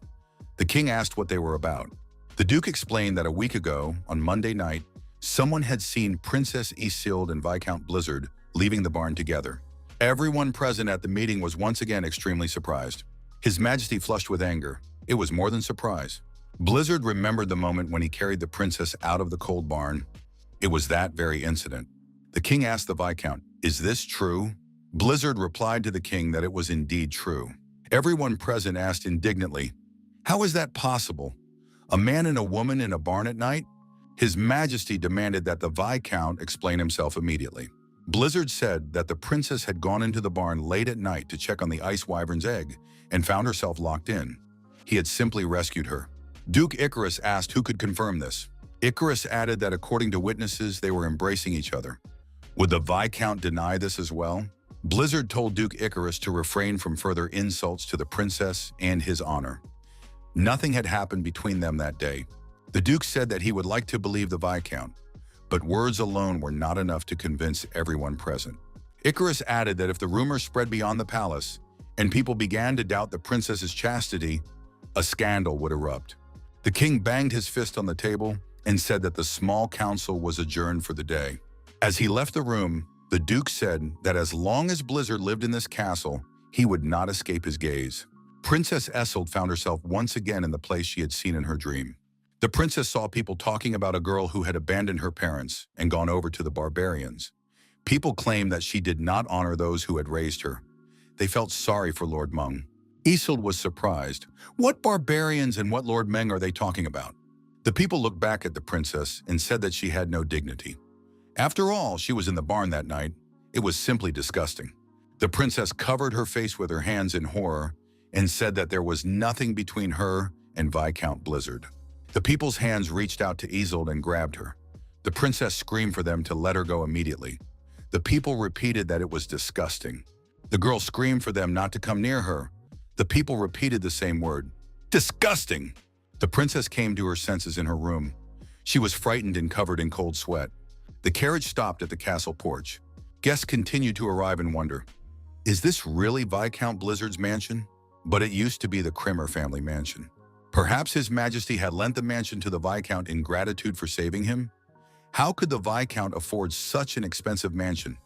The king asked what they were about. The Duke explained that a week ago, on Monday night, someone had seen Princess Escold and Viscount Blizzard leaving the barn together. Everyone present at the meeting was once again extremely surprised. His Majesty flushed with anger. It was more than surprise. Blizzard remembered the moment when he carried the princess out of the cold barn. It was that very incident. The king asked the Viscount, "Is this true?" Blizzard replied to the king that it was indeed true. Everyone present asked indignantly, "How is that possible? A man and a woman in a barn at night?" His Majesty demanded that the Viscount explain himself immediately. Blizzard said that the princess had gone into the barn late at night to check on the ice wyvern's egg and found herself locked in. He had simply rescued her. Duke Icarus asked who could confirm this. Icarus added that according to witnesses, they were embracing each other. Would the Viscount deny this as well? Blizzard told Duke Icarus to refrain from further insults to the princess and his honor. Nothing had happened between them that day. The Duke said that he would like to believe the Viscount, but words alone were not enough to convince everyone present. Icarus added that if the rumors spread beyond the palace and people began to doubt the princess's chastity, a scandal would erupt. The king banged his fist on the table and said that the small council was adjourned for the day. As he left the room, the Duke said that as long as Blizzard lived in this castle, he would not escape his gaze. Princess Escold found herself once again in the place she had seen in her dream. The princess saw people talking about a girl who had abandoned her parents and gone over to the barbarians. People claimed that she did not honor those who had raised her. They felt sorry for Lord Meng. Escold was surprised. What barbarians and what Lord Meng are they talking about? The people looked back at the princess and said that she had no dignity. After all, she was in the barn that night. It was simply disgusting. The princess covered her face with her hands in horror and said that there was nothing between her and Viscount Blizzard. The people's hands reached out to Escold and grabbed her. The princess screamed for them to let her go immediately. The people repeated that it was disgusting. The girl screamed for them not to come near her. The people repeated the same word, disgusting. The princess came to her senses in her room. She was frightened and covered in cold sweat. The carriage stopped at the castle porch. Guests continued to arrive and wonder, is this really Viscount Blizzard's mansion? But it used to be the Krimmer family mansion. Perhaps His Majesty had lent the mansion to the Viscount in gratitude for saving him? How could the Viscount afford such an expensive mansion?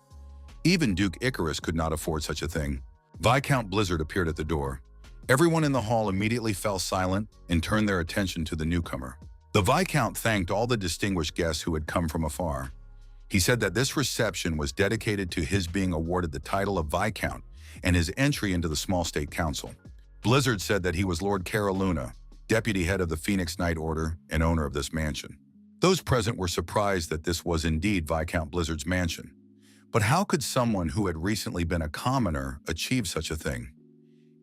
Even Duke Icarus could not afford such a thing. Viscount Blizzard appeared at the door. Everyone in the hall immediately fell silent and turned their attention to the newcomer. The Viscount thanked all the distinguished guests who had come from afar. He said that this reception was dedicated to his being awarded the title of Viscount and his entry into the small state council. Blizzard said that he was Lord Caroluna, deputy head of the Phoenix Knight Order and owner of this mansion. Those present were surprised that this was indeed Viscount Blizzard's mansion. But how could someone who had recently been a commoner achieve such a thing?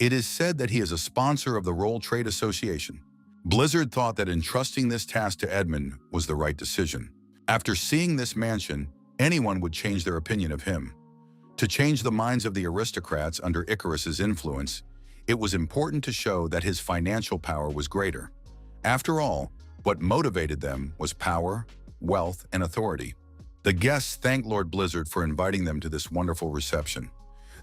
It is said that he is a sponsor of the Roll Trade Association. Blizzard thought that entrusting this task to Edmund was the right decision. After seeing this mansion, anyone would change their opinion of him. To change the minds of the aristocrats under Icarus's influence, it was important to show that his financial power was greater. After all, what motivated them was power, wealth, and authority. The guests thanked Lord Blizzard for inviting them to this wonderful reception.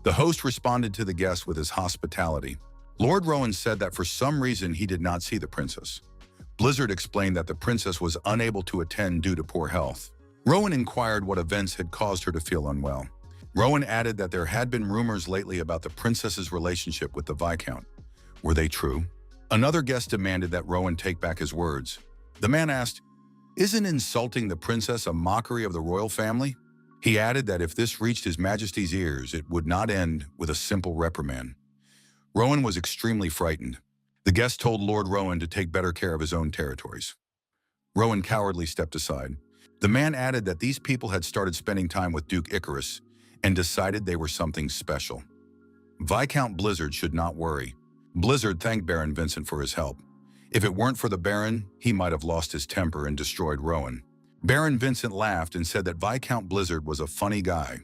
The host responded to the guests with his hospitality. Lord Rowan said that for some reason he did not see the princess. Blizzard explained that the princess was unable to attend due to poor health. Rowan inquired what events had caused her to feel unwell. Rowan added that there had been rumors lately about the princess's relationship with the Viscount. Were they true? Another guest demanded that Rowan take back his words. The man asked, "Isn't insulting the princess a mockery of the royal family?" He added that if this reached His Majesty's ears, it would not end with a simple reprimand. Rowan was extremely frightened. The guest told Lord Rowan to take better care of his own territories. Rowan cowardly stepped aside. The man added that these people had started spending time with Duke Icarus and decided they were something special. Viscount Blizzard should not worry. Blizzard thanked Baron Vincent for his help. If it weren't for the Baron, he might have lost his temper and destroyed Rowan. Baron Vincent laughed and said that Viscount Blizzard was a funny guy.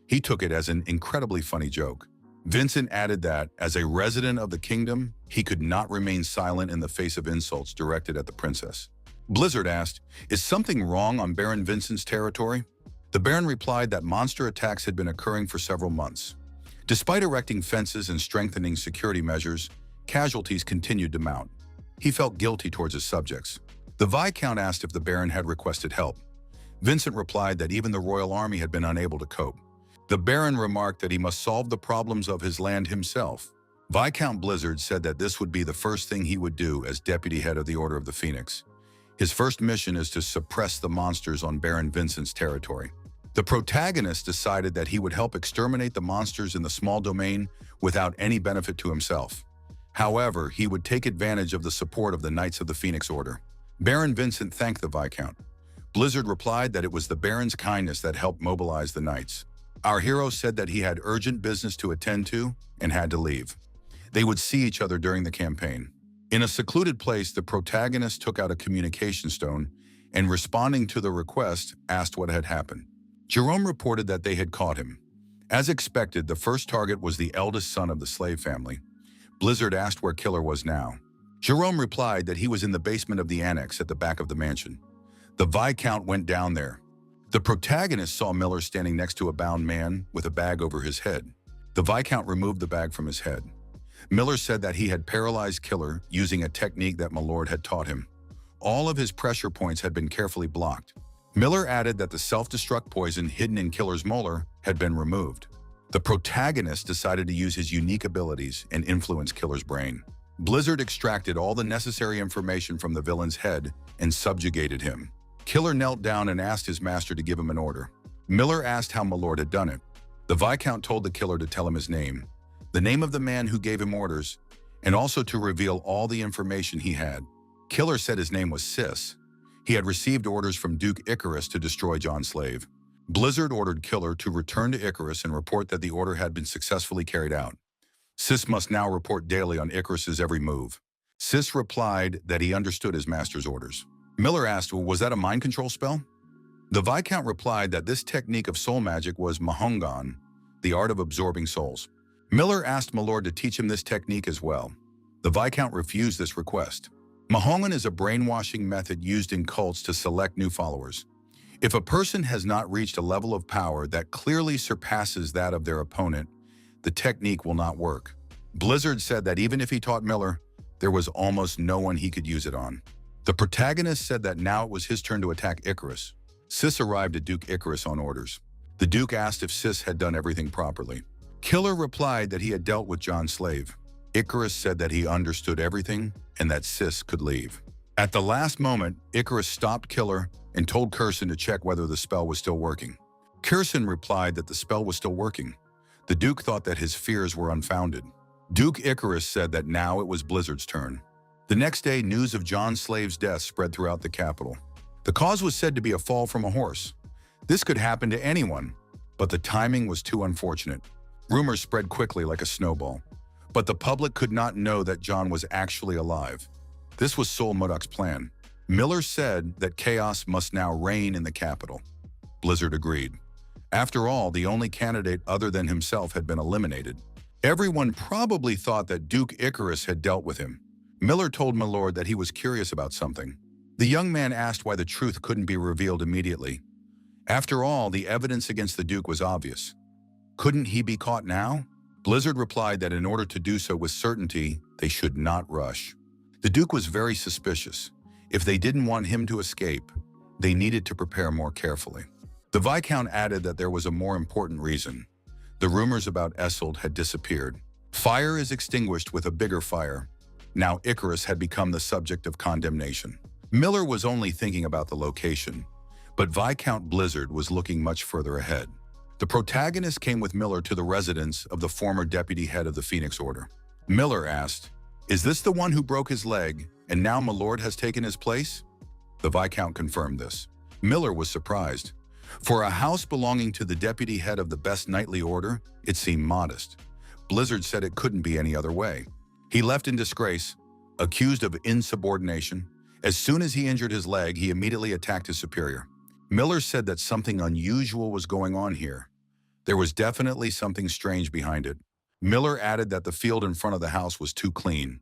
He took it as an incredibly funny joke. Vincent added that, as a resident of the kingdom, he could not remain silent in the face of insults directed at the princess. Blizzard asked, "Is something wrong on Baron Vincent's territory?" The Baron replied that monster attacks had been occurring for several months. Despite erecting fences and strengthening security measures, casualties continued to mount. He felt guilty towards his subjects. The Viscount asked if the Baron had requested help. Vincent replied that even the royal army had been unable to cope. The Baron remarked that he must solve the problems of his land himself. Viscount Blizzard said that this would be the first thing he would do as deputy head of the Order of the Phoenix. His first mission is to suppress the monsters on Baron Vincent's territory. The protagonist decided that he would help exterminate the monsters in the small domain without any benefit to himself. However, he would take advantage of the support of the Knights of the Phoenix Order. Baron Vincent thanked the Viscount. Blizzard replied that it was the Baron's kindness that helped mobilize the Knights. Our hero said that he had urgent business to attend to and had to leave. They would see each other during the campaign. In a secluded place, the protagonist took out a communication stone and, responding to the request, asked what had happened. Jerome reported that they had caught him. As expected, the first target was the eldest son of the slave family. Blizzard asked where Killer was now. Jerome replied that he was in the basement of the annex at the back of the mansion. The Viscount went down there. The protagonist saw Miller standing next to a bound man with a bag over his head. The Viscount removed the bag from his head. Miller said that he had paralyzed Killer using a technique that Milord had taught him. All of his pressure points had been carefully blocked. Miller added that the self-destruct poison hidden in Killer's molar had been removed. The protagonist decided to use his unique abilities and influence Killer's brain. Blizzard extracted all the necessary information from the villain's head and subjugated him. Killer knelt down and asked his master to give him an order. Miller asked how Milord had done it. The Viscount told the killer to tell him his name, the name of the man who gave him orders, and also to reveal all the information he had. Killer said his name was Sis. He had received orders from Duke Icarus to destroy John's slave. Blizzard ordered Killer to return to Icarus and report that the order had been successfully carried out. Sis must now report daily on Icarus's every move. Sis replied that he understood his master's orders. Miller asked, "Was that a mind control spell?" The Viscount replied that this technique of soul magic was Mahongan, the art of absorbing souls. Miller asked Milord to teach him this technique as well. The Viscount refused this request. Mahongan is a brainwashing method used in cults to select new followers. If a person has not reached a level of power that clearly surpasses that of their opponent, the technique will not work. Blizzard said that even if he taught Miller, there was almost no one he could use it on. The protagonist said that now it was his turn to attack Icarus. Sis arrived at Duke Icarus on orders. The Duke asked if Sis had done everything properly. Killer replied that he had dealt with John's slave. Icarus said that he understood everything and that Sis could leave. At the last moment, Icarus stopped Killer and told Curson to check whether the spell was still working. Curson replied that the spell was still working. The Duke thought that his fears were unfounded. Duke Icarus said that now it was Blizzard's turn. The next day, news of John's slave's death spread throughout the capital. The cause was said to be a fall from a horse. This could happen to anyone, but the timing was too unfortunate. Rumors spread quickly like a snowball. But the public could not know that John was actually alive. This was Sol Modok's plan. Miller said that chaos must now reign in the capital. Blizzard agreed. After all, the only candidate other than himself had been eliminated. Everyone probably thought that Duke Icarus had dealt with him. Miller told Milord that he was curious about something. The young man asked why the truth couldn't be revealed immediately. After all, the evidence against the Duke was obvious. Couldn't he be caught now? Blizzard replied that in order to do so with certainty, they should not rush. The Duke was very suspicious. If they didn't want him to escape, they needed to prepare more carefully. The Viscount added that there was a more important reason. The rumors about Escold had disappeared. Fire is extinguished with a bigger fire. Now Icarus had become the subject of condemnation. Miller was only thinking about the location, but Viscount Blizzard was looking much further ahead. The protagonist came with Miller to the residence of the former deputy head of the Phoenix Order. Miller asked, "Is this the one who broke his leg and now Milord has taken his place?" The Viscount confirmed this. Miller was surprised. For a house belonging to the deputy head of the best knightly order, it seemed modest. Blizzard said it couldn't be any other way. He left in disgrace, accused of insubordination. As soon as he injured his leg, he immediately attacked his superior. Miller said that something unusual was going on here. There was definitely something strange behind it. Miller added that the field in front of the house was too clean.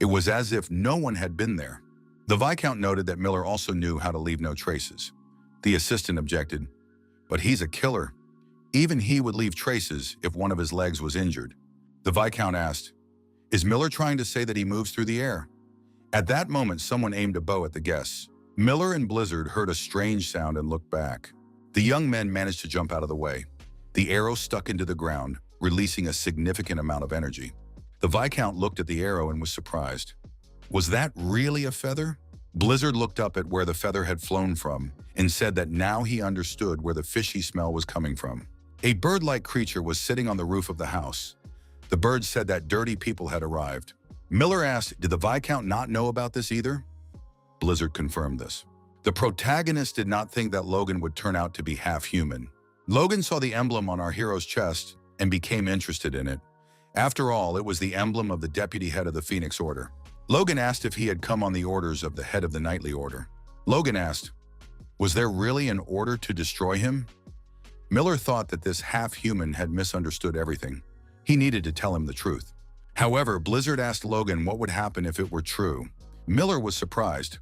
It was as if no one had been there. The Viscount noted that Miller also knew how to leave no traces. The assistant objected, "But he's a killer. Even he would leave traces if one of his legs was injured." The Viscount asked, "Is Miller trying to say that he moves through the air?" At that moment, someone aimed a bow at the guests. Miller and Blizzard heard a strange sound and looked back. The young men managed to jump out of the way. The arrow stuck into the ground, releasing a significant amount of energy. The Viscount looked at the arrow and was surprised. Was that really a feather? Blizzard looked up at where the feather had flown from and said that now he understood where the fishy smell was coming from. A bird-like creature was sitting on the roof of the house. The bird said that dirty people had arrived. Miller asked, "Did the Viscount not know about this either?" Blizzard confirmed this. The protagonist did not think that Logan would turn out to be half-human. Logan saw the emblem on our hero's chest and became interested in it. After all, it was the emblem of the deputy head of the Phoenix Order. Logan asked if he had come on the orders of the head of the Knightly Order. Logan asked, "Was there really an order to destroy him?" Miller thought that this half-human had misunderstood everything. He needed to tell him the truth. However, Blizzard asked Logan what would happen if it were true. Miller was surprised.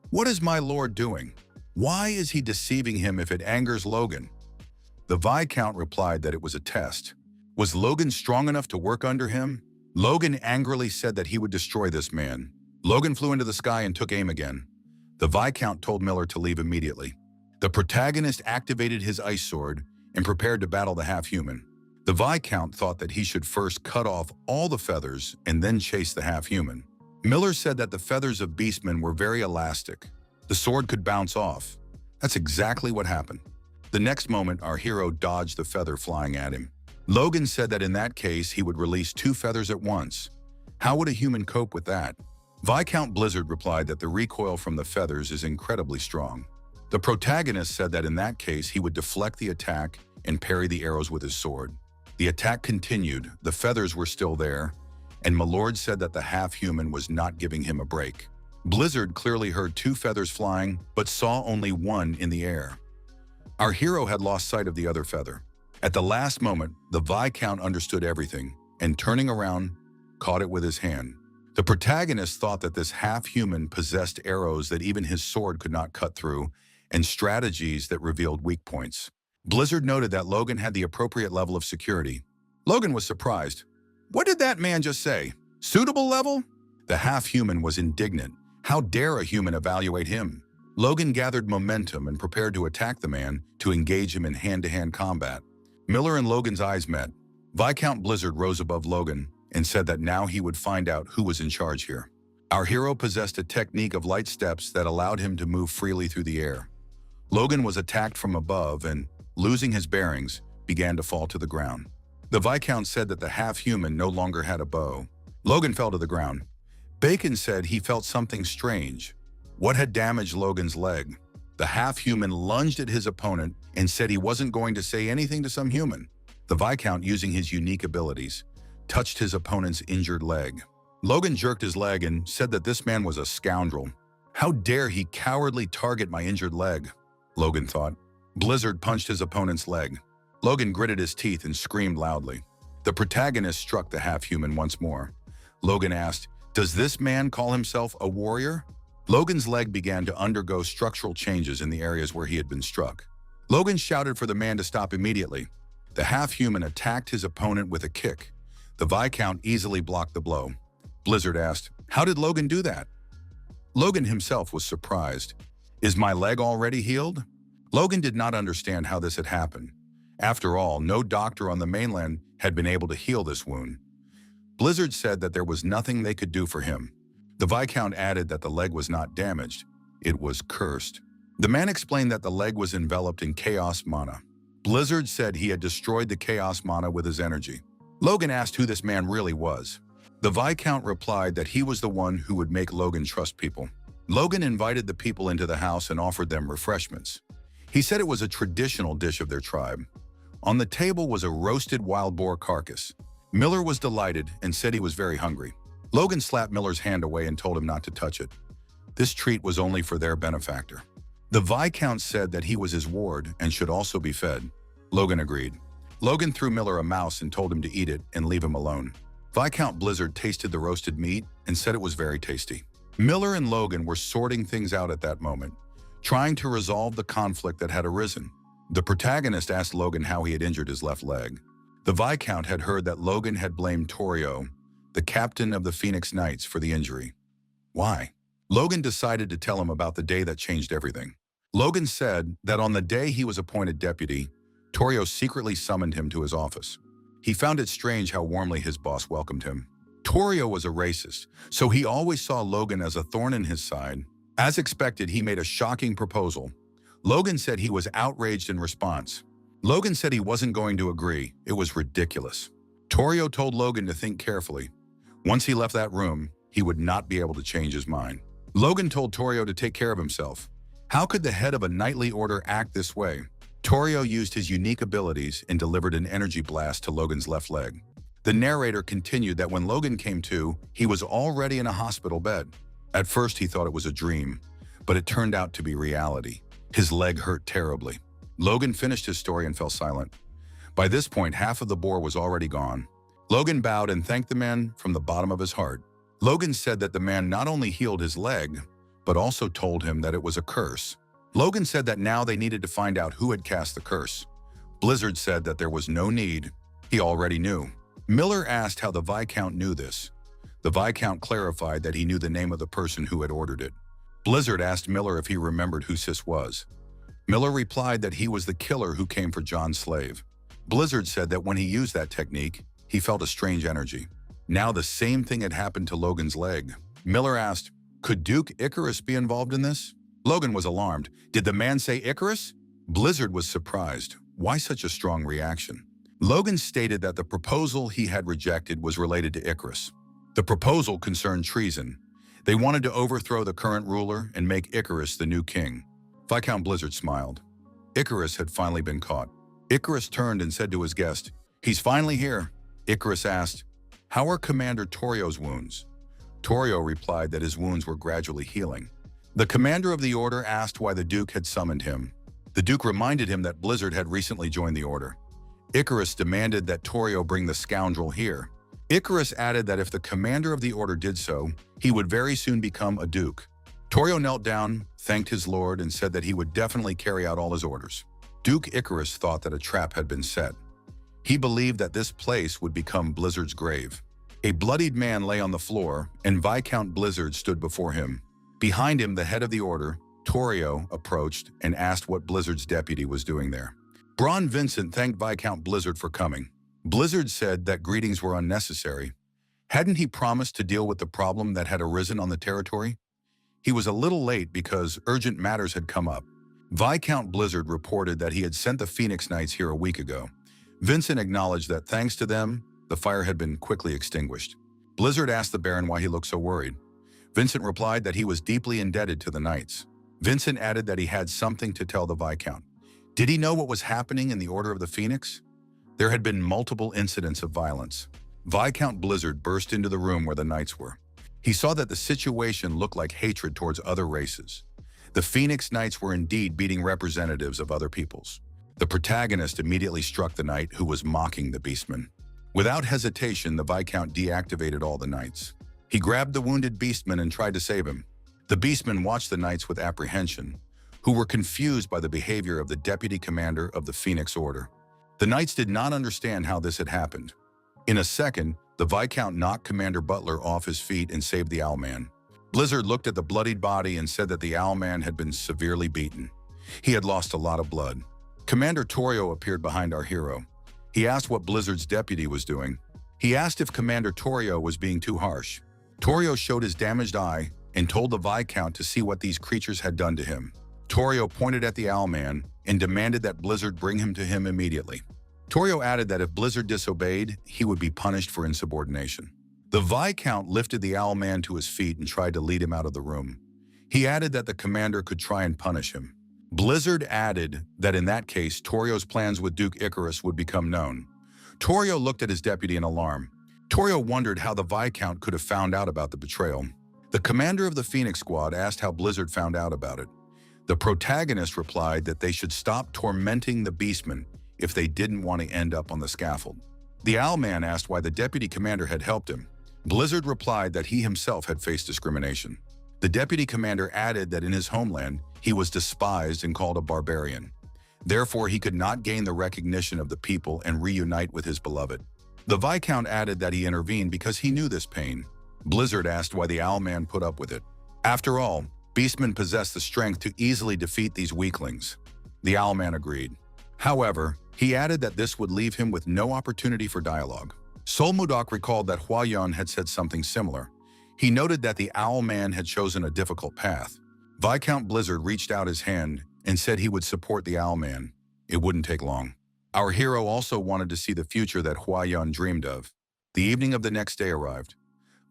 "What is my lord doing? Why is he deceiving him if it angers Logan?" The Viscount replied that it was a test. Was Logan strong enough to work under him? Logan angrily said that he would destroy this man. Logan flew into the sky and took aim again. The Viscount told Miller to leave immediately. The protagonist activated his ice sword and prepared to battle the half-human. The Viscount thought that he should first cut off all the feathers and then chase the half-human. Miller said that the feathers of beastmen were very elastic. The sword could bounce off. That's exactly what happened. The next moment, our hero dodged the feather flying at him. Logan said that in that case, he would release 2 feathers at once. How would a human cope with that? Viscount Blizzard replied that the recoil from the feathers is incredibly strong. The protagonist said that in that case, he would deflect the attack and parry the arrows with his sword. The attack continued, the feathers were still there, and Milord said that the half-human was not giving him a break. Blizzard clearly heard 2 feathers flying, but saw only 1 in the air. Our hero had lost sight of the other feather. At the last moment, the Viscount understood everything, and turning around, caught it with his hand. The protagonist thought that this half-human possessed arrows that even his sword could not cut through, and strategies that revealed weak points. Blizzard noted that Logan had the appropriate level of security. Logan was surprised. What did that man just say? Suitable level? The half-human was indignant. How dare a human evaluate him? Logan gathered momentum and prepared to attack the man to engage him in hand-to-hand combat. Miller and Logan's eyes met. Viscount Blizzard rose above Logan and said that now he would find out who was in charge here. Our hero possessed a technique of light steps that allowed him to move freely through the air. Logan was attacked from above and, losing his bearings, began to fall to the ground. The Viscount said that the half-human no longer had a bow. Logan fell to the ground. Bacon said he felt something strange. What had damaged Logan's leg? The half-human lunged at his opponent and said he wasn't going to say anything to some human. The Viscount, using his unique abilities, touched his opponent's injured leg. Logan jerked his leg and said that this man was a scoundrel. How dare he cowardly target my injured leg? Logan thought. Blizzard punched his opponent's leg. Logan gritted his teeth and screamed loudly. The protagonist struck the half-human once more. Logan asked, "Does this man call himself a warrior?" Logan's leg began to undergo structural changes in the areas where he had been struck. Logan shouted for the man to stop immediately. The half-human attacked his opponent with a kick. The Viscount easily blocked the blow. Blizzard asked, "How did Logan do that?" Logan himself was surprised. "Is my leg already healed?" Logan did not understand how this had happened. After all, no doctor on the mainland had been able to heal this wound. Blizzard said that there was nothing they could do for him. The Viscount added that the leg was not damaged. It was cursed. The man explained that the leg was enveloped in chaos mana. Blizzard said he had destroyed the chaos mana with his energy. Logan asked who this man really was. The Viscount replied that he was the one who would make Logan trust people. Logan invited the people into the house and offered them refreshments. He said it was a traditional dish of their tribe. On the table was a roasted wild boar carcass. Miller was delighted and said he was very hungry. Logan slapped Miller's hand away and told him not to touch it. This treat was only for their benefactor. The Viscount said that he was his ward and should also be fed. Logan agreed. Logan threw Miller a mouse and told him to eat it and leave him alone. Viscount Blizzard tasted the roasted meat and said it was very tasty. Miller and Logan were sorting things out at that moment, trying to resolve the conflict that had arisen. The protagonist asked Logan how he had injured his left leg. The Viscount had heard that Logan had blamed Torio, the captain of the Phoenix Knights, for the injury. Why? Logan decided to tell him about the day that changed everything. Logan said that on the day he was appointed deputy, Torio secretly summoned him to his office. He found it strange how warmly his boss welcomed him. Torio was a racist, so he always saw Logan as a thorn in his side. As expected, he made a shocking proposal. Logan said he was outraged in response. Logan said he wasn't going to agree. It was ridiculous. Torio told Logan to think carefully. Once he left that room, he would not be able to change his mind. Logan told Torio to take care of himself. How could the head of a knightly order act this way? Torio used his unique abilities and delivered an energy blast to Logan's left leg. The narrator continued that when Logan came to, he was already in a hospital bed. At first, he thought it was a dream, but it turned out to be reality. His leg hurt terribly. Logan finished his story and fell silent. By this point, half of the boar was already gone. Logan bowed and thanked the man from the bottom of his heart. Logan said that the man not only healed his leg, but also told him that it was a curse. Logan said that now they needed to find out who had cast the curse. Blizzard said that there was no need. He already knew. Miller asked how the Viscount knew this. The Viscount clarified that he knew the name of the person who had ordered it. Blizzard asked Miller if he remembered who Sis was. Miller replied that he was the killer who came for John's slave. Blizzard said that when he used that technique, he felt a strange energy. Now the same thing had happened to Logan's leg. Miller asked, could Duke Icarus be involved in this? Logan was alarmed. Did the man say Icarus? Blizzard was surprised. Why such a strong reaction? Logan stated that the proposal he had rejected was related to Icarus. The proposal concerned treason. They wanted to overthrow the current ruler and make Icarus the new king. Viscount Blizzard smiled. Icarus had finally been caught. Icarus turned and said to his guest, he's finally here. Icarus asked, how are Commander Torio's wounds? Torio replied that his wounds were gradually healing. The commander of the order asked why the Duke had summoned him. The Duke reminded him that Blizzard had recently joined the order. Icarus demanded that Torio bring the scoundrel here. Icarus added that if the commander of the order did so, he would very soon become a Duke. Torio knelt down, thanked his lord, and said that he would definitely carry out all his orders. Duke Icarus thought that a trap had been set. He believed that this place would become Blizzard's grave. A bloodied man lay on the floor, and Viscount Blizzard stood before him. Behind him, the head of the order, Torio, approached and asked what Blizzard's deputy was doing there. Braun Vincent thanked Viscount Blizzard for coming. Blizzard said that greetings were unnecessary. Hadn't he promised to deal with the problem that had arisen on the territory? He was a little late because urgent matters had come up. Viscount Blizzard reported that he had sent the Phoenix Knights here a week ago. Vincent acknowledged that thanks to them, the fire had been quickly extinguished. Blizzard asked the Baron why he looked so worried. Vincent replied that he was deeply indebted to the Knights. Vincent added that he had something to tell the Viscount. Did he know what was happening in the Order of the Phoenix? There had been multiple incidents of violence. Viscount Blizzard burst into the room where the Knights were. He saw that the situation looked like hatred towards other races. The Phoenix Knights were indeed beating representatives of other peoples. The protagonist immediately struck the knight who was mocking the beastman. Without hesitation, the Viscount deactivated all the knights. He grabbed the wounded beastman and tried to save him. The beastman watched the knights with apprehension, who were confused by the behavior of the deputy commander of the Phoenix Order. The knights did not understand how this had happened. In a second, the Viscount knocked Commander Butler off his feet and saved the Owlman. Blizzard looked at the bloodied body and said that the Owlman had been severely beaten. He had lost a lot of blood. Commander Torio appeared behind our hero. He asked what Blizzard's deputy was doing. He asked if Commander Torio was being too harsh. Torio showed his damaged eye and told the Viscount to see what these creatures had done to him. Torio pointed at the Owlman and demanded that Blizzard bring him to him immediately. Torio added that if Blizzard disobeyed, he would be punished for insubordination. The Viscount lifted the Owlman to his feet and tried to lead him out of the room. He added that the commander could try and punish him. Blizzard added that in that case, Torio's plans with Duke Icarus would become known. Torio looked at his deputy in alarm. Torio wondered how the Viscount could have found out about the betrayal. The commander of the Phoenix Squad asked how Blizzard found out about it. The protagonist replied that they should stop tormenting the Beastmen if they didn't want to end up on the scaffold. The Owlman asked why the deputy commander had helped him. Blizzard replied that he himself had faced discrimination. The deputy commander added that in his homeland, he was despised and called a barbarian. Therefore, he could not gain the recognition of the people and reunite with his beloved. The Viscount added that he intervened because he knew this pain. Blizzard asked why the Owlman put up with it. After all, Beastmen possess the strength to easily defeat these weaklings. The Owlman agreed. However, he added that this would leave him with no opportunity for dialogue. Sol Mudok recalled that Hua Yun had said something similar. He noted that the Owlman had chosen a difficult path. Viscount Blizzard reached out his hand and said he would support the Owlman. It wouldn't take long. Our hero also wanted to see the future that Hua Yun dreamed of. The evening of the next day arrived.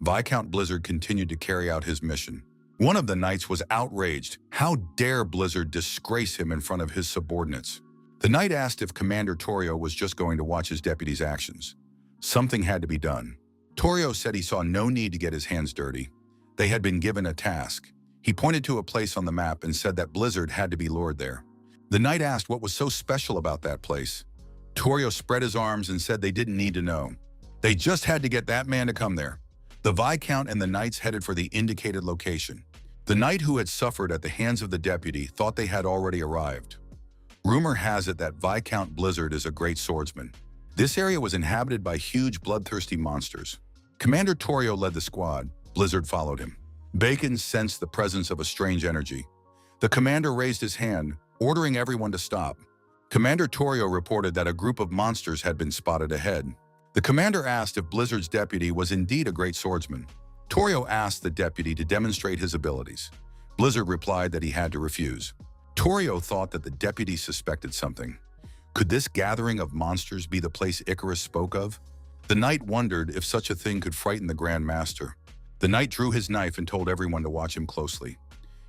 Viscount Blizzard continued to carry out his mission. One of the knights was outraged. How dare Blizzard disgrace him in front of his subordinates? The knight asked if Commander Torio was just going to watch his deputy's actions. Something had to be done. Torio said he saw no need to get his hands dirty. They had been given a task. He pointed to a place on the map and said that Blizzard had to be lured there. The knight asked what was so special about that place. Torio spread his arms and said they didn't need to know. They just had to get that man to come there. The Viscount and the knights headed for the indicated location. The knight who had suffered at the hands of the deputy thought they had already arrived. Rumor has it that Viscount Blizzard is a great swordsman. This area was inhabited by huge bloodthirsty monsters. Commander Torio led the squad. Blizzard followed him. Bacon sensed the presence of a strange energy. The commander raised his hand, ordering everyone to stop. Commander Torio reported that a group of monsters had been spotted ahead. The commander asked if Blizzard's deputy was indeed a great swordsman. Torio asked the deputy to demonstrate his abilities. Blizzard replied that he had to refuse. Torio thought that the deputy suspected something. Could this gathering of monsters be the place Icarus spoke of? The knight wondered if such a thing could frighten the Grand Master. The knight drew his knife and told everyone to watch him closely.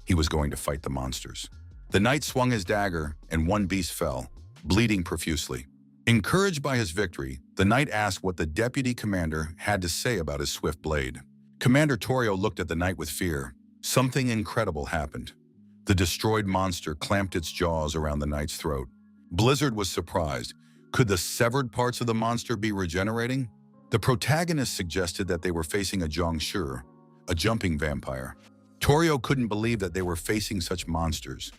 He was going to fight the monsters. The knight swung his dagger, and one beast fell, bleeding profusely. Encouraged by his victory, the knight asked what the deputy commander had to say about his swift blade. Commander Torio looked at the knight with fear. Something incredible happened. The destroyed monster clamped its jaws around the knight's throat. Blizzard was surprised. Could the severed parts of the monster be regenerating? The protagonist suggested that they were facing a Zhongshi, a jumping vampire. Torio couldn't believe that they were facing such monsters.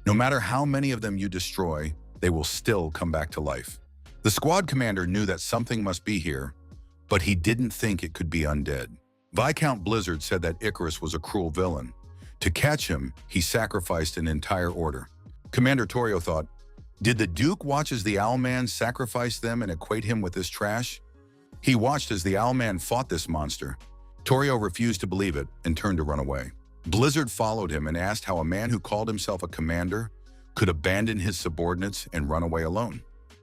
No matter how many of them you destroy, they will still come back to life. The squad commander knew that something must be here, but he didn't think it could be undead. Viscount Blizzard said that Icarus was a cruel villain. To catch him, he sacrificed an entire order. Commander Torio thought, did the Duke watch as the Owlman sacrificed them and equate him with this trash? He watched as the Owlman fought this monster. Torio refused to believe it and turned to run away. Blizzard followed him and asked how a man who called himself a commander could abandon his subordinates and run away alone.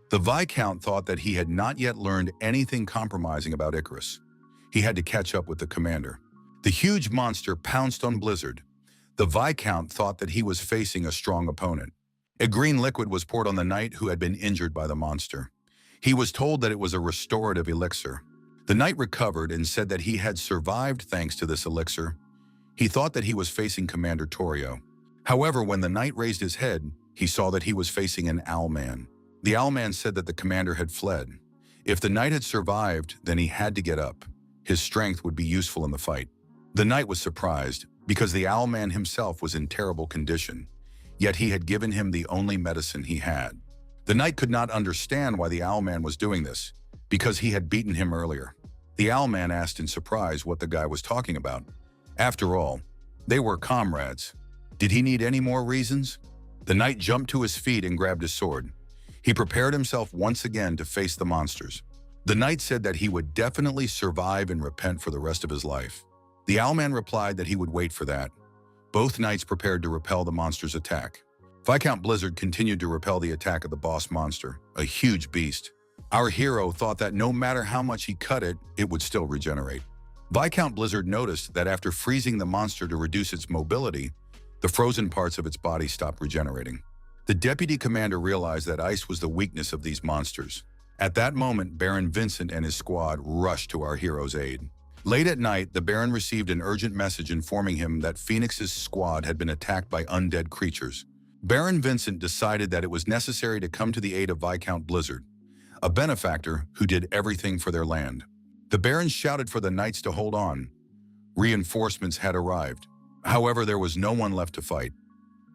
The Viscount thought that he had not yet learned anything compromising about Icarus. He had to catch up with the commander. The huge monster pounced on Blizzard. The Viscount thought that he was facing a strong opponent. A green liquid was poured on the knight who had been injured by the monster. He was told that it was a restorative elixir. The knight recovered and said that he had survived thanks to this elixir. He thought that he was facing Commander Torio. However, when the knight raised his head, he saw that he was facing an Owlman. The Owlman said that the commander had fled. If the knight had survived, then he had to get up. His strength would be useful in the fight. The knight was surprised because the Owlman himself was in terrible condition, yet he had given him the only medicine he had. The knight could not understand why the Owlman was doing this, because he had beaten him earlier. The Owlman asked in surprise what the guy was talking about. After all, they were comrades. Did he need any more reasons? The knight jumped to his feet and grabbed his sword. He prepared himself once again to face the monsters. The knight said that he would definitely survive and repent for the rest of his life. The Owlman replied that he would wait for that. Both knights prepared to repel the monster's attack. Viscount Blizzard continued to repel the attack of the boss monster, a huge beast. Our hero thought that no matter how much he cut it, it would still regenerate. Viscount Blizzard noticed that after freezing the monster to reduce its mobility, the frozen parts of its body stopped regenerating. The deputy commander realized that ice was the weakness of these monsters. At that moment, Baron Vincent and his squad rushed to our hero's aid. Late at night, the Baron received an urgent message informing him that Phoenix's squad had been attacked by undead creatures. Baron Vincent decided that it was necessary to come to the aid of Viscount Blizzard, a benefactor who did everything for their land. The Baron shouted for the knights to hold on. Reinforcements had arrived. However, there was no one left to fight.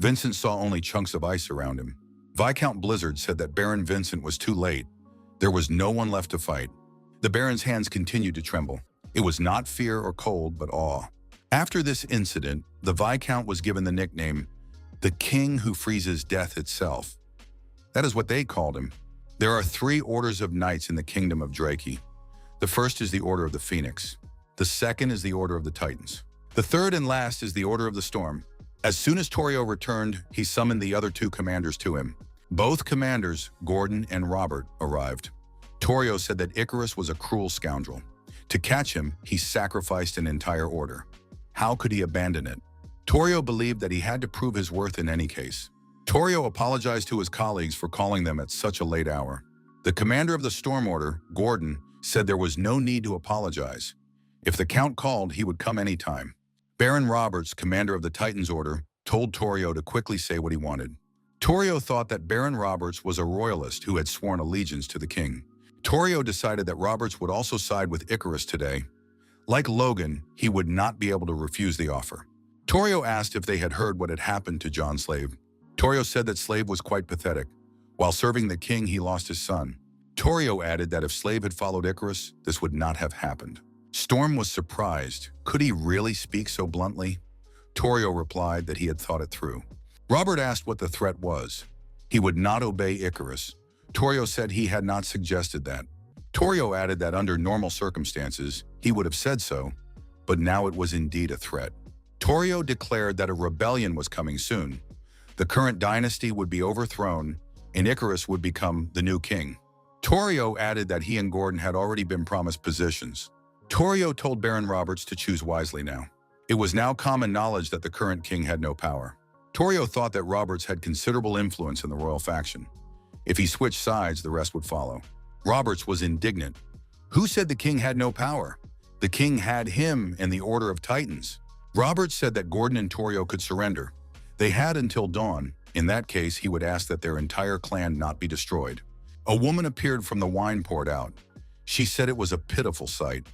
Vincent saw only chunks of ice around him. Viscount Blizzard said that Baron Vincent was too late. There was no one left to fight. The Baron's hands continued to tremble. It was not fear or cold, but awe. After this incident, the Viscount was given the nickname, the King who freezes death itself. That is what they called him. There are 3 orders of knights in the kingdom of Draki. The first is the Order of the Phoenix. The second is the Order of the Titans. The third and last is the Order of the Storm. As soon as Torio returned, he summoned the other 2 commanders to him. Both commanders, Gordon and Robert, arrived. Torio said that Icarus was a cruel scoundrel. To catch him, he sacrificed an entire order. How could he abandon it? Torio believed that he had to prove his worth in any case. Torio apologized to his colleagues for calling them at such a late hour. The commander of the Storm Order, Gordon, said there was no need to apologize. If the Count called, he would come anytime. Baron Roberts, commander of the Titans Order, told Torio to quickly say what he wanted. Torio thought that Baron Roberts was a royalist who had sworn allegiance to the king. Torio decided that Roberts would also side with Icarus today. Like Logan, he would not be able to refuse the offer. Torio asked if they had heard what had happened to John Slave. Torio said that Slave was quite pathetic. While serving the king, he lost his son. Torio added that if Slave had followed Icarus, this would not have happened. Storm was surprised. Could he really speak so bluntly? Torio replied that he had thought it through. Robert asked what the threat was. He would not obey Icarus. Torio said he had not suggested that. Torio added that under normal circumstances, he would have said so, but now it was indeed a threat. Torio declared that a rebellion was coming soon. The current dynasty would be overthrown, and Icarus would become the new king. Torio added that he and Gordon had already been promised positions. Torio told Baron Roberts to choose wisely now. It was now common knowledge that the current king had no power. Torio thought that Roberts had considerable influence in the royal faction. If he switched sides, the rest would follow. Roberts was indignant. Who said the king had no power? The king had him and the Order of Titans. Roberts said that Gordon and Torio could surrender. They had until dawn. In that case, he would ask that their entire clan not be destroyed. A woman appeared from the wine poured out. She said it was a pitiful sight.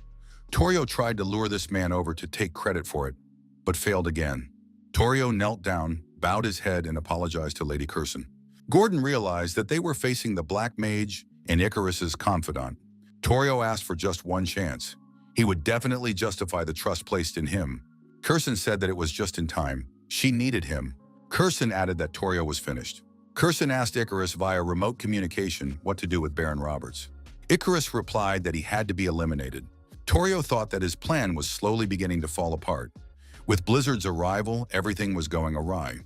Torio tried to lure this man over to take credit for it, but failed again. Torio knelt down, bowed his head, and apologized to Lady Curson. Gordon realized that they were facing the Black Mage and Icarus's confidant. Torio asked for just one chance. He would definitely justify the trust placed in him. Curson said that it was just in time. She needed him. Curson added that Torio was finished. Curson asked Icarus via remote communication what to do with Baron Roberts. Icarus replied that he had to be eliminated. Torio thought that his plan was slowly beginning to fall apart. With Blizzard's arrival, everything was going awry.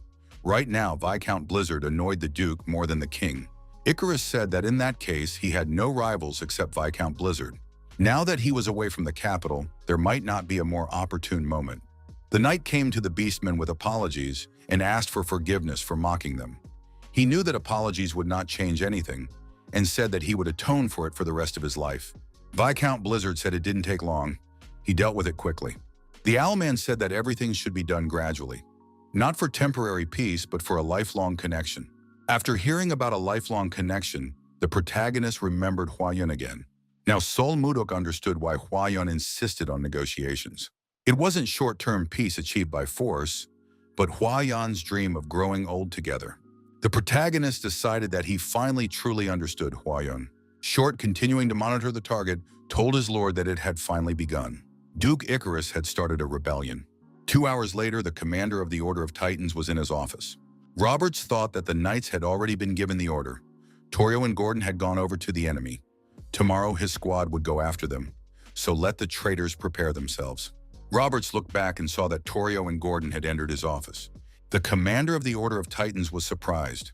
Right now, Viscount Blizzard annoyed the Duke more than the king. Icarus said that in that case, he had no rivals except Viscount Blizzard. Now that he was away from the capital, there might not be a more opportune moment. The knight came to the beastmen with apologies and asked for forgiveness for mocking them. He knew that apologies would not change anything and said that he would atone for it for the rest of his life. Viscount Blizzard said it didn't take long. He dealt with it quickly. The Owlman said that everything should be done gradually. Not for temporary peace, but for a lifelong connection. After hearing about a lifelong connection, the protagonist remembered Huayun again. Now Sol Mudok understood why Huayun insisted on negotiations. It wasn't short-term peace achieved by force, but Huayun's dream of growing old together. The protagonist decided that he finally truly understood Huayun. Short, continuing to monitor the target, told his lord that it had finally begun. Duke Icarus had started a rebellion. 2 hours later, the commander of the Order of Titans was in his office. Roberts thought that the knights had already been given the order. Torio and Gordon had gone over to the enemy. Tomorrow his squad would go after them, so let the traitors prepare themselves. Roberts looked back and saw that Torio and Gordon had entered his office. The commander of the Order of Titans was surprised.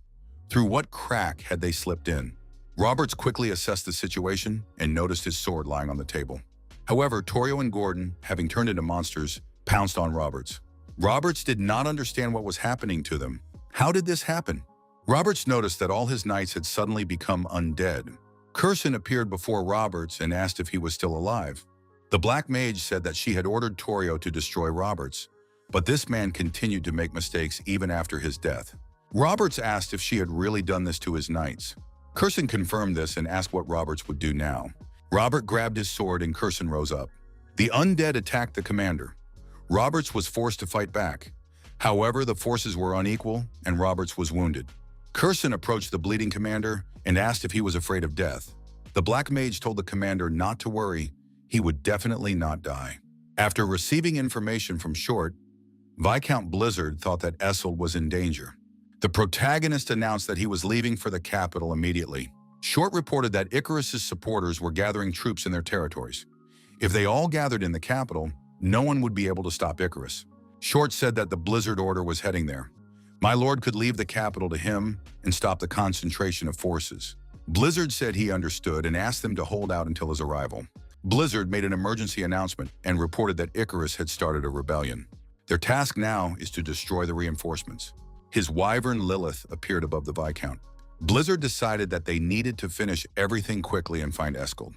Through what crack had they slipped in? Roberts quickly assessed the situation and noticed his sword lying on the table. However, Torio and Gordon, having turned into monsters, pounced on Roberts. Roberts did not understand what was happening to them. How did this happen? Roberts noticed that all his knights had suddenly become undead. Curson appeared before Roberts and asked if he was still alive. The Black Mage said that she had ordered Torio to destroy Roberts, but this man continued to make mistakes even after his death. Roberts asked if she had really done this to his knights. Curson confirmed this and asked what Roberts would do now. Robert grabbed his sword and Curson rose up. The undead attacked the commander. Roberts was forced to fight back. However, the forces were unequal and Roberts was wounded. Curson approached the bleeding commander and asked if he was afraid of death. The Black Mage told the commander not to worry, he would definitely not die. After receiving information from Short, Viscount Blizzard thought that Escold was in danger. The protagonist announced that he was leaving for the capital immediately. Short reported that Icarus's supporters were gathering troops in their territories. If they all gathered in the capital, no one would be able to stop Icarus. Short said that the Blizzard Order was heading there. My lord could leave the capital to him and stop the concentration of forces. Blizzard said he understood and asked them to hold out until his arrival. Blizzard made an emergency announcement and reported that Icarus had started a rebellion. Their task now is to destroy the reinforcements. His wyvern Lilith appeared above the Viscount. Blizzard decided that they needed to finish everything quickly and find Escold.